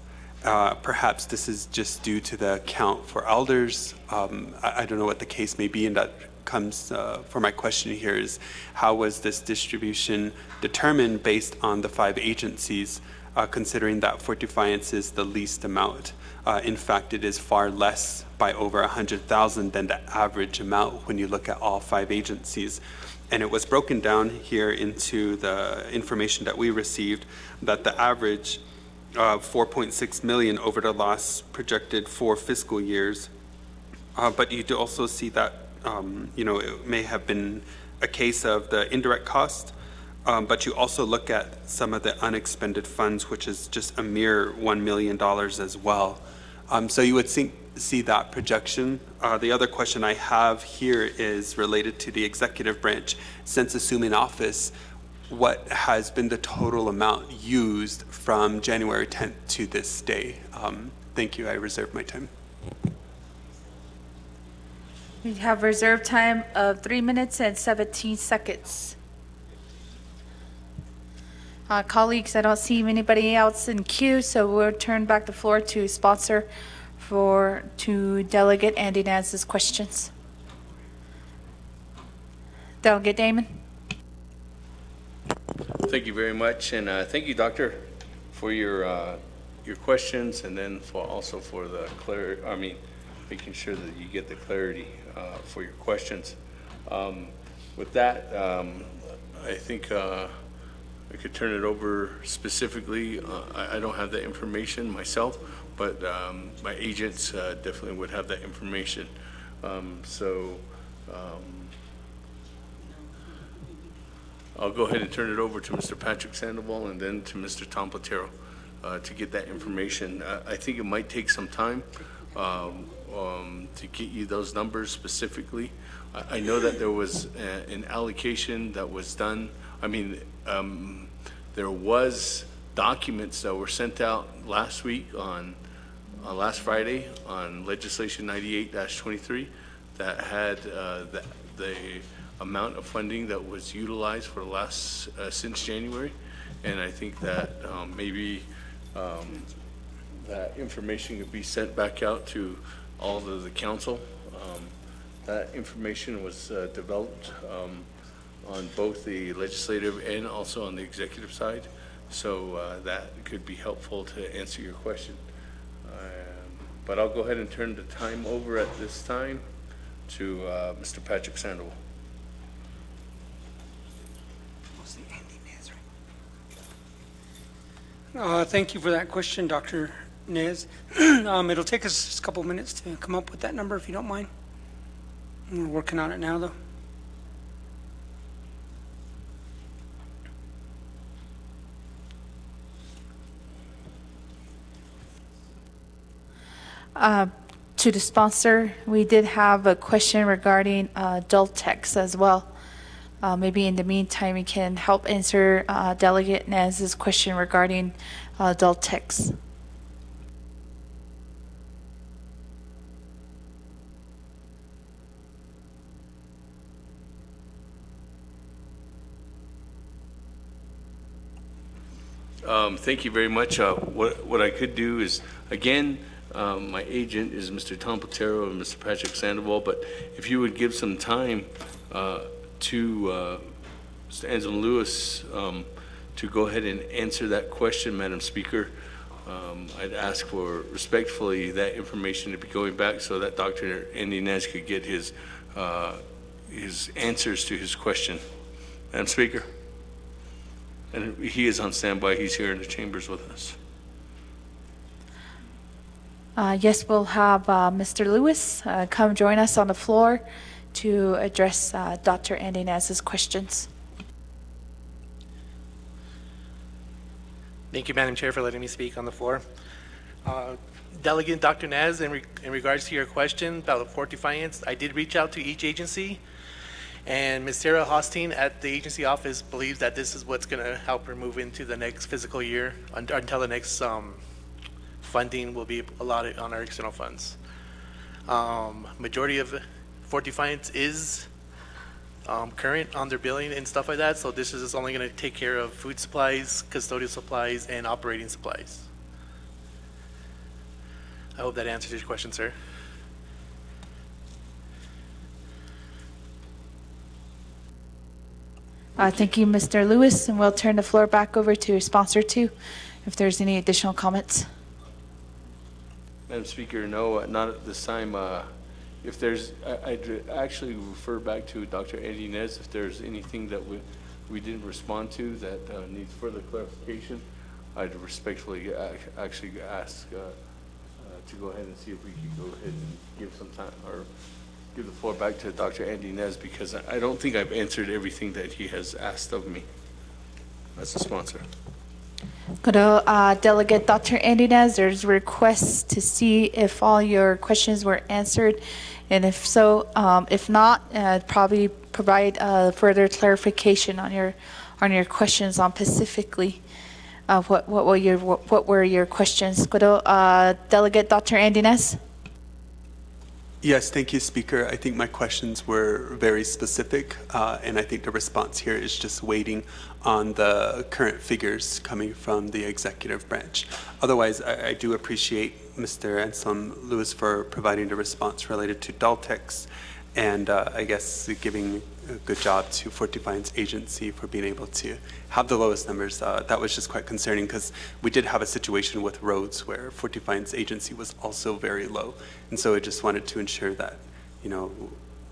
Perhaps this is just due to the count for elders. I don't know what the case may be, and that comes for my question here is how was this distribution determined based on the 5 agencies, considering that Fort Defiance is the least amount. In fact, it is far less by over 100,000 than the average amount when you look at all 5 agencies. And it was broken down here into the information that we received that the average 4.6 million over the last projected 4 fiscal years. But you do also see that, it may have been a case of the indirect cost, but you also look at some of the unexpended funds, which is just a mere $1 million as well. So you would see that projection. The other question I have here is related to the executive branch. Since assuming office, what has been the total amount used from January 10th to this day? Thank you. I reserve my time. We have reserve time of 3 minutes and 17 seconds. Colleagues, I don't see anybody else in queue, so we'll turn back the floor to sponsor to Delegate Andy Naz's questions. Delegate Damon. Thank you very much, and thank you, Doctor, for your your questions, and then also for the making sure that you get the clarity for your questions. With that, I think I could turn it over specifically. I don't have that information myself, but my agents definitely would have that information. I'll go ahead and turn it over to Mr. Patrick Sandoval and then to Mr. Tom Platero to get that information. I think it might take some time to get you those numbers specifically. I know that there was an allocation that was done. I mean, there was documents that were sent out last week on last Friday on legislation 98-23 that had the amount of funding that was utilized for the last since January, and I think that maybe that information could be sent back out to all of the council. That information was developed on both the legislative and also on the executive side, so that could be helpful to answer your question. But I'll go ahead and turn the time over at this time to Mr. Patrick Sandoval. Thank you for that question, Dr. Nez. It'll take us just a couple of minutes to come up with that number, if you don't mind. We're working on it now, though. To the sponsor, we did have a question regarding adult text as well. Maybe in the meantime, we can help answer Delegate Nez's question regarding adult text. Thank you very much. What I could do is, again, my agent is Mr. Tom Platero and Mr. Patrick Sandoval, but if you would give some time to Mr. Anselm Lewis to go ahead and answer that question, Madam Speaker, I'd ask for respectfully that information to be going back so that Dr. Andy Nez could get his answers to his question. Madam Speaker? And he is on standby. He's here in the chambers with us. Yes, we'll have Mr. Lewis come join us on the floor to address Dr. Andy Nez's questions. Thank you, Madam Chair, for letting me speak on the floor. Delegate Dr. Nez, in regards to your question about Fort Defiance, I did reach out to each agency, and Ms. Sarah Hosteen at the agency office believes that this is what's going to help her move into the next fiscal year until the next funding will be allotted on our external funds. Majority of Fort Defiance is current on their billing and stuff like that, so this is only going to take care of food supplies, custodial supplies, and operating supplies. I hope that answers your question, sir. Thank you, Mr. Lewis, and we'll turn the floor back over to sponsor 2 if there's any additional comments. Madam Speaker, no, not at this time. If there's, I'd actually refer back to Dr. Andy Nez if there's anything that we didn't respond to that needs further clarification. I'd respectfully actually ask to go ahead and see if we could go ahead and give some time or give the floor back to Dr. Andy Nez, because I don't think I've answered everything that he has asked of me as a sponsor. Go to Delegate Dr. Andy Nez. There's requests to see if all your questions were answered, and if so, if not, probably provide further clarification on your questions on specifically what were your questions. Go to Delegate Dr. Andy Nez. Yes, thank you, Speaker. I think my questions were very specific, and I think the response here is just waiting on the current figures coming from the executive branch. Otherwise, I do appreciate Mr. Anselm Lewis for providing the response related to Daltex, and I guess giving good job to Fort Defiance Agency for being able to have the lowest numbers. That was just quite concerning because we did have a situation with roads where Fort Defiance Agency was also very low. And so I just wanted to ensure that,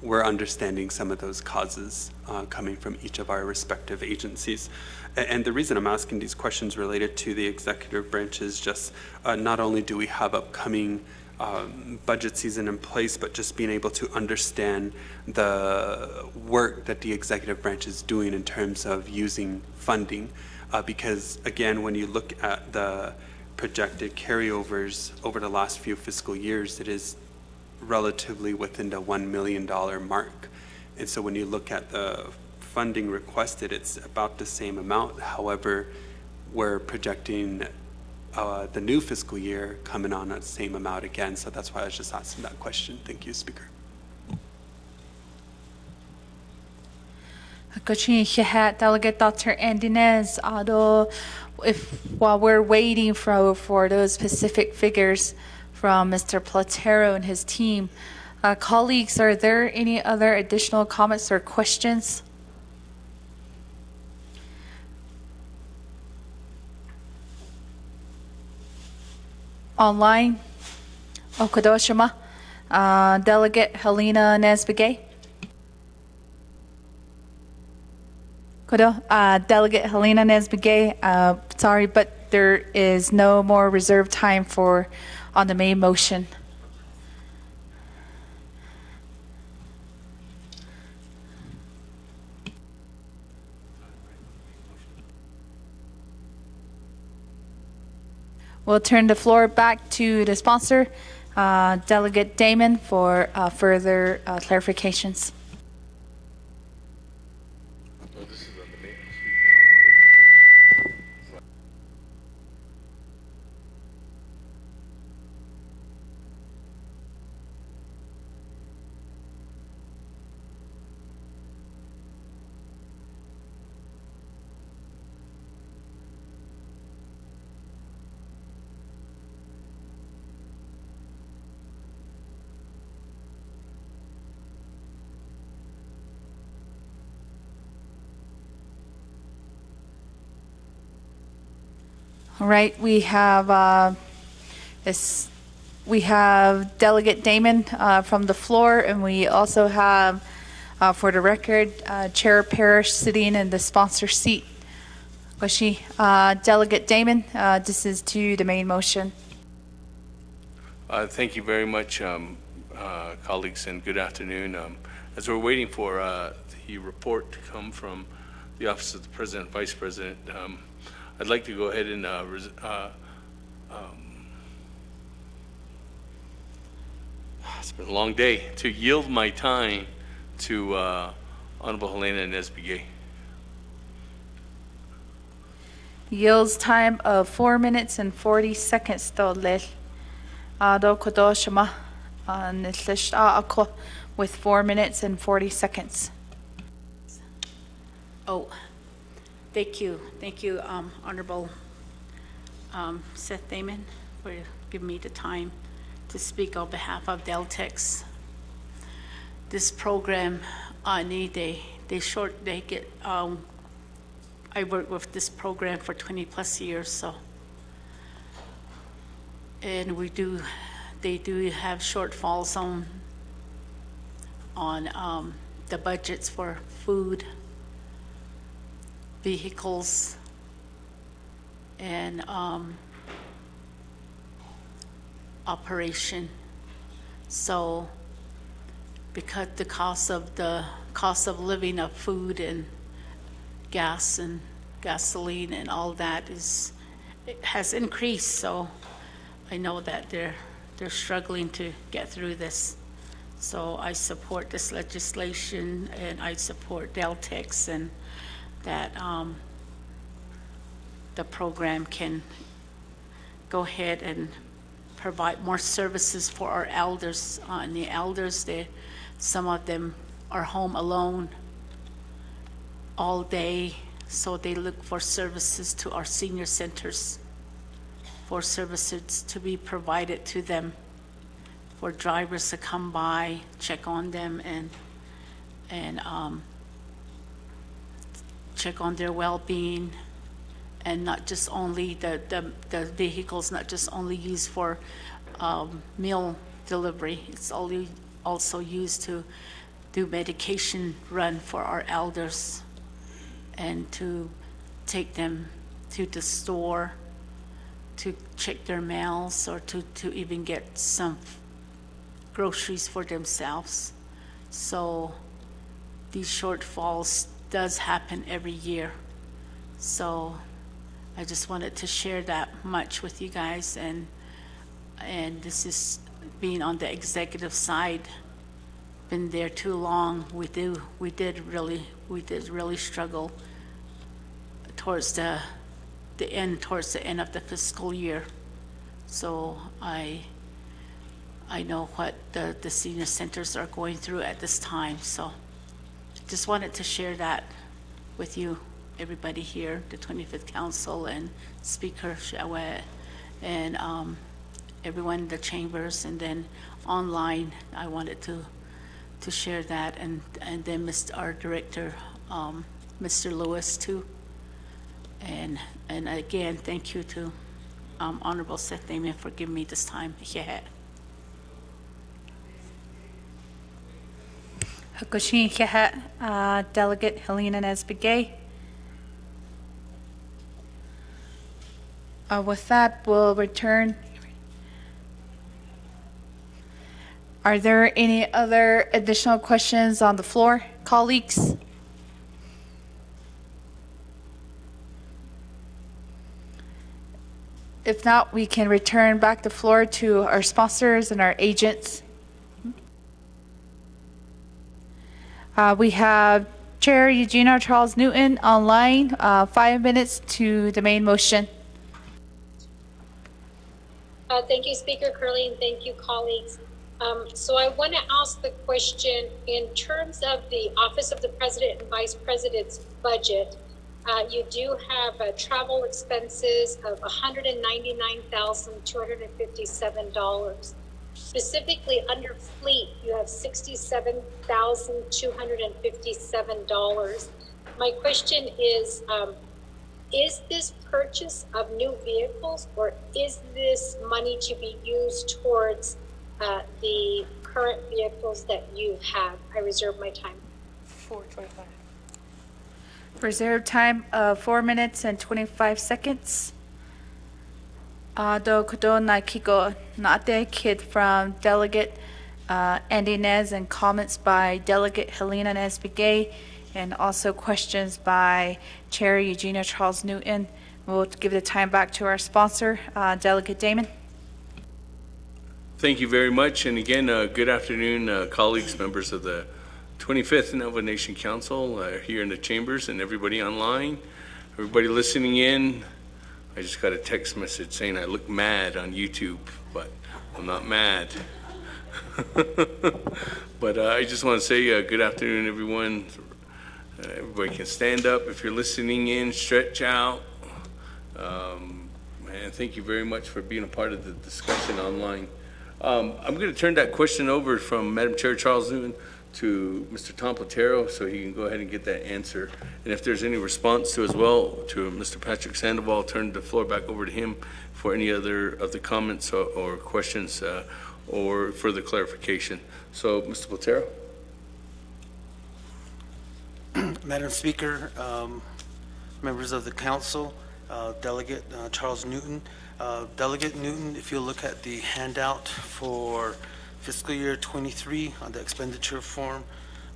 we're understanding some of those causes coming from each of our respective agencies. And the reason I'm asking these questions related to the executive branch is just not only do we have upcoming budget season in place, but just being able to understand the work that the executive branch is doing in terms of using funding. Because again, when you look at the projected carryovers over the last few fiscal years, it is relatively within the $1 million mark. And so when you look at the funding requested, it's about the same amount. However, we're projecting the new fiscal year coming on at the same amount again. So that's why I was just asking that question. Thank you, Speaker. Delegate Dr. Andinez, although while we're waiting for those specific figures from Mr. Platero and his team, colleagues, are there any other additional comments or questions? Online, Okadoshima, Delegate Helena Nesbegay. Delegate Helena Nesbegay, sorry, but there is no more reserved time on the main motion. We'll turn the floor back to the sponsor, Delegate Damon, for further clarifications. All right, we have Delegate Damon from the floor, and we also have, for the record, Chair Parrish sitting in the sponsor seat. Delegate Damon, this is to the main motion. Thank you very much, colleagues, and good afternoon. As we're waiting for the report to come from the Office of the President and Vice President, I'd like to go ahead and it's been a long day, to yield my time to Honorable Helena Nesbegay. Yields time of 4 minutes and 40 seconds. With 4 minutes and 40 seconds. Oh, thank you. Thank you, Honorable Seth Damon, for giving me the time to speak on behalf of Deltex. This program, they get, I worked with this program for 20 plus years, so. And they do have shortfalls on the budgets for food, vehicles, and operation. So because the cost of living of food and gas and gasoline and all that has increased, so I know that they're struggling to get through this. So I support this legislation, and I support Deltex, and that the program can go ahead and provide more services for our elders. And the elders, some of them are home alone all day, so they look for services to our senior centers, for services to be provided to them, for drivers to come by, check on them, and check on their well-being, and not just only the vehicles, not just only used for meal delivery. It's also used to do medication run for our elders and to take them to the store to check their mails or to even get some groceries for themselves. So these shortfalls does happen every year. So I just wanted to share that much with you guys, and this is being on the executive side, been there too long. We did really struggle towards the end of the fiscal year. So I know what the senior centers are going through at this time. So just wanted to share that with you, everybody here, the 25th Council and Speaker Shawet, and everyone in the chambers, and then online. I wanted to share that, and then our director, Mr. Lewis, too. And again, thank you to Honorable Seth Damon for giving me this time. Yeah. Hakushin Kehat, Delegate Helena Nesbegay. With that, we'll return. Are there any other additional questions on the floor, colleagues? If not, we can return back the floor to our sponsors and our agents. We have Chair Eugenia Charles Newton online, 5 minutes to the main motion. Thank you, Speaker Curley, and thank you, colleagues. So I want to ask the question in terms of the Office of the President and Vice President's budget. You do have travel expenses of $199,257. Specifically under fleet, you have $67,257. My question is this purchase of new vehicles, or is this money to be used towards the current vehicles that you have? I reserve my time. 4:25. Reserve time of 4 minutes and 25 seconds. Do kudo na kiko nate kid from Delegate Andy Nez, and comments by Delegate Helena Nesbegay, and also questions by Chair Eugenia Charles Newton. We'll give the time back to our sponsor, Delegate Damon. Thank you very much. And again, good afternoon, colleagues, members of the 25th Navajo Nation Council here in the chambers, and everybody online, everybody listening in. I just got a text message saying I look mad on YouTube, but I'm not mad. But I just want to say good afternoon, everyone. Everybody can stand up if you're listening in, stretch out. And thank you very much for being a part of the discussion online. I'm going to turn that question over from Madam Chair Charles Newton to Mr. Tom Platero, so he can go ahead and get that answer. And if there's any response to as well to Mr. Patrick Sandoval, I'll turn the floor back over to him for any other of the comments or questions or further clarification. So, Mr. Platero. Madam Speaker, members of the council, Delegate Charles Newton. Delegate Newton, if you look at the handout for fiscal year 23 on the expenditure form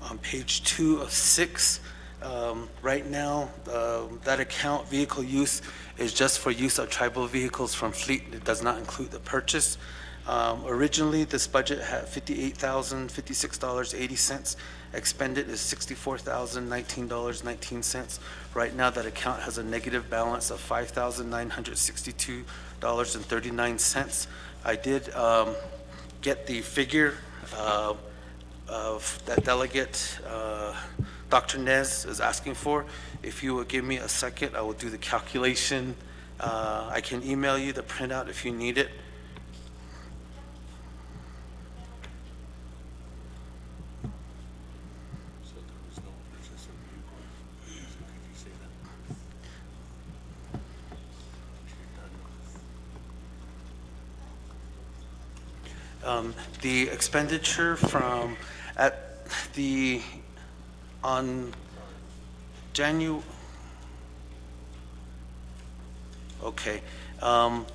on page 2 of 6, right now that account vehicle use is just for use of tribal vehicles from fleet. It does not include the purchase. Originally, this budget had $58,056.80. Expended is $64,019.19. Right now, that account has a negative balance of $5,962.39. I did get the figure of that Delegate Dr. Nez is asking for. If you would give me a second, I will do the calculation. I can email you the printout if you need it. The expenditure on okay. I'm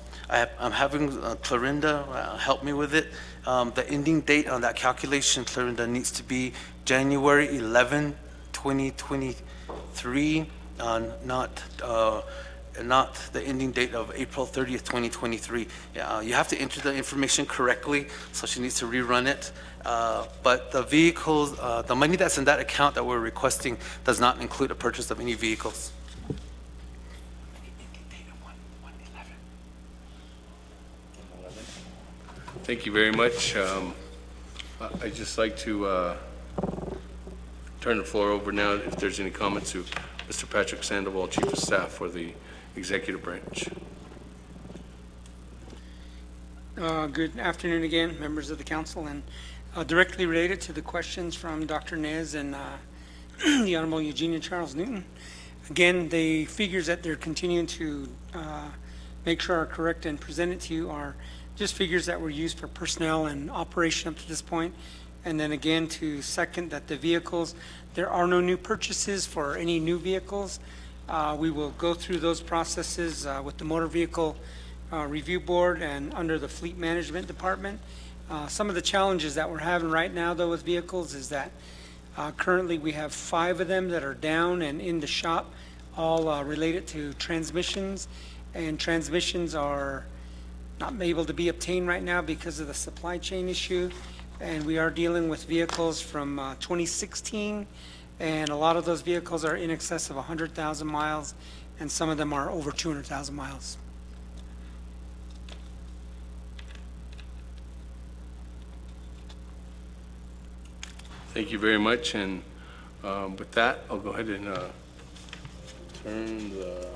having Clarinda help me with it. The ending date on that calculation, Clarinda, needs to be January 11, 2023, not the ending date of April 30th, 2023. You have to enter the information correctly, so she needs to rerun it. But the vehicles, the money that's in that account that we're requesting does not include a purchase of any vehicles. Thank you very much. I'd just like to turn the floor over now if there's any comments to Mr. Patrick Sandoval, Chief of Staff for the Executive Branch. Good afternoon again, members of the council, and directly related to the questions from Dr. Nez and the Honorable Eugenia Charles Newton. Again, the figures that they're continuing to make sure are correct and presented to you are just figures that were used for personnel and operation up to this point. And then again, to second that the vehicles, there are no new purchases for any new vehicles. We will go through those processes with the Motor Vehicle Review Board and under the Fleet Management Department. Some of the challenges that we're having right now, though, with vehicles is that currently we have 5 of them that are down and in the shop, all related to transmissions. And transmissions are not able to be obtained right now because of the supply chain issue. And we are dealing with vehicles from 2016, and a lot of those vehicles are in excess of 100,000 miles, and some of them are over 200,000 miles. Thank you very much. And with that, I'll go ahead and turn the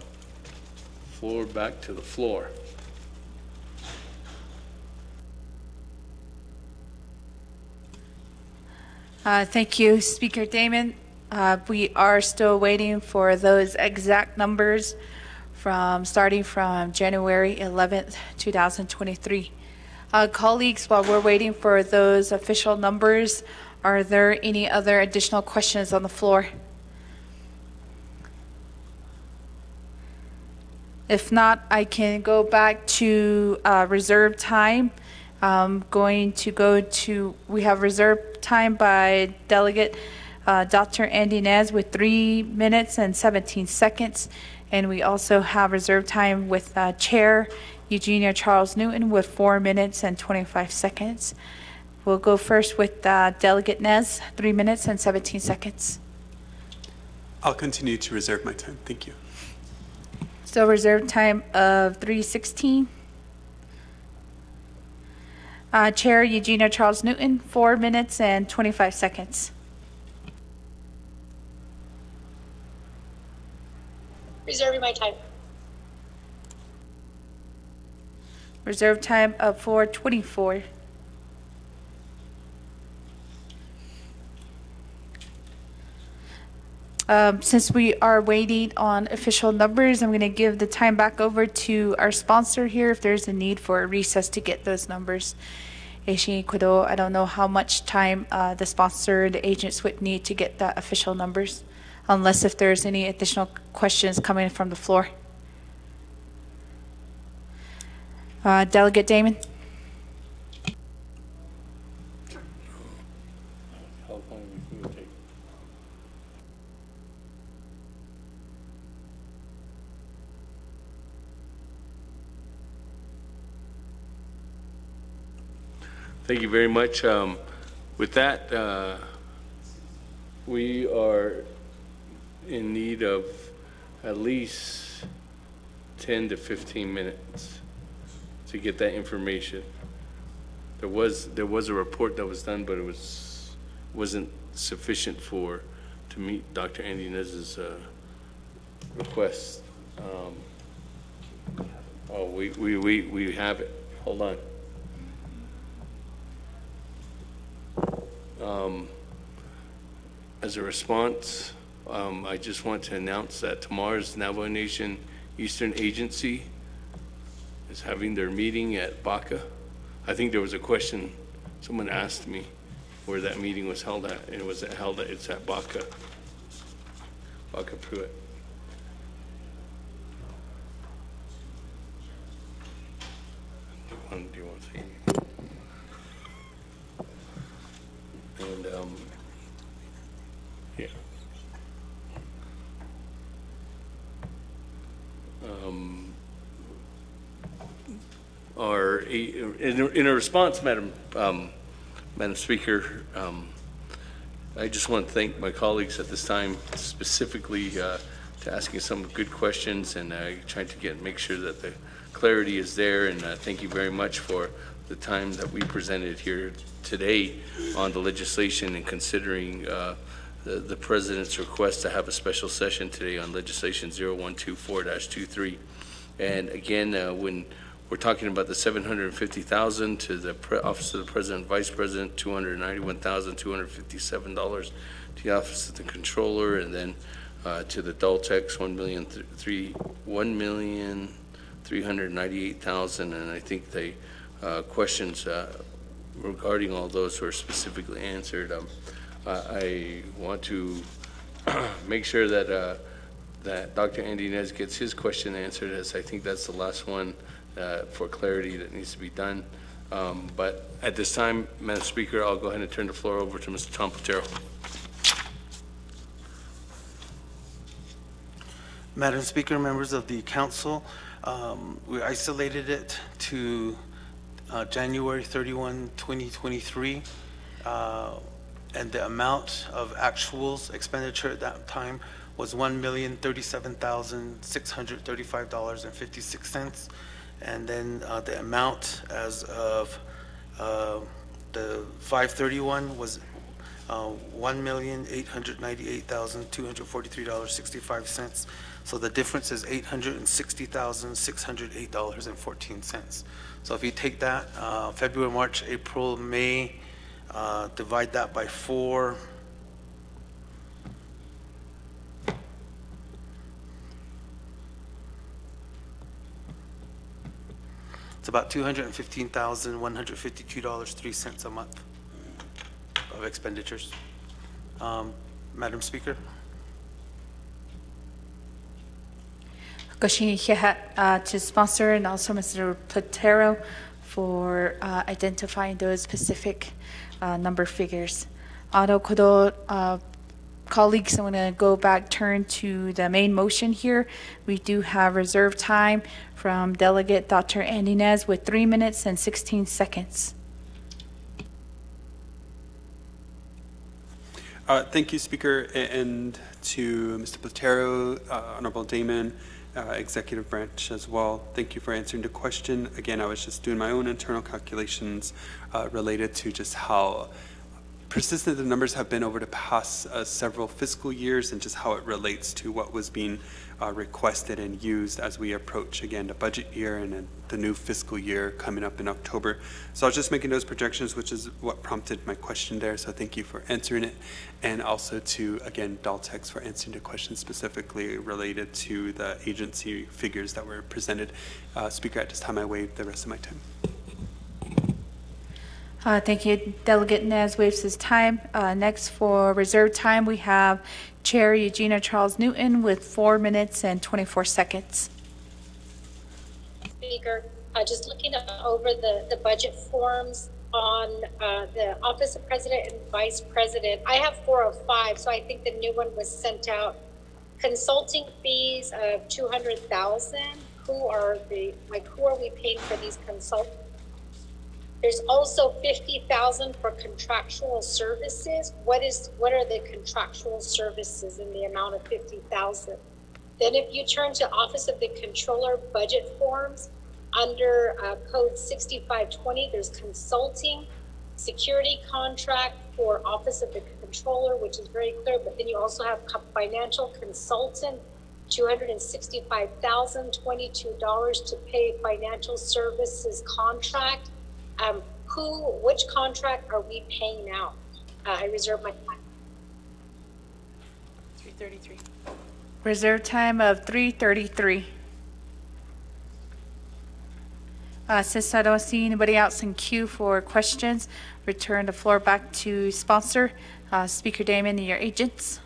floor back to the floor. Thank you, Speaker Damon. We are still waiting for those exact numbers starting from January 11th, 2023. Colleagues, while we're waiting for those official numbers, are there any other additional questions on the floor? If not, I can go back to reserve time. We have reserve time by Delegate Dr. Andy Nez with 3 minutes and 17 seconds. And we also have reserve time with Chair Eugenia Charles Newton with 4 minutes and 25 seconds. We'll go first with Delegate Nez, 3 minutes and 17 seconds. I'll continue to reserve my time. Thank you. So reserve time of 3:16. Chair Eugenia Charles Newton, 4 minutes and 25 seconds. Reserving my time. Reserve time of 4:24. Since we are waiting on official numbers, I'm going to give the time back over to our sponsor here if there's a need for a recess to get those numbers. I don't know how much time the sponsor, the agents would need to get the official numbers, unless if there's any additional questions coming from the floor. Delegate Damon. Thank you very much. With that, we are in need of at least 10 to 15 minutes to get that information. There was a report that was done, but it wasn't sufficient to meet Dr. Andy Nez's request. We have it. Hold on. As a response, I just want to announce that tomorrow's Navajo Nation Eastern Agency is having their meeting at Baca. I think there was a question Someone asked me where that meeting was held at, and it's at Baca Pruitt. Do you want to say anything? And, yeah. In a response, Madam Speaker, I just want to thank my colleagues at this time, specifically to asking some good questions, and trying to make sure that the clarity is there. And thank you very much for the time that we presented here today on the legislation and considering the President's request to have a special session today on legislation 0124-23. And again, when we're talking about the $750,000 to the Office of the President and Vice President, $291,257 to the Office of the Controller, and then to the Daltex, $1,398,000. And I think the questions regarding all those were specifically answered. I want to make sure that that Dr. Andy Nez gets his question answered, as I think that's the last one for clarity that needs to be done. But at this time, Madam Speaker, I'll go ahead and turn the floor over to Mr. Tom Platero. Madam Speaker, members of the council, we isolated it to January 31, 2023, and the amount of actuals expenditure at that time was $1,037,635.56. And then the amount as of the 5/31 was $1,898,243.65. So the difference is $860,608.14. So if you take that, February, March, April, May, divide that by 4, it's about $215,152.03 a month of expenditures. Madam Speaker. Goshin to sponsor, and also Mr. Platero for identifying those specific number figures. Colleagues, I'm going to go back, turn to the main motion here. We do have reserved time from Delegate Dr. Andy Nez with 3 minutes and 16 seconds. Thank you, Speaker, and to Mr. Platero, Honorable Damon, Executive Branch as well. Thank you for answering the question. Again, I was just doing my own internal calculations related to just how persistent the numbers have been over the past several fiscal years, and just how it relates to what was being requested and used as we approach, again, the budget year and then the new fiscal year coming up in October. So I was just making those projections, which is what prompted my question there. So thank you for answering it. And also to, again, Daltex for answering the question specifically related to the agency figures that were presented. Speaker, at this time, I waive the rest of my time. Thank you. Delegate Nez waives his time. Next, for reserved time, we have Chair Eugenia Charles Newton with 4 minutes and 24 seconds. Speaker, just looking over the budget forms on the Office of President and Vice President. I have 405, so I think the new one was sent out. Consulting fees of $200,000. Who are we paying for these consultants? There's also $50,000 for contractual services. What are the contractual services in the amount of $50,000? Then if you turn to Office of the Controller budget forms, under code 6520, there's consulting, security contract for Office of the Controller, which is very clear, but then you also have financial consultant, $265,022 to pay financial services contract. Which contract are we paying out? I reserve my time. 333. Reserve time of 3:33. Since I don't see anybody else in queue for questions, return the floor back to sponsor, Speaker Damon and your agents.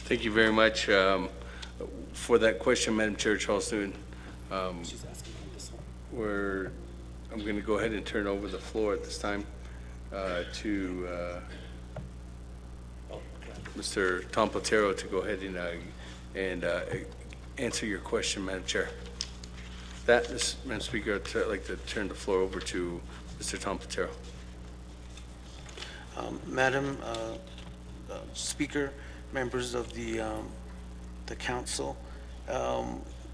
Thank you very much for that question, Madam Chair Charles Newton. I'm going to go ahead and turn over the floor at this time to Mr. Tom Platero to go ahead and answer your question, Madam Chair. That is, Madam Speaker, I'd like to turn the floor over to Mr. Tom Platero. Madam Speaker, members of the council,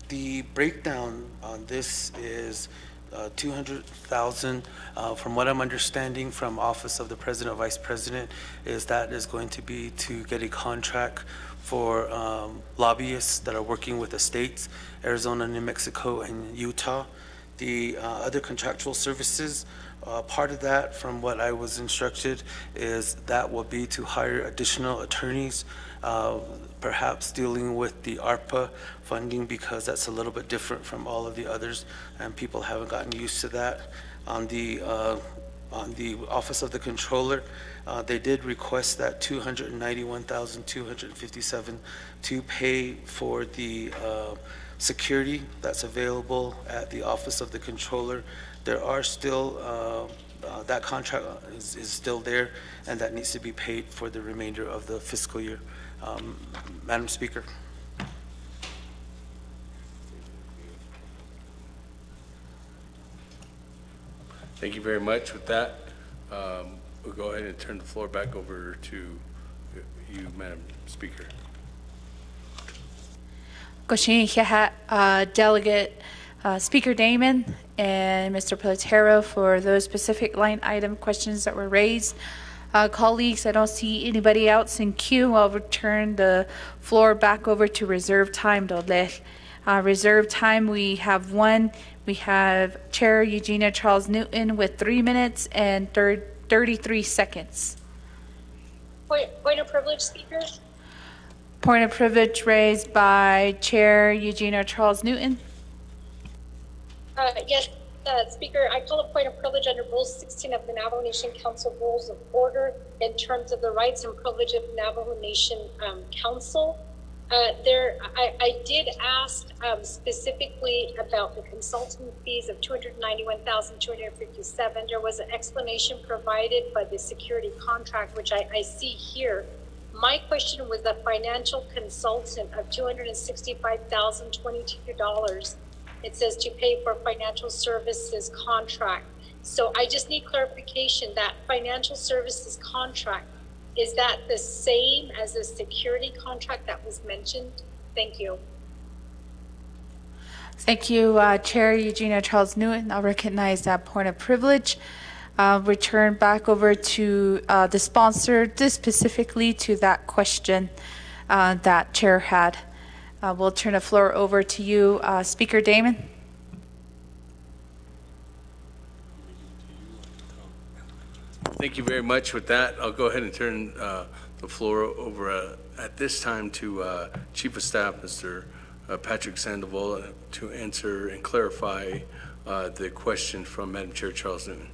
the breakdown on this is 200,000. From what I'm understanding from Office of the President or Vice President, is that is going to be to get a contract for lobbyists that are working with the states, Arizona, New Mexico, and Utah. The other contractual services, part of that, from what I was instructed, is that will be to hire additional attorneys, perhaps dealing with the ARPA funding, because that's a little bit different from all of the others, and people haven't gotten used to that. On the Office of the Controller, they did request that $291,257 to pay for the security that's available at the Office of the Controller. There are still, that contract is still there, and that needs to be paid for the remainder of the fiscal year. Madam Speaker. Thank you very much. With that, we'll go ahead and turn the floor back over to you, Madam Speaker. Delegate Speaker Damon and Mr. Platero for those specific line item questions that were raised. Colleagues, I don't see anybody else in queue. I'll return the floor back over to reserve time. Reserve time, we have one. We have Chair Eugenia Charles Newton with 3 minutes and 33 seconds. Point of privilege, Speaker. Point of privilege raised by Chair Eugenia Charles Newton. Yes, Speaker, I call a point of privilege under Rule 16 of the Navajo Nation Council Rules of Order in terms of the rights and privilege of Navajo Nation Council. I did ask specifically about the consulting fees of $291,257. There was an explanation provided by the security contract, which I see here. My question was the financial consultant of $265,022. It says to pay for financial services contract. So I just need clarification that financial services contract, is that the same as the security contract that was mentioned? Thank you. Thank you, Chair Eugenia Charles Newton. I'll recognize that point of privilege. Return back over to the sponsor, just specifically to that question that Chair had. We'll turn the floor over to you, Speaker Damon. Thank you very much. With that, I'll go ahead and turn the floor over at this time to Chief of Staff, Mr. Patrick Sandoval, to answer and clarify the question from Madam Chair Charles Newton.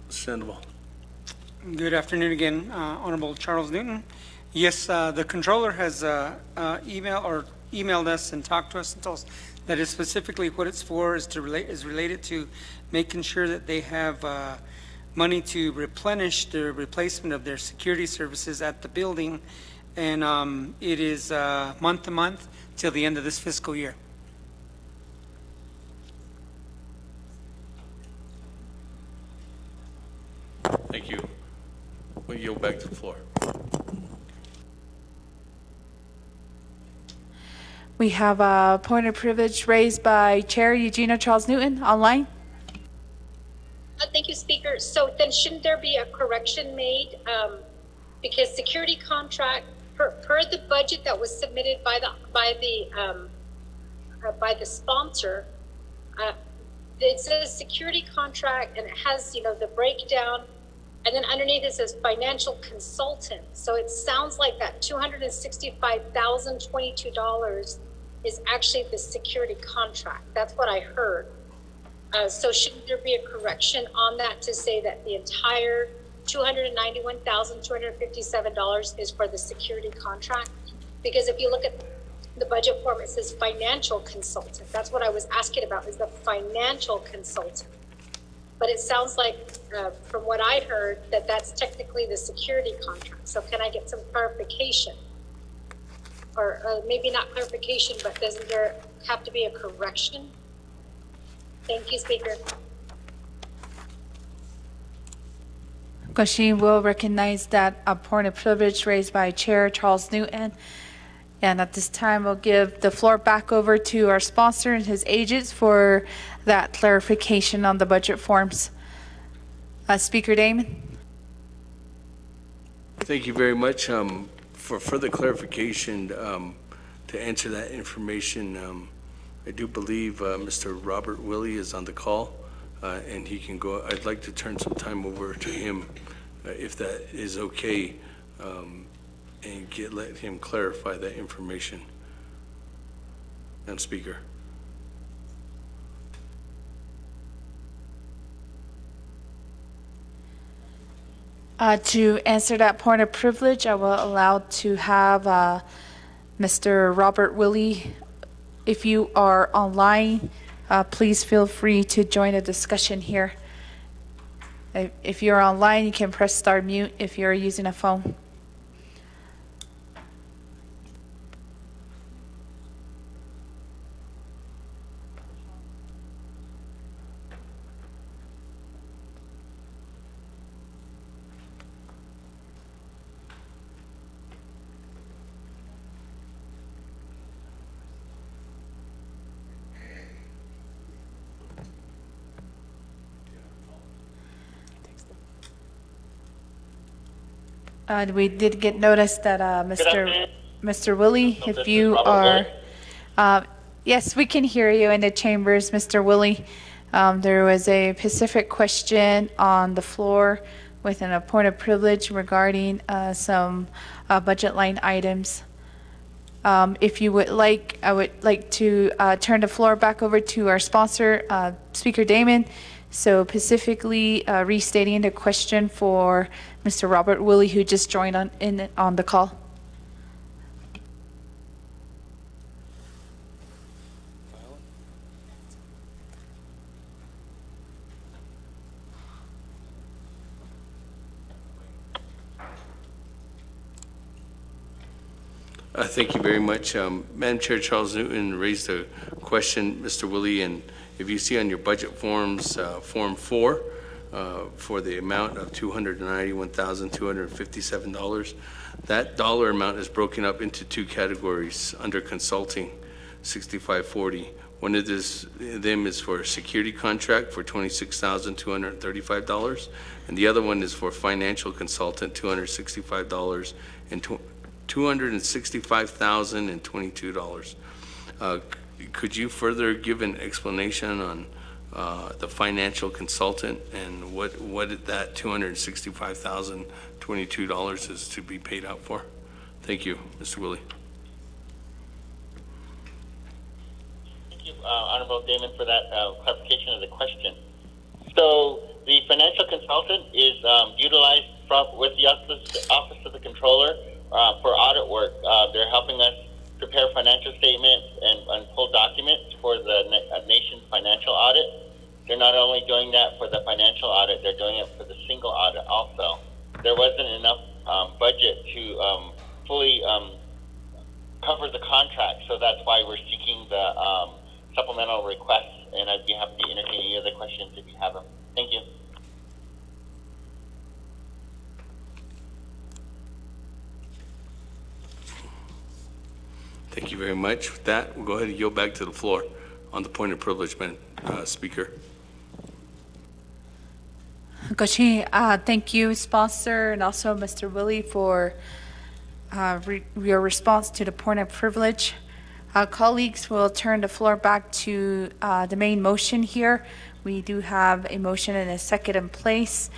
Mr. Sandoval. Good afternoon again, Honorable Charles Newton. Yes, the controller has emailed us and talked to us and told us that is specifically what it's for, is related to making sure that they have money to replenish the replacement of their security services at the building, and it is month to month till the end of this fiscal year. Thank you. We'll yield back to the floor. We have a point of privilege raised by Chair Eugenia Charles Newton online. Thank you, Speaker. So then shouldn't there be a correction made? Because security contract, per the budget that was submitted by the sponsor, it says security contract and it has, the breakdown. And then underneath it says financial consultant. So it sounds like that $265,022 is actually the security contract. That's what I heard. So shouldn't there be a correction on that to say that the entire $291,257 is for the security contract? Because if you look at the budget form, it says financial consultant. That's what I was asking about, is the financial consultant. But it sounds like, from what I heard, that that's technically the security contract. So can I get some clarification? Or maybe not clarification, but doesn't there have to be a correction? Thank you, Speaker. She will recognize that a point of privilege raised by Chair Charles Newton. And at this time, we'll give the floor back over to our sponsor and his agents for that clarification on the budget forms. Speaker Damon. Thank you very much. For further clarification, to answer that information, I do believe Mr. Robert Willie is on the call, and he can go. I'd like to turn some time over to him, if that is okay, and let him clarify that information. Madam Speaker. To answer that point of privilege, I will allow to have Mr. Robert Willie. If you are online, please feel free to join the discussion here. If you're online, you can press star mute if you're using a phone. We did get notice that Mr. Willie, if you are, yes, we can hear you in the chambers, Mr. Willie. There was a specific question on the floor within a point of privilege regarding some budget line items. If you would like, I would like to turn the floor back over to our sponsor, Speaker Damon. So specifically restating the question for Mr. Robert Willie, who just joined on the call. Thank you very much. Madam Chair, Charles Newton raised a question, Mr. Willie, and if you see on your budget forms, Form 4, for the amount of $291,257, that dollar amount is broken up into two categories under consulting, $6540. One of them is for a security contract for $26,235, and the other one is for financial consultant, $265 and $265,022. Could you further give an explanation on the financial consultant and what that $265,022 is to be paid out for? Thank you, Mr. Willie. Thank you, Honorable Damon, for that clarification of the question. So the financial consultant is utilized with the Office of the Controller for audit work. They're helping us prepare financial statements and pull documents for the nation's financial audit. They're not only doing that for the financial audit, they're doing it for the single audit also. There wasn't enough budget to fully cover the contract, so that's why we're seeking the supplemental requests, and I'd be happy to entertain any other questions if you have them. Thank you. Thank you very much. With that, we'll go ahead and yield back to the floor on the point of privilege, Madam Speaker. Goshi, thank you, sponsor, and also Mr. Willie for your response to the point of privilege. Colleagues, will turn the floor back to the main motion here. We do have a motion and a second in place.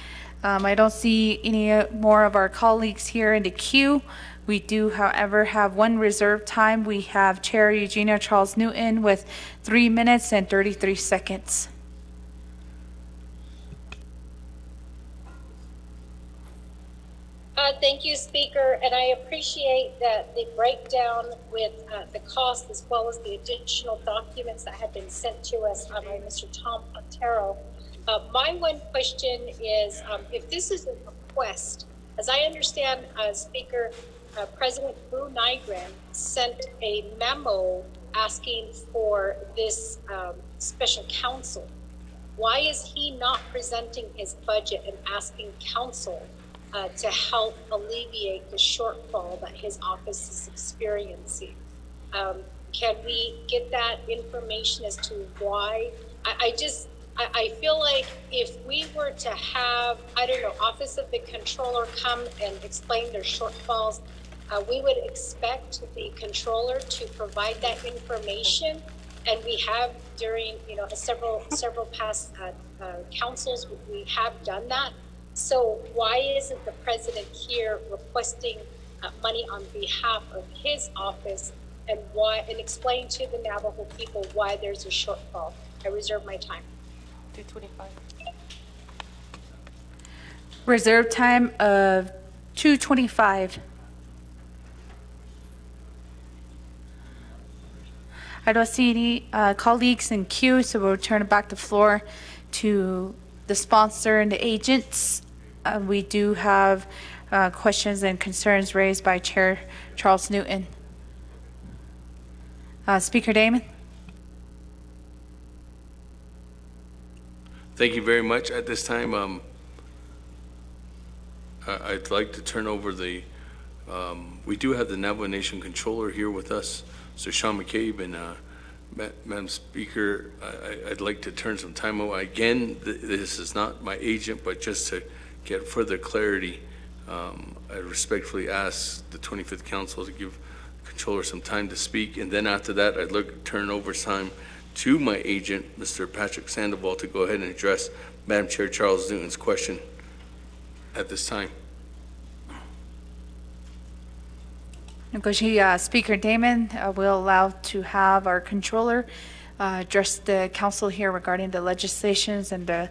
I don't see any more of our colleagues here in the queue. We do, however, have one reserve time. We have Chair Eugenia Charles Newton with 3 minutes and 33 seconds. Thank you, Speaker, and I appreciate that the breakdown with the cost as well as the additional documents that have been sent to us by Mr. Tom Otero. My one question is, if this is a request, as I understand, Speaker, President Boo Nygren sent a memo asking for this special counsel. Why is he not presenting his budget and asking counsel to help alleviate the shortfall that his office is experiencing? Can we get that information as to why? I feel like if we were to have, I don't know, Office of the Controller come and explain their shortfalls, we would expect the controller to provide that information. And we have during, several past councils, we have done that. So why isn't the president here requesting money on behalf of his office, and explain to the Navajo people why there's a shortfall? I reserve my time. 2:25. Reserve time of 2:25. I don't see any colleagues in queue, so we'll turn back the floor to the sponsor and the agents. We do have questions and concerns raised by Chair Charles Newton. Speaker Damon? Thank you very much. At this time, I'd like to turn over we do have the Navajo Nation Controller here with us, Sir Sean McCabe, and Madam Speaker, I'd like to turn some time over. Again, this is not my agent, but just to get further clarity, I respectfully ask the 25th Council to give the Controller some time to speak, and then after that, I'd like to turn over time to my agent, Mr. Patrick Sandoval, to go ahead and address Madam Chair Charles Newton's question at this time. Speaker Damon will allow to have our controller address the council here regarding the legislations and the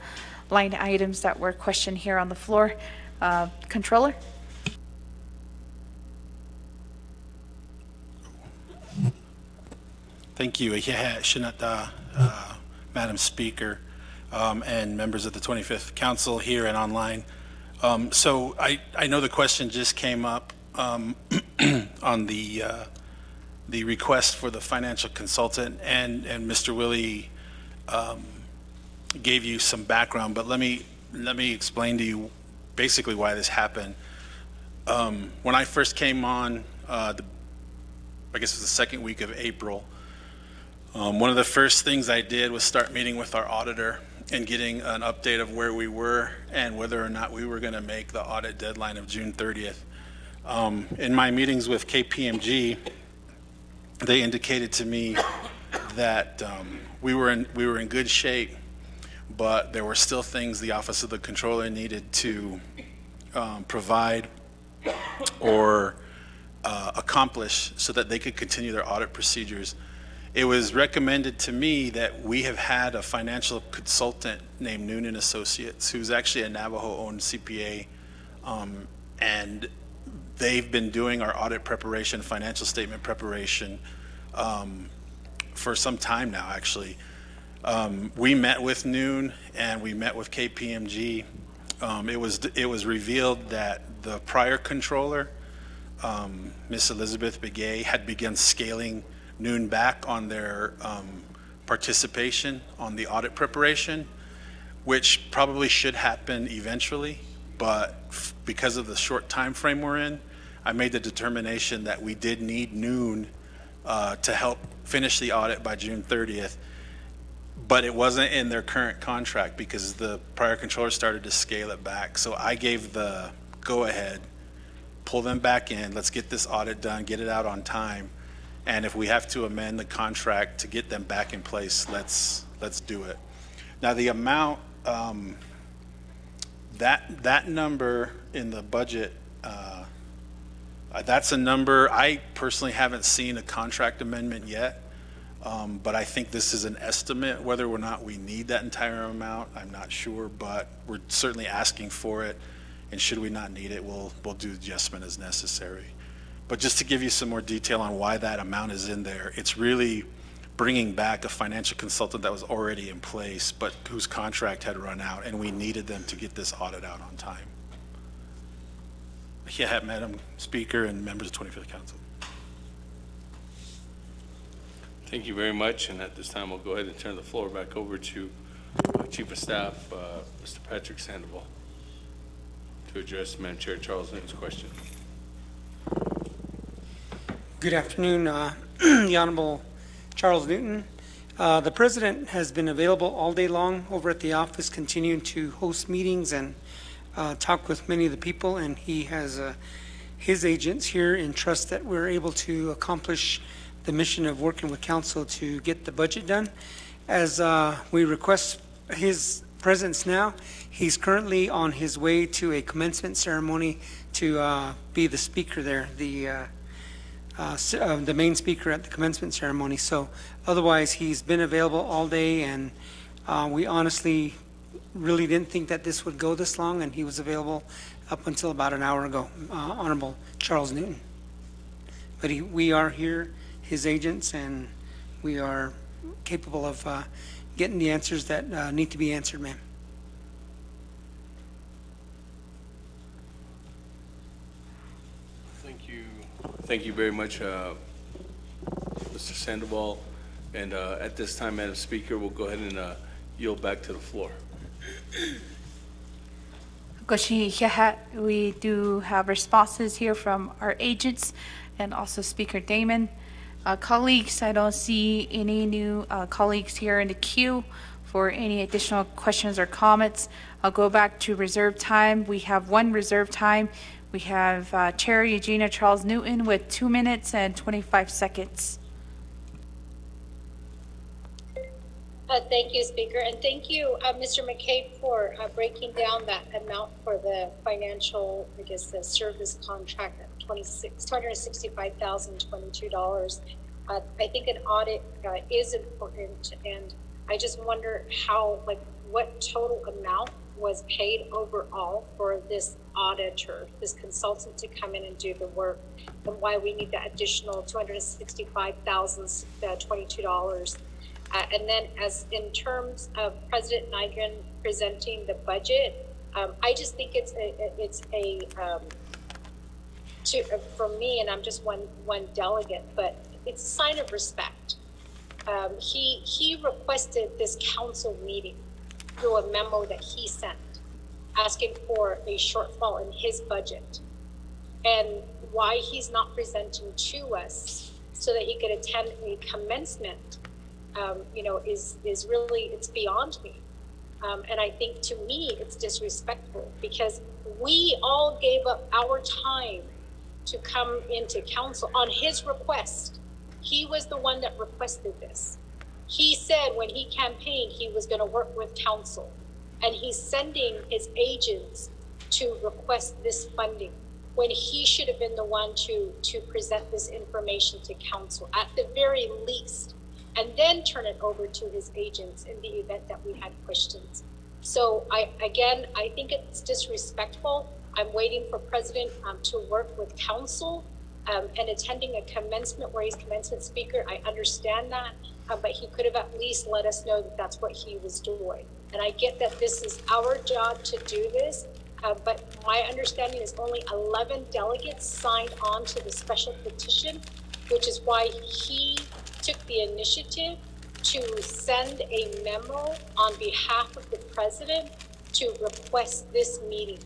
line items that were questioned here on the floor. Controller? Thank you, Shinata, Madam Speaker, and members of the 25th Council here and online. So I know the question just came up on the request for the financial consultant, and Mr. Willie gave you some background, but let me explain to you basically why this happened. When I first came on, I guess it was the second week of April, one of the first things I did was start meeting with our auditor and getting an update of where we were and whether or not we were going to make the audit deadline of June 30th. In my meetings with KPMG, they indicated to me that we were in good shape, but there were still things the Office of the Controller needed to provide or accomplish so that they could continue their audit procedures. It was recommended to me that we have had a financial consultant named Noonan Associates, who's actually a Navajo-owned CPA, and they've been doing our audit preparation, financial statement preparation for some time now, actually. We met with Noon and we met with KPMG. It was revealed that the prior controller, Miss Elizabeth Begay, had begun scaling Noon back on their participation on the audit preparation, which probably should happen eventually, but because of the short time frame we're in, I made the determination that we did need Noon to help finish the audit by June 30th, but it wasn't in their current contract because the prior controller started to scale it back. So I gave the go-ahead, pull them back in, let's get this audit done, get it out on time, and if we have to amend the contract to get them back in place, let's do it. Now, the amount, that number in the budget, that's a number, I personally haven't seen a contract amendment yet, but I think this is an estimate. Whether or not we need that entire amount, I'm not sure, but we're certainly asking for it, and should we not need it, we'll do adjustment as necessary. But just to give you some more detail on why that amount is in there, it's really bringing back a financial consultant that was already in place, but whose contract had run out, and we needed them to get this audit out on time. Yeah, Madam Speaker and members of the 25th Council. Thank you very much, and at this time, we'll go ahead and turn the floor back over to Chief of Staff, Mr. Patrick Sandoval, to address Madam Chair Charles Newton's question. Good afternoon, the Honorable Charles Newton. The President has been available all day long over at the office, continuing to host meetings and talk with many of the people, and he has his agents here in trust that we're able to accomplish the mission of working with council to get the budget done. As we request his presence now, he's currently on his way to a commencement ceremony to be the speaker there, the main speaker at the commencement ceremony. So otherwise, he's been available all day, and we honestly really didn't think that this would go this long, and he was available up until about an hour ago, Honorable Charles Newton. But we are here, his agents, and we are capable of getting the answers that need to be answered, ma'am. Thank you very much, Mr. Sandoval. And at this time, Madam Speaker, we'll go ahead and yield back to the floor. We do have responses here from our agents and also Speaker Damon. Colleagues, I don't see any new colleagues here in the queue for any additional questions or comments. I'll go back to reserve time. We have one reserve time. We have Chair Eugenia Charles Newton with 2 minutes and 25 seconds. Thank you, Speaker, and thank you, Mr. McCabe, for breaking down that amount for the financial, I guess, the service contract at $265,022. I think an audit is important, and I just wonder how, what total amount was paid overall for this auditor, this consultant to come in and do the work, and why we need that additional $265,022. And then as in terms of President Nygren presenting the budget, I just think it's for me, and I'm just one delegate, but it's a sign of respect. He requested this council meeting through a memo that he sent, asking for a shortfall in his budget, and why he's not presenting to us so that he could attend a commencement. Is really, it's beyond me. And I think to me, it's disrespectful because we all gave up our time to come into council on his request. He was the one that requested this. He said when he campaigned, he was going to work with council, and he's sending his agents to request this funding when he should have been the one to present this information to council at the very least, and then turn it over to his agents in the event that we had questions. So I think it's disrespectful. I'm waiting for President to work with council and attending a commencement where he's commencement speaker. I understand that, but he could have at least let us know that that's what he was doing. And I get that this is our job to do this, but my understanding is only 11 delegates signed on to the special petition, which is why he took the initiative to send a memo on behalf of the president to request this meeting.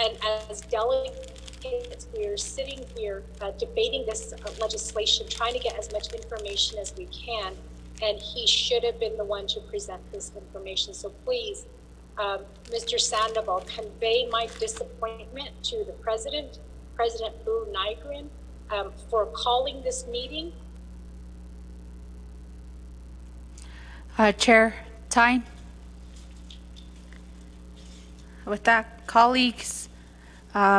And as delegates, we we're sitting here debating this legislation, trying to get as much information as we can, and he should have been the one to present this information. So please, Mr. Sandoval, convey my disappointment to the President, President Boo Nygren, for calling this meeting. Chair Tyne. With that, colleagues,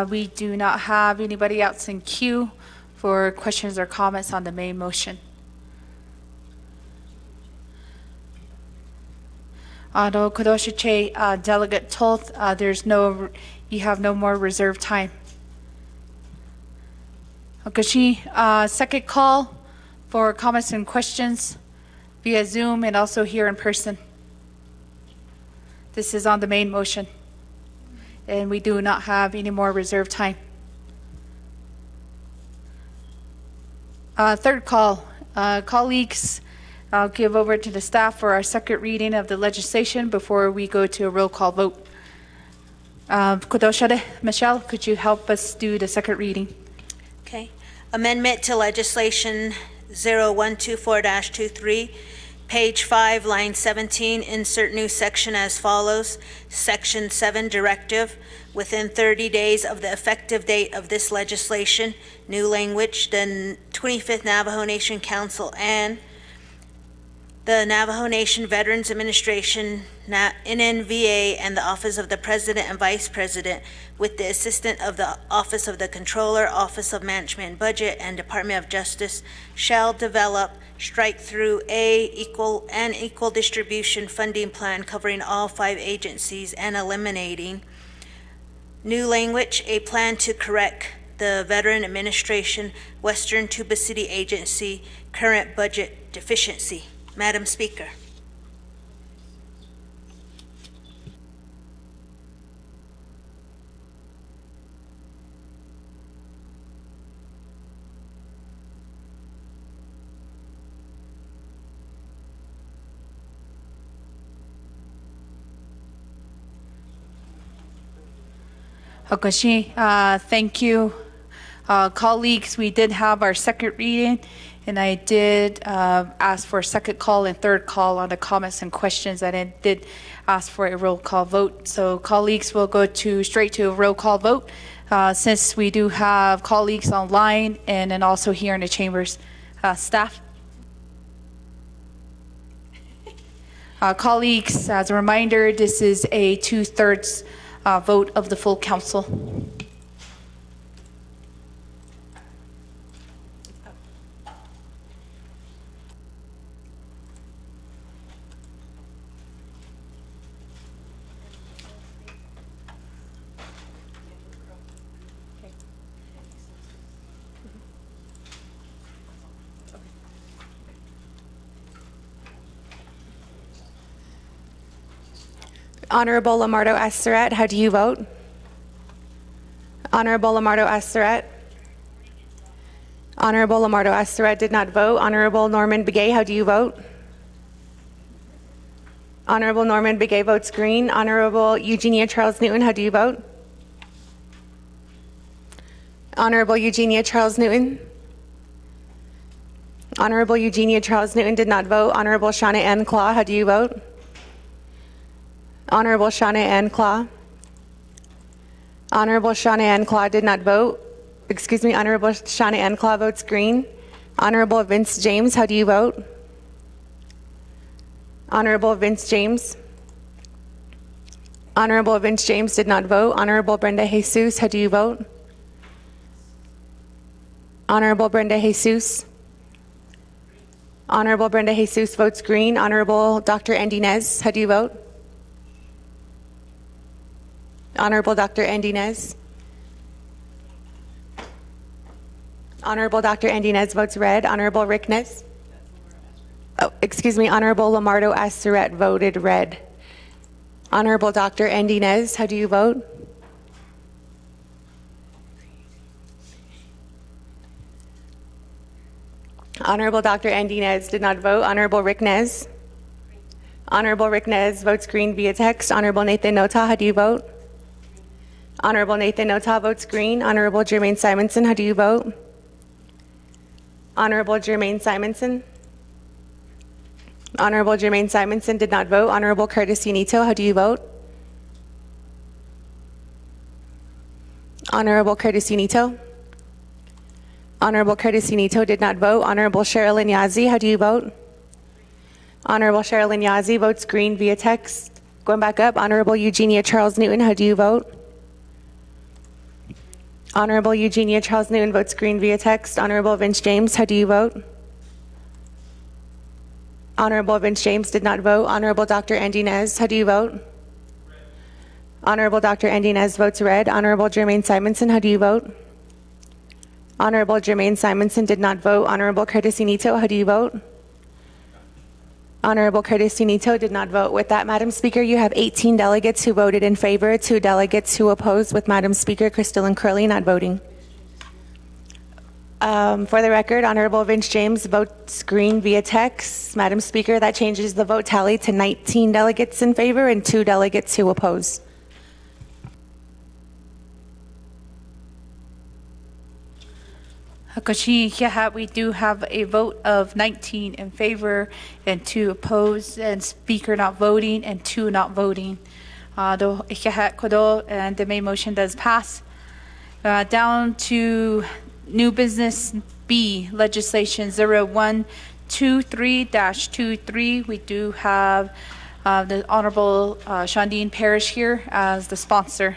we do not have anybody else in queue for questions or comments on the main motion. No, Kodoshiche, Delegate Toth, you have no more reserved time. Okashi, second call for comments and questions via Zoom and also here in person. This is on the main motion, and we do not have any more reserved time. Third call, colleagues, I'll give over to the staff for our second reading of the legislation before we go to a roll call vote. Kodoshade, Michelle, could you help us do the second reading? Okay. Amendment to legislation 0124-23, page 5, line 17, insert new section as follows. Section 7 directive, within 30 days of the effective date of this legislation, new language, the 25th Navajo Nation Council and the Navajo Nation Veterans Administration, NNVA, and the Office of the President and Vice President, with the assistance of the Office of the Controller, Office of Management and Budget, and Department of Justice, shall develop strike-through equal distribution funding plan covering all 5 agencies and eliminating new language, a plan to correct the Veteran Administration Western Tuba City Agency current budget deficiency. Madam Speaker. Okashi, thank you. Colleagues, we did have our second reading, and I did ask for a second call and third call on the comments and questions. I did ask for a roll call vote. So colleagues, will go straight to a roll call vote since we do have colleagues online and then also here in the chambers. Staff? Colleagues, as a reminder, this is a 2/3 vote of the full council. Honorable Lamardo Asteret, how do you vote? Honorable Lamardo Asteret. Honorable Lamardo Asteret did not vote. Honorable Norman Begay, how do you vote? Honorable Norman Begay votes green. Honorable Eugenia Charles Newton, how do you vote? Honorable Eugenia Charles Newton. Honorable Eugenia Charles Newton did not vote. Honorable Shauna Ann Claw, how do you vote? Honorable Shauna Ann Claw. Honorable Shauna Ann Claw did not vote. Excuse me, Honorable Shauna Ann Claw votes green. Honorable Vince James, how do you vote? Honorable Vince James. Honorable Vince James did not vote. Honorable Brenda Jesus, how do you vote? Honorable Brenda Jesus. Honorable Brenda Jesus votes green. Honorable Dr. Andy Nez, how do you vote? Honorable Dr. Andy Nez. Honorable Dr. Andy Nez votes red. Honorable Rick Nez. Oh, excuse me, Honorable Lamardo Asteret voted red. Honorable Dr. Andy Nez, how do you vote? Honorable Dr. Andy Nez did not vote. Honorable Rick Nez. Honorable Rick Nez votes green via text. Honorable Nathan Nota, how do you vote? Honorable Nathan Nota votes green. Honorable Jermaine Simonson, how do you vote? Honorable Jermaine Simonson. Honorable Jermaine Simonson did not vote. Honorable Curtis Unito, how do you vote? Honorable Curtis Unito. Honorable Curtis Unito did not vote. Honorable Sherilyn Yazzie, how do you vote? Honorable Sherilyn Yazzie votes green via text. Going back up, Honorable Eugenia Charles Newton, how do you vote? Honorable Eugenia Charles Newton votes green via text. Honorable Vince James, how do you vote? Honorable Vince James did not vote. Honorable Dr. Andy Nez, how do you vote? Honorable Dr. Andy Nez votes red. Honorable Jermaine Simonson, how do you vote? Honorable Jermaine Simonson did not vote. Honorable Curtis Unito, how do you vote? Honorable Curtis Unito did not vote. With that, Madam Speaker, you have 18 delegates who voted in favor, 2 delegates who opposed, with Madam Speaker Crystal and Curley not voting. For the record, Honorable Vince James votes green via text. Madam Speaker, that changes the vote tally to 19 delegates in favor and 2 delegates who oppose. We do have a vote of 19 in favor and 2 opposed, and speaker not voting and 2 not voting. And the main motion does pass. Down to new business B, legislation 0123-23. We do have the Honorable Shondine Parrish here as the sponsor.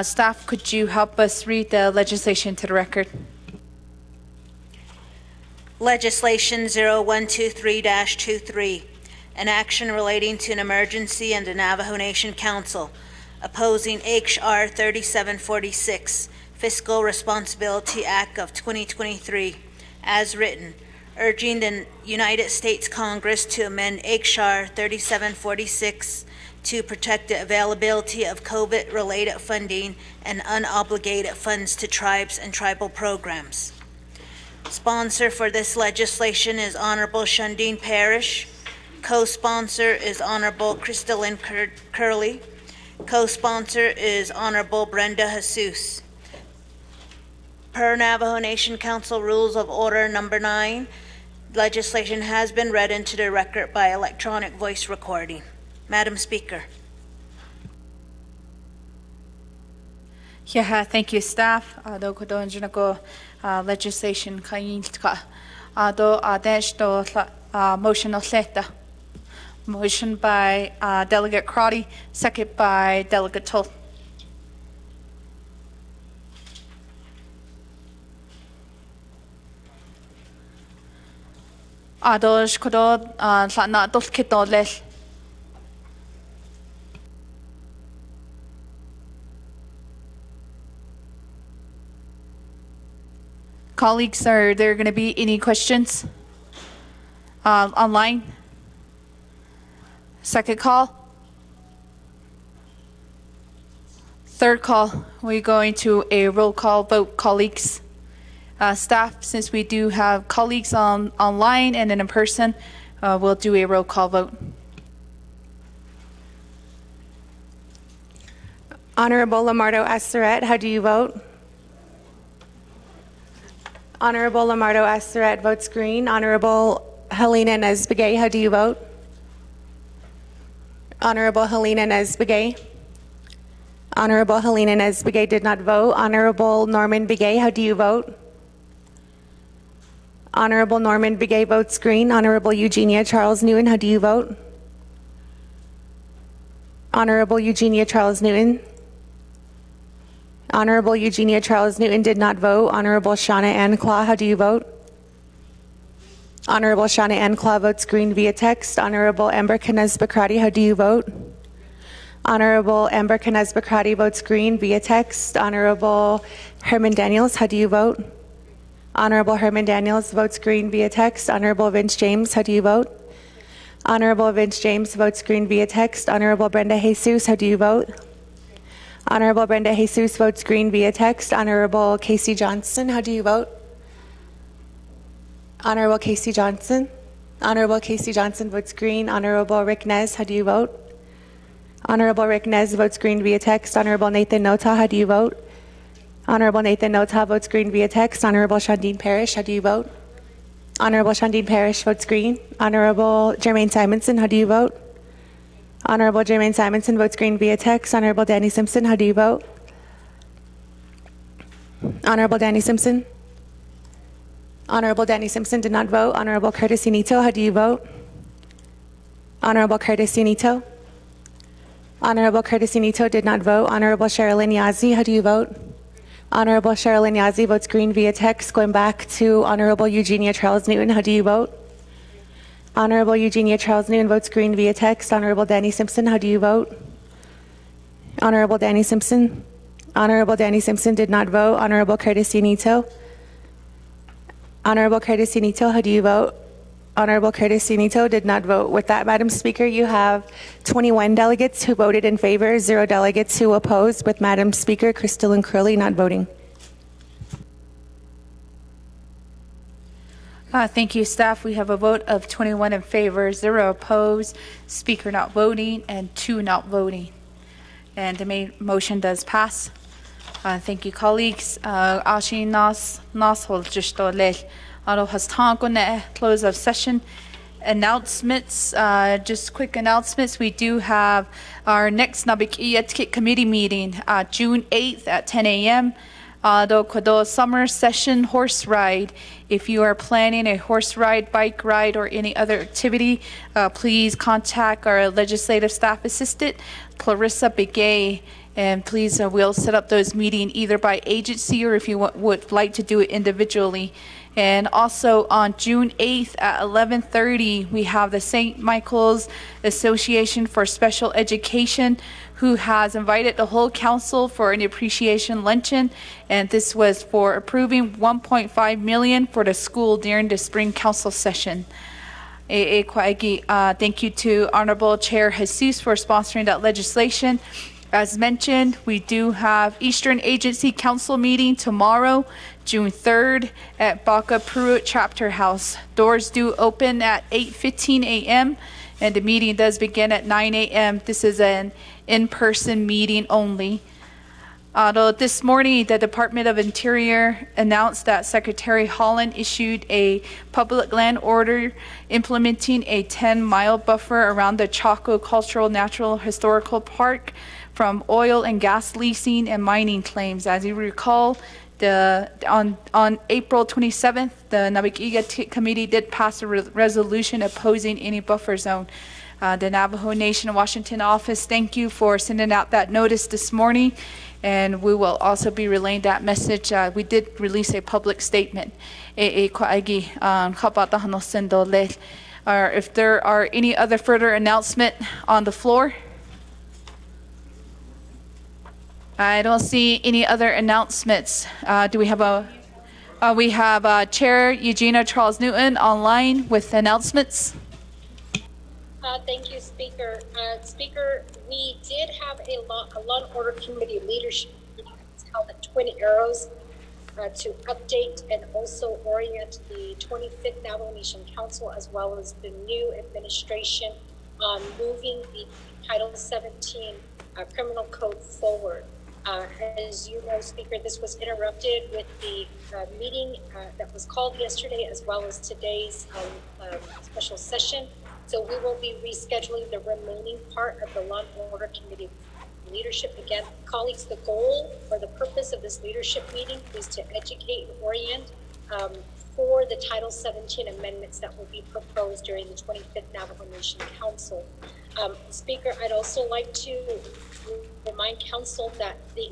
Staff, could you help us read the legislation to the record? Legislation 0123-23, an action relating to an emergency in the Navajo Nation Council, opposing H.R. 3746, Fiscal Responsibility Act of 2023, as written, urging the United States Congress to amend H.R. 3746 to protect the availability of COVID-related funding and unobligated funds to tribes and tribal programs. Sponsor for this legislation is Honorable Shondine Parrish. Co-sponsor is Honorable Crystalline Curley. Co-sponsor is Honorable Brenda Jesus. Per Navajo Nation Council Rules of Order Number 9, legislation has been read into the record by electronic voice recording. Madam Speaker. Yeah, thank you, staff. Legislation motion motion by Delegate Crotty, second by Delegate Toll. Colleagues, are there going to be any questions online? Second call? Third call, we're going to a roll call vote, colleagues. Staff, since we do have colleagues online and in person, we'll do a roll call vote. Honorable Lamardo Asseret, how do you vote? Honorable Lamardo Asseret votes green. Honorable Helena Nesbegay, how do you vote? Honorable Helena Nesbegay. Honorable Helena Nesbegay did not vote. Honorable Norman Begay, how do you vote? Honorable Norman Begay votes green. Honorable Eugenia Charles Newton, how do you vote? Honorable Eugenia Charles Newton. Honorable Eugenia Charles Newton did not vote. Honorable Shauna Ann Claw, how do you vote? Honorable Shauna Ann Claw votes green via text. Honorable Amber Canez Bacrati, how do you vote? Honorable Amber Canez Bacrati votes green via text. Honorable Herman Daniels, how do you vote? Honorable Herman Daniels votes green via text. Honorable Vince James, how do you vote? Honorable Vince James votes green via text. Honorable Brenda Jesus, how do you vote? Honorable Brenda Jesus votes green via text. Honorable Casey Johnson, how do you vote? Honorable Casey Johnson. Honorable Casey Johnson votes green. Honorable Rick Nez, how do you vote? Honorable Rick Nez votes green via text. Honorable Nathan Nota, how do you vote? Honorable Nathan Nota votes green via text. Honorable Shandine Parrish, how do you vote? Honorable Shandine Parrish votes green. Honorable Jermaine Simonson, how do you vote? Honorable Jermaine Simonson votes green via text. Honorable Danny Simpson, how do you vote? Honorable Danny Simpson. Honorable Danny Simpson did not vote. Honorable Curtis Unito, how do you vote? Honorable Curtis Unito. Honorable Curtis Unito did not vote. Honorable Sherilyn Yazzie, how do you vote? Honorable Sherilyn Yazzie votes green via text. Going back to Honorable Eugenia Charles Newton, how do you vote? Honorable Eugenia Charles Newton votes green via text. Honorable Danny Simpson, how do you vote? Honorable Danny Simpson. Honorable Danny Simpson did not vote. Honorable Curtis Unito. Honorable Curtis Unito, how do you vote? Honorable Curtis Unito did not vote. With that, Madam Speaker, you have 21 delegates who voted in favor, 0 delegates who opposed, with Madam Speaker Crystalline Curley not voting. Thank you, staff. We have a vote of 21 in favor, 0 opposed, speaker not voting, and 2 not voting. And the motion does pass. Thank you, colleagues. Ashi nas hol justo lel. Aro has tango close of session. Announcements, just quick announcements. We do have our next Nabik Etiquette Committee meeting, June 8th at 10 a.m. The summer session horse ride. If you are planning a horse ride, bike ride, or any other activity, please contact our legislative staff assistant, Clarissa Begay, and please, we'll set up those meetings either by agency or if you would like to do it individually. And also on June 8th at 11:30, we have the St. Michael's Association for Special Education, who has invited the whole council for an appreciation luncheon. And this was for approving $1.5 million for the school during the spring council session. Thank you to Honorable Chair Jesus for sponsoring that legislation. As mentioned, we do have Eastern Agency Council meeting tomorrow, June 3rd at Baca Pruitt Chapter House. Doors do open at 8:15 a.m. and the meeting does begin at 9 a.m. This is an in-person meeting only. This morning, the Department of Interior announced that Secretary Holland issued a public land order implementing a 10-mile buffer around the Chaco Cultural Natural Historical Park from oil and gas leasing and mining claims. As you recall, on April 27th, the Nabik Committee did pass a resolution opposing any buffer zone. The Navajo Nation Washington office, thank you for sending out that notice this morning, and we will also be relaying that message. We did release a public statement. If there are any other further announcement on the floor? I don't see any other announcements. Do we have we have Chair Eugenia Charles Newton online with announcements. Thank you, Speaker. Speaker, we did have a law and order committee leadership meeting held at Twin Arrows to update and also orient the 25th Navajo Nation Council as well as the new administration on moving the Title 17 criminal code forward. As you know, Speaker, this was interrupted with the meeting that was called yesterday as well as today's special session. So we will be rescheduling the remaining part of the Law and Order Committee leadership. Again, colleagues, the goal or the purpose of this leadership meeting is to educate and orient for the Title 17 amendments that will be proposed during the 25th Navajo Nation Council. Speaker, I'd also like to remind Council that the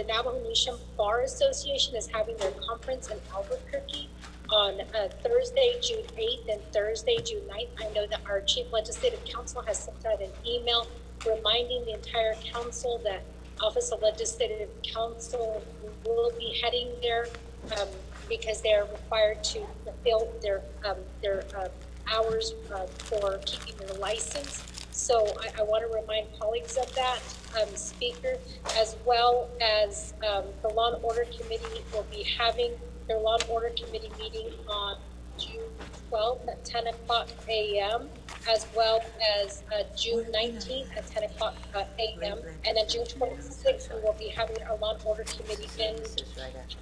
Navajo Nation Bar Association is having their conference in Albuquerque on Thursday, June 8th and Thursday, June 9th. I know that our Chief Legislative Counsel has sent out an email reminding the entire council that Office of Legislative Counsel will be heading there because they are required to fulfill their hours for keeping their license. So I want to remind colleagues of that, Speaker, as well as the Law and Order Committee will be having their Law and Order Committee meeting on June 12th at 10 o'clock a.m., as well as June 19th at 10 o'clock a.m. And then June 26th, we will be having our Law and Order Committee in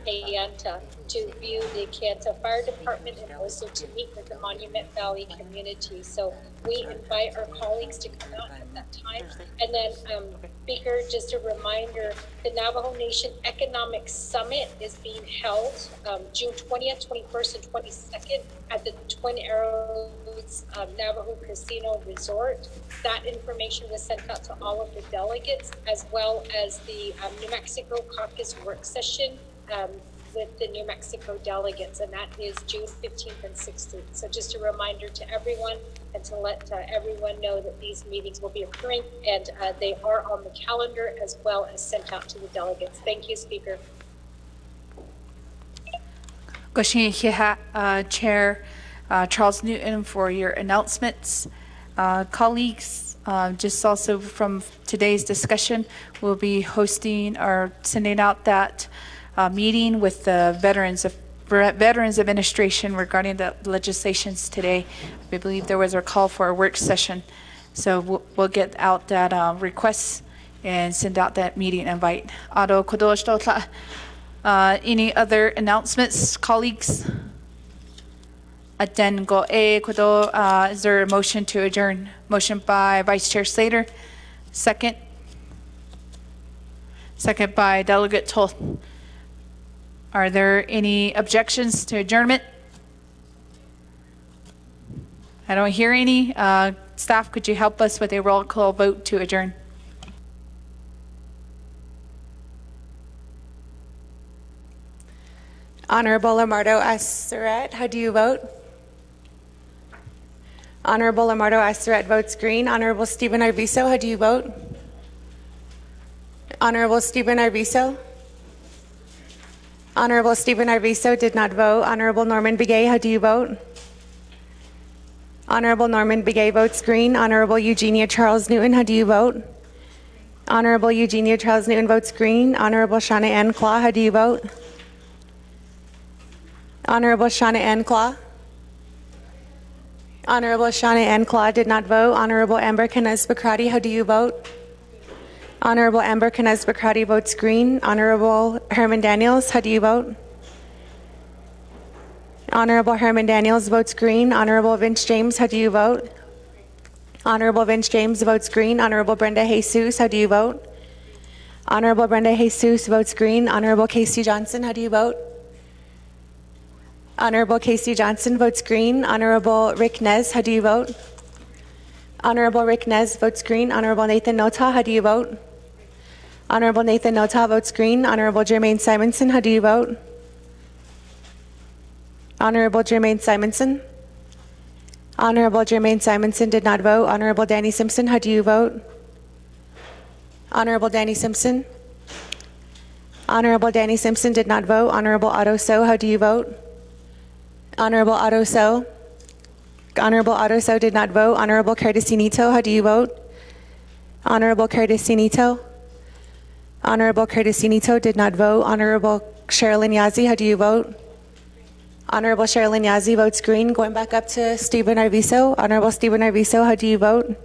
Kayenta to view the Kayenta Fire Department and also to meet with the Monument Valley community. So we invite our colleagues to come out at that time. And then, Speaker, just a reminder, the Navajo Nation Economic Summit is being held June 20th, 21st, and 22nd at the Twin Arrows Navajo Casino Resort. That information was sent out to all of the delegates, as well as the New Mexico Caucus work session with the New Mexico delegates, and that is June 15th and 16th. So just a reminder to everyone and to let everyone know that these meetings will be occurring, and they are on the calendar as well as sent out to the delegates. Thank you, Speaker. Chair Charles Newton, for your announcements. Colleagues, just also from today's discussion, we'll be hosting or sending out that meeting with the Veterans Administration regarding the legislations today. I believe there was a call for a work session. So we'll get out that request and send out that meeting invite. Any other announcements, colleagues? Is there a motion to adjourn? Motion by Vice Chair Slater. Second. Second by Delegate Toth. Are there any objections to adjournment? I don't hear any. Staff, could you help us with a roll call vote to adjourn? Honorable Lamardo Aseret, how do you vote? Honorable Lamardo Aseret votes green. Honorable Stephen Arvizo, how do you vote? Honorable Stephen Arvizo? Honorable Stephen Arvizo did not vote. Honorable Norman Begay, how do you vote? Honorable Norman Begay votes green. Honorable Eugenia Charles Newton, how do you vote? Honorable Eugenia Charles Newton votes green. Honorable Shauna Ann Claw, how do you vote? Honorable Shauna Ann Claw? Honorable Shauna Ann Claw did not vote. Honorable Amber Canez Bacrati, how do you vote? Honorable Amber Canez Bacrati votes green. Honorable Herman Daniels, how do you vote? Honorable Herman Daniels votes green. Honorable Vince James, how do you vote? Honorable Vince James votes green. Honorable Brenda Jesus, how do you vote? Honorable Brenda Jesus votes green. Honorable Casey Johnson, how do you vote? Honorable Casey Johnson votes green. Honorable Rick Nez, how do you vote? Honorable Rick Nez votes green. Honorable Nathan Nota, how do you vote? Honorable Nathan Nota votes green. Honorable Jermaine Simonson, how do you vote? Honorable Jermaine Simonson? Honorable Jermaine Simonson did not vote. Honorable Danny Simpson, how do you vote? Honorable Danny Simpson? Honorable Danny Simpson did not vote. Honorable Otto So, how do you vote? Honorable Otto So? Honorable Otto So did not vote. Honorable Curtis Nito, how do you vote? Honorable Curtis Nito? Honorable Curtis Nito did not vote. Honorable Sherilyn Yazzie, how do you vote? Honorable Sherilyn Yazzie votes green. Going back up to Stephen Arvizo. Honorable Stephen Arvizo, how do you vote?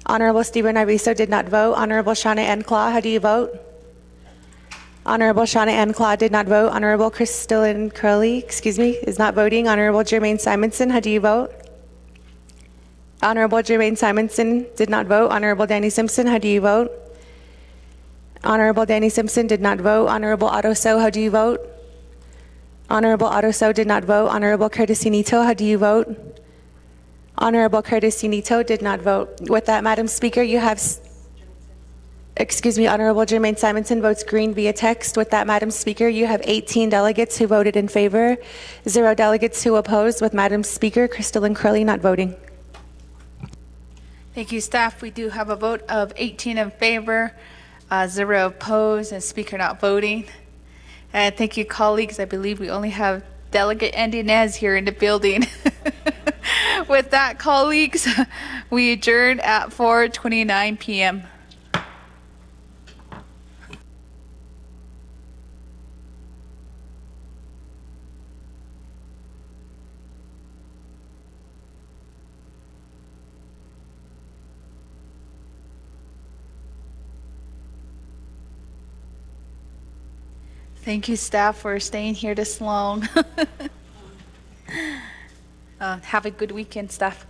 Honorable Stephen Arvizo did not vote. Honorable Shauna Ann Claw, how do you vote? Honorable Shauna Ann Claw did not vote. Honorable Crystalline Curley, is not voting. Honorable Jermaine Simonson, how do you vote? Honorable Jermaine Simonson did not vote. Honorable Danny Simpson, how do you vote? Honorable Danny Simpson did not vote. Honorable Otto So, how do you vote? Honorable Otto So did not vote. Honorable Curtis Nito, how do you vote? Honorable Curtis Nito did not vote. With that, Madam Speaker, you have... Honorable Jermaine Simonson votes green via text. With that, Madam Speaker, you have 18 delegates who voted in favor, 0 delegates who opposed, with Madam Speaker, Crystalline Curley not voting. Thank you, staff. We do have a vote of 18 in favor, 0 opposed, and Speaker not voting. And thank you, colleagues. I believe we only have Delegate Andy Nez here in the building. With that, colleagues, we adjourn at 4:29 p.m. Thank you, staff, for staying here this long. Have a good weekend, staff.